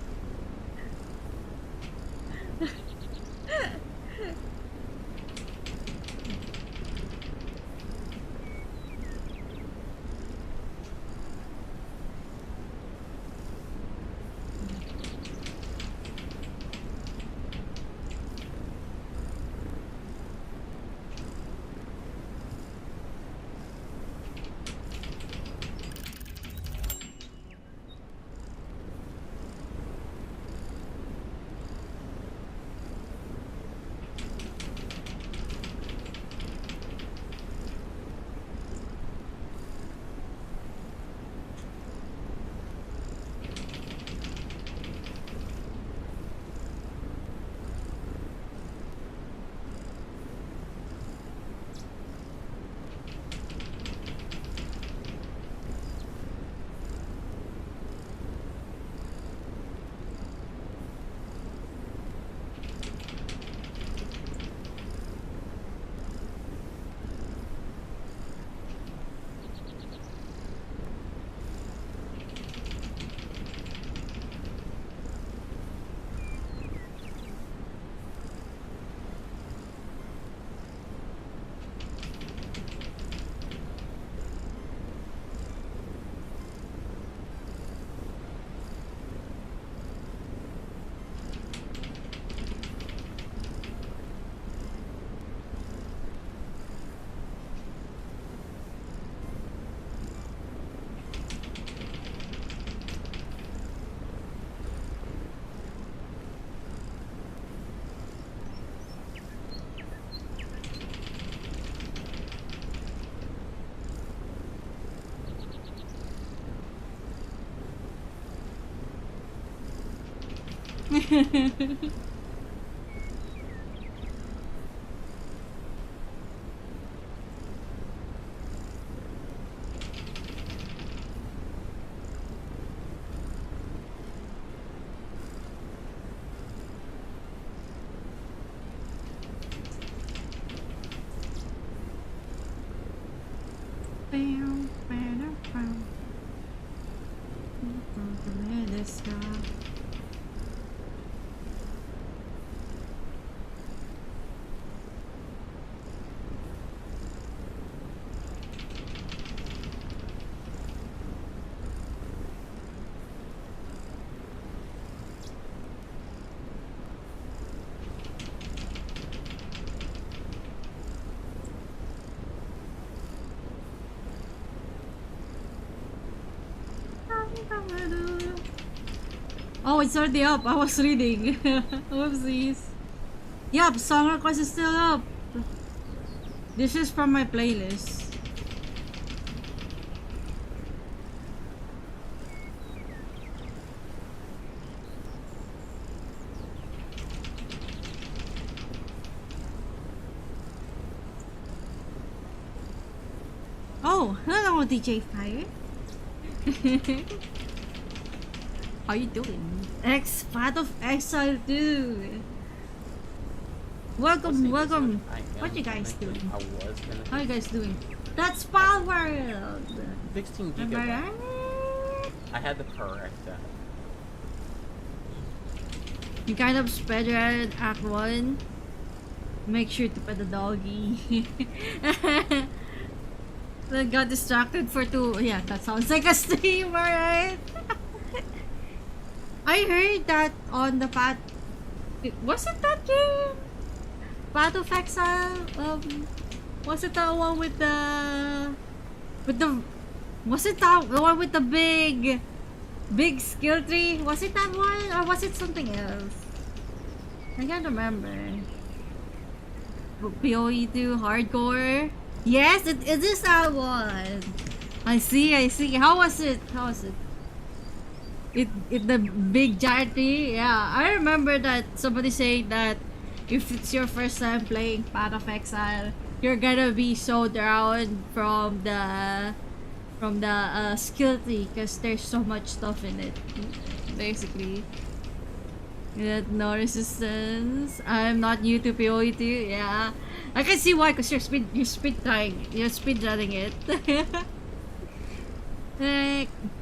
Oh, it's already up. I was reading. Whoopsies. Yup, song request is still up. This is from my playlist. Oh, hello, DJ Fire. How you doing? Part of Exile 2. Welcome, welcome. What you guys doing? How you guys doing? That's Pal World. 16 Am I gigabytes. right? I had the correct. You kind of speedrun Act 1. Make sure to pet the doggy. Then got distracted for 2. Yeah, that sounds like a stream, alright? I heard that on the Path. Was it that game? Path of Exile? Was it the one with the. Was it the one with the big skill tree? Was it that one? Or was it something else? I can't remember. PoE2 Hardcore? Yes, it is that one. I see. How was it? It the big giant tree? Yeah, I remember that somebody saying that if it's your first time playing Path of Exile, you're gonna be so drowned from the skill tree because there's so much stuff in it. Basically, no resistance. I'm not new to PoE2. Yeah, I can see why, because you're speedrunning it.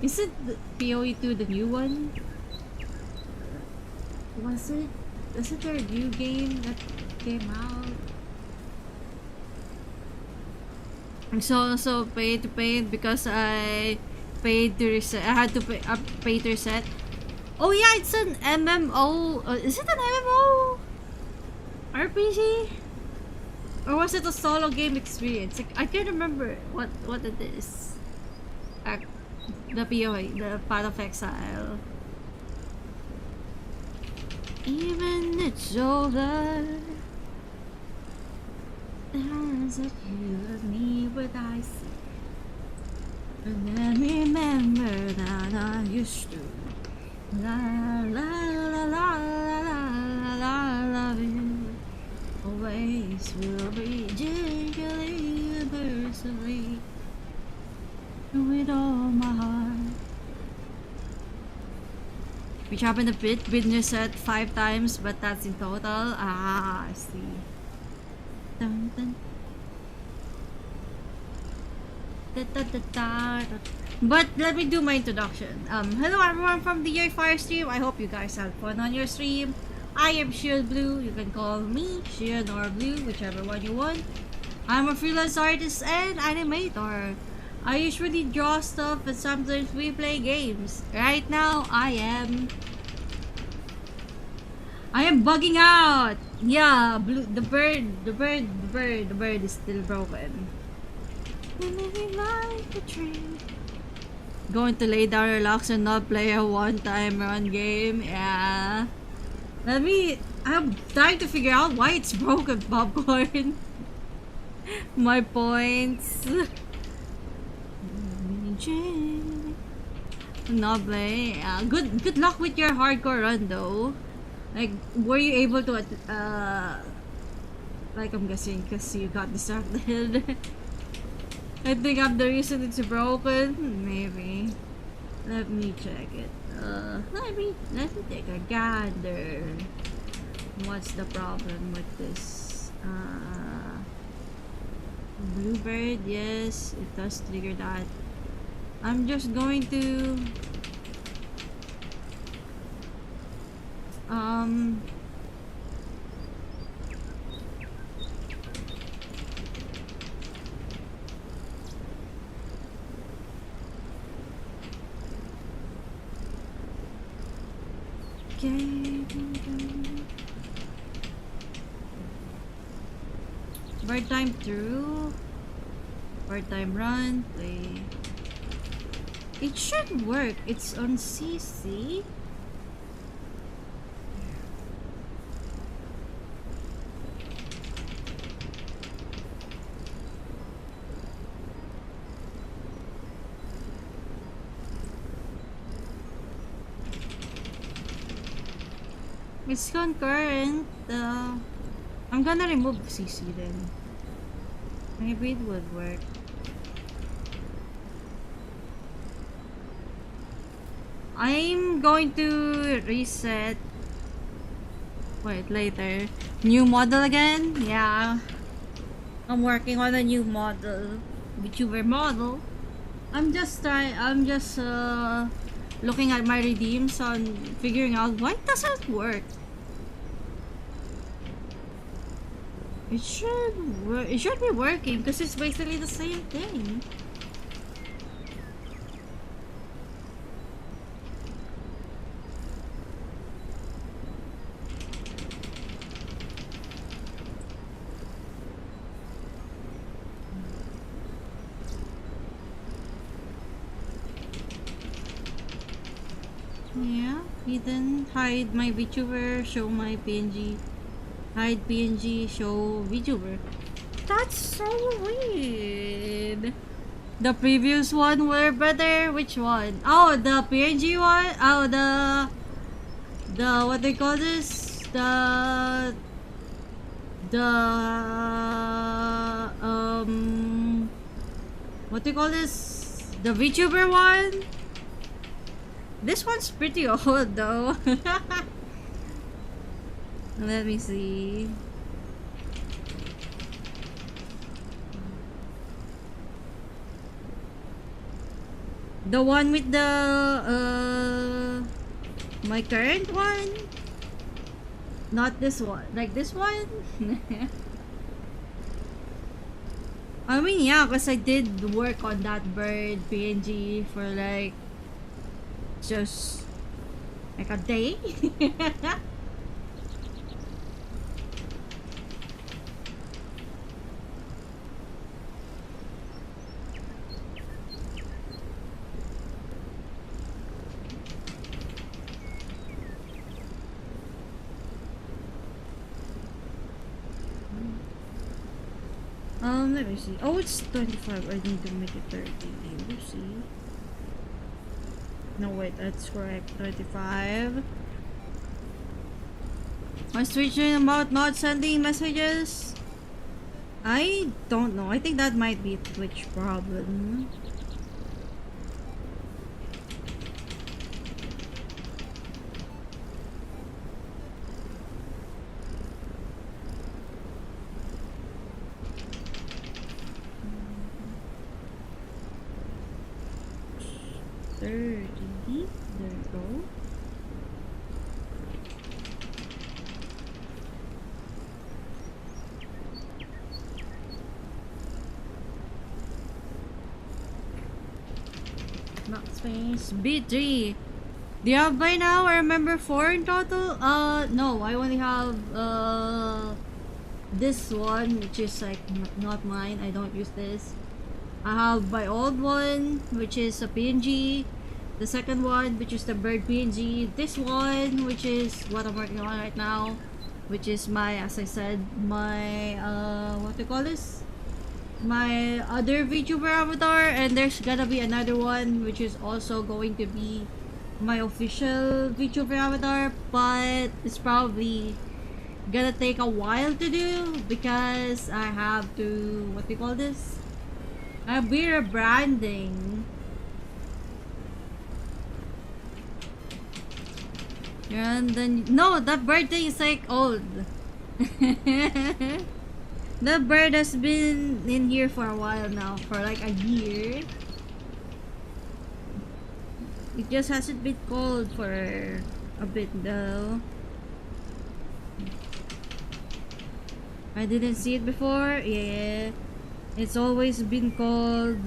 Isn't PoE2 the new one? Wasn't there a new game that came out? I'm so paid to pay it because I paid to reset. I had to pay to reset. Oh yeah, it's an MMO. Is it an MMO? RPG? Or was it a solo game experience? Like, I can't remember what it is. The PoE, the Path of Exile. Even it's over. There's a few of me what I see. And then remember that I used to. La la la la la la la love you. Always will be gingerly and mercifully. With all my heart. Which happened a bit, been reset 5 times, but that's in total. Ah, I see. Dun, dun. Da, da, da, da, da. But let me do my introduction. Hello everyone from the Year Fire stream. I hope you guys had fun on your stream. I am Shield Blue. You can call me Shield or Blue, whichever one you want. I'm a freelance artist and animator. I usually draw stuff and sometimes we play games. Right now, I am bugging out. Yeah, the bird is still broken. Like a tree. Going to lay down, relax, and not play a one-time run game. Yeah. I'm trying to figure out why it's broken, popcorn. My points. Not play. Good luck with your hardcore run though. Like, were you able to, like, I'm guessing because you got distracted. I think I'm the reason it's broken. Maybe. Let me check it. Let me take a gander. What's the problem with this? Bluebird, yes, it does trigger that. I'm just going to okay. Bird time through. Bird time run. Play. It should work. It's on CC. It's concurrent. I'm gonna remove CC then. Maybe it would work. I'm going to reset. Wait, later. New model again? Yeah. I'm working on a new model. VTuber model. I'm just looking at my redeems on figuring out why it doesn't work. It should be working because it's basically the same thing. Yeah, hidden, hide my VTuber, show my PNG. Hide PNG, show VTuber. That's so weird. The previous one were better. Which one? Oh, the PNG one. Oh, the what they call this? The what do you call this? The VTuber one. This one's pretty old though. Let me see. The one with the my current one? Not this one. Like this one? I mean, yeah, because I did work on that bird PNG for like just like a day. Let me see. Oh, it's 25. I need to make it 30. Oopsie. No, wait, that's correct. 25. I'm switching about not sending messages. I don't know. I think that might be a Twitch problem. There we go. Not space. B3. Do you have by now? I remember 4 in total. No, I only have this one, which is like not mine. I don't use this. I have my old one, which is a PNG. The second one, which is the bird PNG. This one, which is what I'm working on right now, which is my, as I said, my what do you call this? My other VTuber avatar, and there's gonna be another one, which is also going to be my official VTuber avatar, but it's probably gonna take a while to do because I have to, what do you call this? We're branding. And then, no, that birthday is like old. The bird has been in here for a while now, for like a year. It just hasn't been cold for a bit though. I didn't see it before. Yeah, it's always been cold.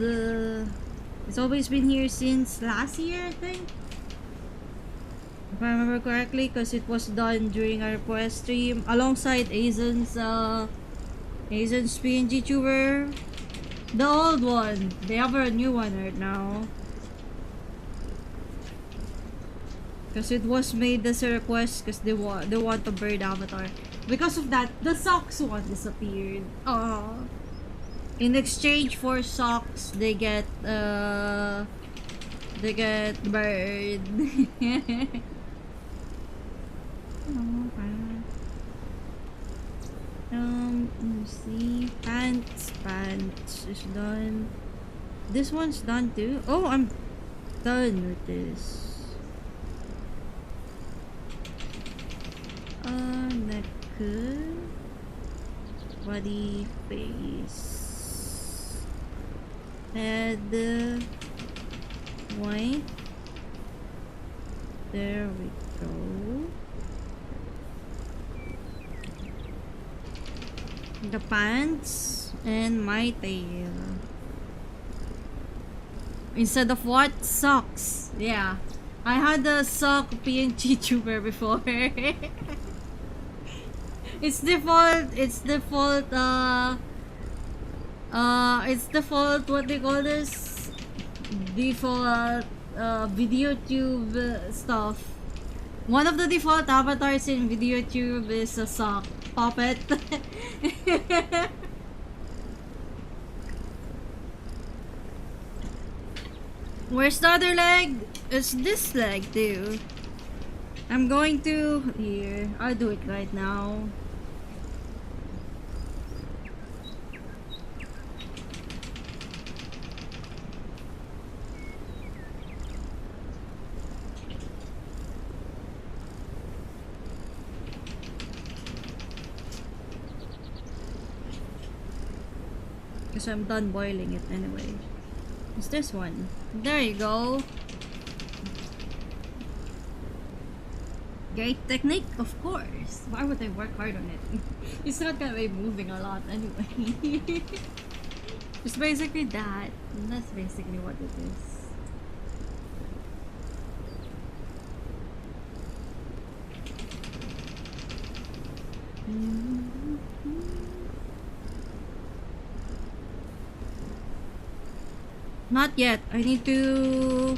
It's always been here since last year, I think, if I remember correctly, because it was done during our request stream alongside Aizen's PNG tuber, the old one. They have a new one right now. Because it was made as a request because they want a bird avatar. Because of that, the socks one disappeared. In exchange for socks, they get bird. Let me see. Pants is done. This one's done too. Oh, I'm done with this. Neck, body, face, head, white. There we go. The pants and my tail. Instead of what? Socks. Yeah. I had a sock PNG tuber before. It's default, what they call this? Default video tube stuff. One of the default avatars in video tube is a sock puppet. Where's the other leg? It's this leg too. I'm going to here. I'll do it right now. Because I'm done boiling it anyway. It's this one. There you go. Great technique, of course. Why would I work hard on it? It's not gonna be moving a lot anyway. It's basically that. And that's basically what it is. Not yet. I need to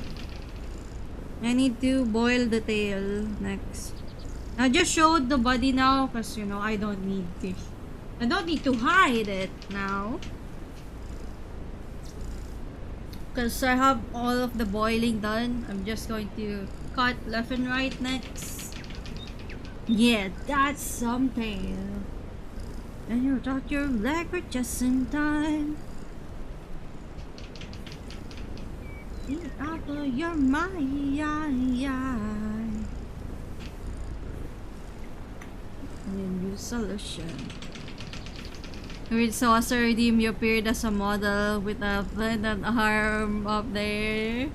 boil the tail next. I just showed the body now because you know I don't need to hide it now. Because I have all of the boiling done. I'm just going to cut left and right next. Yeah, that's some tail. And you got your record just in time. Apple, you're my new solution. With Saucer Redeem, you appeared as a model with a blended arm up there.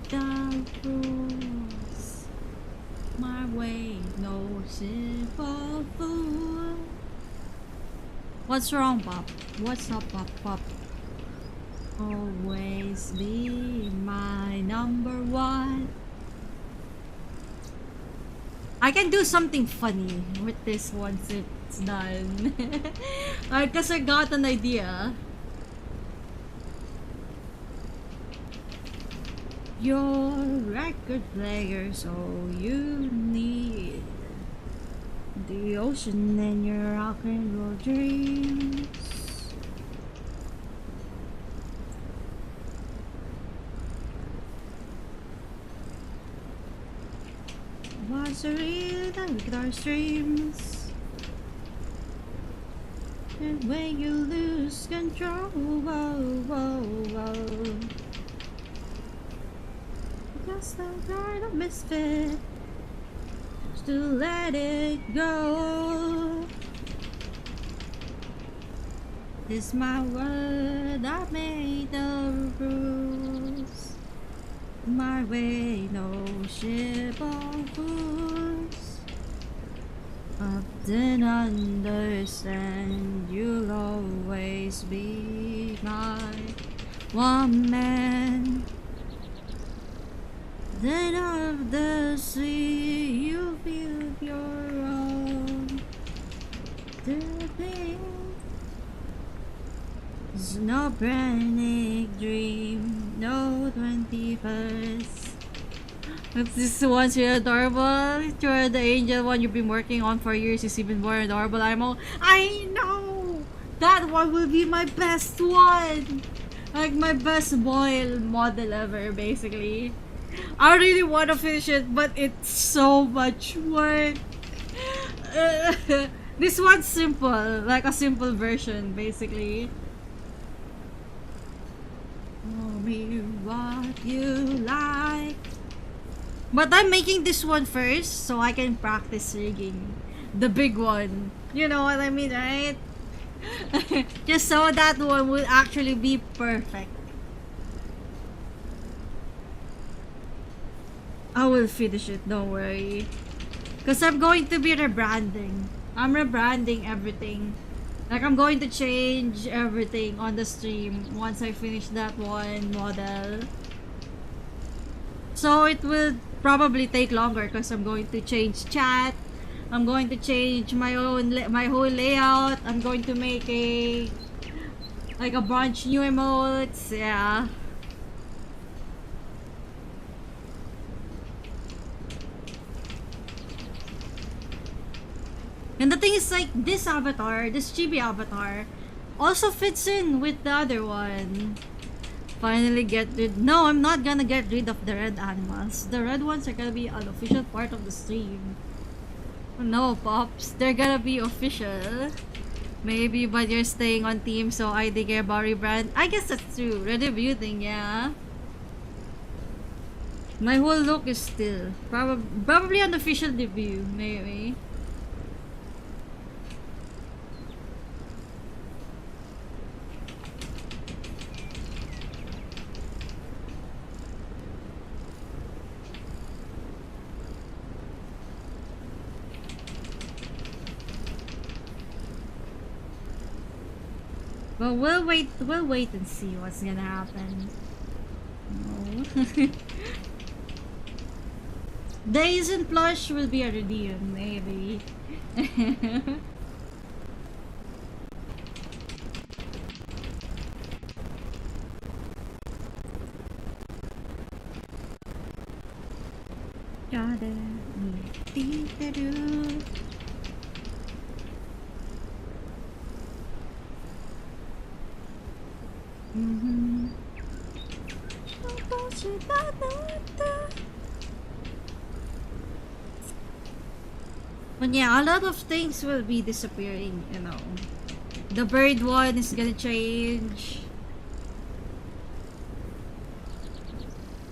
The rules my way, no simple fool. What's wrong, Pop? What's up, Pop? Always be my number one. I can do something funny with this once it's done. Because I got an idea. You're a record player, so you need the ocean and your rock and roll dreams. was a real time with our streams. And when you lose control, whoa, whoa, whoa. Just the kind of misfit to let it go. This my word, I made the rules. My way, no ship of fools. I didn't understand. You'll always be my one man. Then of the sea, you feel your own. The thing is no panic dream, no 21st. If this one's really adorable, you're the angel one you've been working on for years is even more adorable. I know! That one will be my best one! Like my best boil model ever, basically. I really want to finish it, but it's so much work. This one's simple, like a simple version, basically. Tell me what you like. But I'm making this one first, so I can practice rigging the big one. You know what I mean, right? Just so that one will actually be perfect. I will finish it, don't worry. Because I'm going to be rebranding. I'm rebranding everything. Like, I'm going to change everything on the stream once I finish that one model. So it will probably take longer because I'm going to change chat. I'm going to change my whole layout. I'm going to make a bunch new emotes. Yeah. And the thing is, like, this avatar, this chibi avatar, also fits in with the other one. Finally get rid. No, I'm not gonna get rid of the red animals. The red ones are gonna be an official part of the stream. No, Pops, they're gonna be official. Maybe, but you're staying on team, so I think about rebrand. I guess that's true. Redebuting, yeah. My whole look is still probably an official debut, maybe. But we'll wait and see what's gonna happen. No. Days and Plush will be a redeem, maybe. But yeah, a lot of things will be disappearing, you know. The bird one is gonna change.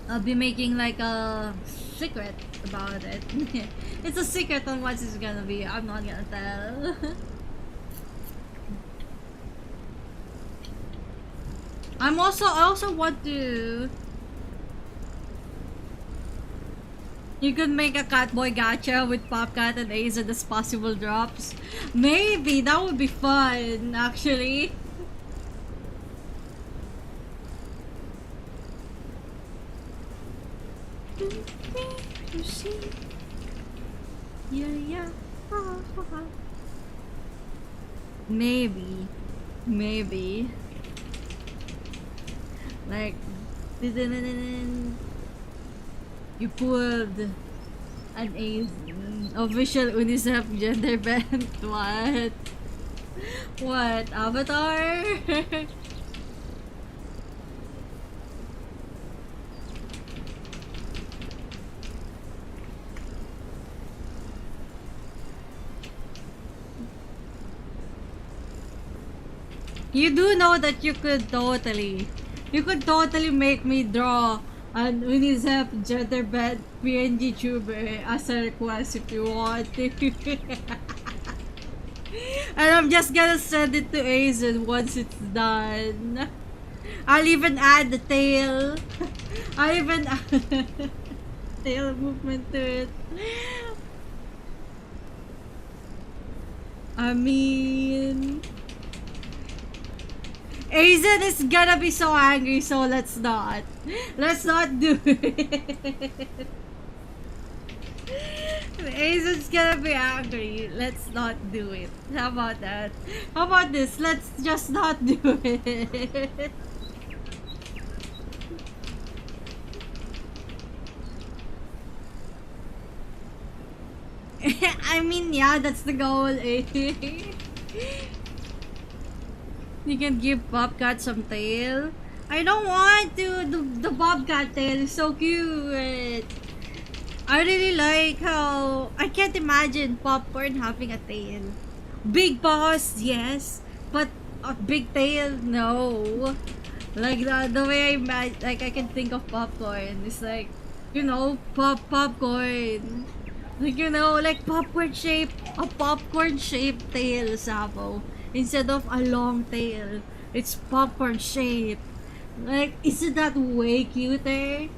I'll be making like a secret about it. It's a secret on what it's gonna be. I'm not gonna tell. I also want to. You could make a Catboy gacha with Popcat and Ace as possible drops. Maybe that would be fun, actually. Yeah. Maybe. Like, you pulled an Ace official UNICEF gender bent. What? Avatar? You do know that you could totally make me draw an Unicef gender bent PNG tuber as a request if you want to. And I'm just gonna send it to Aizen once it's done. I'll even add the tail. I'll even add tail movement to it. I mean, Aizen is gonna be so angry, so let's not do it. Aizen's gonna be angry. Let's not do it. How about that? How about this? Let's just not do it. I mean, yeah, that's the goal. Eh? You can give Bobcat some tail. I don't want to. The Bobcat tail is so cute. I really like how I can't imagine Popcorn having a tail. Big paws, yes, but a big tail, no. Like the way I can think of Popcorn. It's like, you know, popcorn. Like, you know, like a popcorn shaped tail, Sabo. Instead of a long tail, it's popcorn shaped. Like, isn't that way cuter?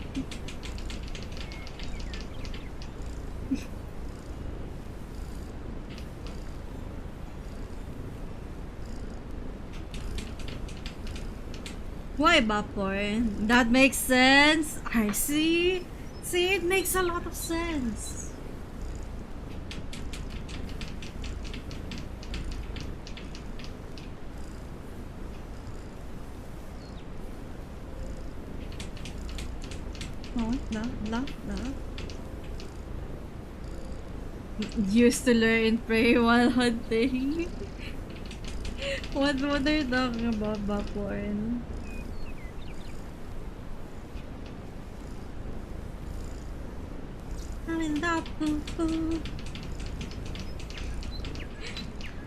Why popcorn? That makes sense. I see. See, it makes a lot of sense. Oh, no. Used to lure in prey while hunting. What are you talking about, popcorn? I'm in the poo-poo.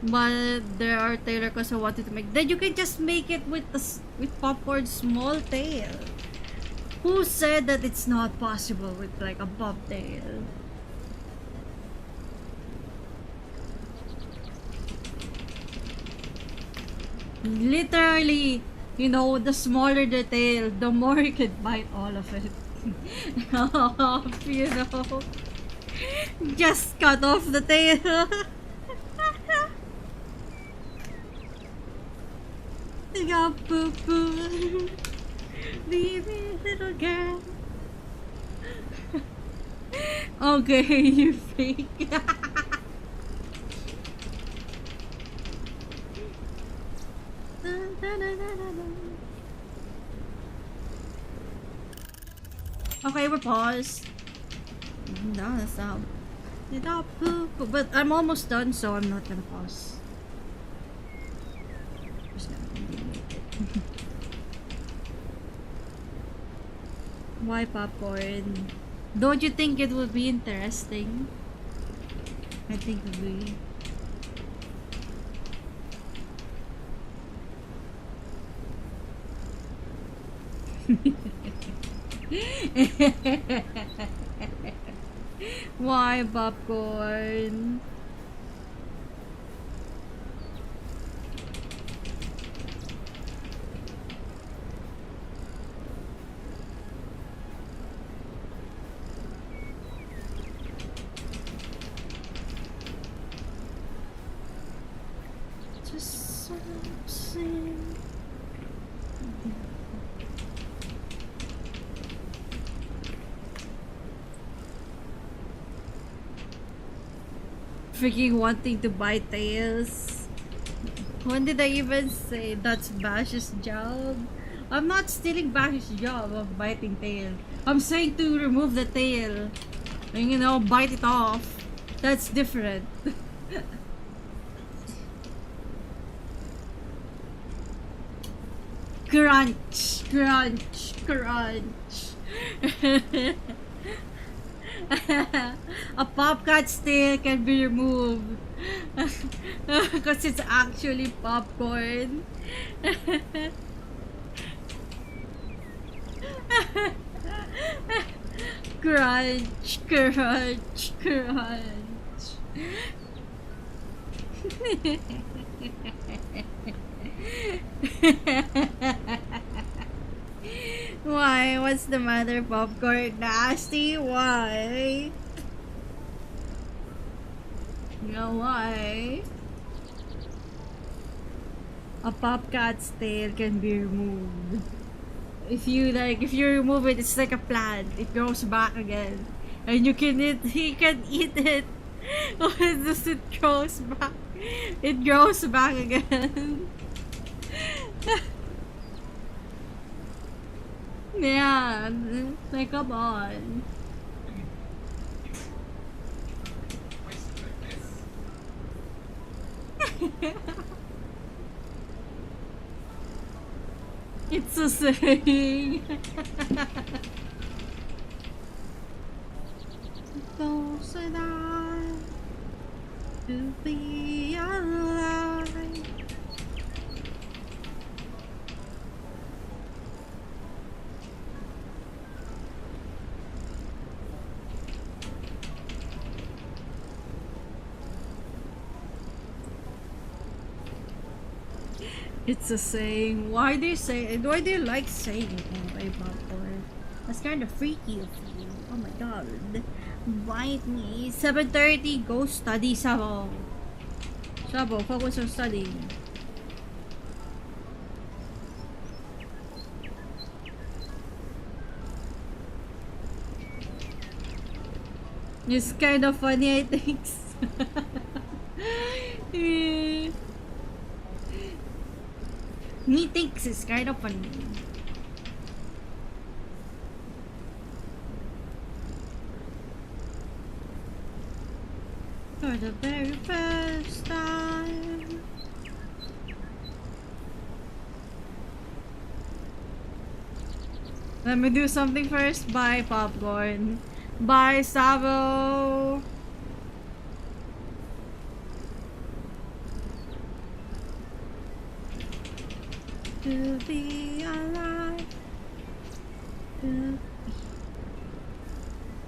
But there are tail requests I wanted to make. Then you can just make it with Popcorn's small tail. Who said that it's not possible with like a bobtail? Literally, you know, the smaller the tail, the more you can bite all of it. You know, just cut off the tail. You got poo poo. Leave me, little girl. Okay, you fake. Okay, we're paused. No, that's not. But I'm almost done, so I'm not gonna pause. Just gonna continue it. Why popcorn? Don't you think it would be interesting? I think it would be. Why popcorn? Just something. Freaking wanting to bite tails. When did I even say that's Bash's job? I'm not stealing Bash's job of biting tail. I'm saying to remove the tail. And, you know, bite it off. That's different. Crunch, crunch, crunch. A popcat tail can be removed. Because it's actually popcorn. Crunch, crunch, crunch. Why? What's the matter, popcorn? Nasty? Why? You know why? A popcat's tail can be removed. If you remove it, it's like a plant. It grows back again, and you can eat. He can eat it. When does it grows back? It grows back again. Yeah, like come on. It's a saying. Those and I to be alive. It's a saying. Why do you say it? Why do you like saying it by popcorn? That's kind of freaky of you. Oh my god. Bite me. 7:30. Go study, Sabo. Sabo, focus on studying. It's kind of funny, I think. He thinks it's kind of funny. For the very first time. Let me do something first. Bye, popcorn. Bye, Sabo. To be alive.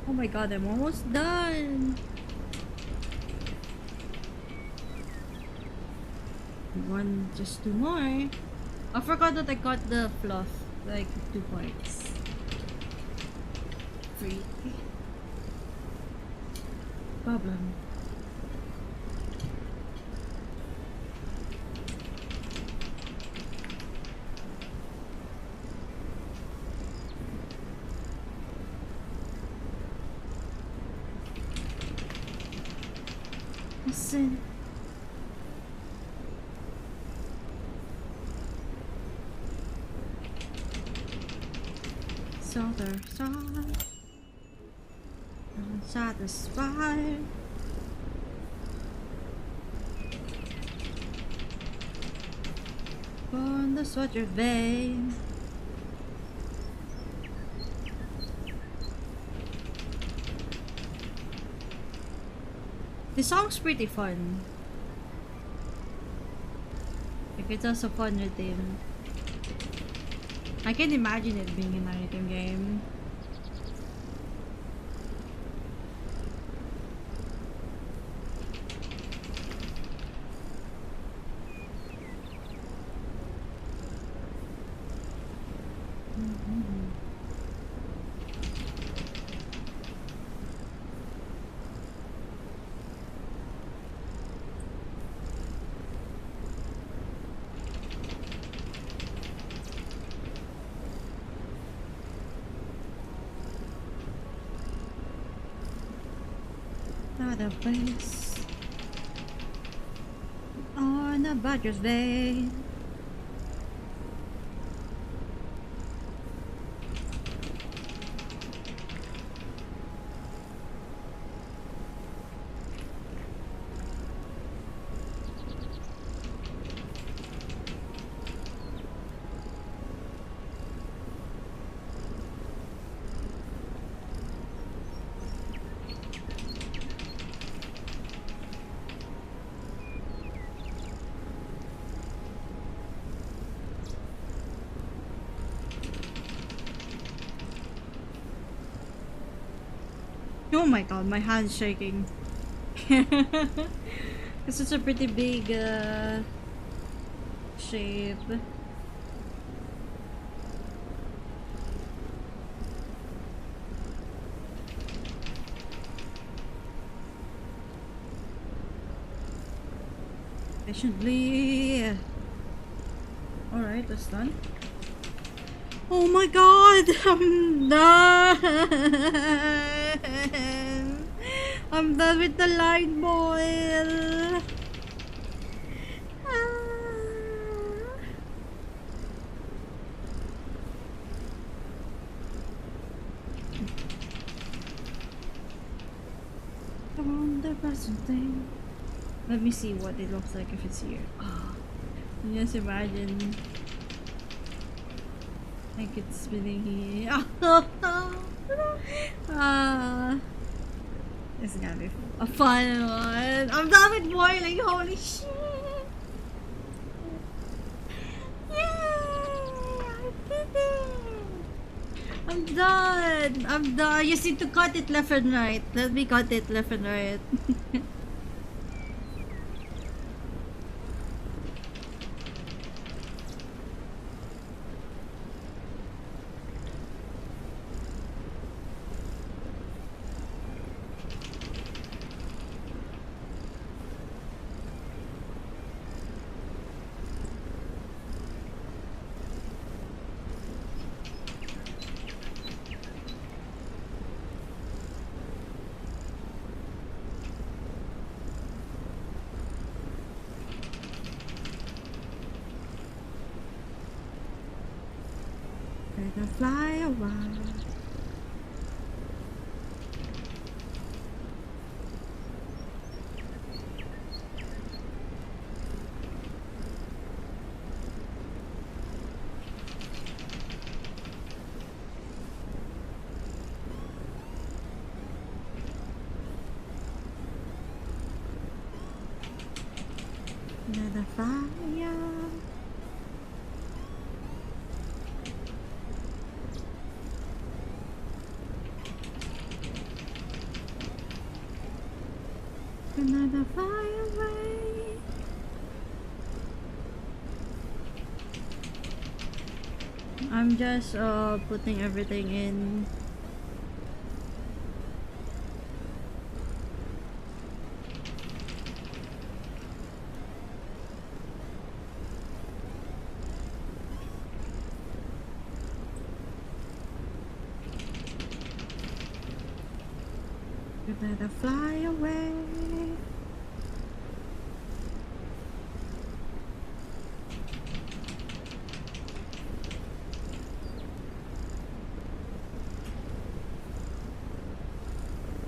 Oh my god, I'm almost done. Just two more. I forgot that I got the fluff, like 2 points. Freak. Problem. Listen. So there's unsatisfied. On the sweater vein. The song's pretty fun. Like it's also fun rhythm. I can imagine it being an item game. Not a place on a badger's vein. Oh my god, my hand's shaking. It's such a pretty big shape. Patiently. Alright, that's done. Oh my god, I'm done. I'm done with the light boil. Come on, the present thing. Let me see what it looks like if it's here. Oh, just imagine. Like it's spinning here. It's gonna be a fun one. I'm done with boiling. Holy shit! Yay! I did it! I'm done. I'm done. You just need to cut it left and right. Let me cut it left and right. Gonna fly away. Another fire. Another fire away. I'm just putting everything in. Let her fly away.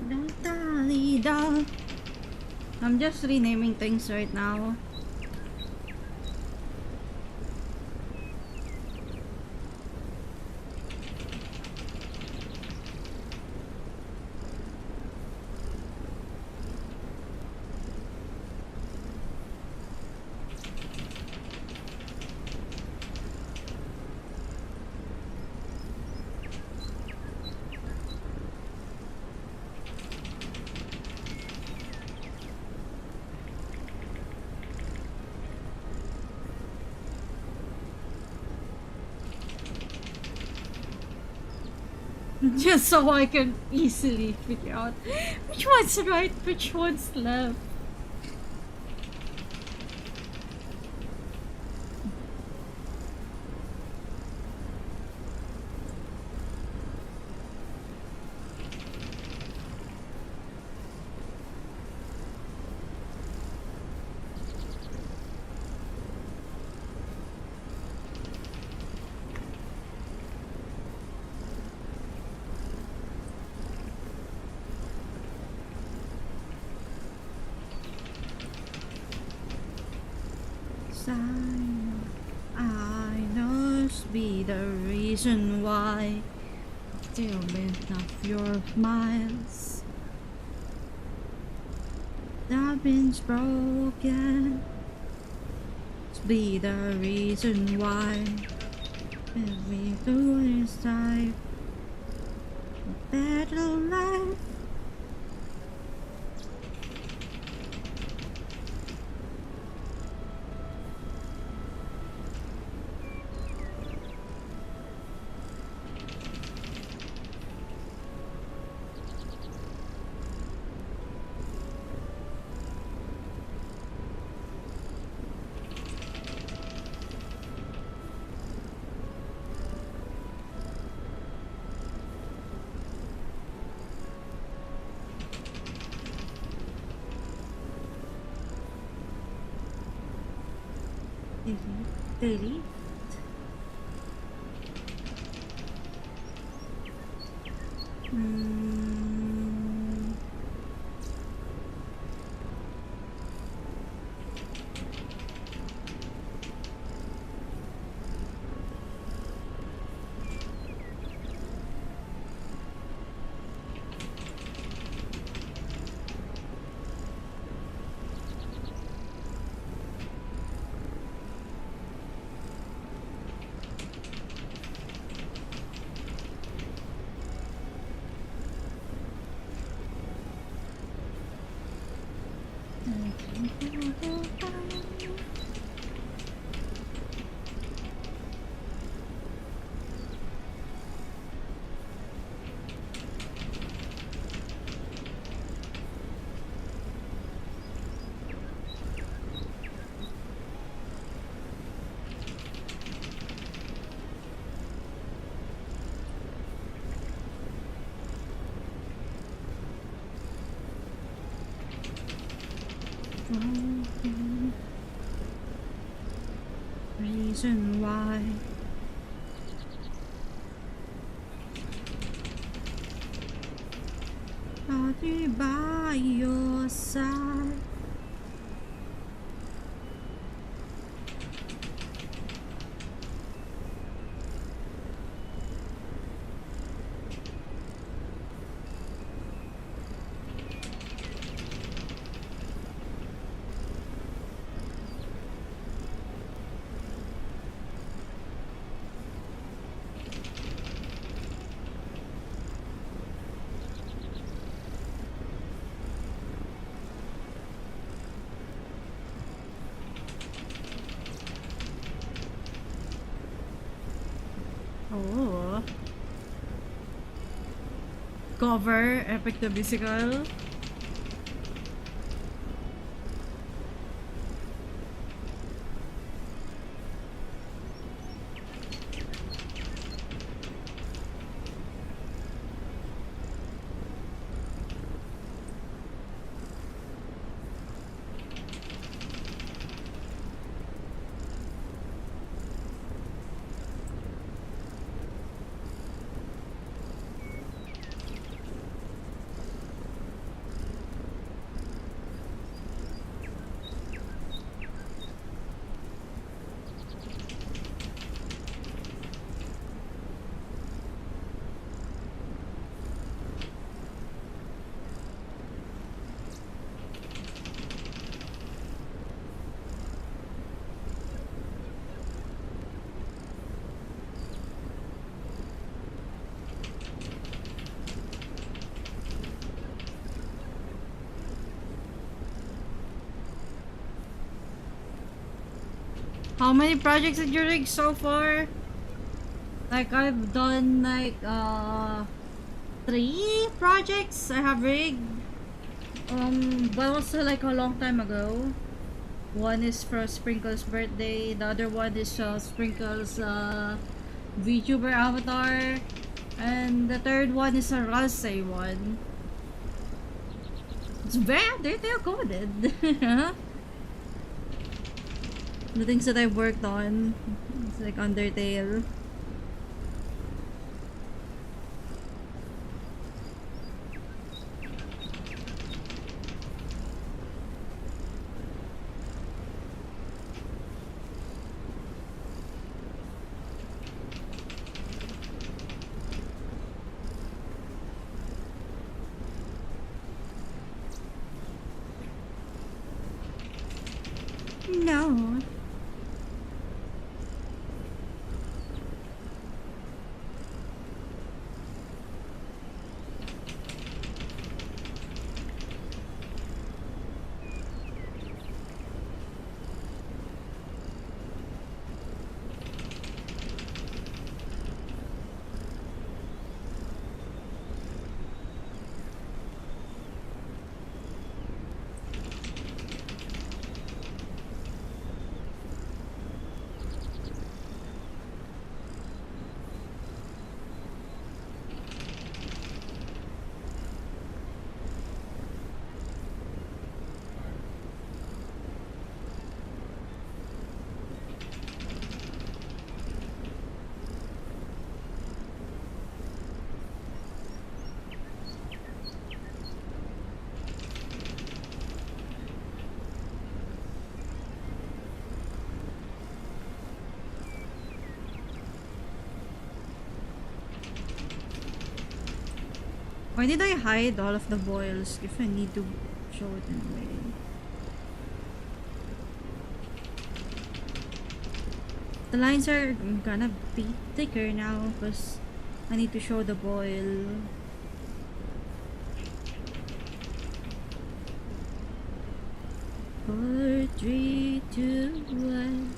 Da-da-dee-da. I'm just renaming things right now. Just so I can easily figure out which one's right, which one's left. I must be the reason why still bent off your miles. I've been broken. Be the reason why we do this type of better life. Delete. Hmm. Reason why. I'll be by your side. Oh. Cover Epic the Musical. How many projects did you rig so far? Like I've done like 3 projects I have rigged. But also like a long time ago. One is for Sprinkle's birthday, the other one is Sprinkle's VTuber avatar, and the third one is a Rasay one. It's very detail coded. The things that I've worked on, it's like Undertale. No. Why did I hide all of the boils if I need to show it anyway? The lines are gonna be thicker now because I need to show the boil. Four, three, two, one.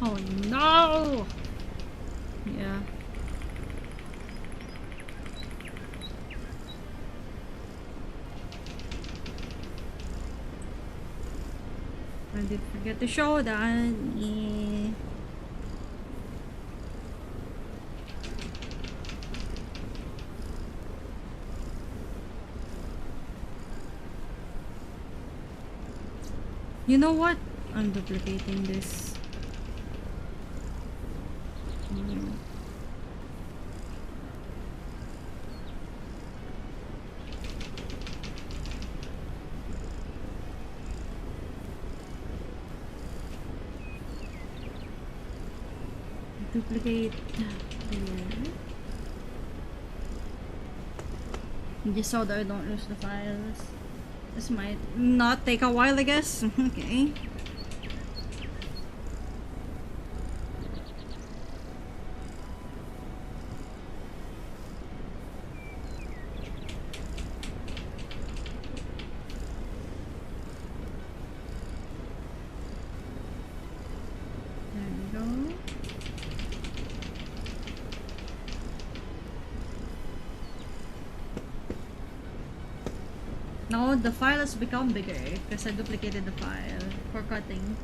Oh no! Yeah. I did forget to show that. Yeah. You know what? I'm duplicating this. Duplicate here. Just so that I don't lose the files. This might not take a while, I guess. Okay. There we go. No, the file has become bigger because I duplicated the file for cutting.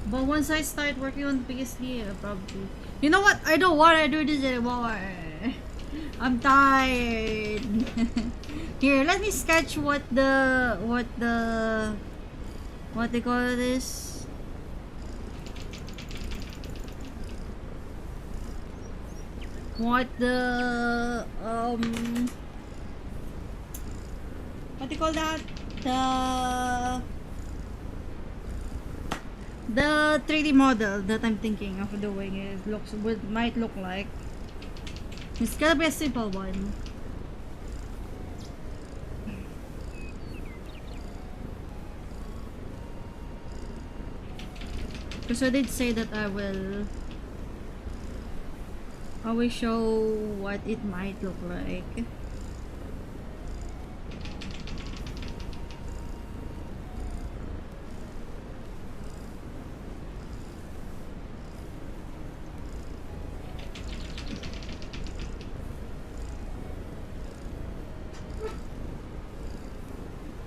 But once I start working on PSD, I'll probably... You know what? I don't want to do this anymore. I'm tired. Here, let me sketch what they call this. What do you call that? The 3D model that I'm thinking of doing it might look like. It's gonna be a simple one. Because I did say that I will show what it might look like.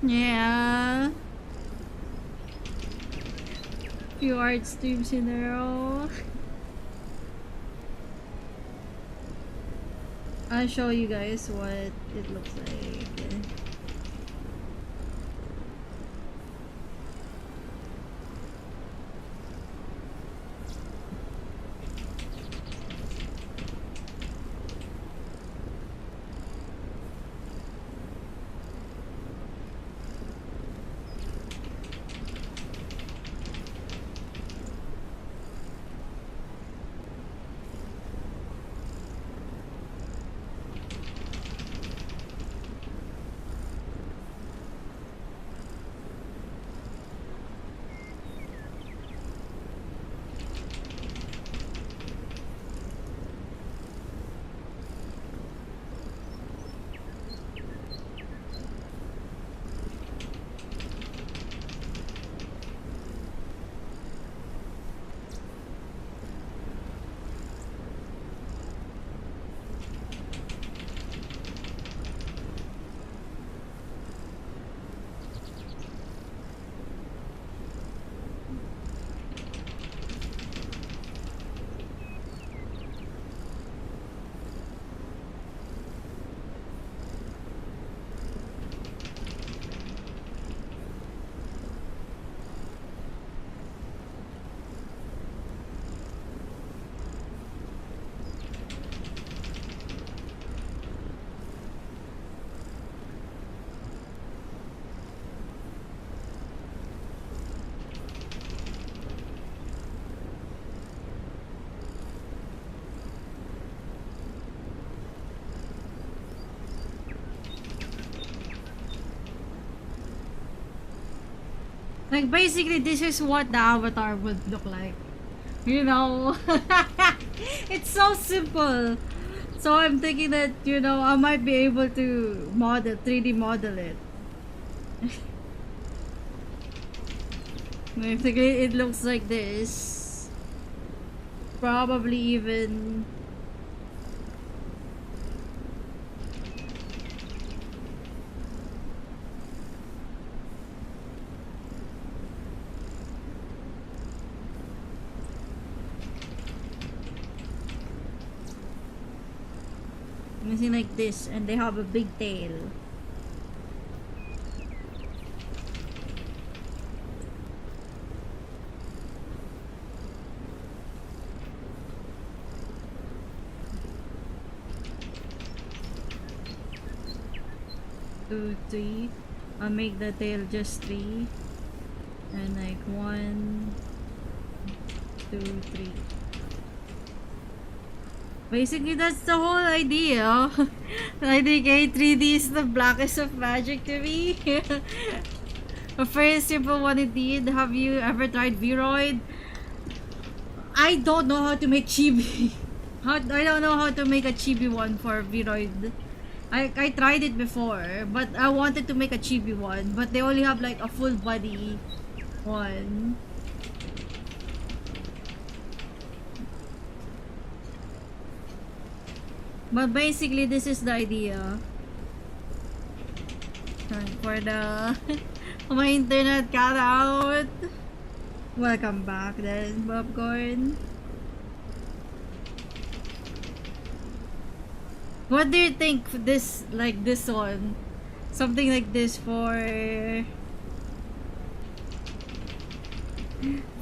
Yeah. Few art streams in a row. I'll show you guys what it looks like. Like basically this is what the avatar would look like. You know? It's so simple. So I'm thinking that, you know, I might be able to model 3D model it. Basically it looks like this. Probably even something like this, and they have a big tail. Two, three. I'll make the tail just 3, and like 1, 2, 3. Basically, that's the whole idea. I think A3D is the blackest of magic to me. A very simple one indeed. Have you ever tried Vroid? I don't know how to make chibi. I don't know how to make a chibi one for Vroid. I tried it before, but I wanted to make a chibi one, but they only have like a full body one. But basically, this is the idea. For the my internet cut out. Welcome back then, Popcorn. What do you think for this, like this one? Something like this for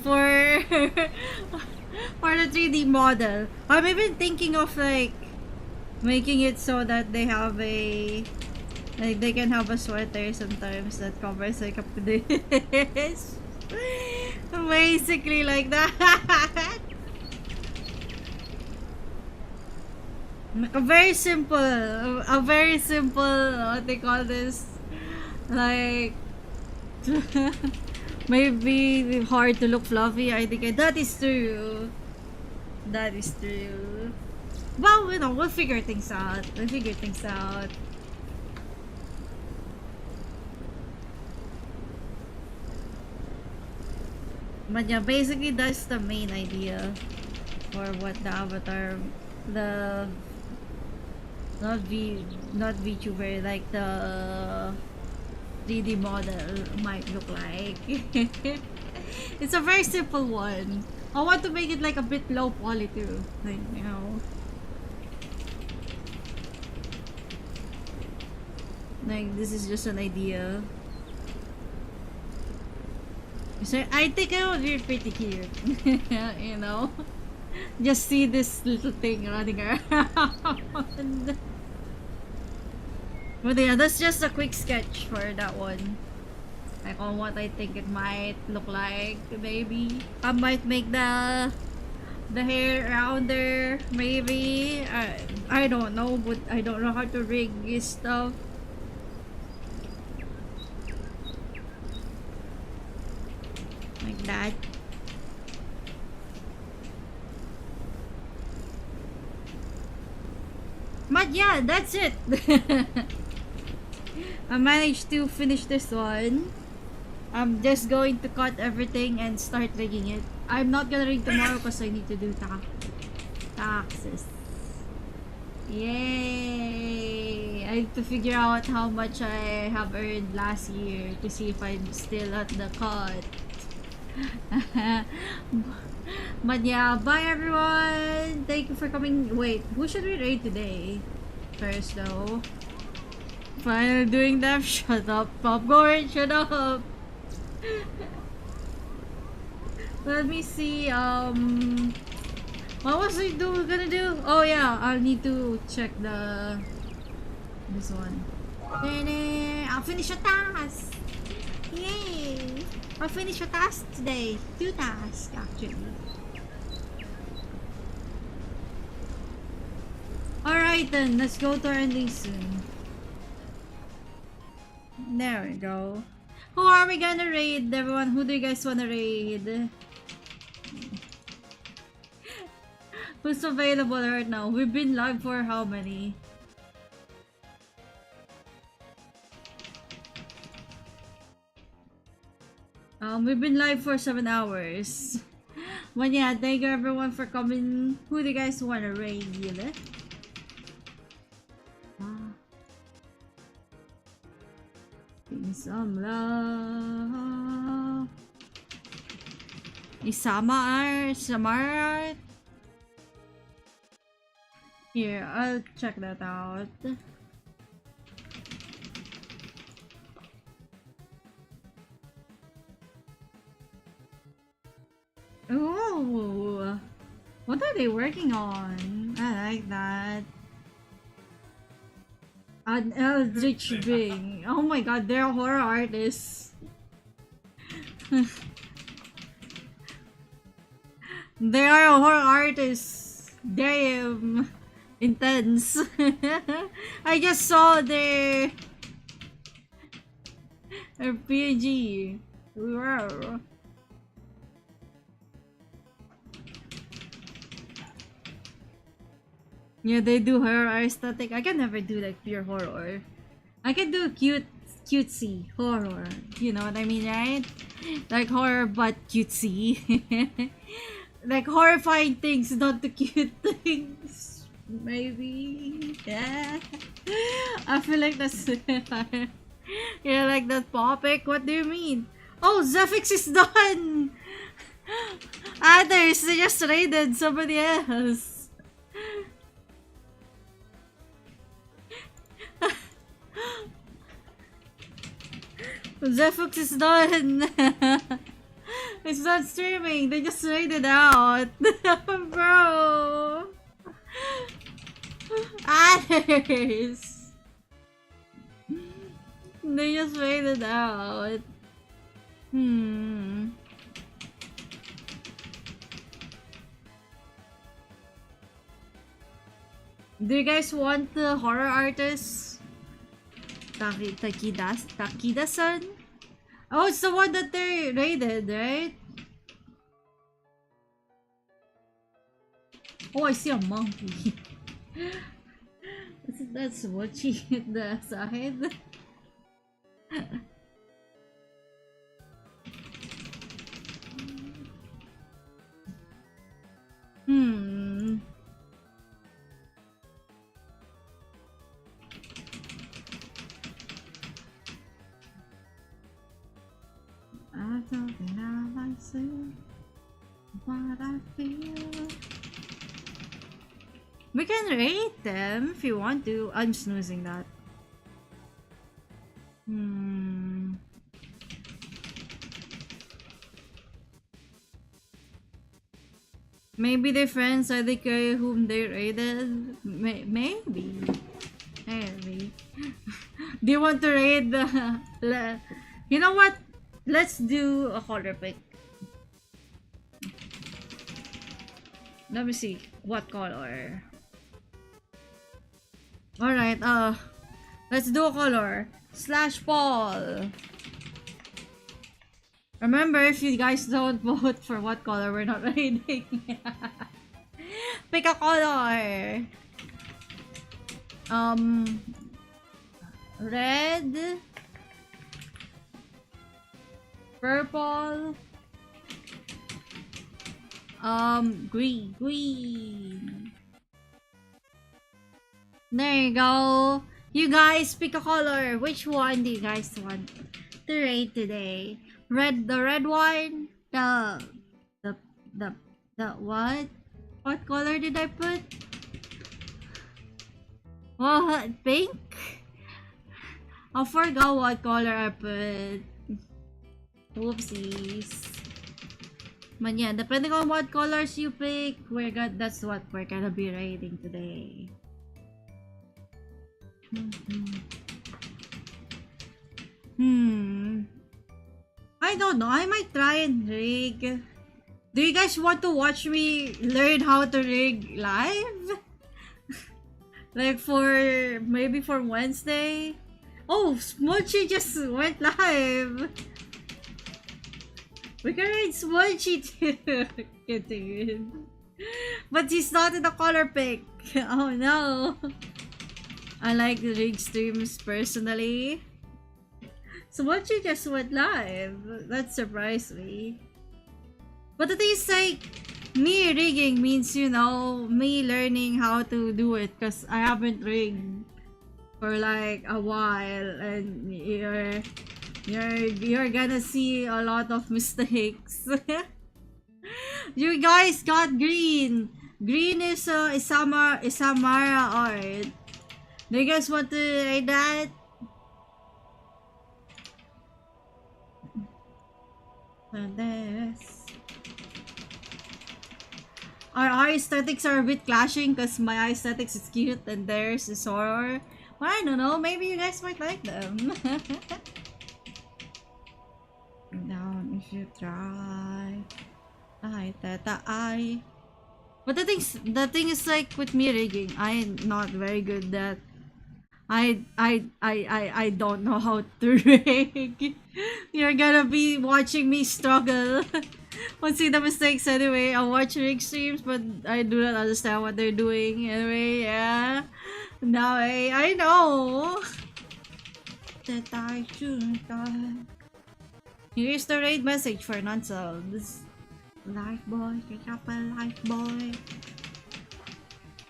for the 3D model. I'm even thinking of like making it so that they have a, like they can have a sweater sometimes that covers like up to this. Basically like that. A very simple, what they call this, like maybe hard to look fluffy. I think that is true. That is true. Well, you know, we'll figure things out. But yeah, basically that's the main idea for what the avatar, the not VTuber, like the 3D model might look like. It's a very simple one. I want to make it like a bit low poly too, like, you know. Like, this is just an idea. So I think it would be pretty cute. You know? Just see this little thing running around. But yeah, that's just a quick sketch for that one. Like on what I think it might look like, maybe. I might make the hair rounder, maybe. I don't know, but I don't know how to rig this stuff. Like that. But yeah, that's it. I managed to finish this one. I'm just going to cut everything and start rigging it. I'm not gonna rig tomorrow because I need to do taxes. Yay! I need to figure out how much I have earned last year to see if I'm still at the cut. But yeah, bye everyone. Thank you for coming. Wait, who should we raid today? First though. Finally doing them. Shut up, Popcorn. Shut up. Let me see. What was I gonna do? Oh yeah, I'll need to check this one. I'll finish a task. Yay! I'll finish a task today. 2 tasks actually. Alright then, let's go to our ending soon. There we go. Who are we gonna raid, everyone? Who do you guys wanna raid? Who's available right now? We've been live for how many? We've been live for 7 hours. But yeah, thank you everyone for coming. Who do you guys wanna raid? Give me some love. Samar. Here, I'll check that out. Oh, what are they working on? I like that. An Eldritch Being. Oh my god, they're horror artists. They are horror artists. Damn. Intense. I just saw their RPG. Wow. Yeah, they do horror aesthetic. I can never do like pure horror. I can do cutesy horror. You know what I mean, right? Like horror but cutesy. Like horrifying things, not the cute things. Maybe. Yeah. I feel like that's yeah, like that topic. What do you mean? Oh, Zephyx is done! Others, they just raided somebody else. Zephyx is done! It's not streaming, they just raided out. Bro! Others! They just raided out. Do you guys want the horror artist? Takida-san? Oh, it's the one that they raided, right? Oh, I see a monkey. That's watching the side. I don't know myself what I feel. We can rate them if you want to. I'm snoozing that. Maybe their friends are the guy whom they raided. Maybe. Do you want to raid the... You know what? Let's do a color pick. Let me see. What color? Alright, let's do a color. /Paul. Remember, if you guys don't vote for what color, we're not raiding. Pick a color. Red. Purple. Green. There you go. You guys pick a color. Which one do you guys want to raid today? The red one? The what? What color did I put? What? Pink? I forgot what color I put. Whoopsies. But yeah, depending on what colors you pick, that's what we're gonna be raiding today. I don't know. I might try and rig. Do you guys want to watch me learn how to rig live? Like maybe for Wednesday? Oh, Smudgy just went live. We can read Smudgy too. Kidding. But he's not in the color pick. Oh no. I like the rig streams personally. Smudgy just went live. That surprised me. But the thing is, like, me rigging means, you know, me learning how to do it, because I haven't rigged for like a while, and you're gonna see a lot of mistakes. You guys got green. Green is Isamara art. Do you guys want to read that? And this. Our aesthetics are a bit clashing because my aesthetics is cute and theirs is horror. Well, I don't know, maybe you guys might like them. Down if you try. I. But the thing is, like, with me rigging, I'm not very good at. I don't know how to rig. You're gonna be watching me struggle. Won't see the mistakes anyway. I watch rig streams, but I do not understand what they're doing anyway. Yeah. Now I know that I should die. Here's the raid message for non-subs. Life boy, pick up a life boy.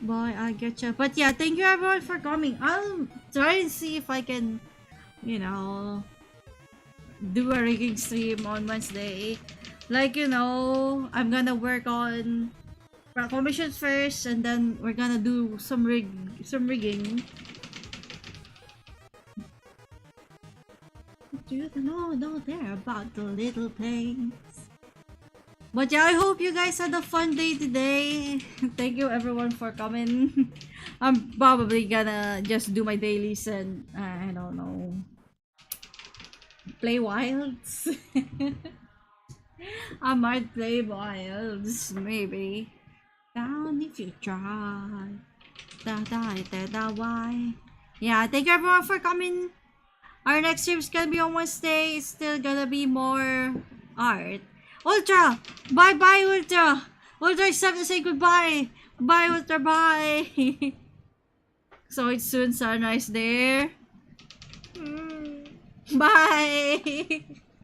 Boy, I get you. But yeah, thank you everyone for coming. I'll try and see if I can, you know, do a rigging stream on Wednesday. Like, you know, I'm gonna work on commissions first, and then we're gonna do some rigging. You know they're about the little things. But yeah, I hope you guys had a fun day today. Thank you everyone for coming. I'm probably gonna just do my dailies and I don't know, play wilds. I might play wilds, maybe. Down if you try. Why? Yeah, thank you everyone for coming. Our next stream is gonna be on Wednesday. It's still gonna be more art. Ultra! Bye bye, Ultra! Ultra, it's time to say goodbye! Bye, Ultra, bye! So it's soon sunrise there. Bye!